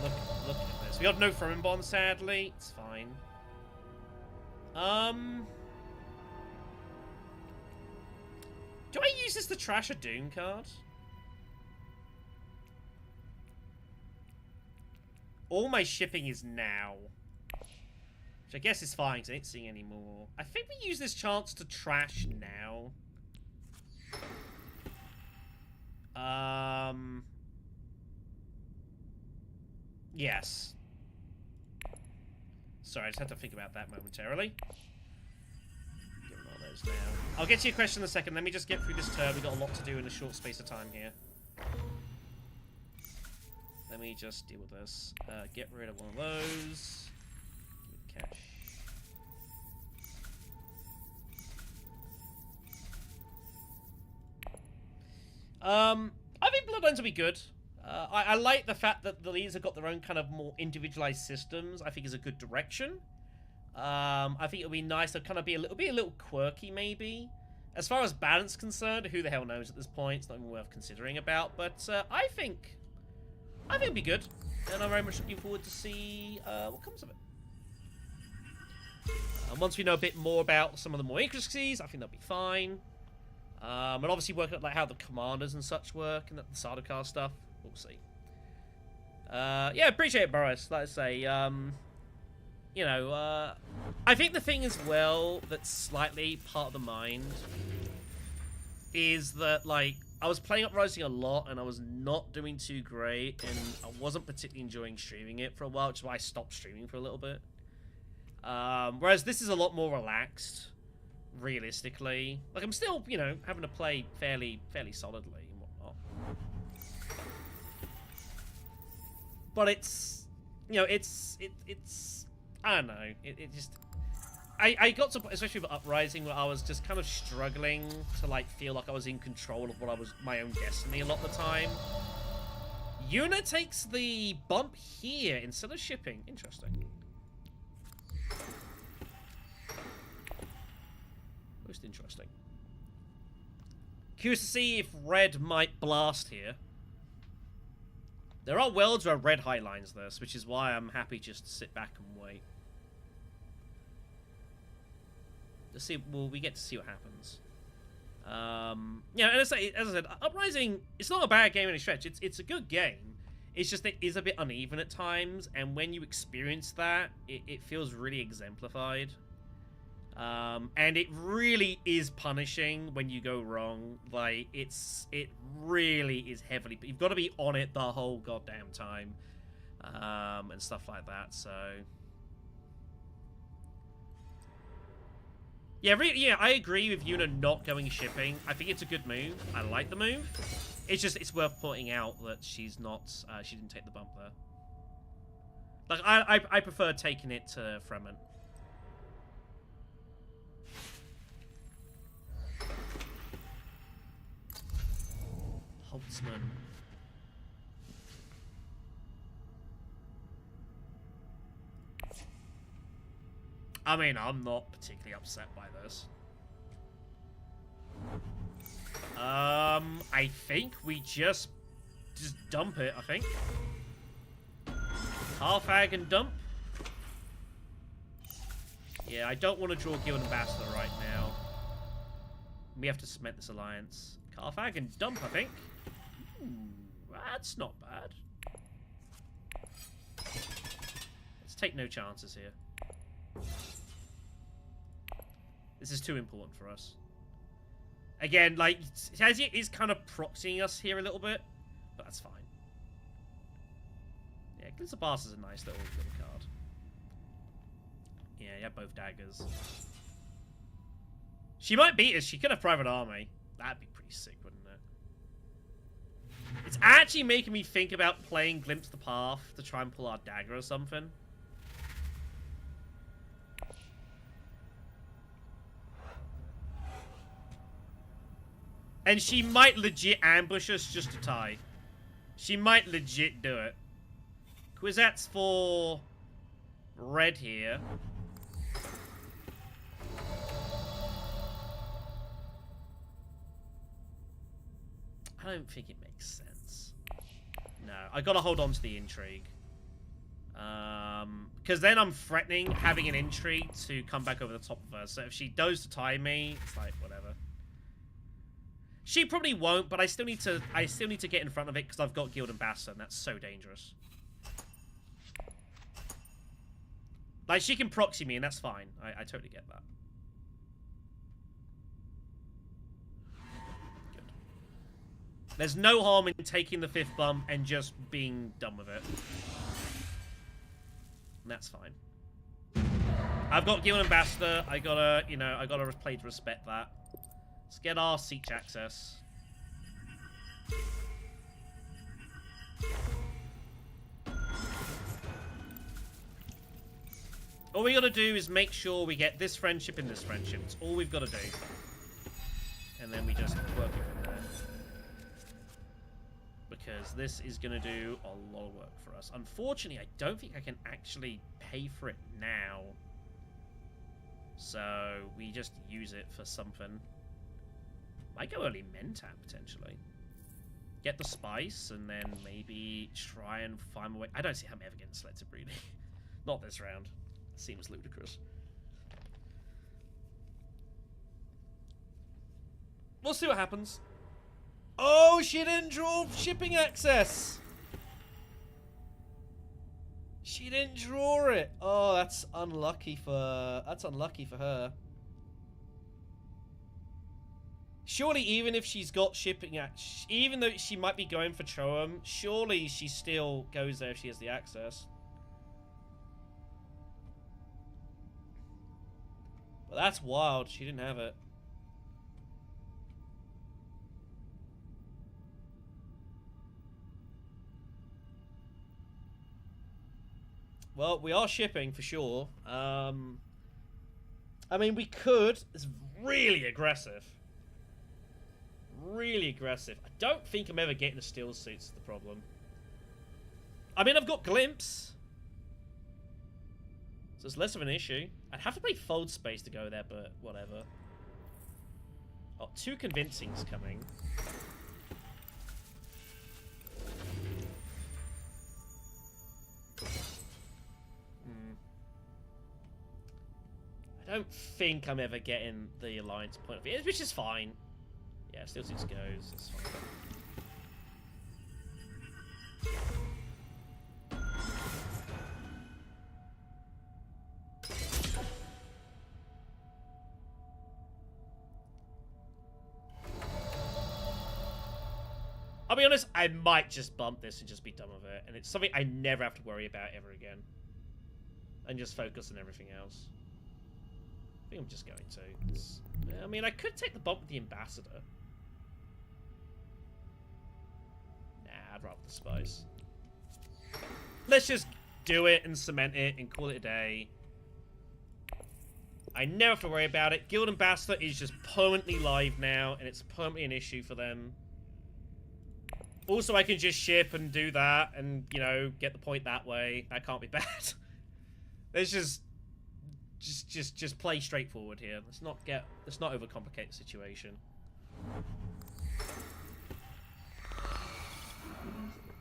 look at this. We got no throwing bond, sadly. It's fine. Do I use this to trash a Dune card? All my shipping is now. Which I guess is fine because I ain't seeing any more. I think we use this chance to trash now. Yes. Sorry, I just had to think about that momentarily. Give them all those now. I'll get to your question in a second. Let me just get through this turn. We've got a lot to do in a short space of time here. Let me just deal with this. Get rid of one of those. Give it cash. I think Bloodlines will be good. I like the fact that the leaders have got their own kind of more individualized systems. I think is a good direction. I think it'll be nice to kind of be a little quirky, maybe. As far as balance concerned, who the hell knows at this point? It's not even worth considering about. But I think it'll be good, and I'm very much looking forward to see what comes of it. And once we know a bit more about some of the more intricacies, I think that'll be fine. And obviously working out like how the commanders and such work and the Sardaukar stuff. We'll see. Yeah, appreciate it, Boris. Like I say, you know, I think the thing as well that's slightly part of the mind is that, like, I was playing Uprising a lot and I was not doing too great and I wasn't particularly enjoying streaming it for a while, which is why I stopped streaming for a little bit. Whereas this is a lot more relaxed, realistically. Like, I'm still, you know, having to play fairly solidly and whatnot. But it's, you know, it's I don't know. It just, I got to, especially with Uprising, where I was just kind of struggling to, like, feel like I was in control of what I was, my own destiny a lot of the time. Yuna takes the bump here instead of shipping. Interesting. Most interesting. Curious to see if red might blast here. There are worlds where red highlines this, which is why I'm happy just to sit back and wait. Let's see. Well, we get to see what happens.
Yeah, and as I said, Uprising, it's not a bad game in a stretch. It's a good game. It's just it is a bit uneven at times, and when you experience that, it feels really exemplified. And it really is punishing when you go wrong. Like, it really is heavily... You've got to be on it the whole goddamn time. And stuff like that, so... Yeah, yeah, I agree with Yuna not going shipping. I think it's a good move. I like the move. It's just, it's worth pointing out that she's not... she didn't take the bump there. Like, I prefer taking it to Fremen. Holtzman. I mean, I'm not particularly upset by this. I think we just dump it, I think. Carthag and dump. Yeah, I don't want to draw Guild Ambassador right now. We have to cement this alliance. Carthag and dump, I think. Ooh, that's not bad. Let's take no chances here. This is too important for us. Again, like, Tessia is kind of proxying us here a little bit, but that's fine. Yeah, Glitzerbars is a nice little card. Yeah, you have both daggers. She might beat us. She could have Private Army. That'd be pretty sick, wouldn't it? It's actually making me think about playing Glimpse the Path to try and pull our dagger or something. And she might legit ambush us just to tie. She might legit do it. Kwisatz for red here. I don't think it makes sense. No, I gotta hold on to the intrigue. Because then I'm threatening having an intrigue to come back over the top of her. So if she does to tie me, it's like, whatever. She probably won't, but I still need to get in front of it because I've got Guild Ambassador, and that's so dangerous. Like, she can proxy me, and that's fine. I totally get that. Good. There's no harm in taking the 5th bump and just being done with it. And that's fine. I've got Guild Ambassador. I gotta play to respect that. Let's get our siege access. All we gotta do is make sure we get this friendship and this friendship. It's all we've gotta do. And then we just work it from there. Because this is gonna do a lot of work for us. Unfortunately, I don't think I can actually pay for it now. So we just use it for something. Might go early Mentat, potentially. Get the spice, and then maybe try and find my way... I don't see how I'm ever getting selective breeding. Not this round. Seems ludicrous. We'll see what happens. Oh, she didn't draw shipping access! She didn't draw it! Oh, that's unlucky for... That's unlucky for her. Surely, even if she's got shipping, even though she might be going for Troam, surely she still goes there if she has the access. But that's wild. She didn't have it. Well, we are shipping for sure. I mean, we could. It's really aggressive. Really aggressive. I don't think I'm ever getting a steel suits is the problem. I mean, I've got Glimpse. So it's less of an issue. I'd have to play Fold Space to go there, but whatever. Oh, 2 Convincing's coming. I don't think I'm ever getting the Alliance point of view, which is fine.
Yeah, still 6 goes. That's fine. I'll be honest, I might just bump this and just be done with it. And it's something I never have to worry about ever again. And just focus on everything else. I think I'm just going to. I mean, I could take the bump with the ambassador. Nah, I'd rather the spice. Let's just do it and cement it and call it a day. I never have to worry about it. Guild Ambassador is just permanently live now, and it's permanently an issue for them. Also, I can just ship and do that and, you know, get the point that way. That can't be bad. Let's just play straightforward here. Let's not overcomplicate the situation.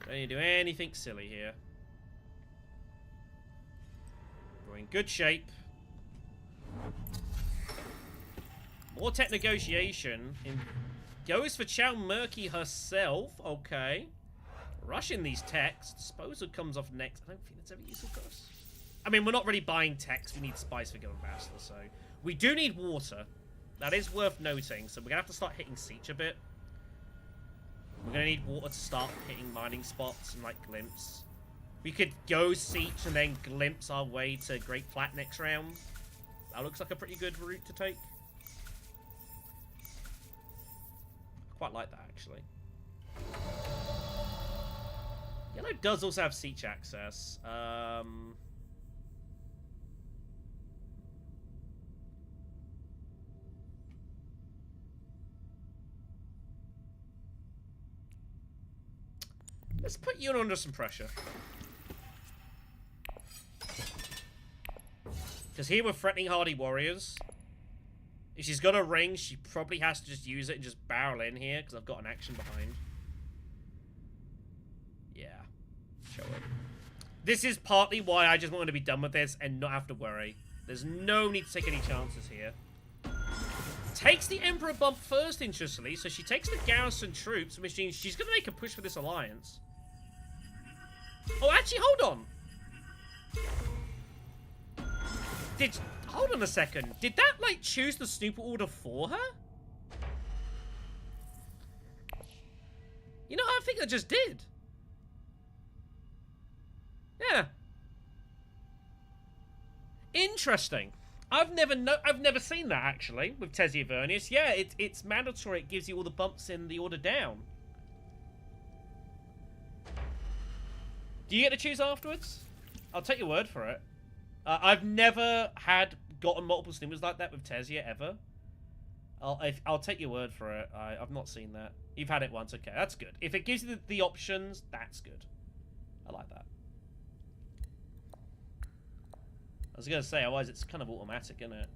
Don't need to do anything silly here. We're in good shape. More tech negotiation. Goes for Chow Murky herself. Okay. Rushing these techs. Disposal comes off next. I don't think that's ever useful for us. I mean, we're not really buying techs. We need spice for Guild Ambassador, so... We do need water. That is worth noting, so we're going to have to start hitting Siege a bit. We're going to need water to start hitting mining spots and, like, glimpse. We could go Siege and then glimpse our way to Great Flat next round. That looks like a pretty good route to take. Quite like that, actually. Yellow does also have Siege access. Let's put Yuna under some pressure. Because here we're threatening hardy warriors. If she's got a ring, she probably has to just use it and just barrel in here, because I've got an action behind. Yeah. Show it. This is partly why I just wanted to be done with this and not have to worry. There's no need to take any chances here. Takes the Emperor bump first, interestingly, so she takes the garrison troops, which means she's going to make a push for this alliance. Oh, actually, hold on. Hold on a second. Did that, like, choose the snooper order for her? You know, I think I just did. Yeah. Interesting. I've never seen that, actually, with Tessia Vernius. Yeah, it's mandatory. It gives you all the bumps in the order down. Do you get to choose afterwards? I'll take your word for it. I've never gotten multiple snimmers like that with Tessia, ever. I'll take your word for it. I've not seen that. You've had it once, okay, that's good. If it gives you the options, that's good. I like that. I was going to say, otherwise it's kind of automatic, isn't it?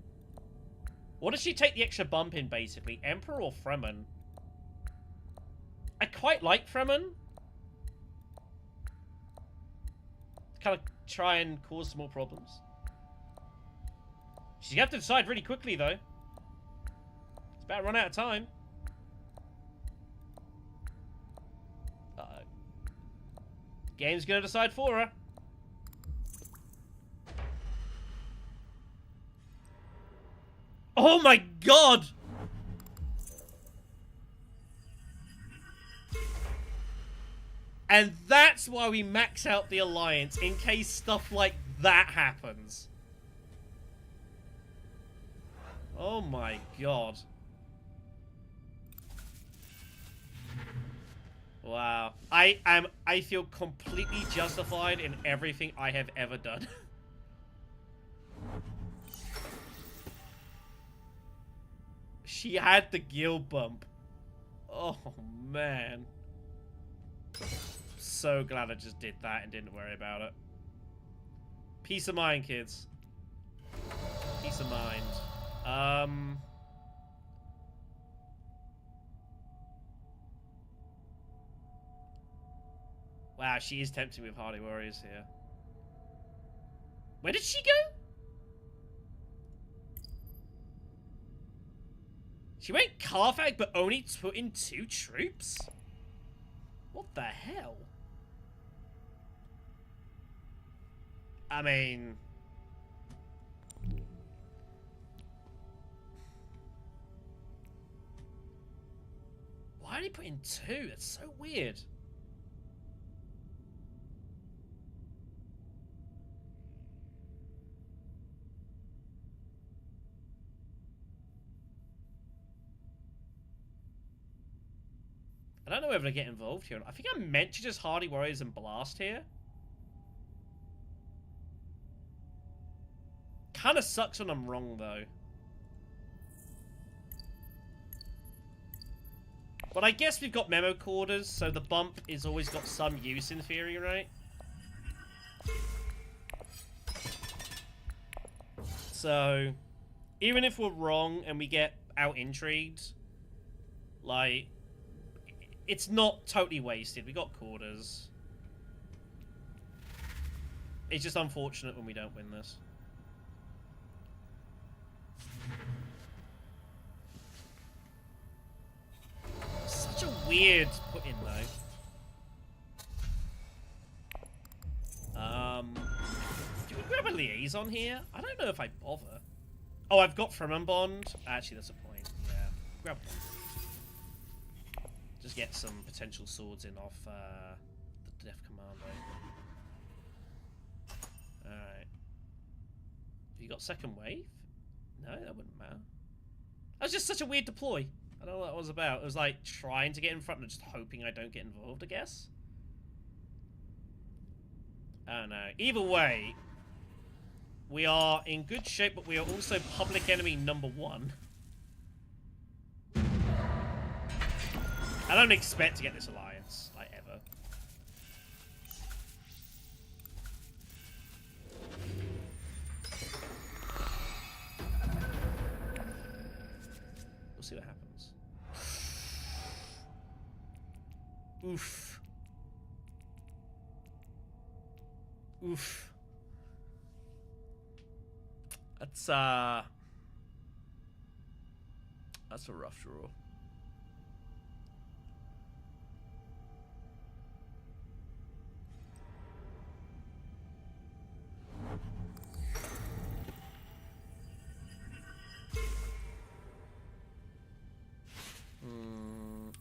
What does she take the extra bump in, basically? Emperor or Fremen? I quite like Fremen. Kind of try and cause some more problems. She's going to have to decide really quickly, though. It's about to run out of time. Uh-oh. Game's going to decide for her. Oh my god! And that's why we max out the alliance, in case stuff like that happens. Oh my god. Wow. I feel completely justified in everything I have ever done. She had the guild bump. Oh man. So glad I just did that and didn't worry about it. Peace of mind, kids. Peace of mind. Wow, she is tempting with Hardy Warriors here. Where did she go?
She went Carthag, but only put in 2 troops? What the hell? I mean... Why did he put in 2? That's so weird. I don't know whether to get involved here. I think I meant to just Hardy Warriors and Blast here. Kind of sucks when I'm wrong, though. But I guess we've got memo quarters, so the bump is always got some use in theory, right? So, even if we're wrong and we get out-intrigued, like, it's not totally wasted. We got quarters. It's just unfortunate when we don't win this. Such a weird put in, though. Do we grab a liaison here? I don't know if I bother. Oh, I've got Fremen Bond. Actually, that's a point. Yeah. Grab one. Just get some potential swords in off the Death Commando. Alright. Have you got second wave? No, that wouldn't matter. That was just such a weird deploy. I don't know what that was about. It was like trying to get in front and just hoping I don't get involved, I guess. I don't know. Either way, we are in good shape, but we are also public enemy #1. I don't expect to get this alliance, like, ever. We'll see what happens. Oof. Oof. That's a rough draw.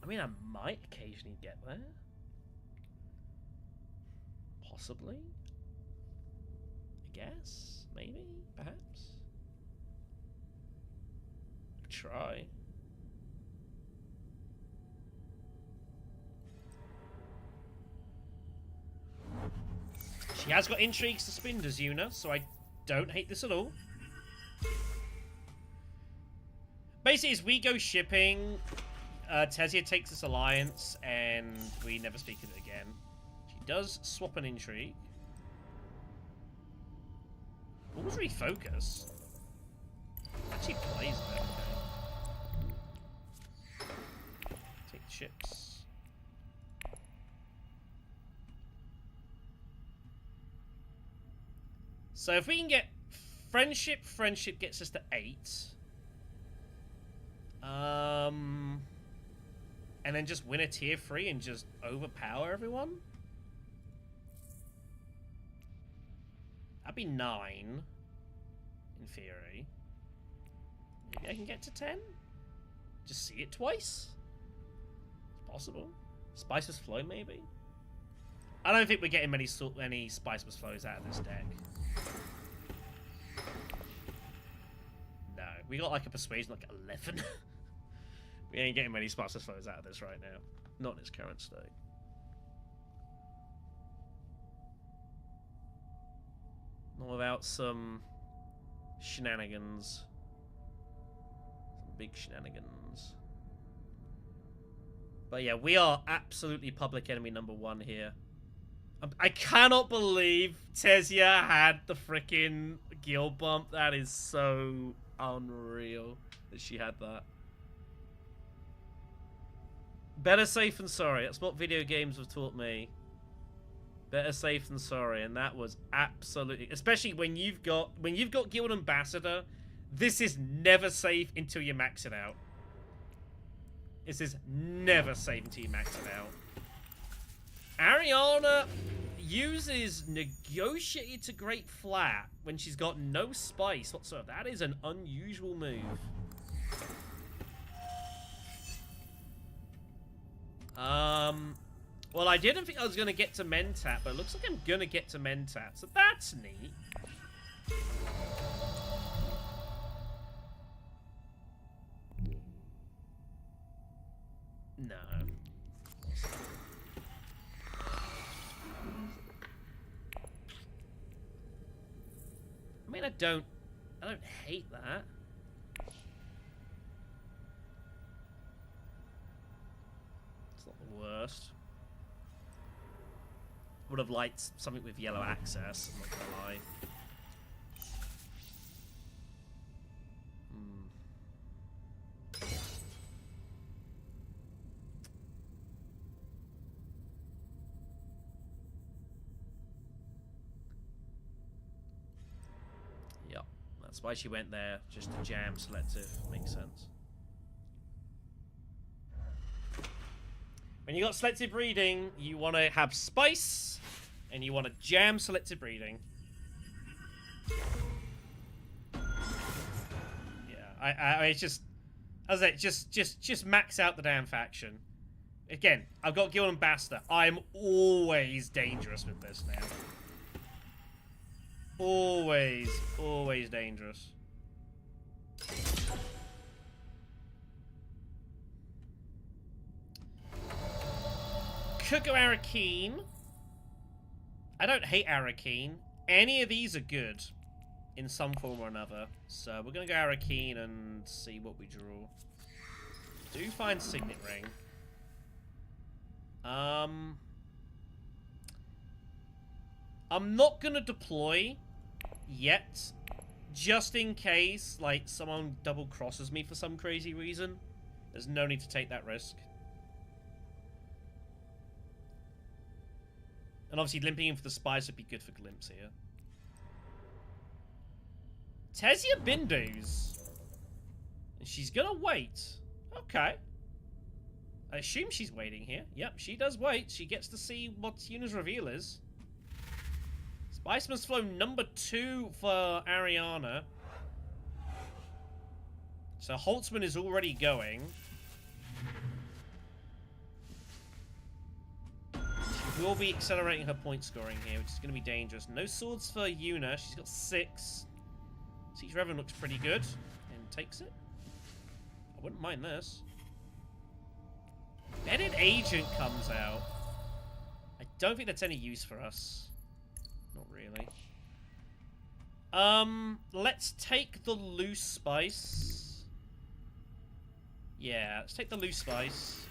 I mean, I might occasionally get there. Possibly. I guess. Maybe. Perhaps. Try. She has got intrigues to spin, does Yuna, so I don't hate this at all. Basically, as we go shipping, Tessia takes this alliance, and we never speak of it again. She does swap an intrigue. What was refocus? Actually plays it, okay. Take the ships. So if we can get friendship gets us to 8. And then just win a tier 3 and just overpower everyone? That'd be 9, in theory. Maybe I can get to 10? Just see it twice? It's possible. Spiceless Flow, maybe? I don't think we're getting many Spiceless Flows out of this deck. No, we got like a Persuasion like 11. We ain't getting many Spiceless Flows out of this right now. Not in its current state. Not without some shenanigans. Some big shenanigans. But yeah, we are absolutely public enemy #1 here. I cannot believe Tessia had the freaking guild bump. That is so unreal that she had that. Better safe than sorry. That's what video games have taught me. Better safe than sorry, and that was absolutely, especially when you've got Guild Ambassador. This is never safe until you max it out. This is never safe until you max it out. Ariana uses Negotiate to Great Flat when she's got no spice whatsoever. That is an unusual move. Well, I didn't think I was going to get to Mentat, but it looks like I'm going to get to Mentat, so that's neat. No. I mean, I don't hate that. It's not the worst. Would have liked something with yellow access, I'm not gonna lie. Yep, that's why she went there, just to jam selective. Makes sense. When you got selective breeding, you want to have spice, and you want to jam selective breeding. Yeah, I it's just, as I say, just max out the damn faction. Again, I've got Gil and Basta. I'm always dangerous with this now. Always dangerous. Could go Arakeen. I don't hate Arakeen. Any of these are good in some form or another. So we're going to go Arakeen and see what we draw. Do find Signet Ring. I'm not going to deploy yet. Just in case, like, someone double crosses me for some crazy reason. There's no need to take that risk. And obviously limping in for the spies would be good for Glimpse here. Tessia Bindu's. And she's gonna wait. Okay. I assume she's waiting here. Yep, she does wait. She gets to see what Yuna's reveal is. Spiceman's flow number 2 for Ariana. So Holtzman is already going. She will be accelerating her point scoring here, which is going to be dangerous. No swords for Yuna. She's got 6. Siege Revan looks pretty good and takes it. I wouldn't mind this. Embedded Agent comes out. I don't think that's any use for us. Not really. Let's take the loose spice. Yeah, let's take the loose spice.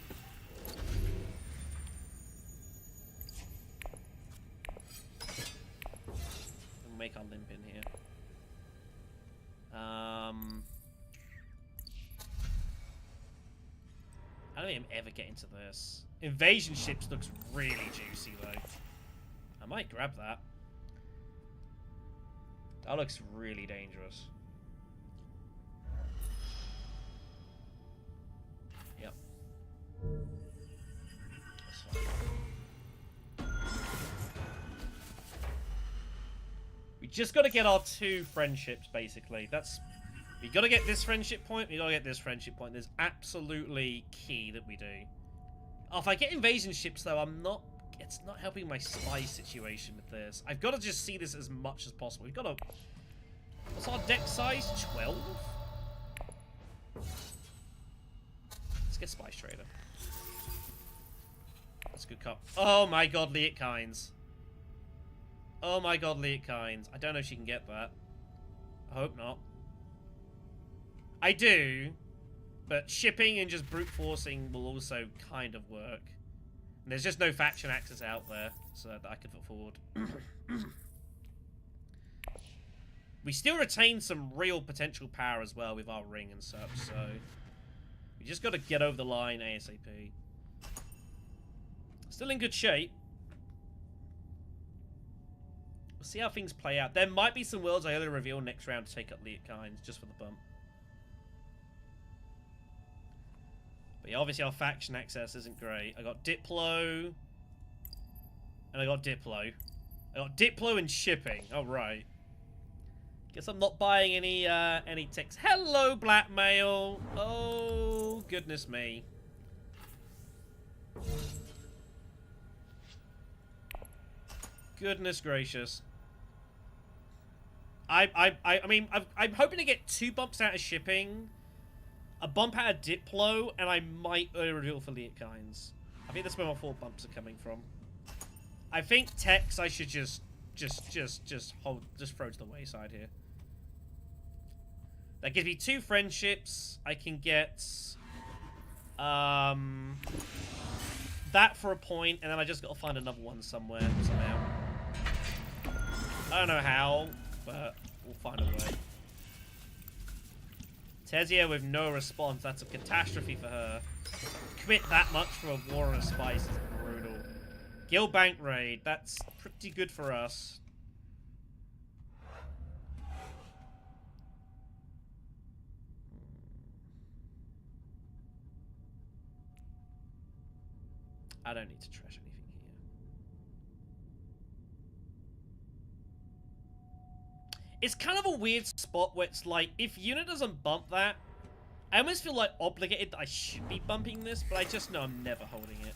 We'll make our limp in here. I don't think I'm ever getting to this. Invasion ships looks really juicy though. I might grab that. That looks really dangerous. Yep. That's fine. We just got to get our 2 friendships, basically. We got to get this friendship point, we got to get this friendship point. There's absolutely key that we do. Oh, if I get invasion ships, though, it's not helping my spy situation with this. I've got to just see this as much as possible. We've got to... What's our deck size? 12? Let's get Spice Trader. That's a good cup. Oh my god, Liet Kynes. Oh my god, Liet Kynes. I don't know if she can get that. I hope not. I do, but shipping and just brute forcing will also kind of work. And there's just no faction access out there, so that I could afford. We still retain some real potential power as well with our ring and such, so we just got to get over the line ASAP. Still in good shape. We'll see how things play out. There might be some worlds I only reveal next round to take up Liet Kynes, just for the bump. But
But yeah, obviously our faction access isn't great. I got Diplo. And I got Diplo. I got Diplo and shipping. Oh, right. Guess I'm not buying any ticks. Hello, blackmail. Oh, goodness me. Goodness gracious. I mean, I'm hoping to get 2 bumps out of shipping, a bump out of Diplo, and I might early reveal for Leotkines. I think that's where my 4 bumps are coming from. I think techs I should just throw to the wayside here. That gives me 2 friendships. I can get that for a point, and then I just got to find another one somewhere somehow. I don't know how, but we'll find a way. Tessia with no response. That's a catastrophe for her. Commit that much for a war and a spice is brutal. Guild Bank raid. That's pretty good for us. I don't need to trash anything here. It's kind of a weird spot where it's like, if unit doesn't bump that, I almost feel like obligated that I should be bumping this, but I just know I'm never holding it.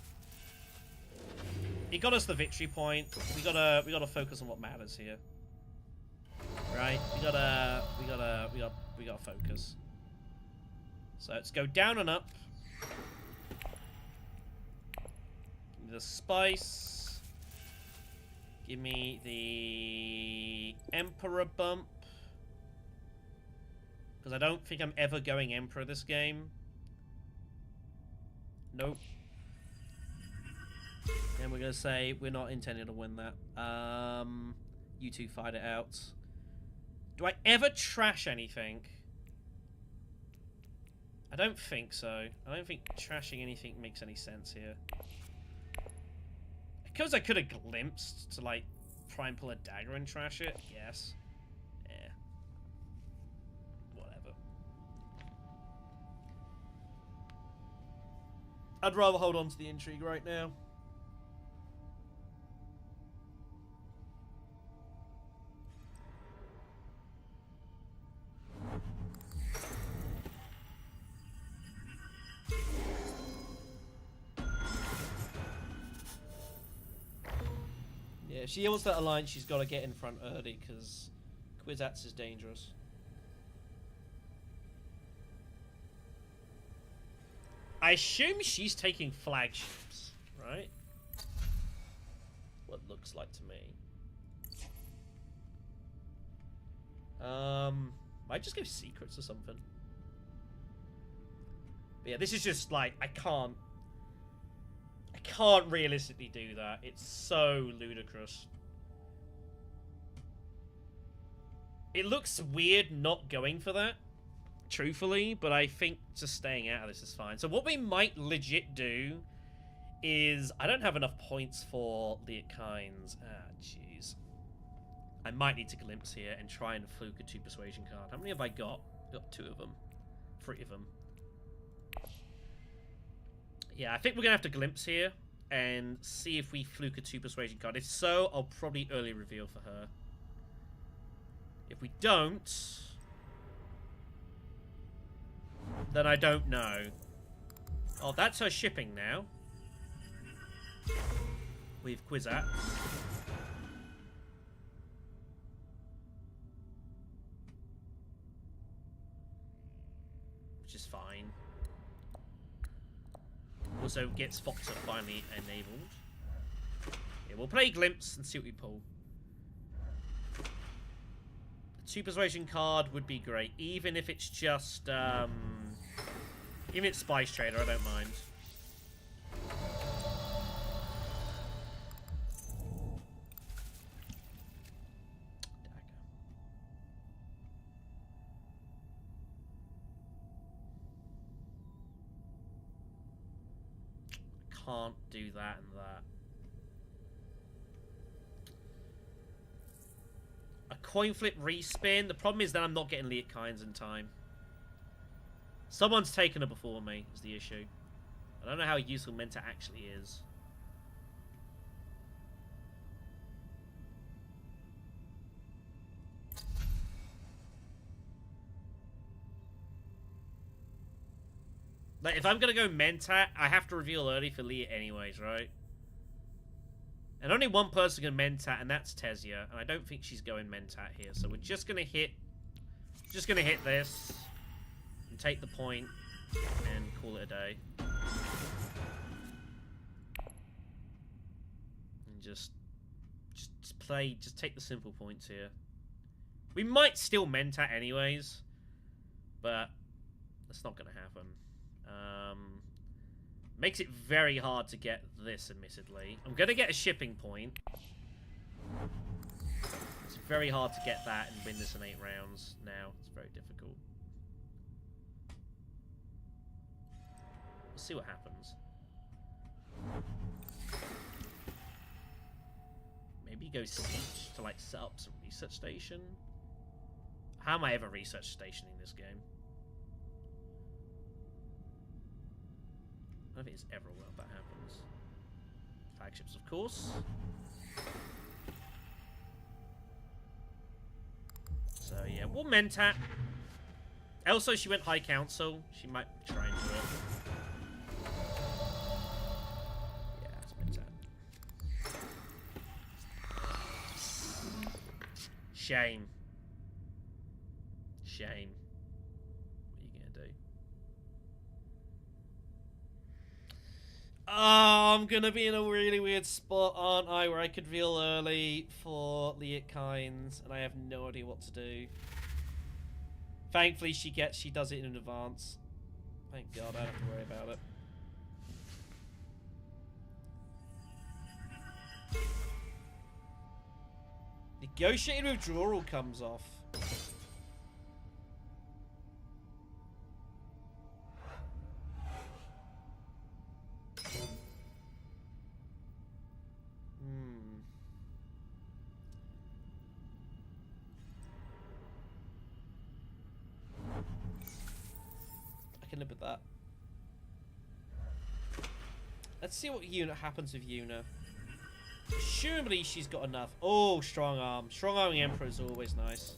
It got us the victory point. We gotta focus on what matters here. Right? We gotta focus. So let's go down and up. Give me the spice. Give me the Emperor bump. Because I don't think I'm ever going Emperor this game. Nope. And we're going to say we're not intending to win that. You two fight it out. Do I ever trash anything? I don't think so. I don't think trashing anything makes any sense here. Because I could have glimpsed to, like, try and pull a dagger and trash it. Yes. Yeah. Whatever. I'd rather hold on to the intrigue right now. Yeah, if she wants that alliance, she's got to get in front early, because Kwisatz is dangerous. I assume she's taking flagships, right? What looks like to me. Might just go secrets or something. But yeah, this is just like, I can't realistically do that. It's so ludicrous. It looks weird not going for that, truthfully, but I think just staying out of this is fine. So what we might legit do is, I don't have enough points for Leotkines. Ah, jeez. I might need to glimpse here and try and fluke a 2 persuasion card. How many have I got? Got 2 of them. 3 of them. Yeah, I think we're going to have to glimpse here and see if we fluke a 2 persuasion card. If so, I'll probably early reveal for her. If we don't, then I don't know. Oh, that's her shipping now. With Kwisatz. Which is fine. Also gets Foxer finally enabled. Yeah, we'll play Glimpse and see what we pull. The 2 persuasion card would be great, even if it's just even if it's Spice Trader, I don't mind. Can't do that and that. A coin flip respin. The problem is that I'm not getting Leotkines in time. Someone's taken her before me, is the issue.
I don't know how useful Menta actually is. Like, if I'm gonna go Mentat, I have to reveal early for Leah anyways, right? And only one person can Mentat, and that's Tessia. And I don't think she's going Mentat here, so we're just gonna hit this and take the point and call it a day. And just take the simple points here. We might still Mentat anyways, but that's not gonna happen. Makes it very hard to get this, admittedly. I'm gonna get a shipping point. It's very hard to get that and win this in 8 rounds now. It's very difficult. We'll see what happens. Maybe go siege to, like, set up some research station. How am I ever research stationing this game? I don't think it's ever well that happens. Flagships, of course. So yeah, we'll Mentat. Also, she went High Council. She might try and do it. Yeah, it's Mentat. Shame. Shame. What are you gonna do? Oh, I'm gonna be in a really weird spot, aren't I? Where I could reveal early for Liet-Kynes, and I have no idea what to do. Thankfully, she does it in advance. Thank God, I don't have to worry about it. Negotiated withdrawal comes off. I can live with that. Let's see what happens with Yuna. Assumably she's got enough. Oh, strong arm. Strong arming Emperor is always nice.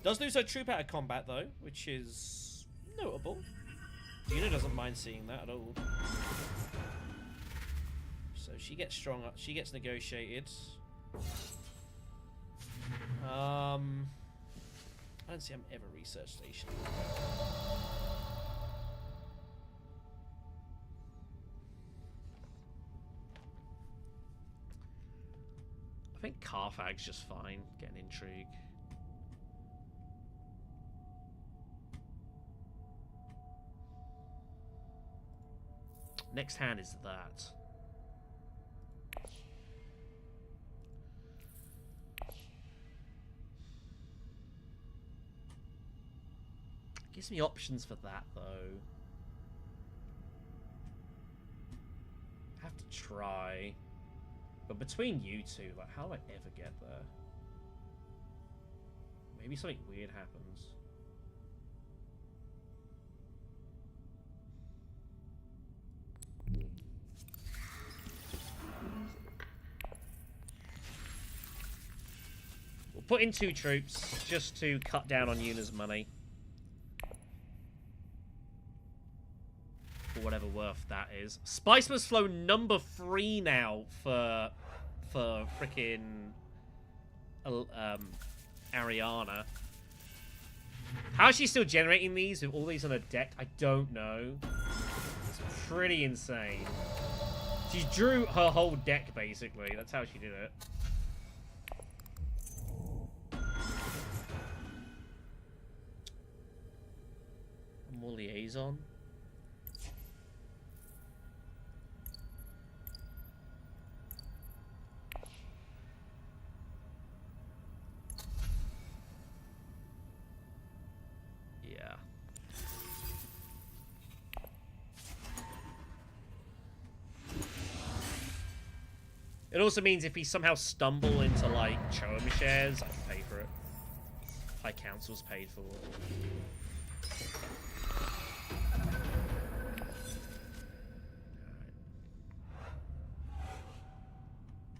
Does lose her troop out of combat though, which is notable. Yuna doesn't mind seeing that at all. So she gets strong. She gets negotiated. I don't see I'm ever research station. I think Carthag's just fine. Getting intrigue. Next hand is that. Gives me options for that though. I have to try. But between you two, like, how do I ever get there? Maybe something weird happens. We'll put in 2 troops just to cut down on Yuna's money. For whatever worth that is. Spice must flow number 3 now for frickin' Ariana. How is she still generating these with all these on her deck? I don't know. It's pretty insane. She drew her whole deck, basically. That's how she did it. More liaison. It also means if we somehow stumble into, like, Choam shares, I can pay for it. High Council's paid for.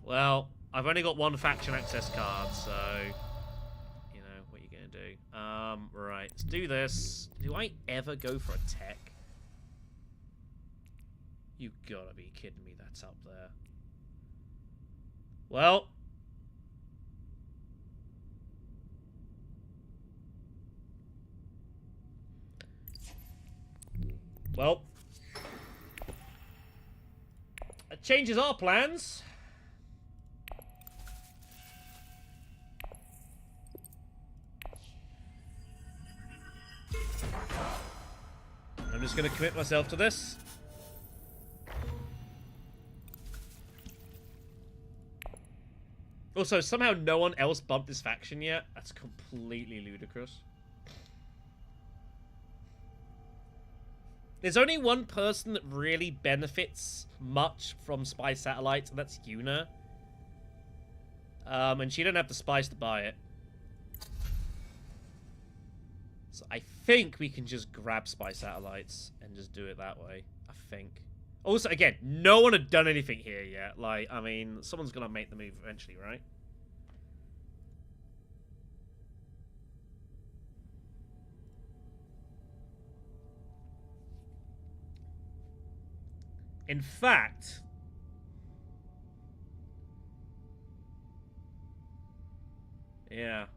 Well, I've only got one faction access card, so... You know, what are you going to do? Right, let's do this. Do I ever go for a tech? You gotta be kidding me, that's up there. Well... Well... It changes our plans. I'm just going to commit myself to this. Also, somehow no one else bumped this faction yet. That's completely ludicrous. There's only one person that really benefits much from spy satellites, and that's Yuna. And she didn't have the spice to buy it. So I think we can just grab spy satellites and just do it that way. I think. Also, again, no one had done anything here yet. Like, I mean, someone's gonna make the move eventually, right? In fact... Yeah.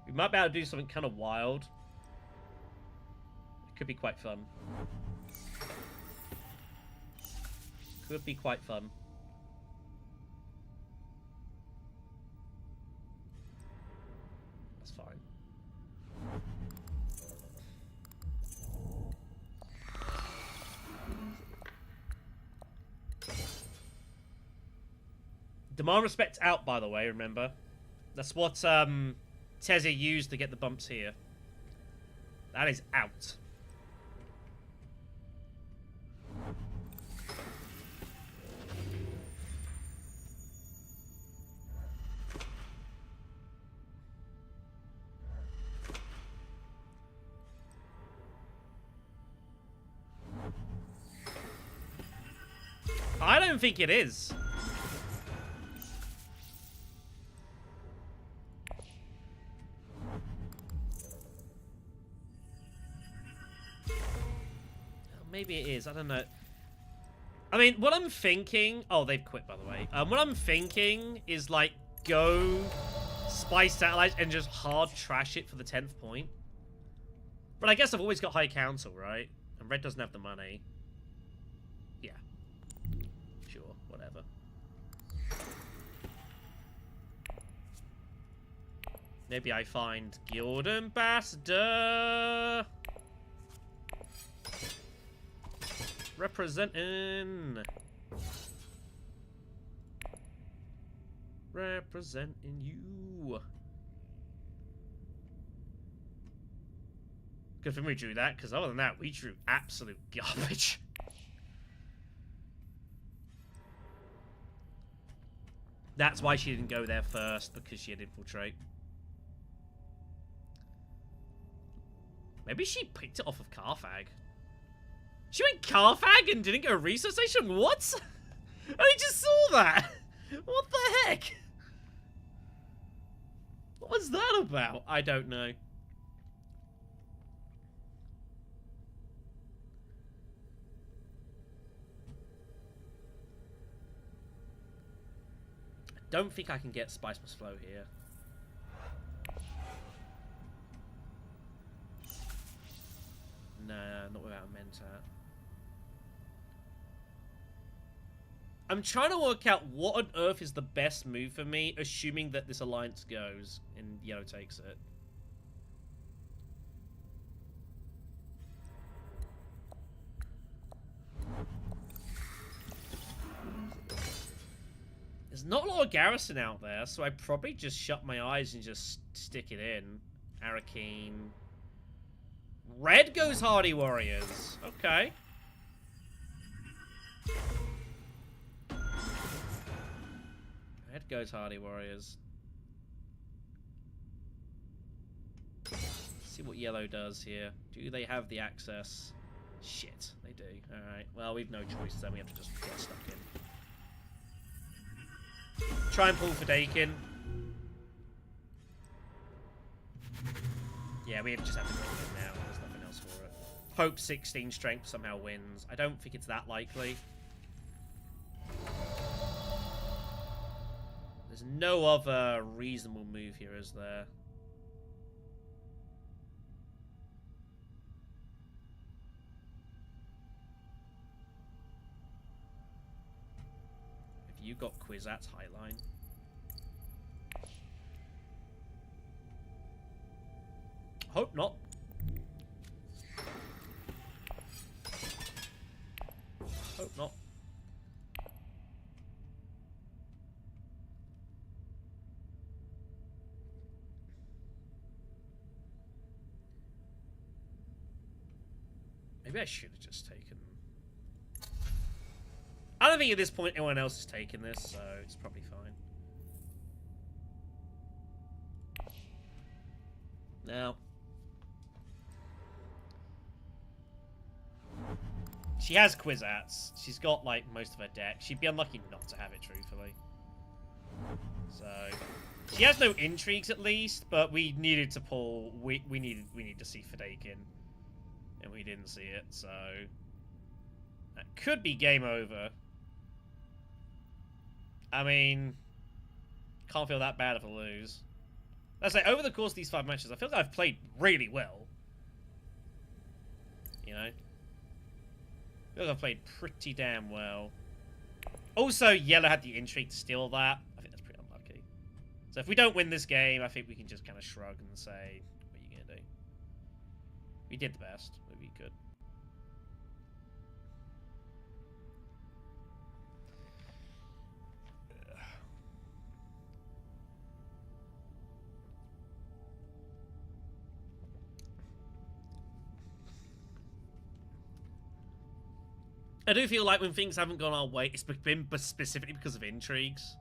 We might be able to do something kind of wild. It could be quite fun. Could be quite fun. That's fine. Demand respect out, by the way, remember? That's what Tessia used to get the bumps here. That is out. I don't think it is. Maybe it is. I don't know. I mean, what I'm thinking... Oh, they've quit, by the way. What I'm thinking is, like, go spy satellites and just hard trash it for the 10th point. But I guess I've always got high council, right? And red doesn't have the money. Yeah. Sure, whatever. Maybe I find Guild Ambassador... Representing you. Good thing we drew that, because other than that, we drew absolute garbage. That's why she didn't go there first, because she had infiltrate. Maybe she picked it off of Carthag. She went Carthag and didn't go research station? What? I just saw that! What the heck? What was that about? I don't know. I don't think I can get Spice Must Flow here. Nah, not without a Mentat. I'm trying to work out what on earth is the best move for me, assuming that this alliance goes and yellow takes it. There's not a lot of garrison out there, so I probably just shut my eyes and just stick it in. Arakeen. Red goes Hardy Warriors. Okay. Red goes Hardy Warriors. Let's see what yellow does here. Do they have the access? Shit, they do. Alright, well, we've no choice then. We have to just get stuck in.
Try and pull for Dakin. Yeah, we just have to go with it now. There's nothing else for it. Hope 16 strength somehow wins. I don't think it's that likely. There's no other reasonable move here, is there? Have you got Kwisatz Highline? Hope not. Hope not. Maybe I should have just taken... I don't think at this point anyone else has taken this, so it's probably fine. Now... she has Kwisatz. She's got, like, most of her deck. She'd be unlucky not to have it, truthfully. So... she has no intrigues, at least, but we needed to pull... We need to see Fadakin. And we didn't see it, so... that could be game over. I mean... can't feel that bad if I lose. Let's say, over the course of these 5 matches, I feel like I've played really well. You know? I feel like I've played pretty damn well. Also, Yellow had the intrigue to steal that. I think that's pretty unlucky. So if we don't win this game, I think we can just kind of shrug and say, what are you going to do? We did the best. Maybe we could. I do feel like when things haven't gone our way, it's been specifically because of intrigues.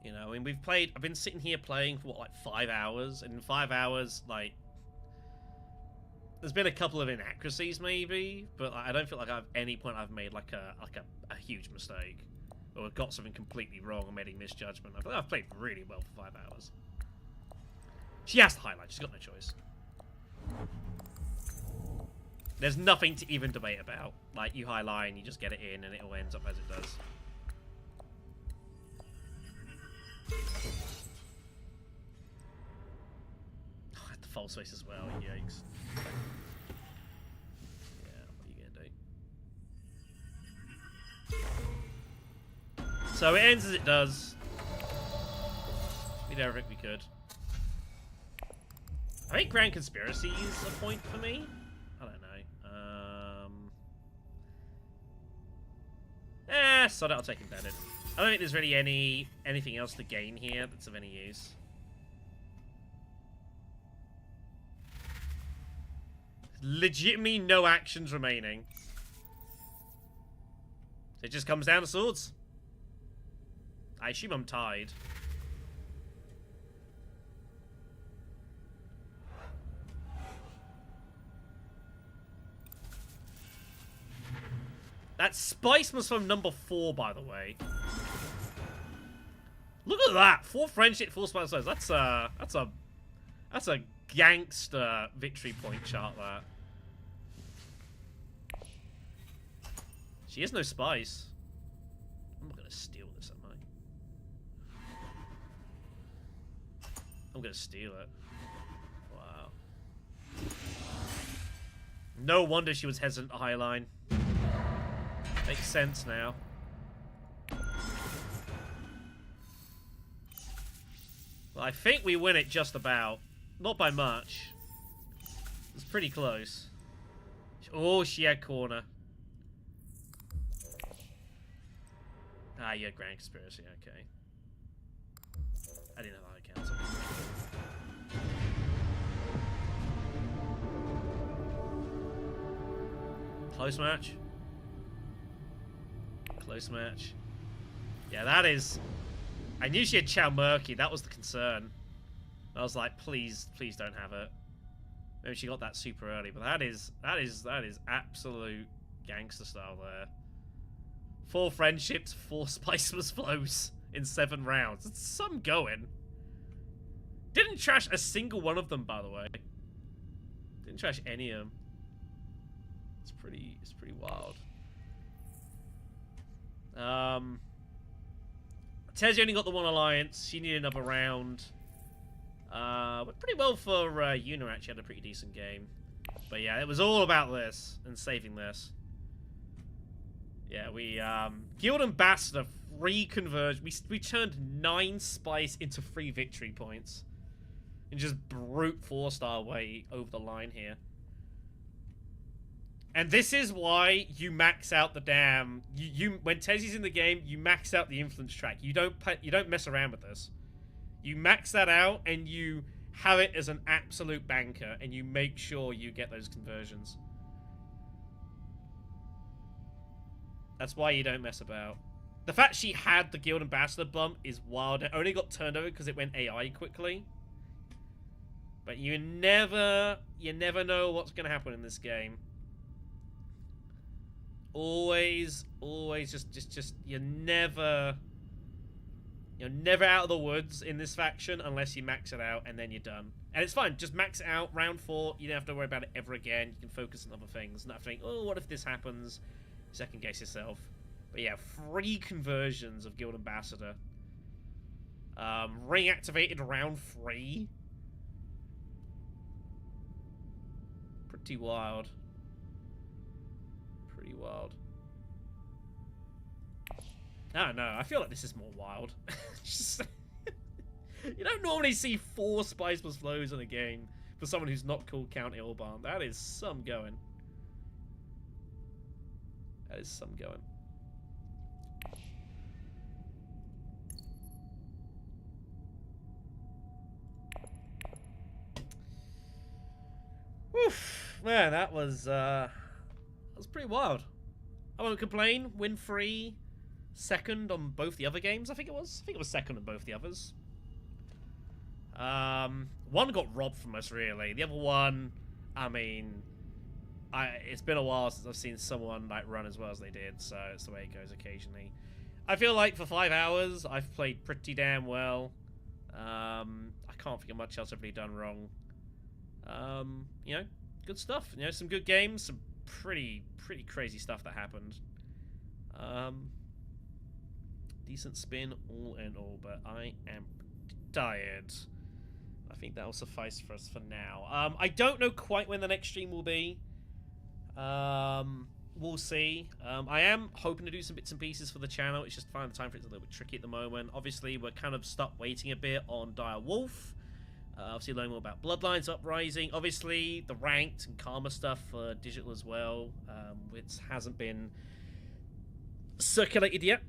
You know, I mean, I've been sitting here playing for, what, like 5 hours? And in 5 hours, like, there's been a couple of inaccuracies, maybe, but I don't feel like at any point I've made, like, a huge mistake. Or got something completely wrong or made a misjudgment. I feel like I've played really well for 5 hours. She has to highlight. She's got no choice. There's nothing to even debate about. Like, you highline, you just get it in, and it all ends up as it does. Oh, I had the false face as well, yikes. Yeah, what are you gonna do? So it ends as it does. We did everything we could. I think Grand Conspiracy is a point for me. I don't know. Sod it, I'll take embedded. I don't think there's really anything else to gain here that's of any use. Legitimately no actions remaining. So it just comes down to swords. I assume I'm tied. That spice was from number 4, by the way. Look at that! 4 friendship, 4 spice. That's a gangster victory point chart. That. She has no spice. I'm not gonna steal this, am I? I'm gonna steal it. Wow. No wonder she was hesitant at Highline. Makes sense now. Well, I think we win it just about. Not by much. It's pretty close. Oh, she had corner. Ah, you had Grand Conspiracy, okay. I didn't know that counted. Close match. Close match. Yeah, that is... I knew she had Chow Murky. That was the concern. I was like, please don't have it. Maybe she got that super early, but that is absolute gangster style there. 4 friendships, 4 spiceless flows in 7 rounds. It's some going. Didn't trash a single one of them, by the way. Didn't trash any of them. It's pretty wild. Tessia only got the 1 alliance. She needed another round. Went pretty well for Una, actually had a pretty decent game. But yeah, it was all about this and saving this. Yeah, we Guild Ambassador free converge. We turned 9 spice into 3 victory points. And just brute forced our way over the line here. And this is why you max out the damn when Tessia's in the game, you max out the influence track. You don't mess around with this. You max that out and you have it as an absolute banker and you make sure you get those conversions. That's why you don't mess about. The fact she had the Guild Ambassador bump is wild. It only got turned over because it went AI quickly. But you never know what's going to happen in this game. Always just you're never out of the woods in this faction unless you max it out and then you're done. And it's fine, just max it out, round 4, you don't have to worry about it ever again. You can focus on other things, not think, oh, what if this happens? Second guess yourself. But yeah, 3 conversions of Guild Ambassador. Ring activated round 3. Pretty wild. Pretty wild. I don't know. I feel like this is more wild. Just, you don't normally see 4 spiceless flows in a game for someone who's not called Count Ilban. That is some going. That is some going. Woof. Man, that was pretty wild. I won't complain. Win 3. Second on both the other games, I think it was. I think it was second on both the others. One got robbed from us, really. The other one, I mean, it's been a while since I've seen someone like run as well as they did, so it's the way it goes occasionally. I feel like for 5 hours, I've played pretty damn well. I can't think of much else I've really done wrong. You know, good stuff. You know, some good games, some pretty crazy stuff that happened. Decent spin, all in all, but I am tired. I think that will suffice for us for now. I don't know quite when the next stream will be. We'll see. I am hoping to do some bits and pieces for the channel. It's just finding the time for it's a little bit tricky at the moment. Obviously, we're kind of stuck waiting a bit on Dire Wolf. Obviously, learning more about Bloodlines Uprising. Obviously, the ranked and karma stuff for digital as well, which hasn't been circulated yet.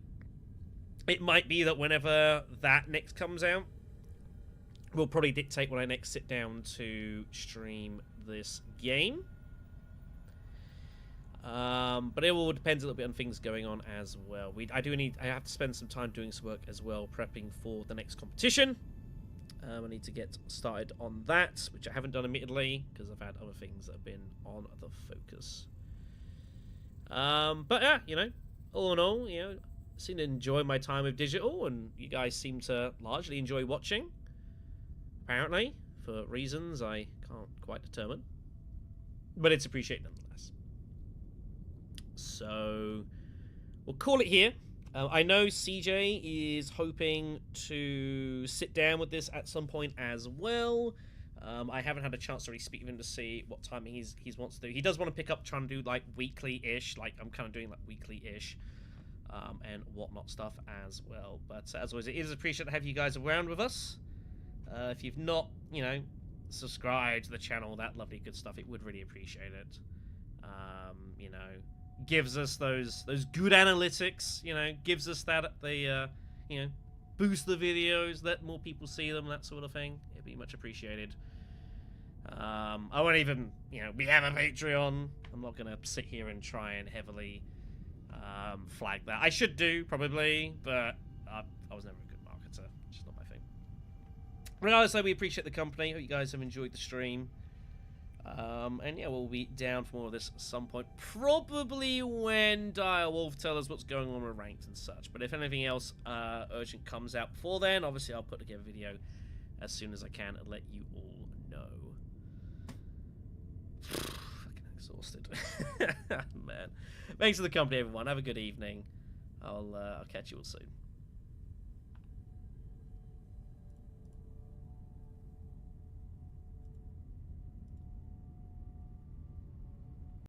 It might be that whenever that next comes out, will probably dictate when I next sit down to stream this game. But it all depends a little bit on things going on as well. I have to spend some time doing some work as well, prepping for the next competition. I need to get started on that, which I haven't done admittedly, because I've had other things that have been on the focus. But yeah, you know, all in all, you know, I seem to enjoy my time with digital, and you guys seem to largely enjoy watching. Apparently, for reasons I can't quite determine. But it's appreciated nonetheless. So, we'll call it here. I know CJ is hoping to sit down with this at some point as well. I haven't had a chance to really speak with him to see what time he wants to do. He does want to pick up trying to do like weekly-ish, like I'm kind of doing like weekly-ish and whatnot stuff as well. But as always, it is appreciated to have you guys around with us. If you've not, you know, subscribed to the channel, that lovely good stuff, it would really appreciate it. You know, gives us those good analytics, you know, gives us that you know, boost the videos, let more people see them, that sort of thing. It'd be much appreciated. I won't even, you know, we have a Patreon. I'm not gonna sit here and try and heavily flag that. I should do probably, but I was never a good marketer. It's just not my thing. Regardless, though, we appreciate the company. Hope you guys have enjoyed the stream.
And yeah, we'll be down for more of this at some point. Probably when Dire Wolf tell us what's going on with ranked and such. But if anything else urgent comes out before then, obviously I'll put together a video as soon as I can and let you all know. Fucking exhausted. Man. Thanks for the company, everyone. Have a good evening. I'll catch you all soon.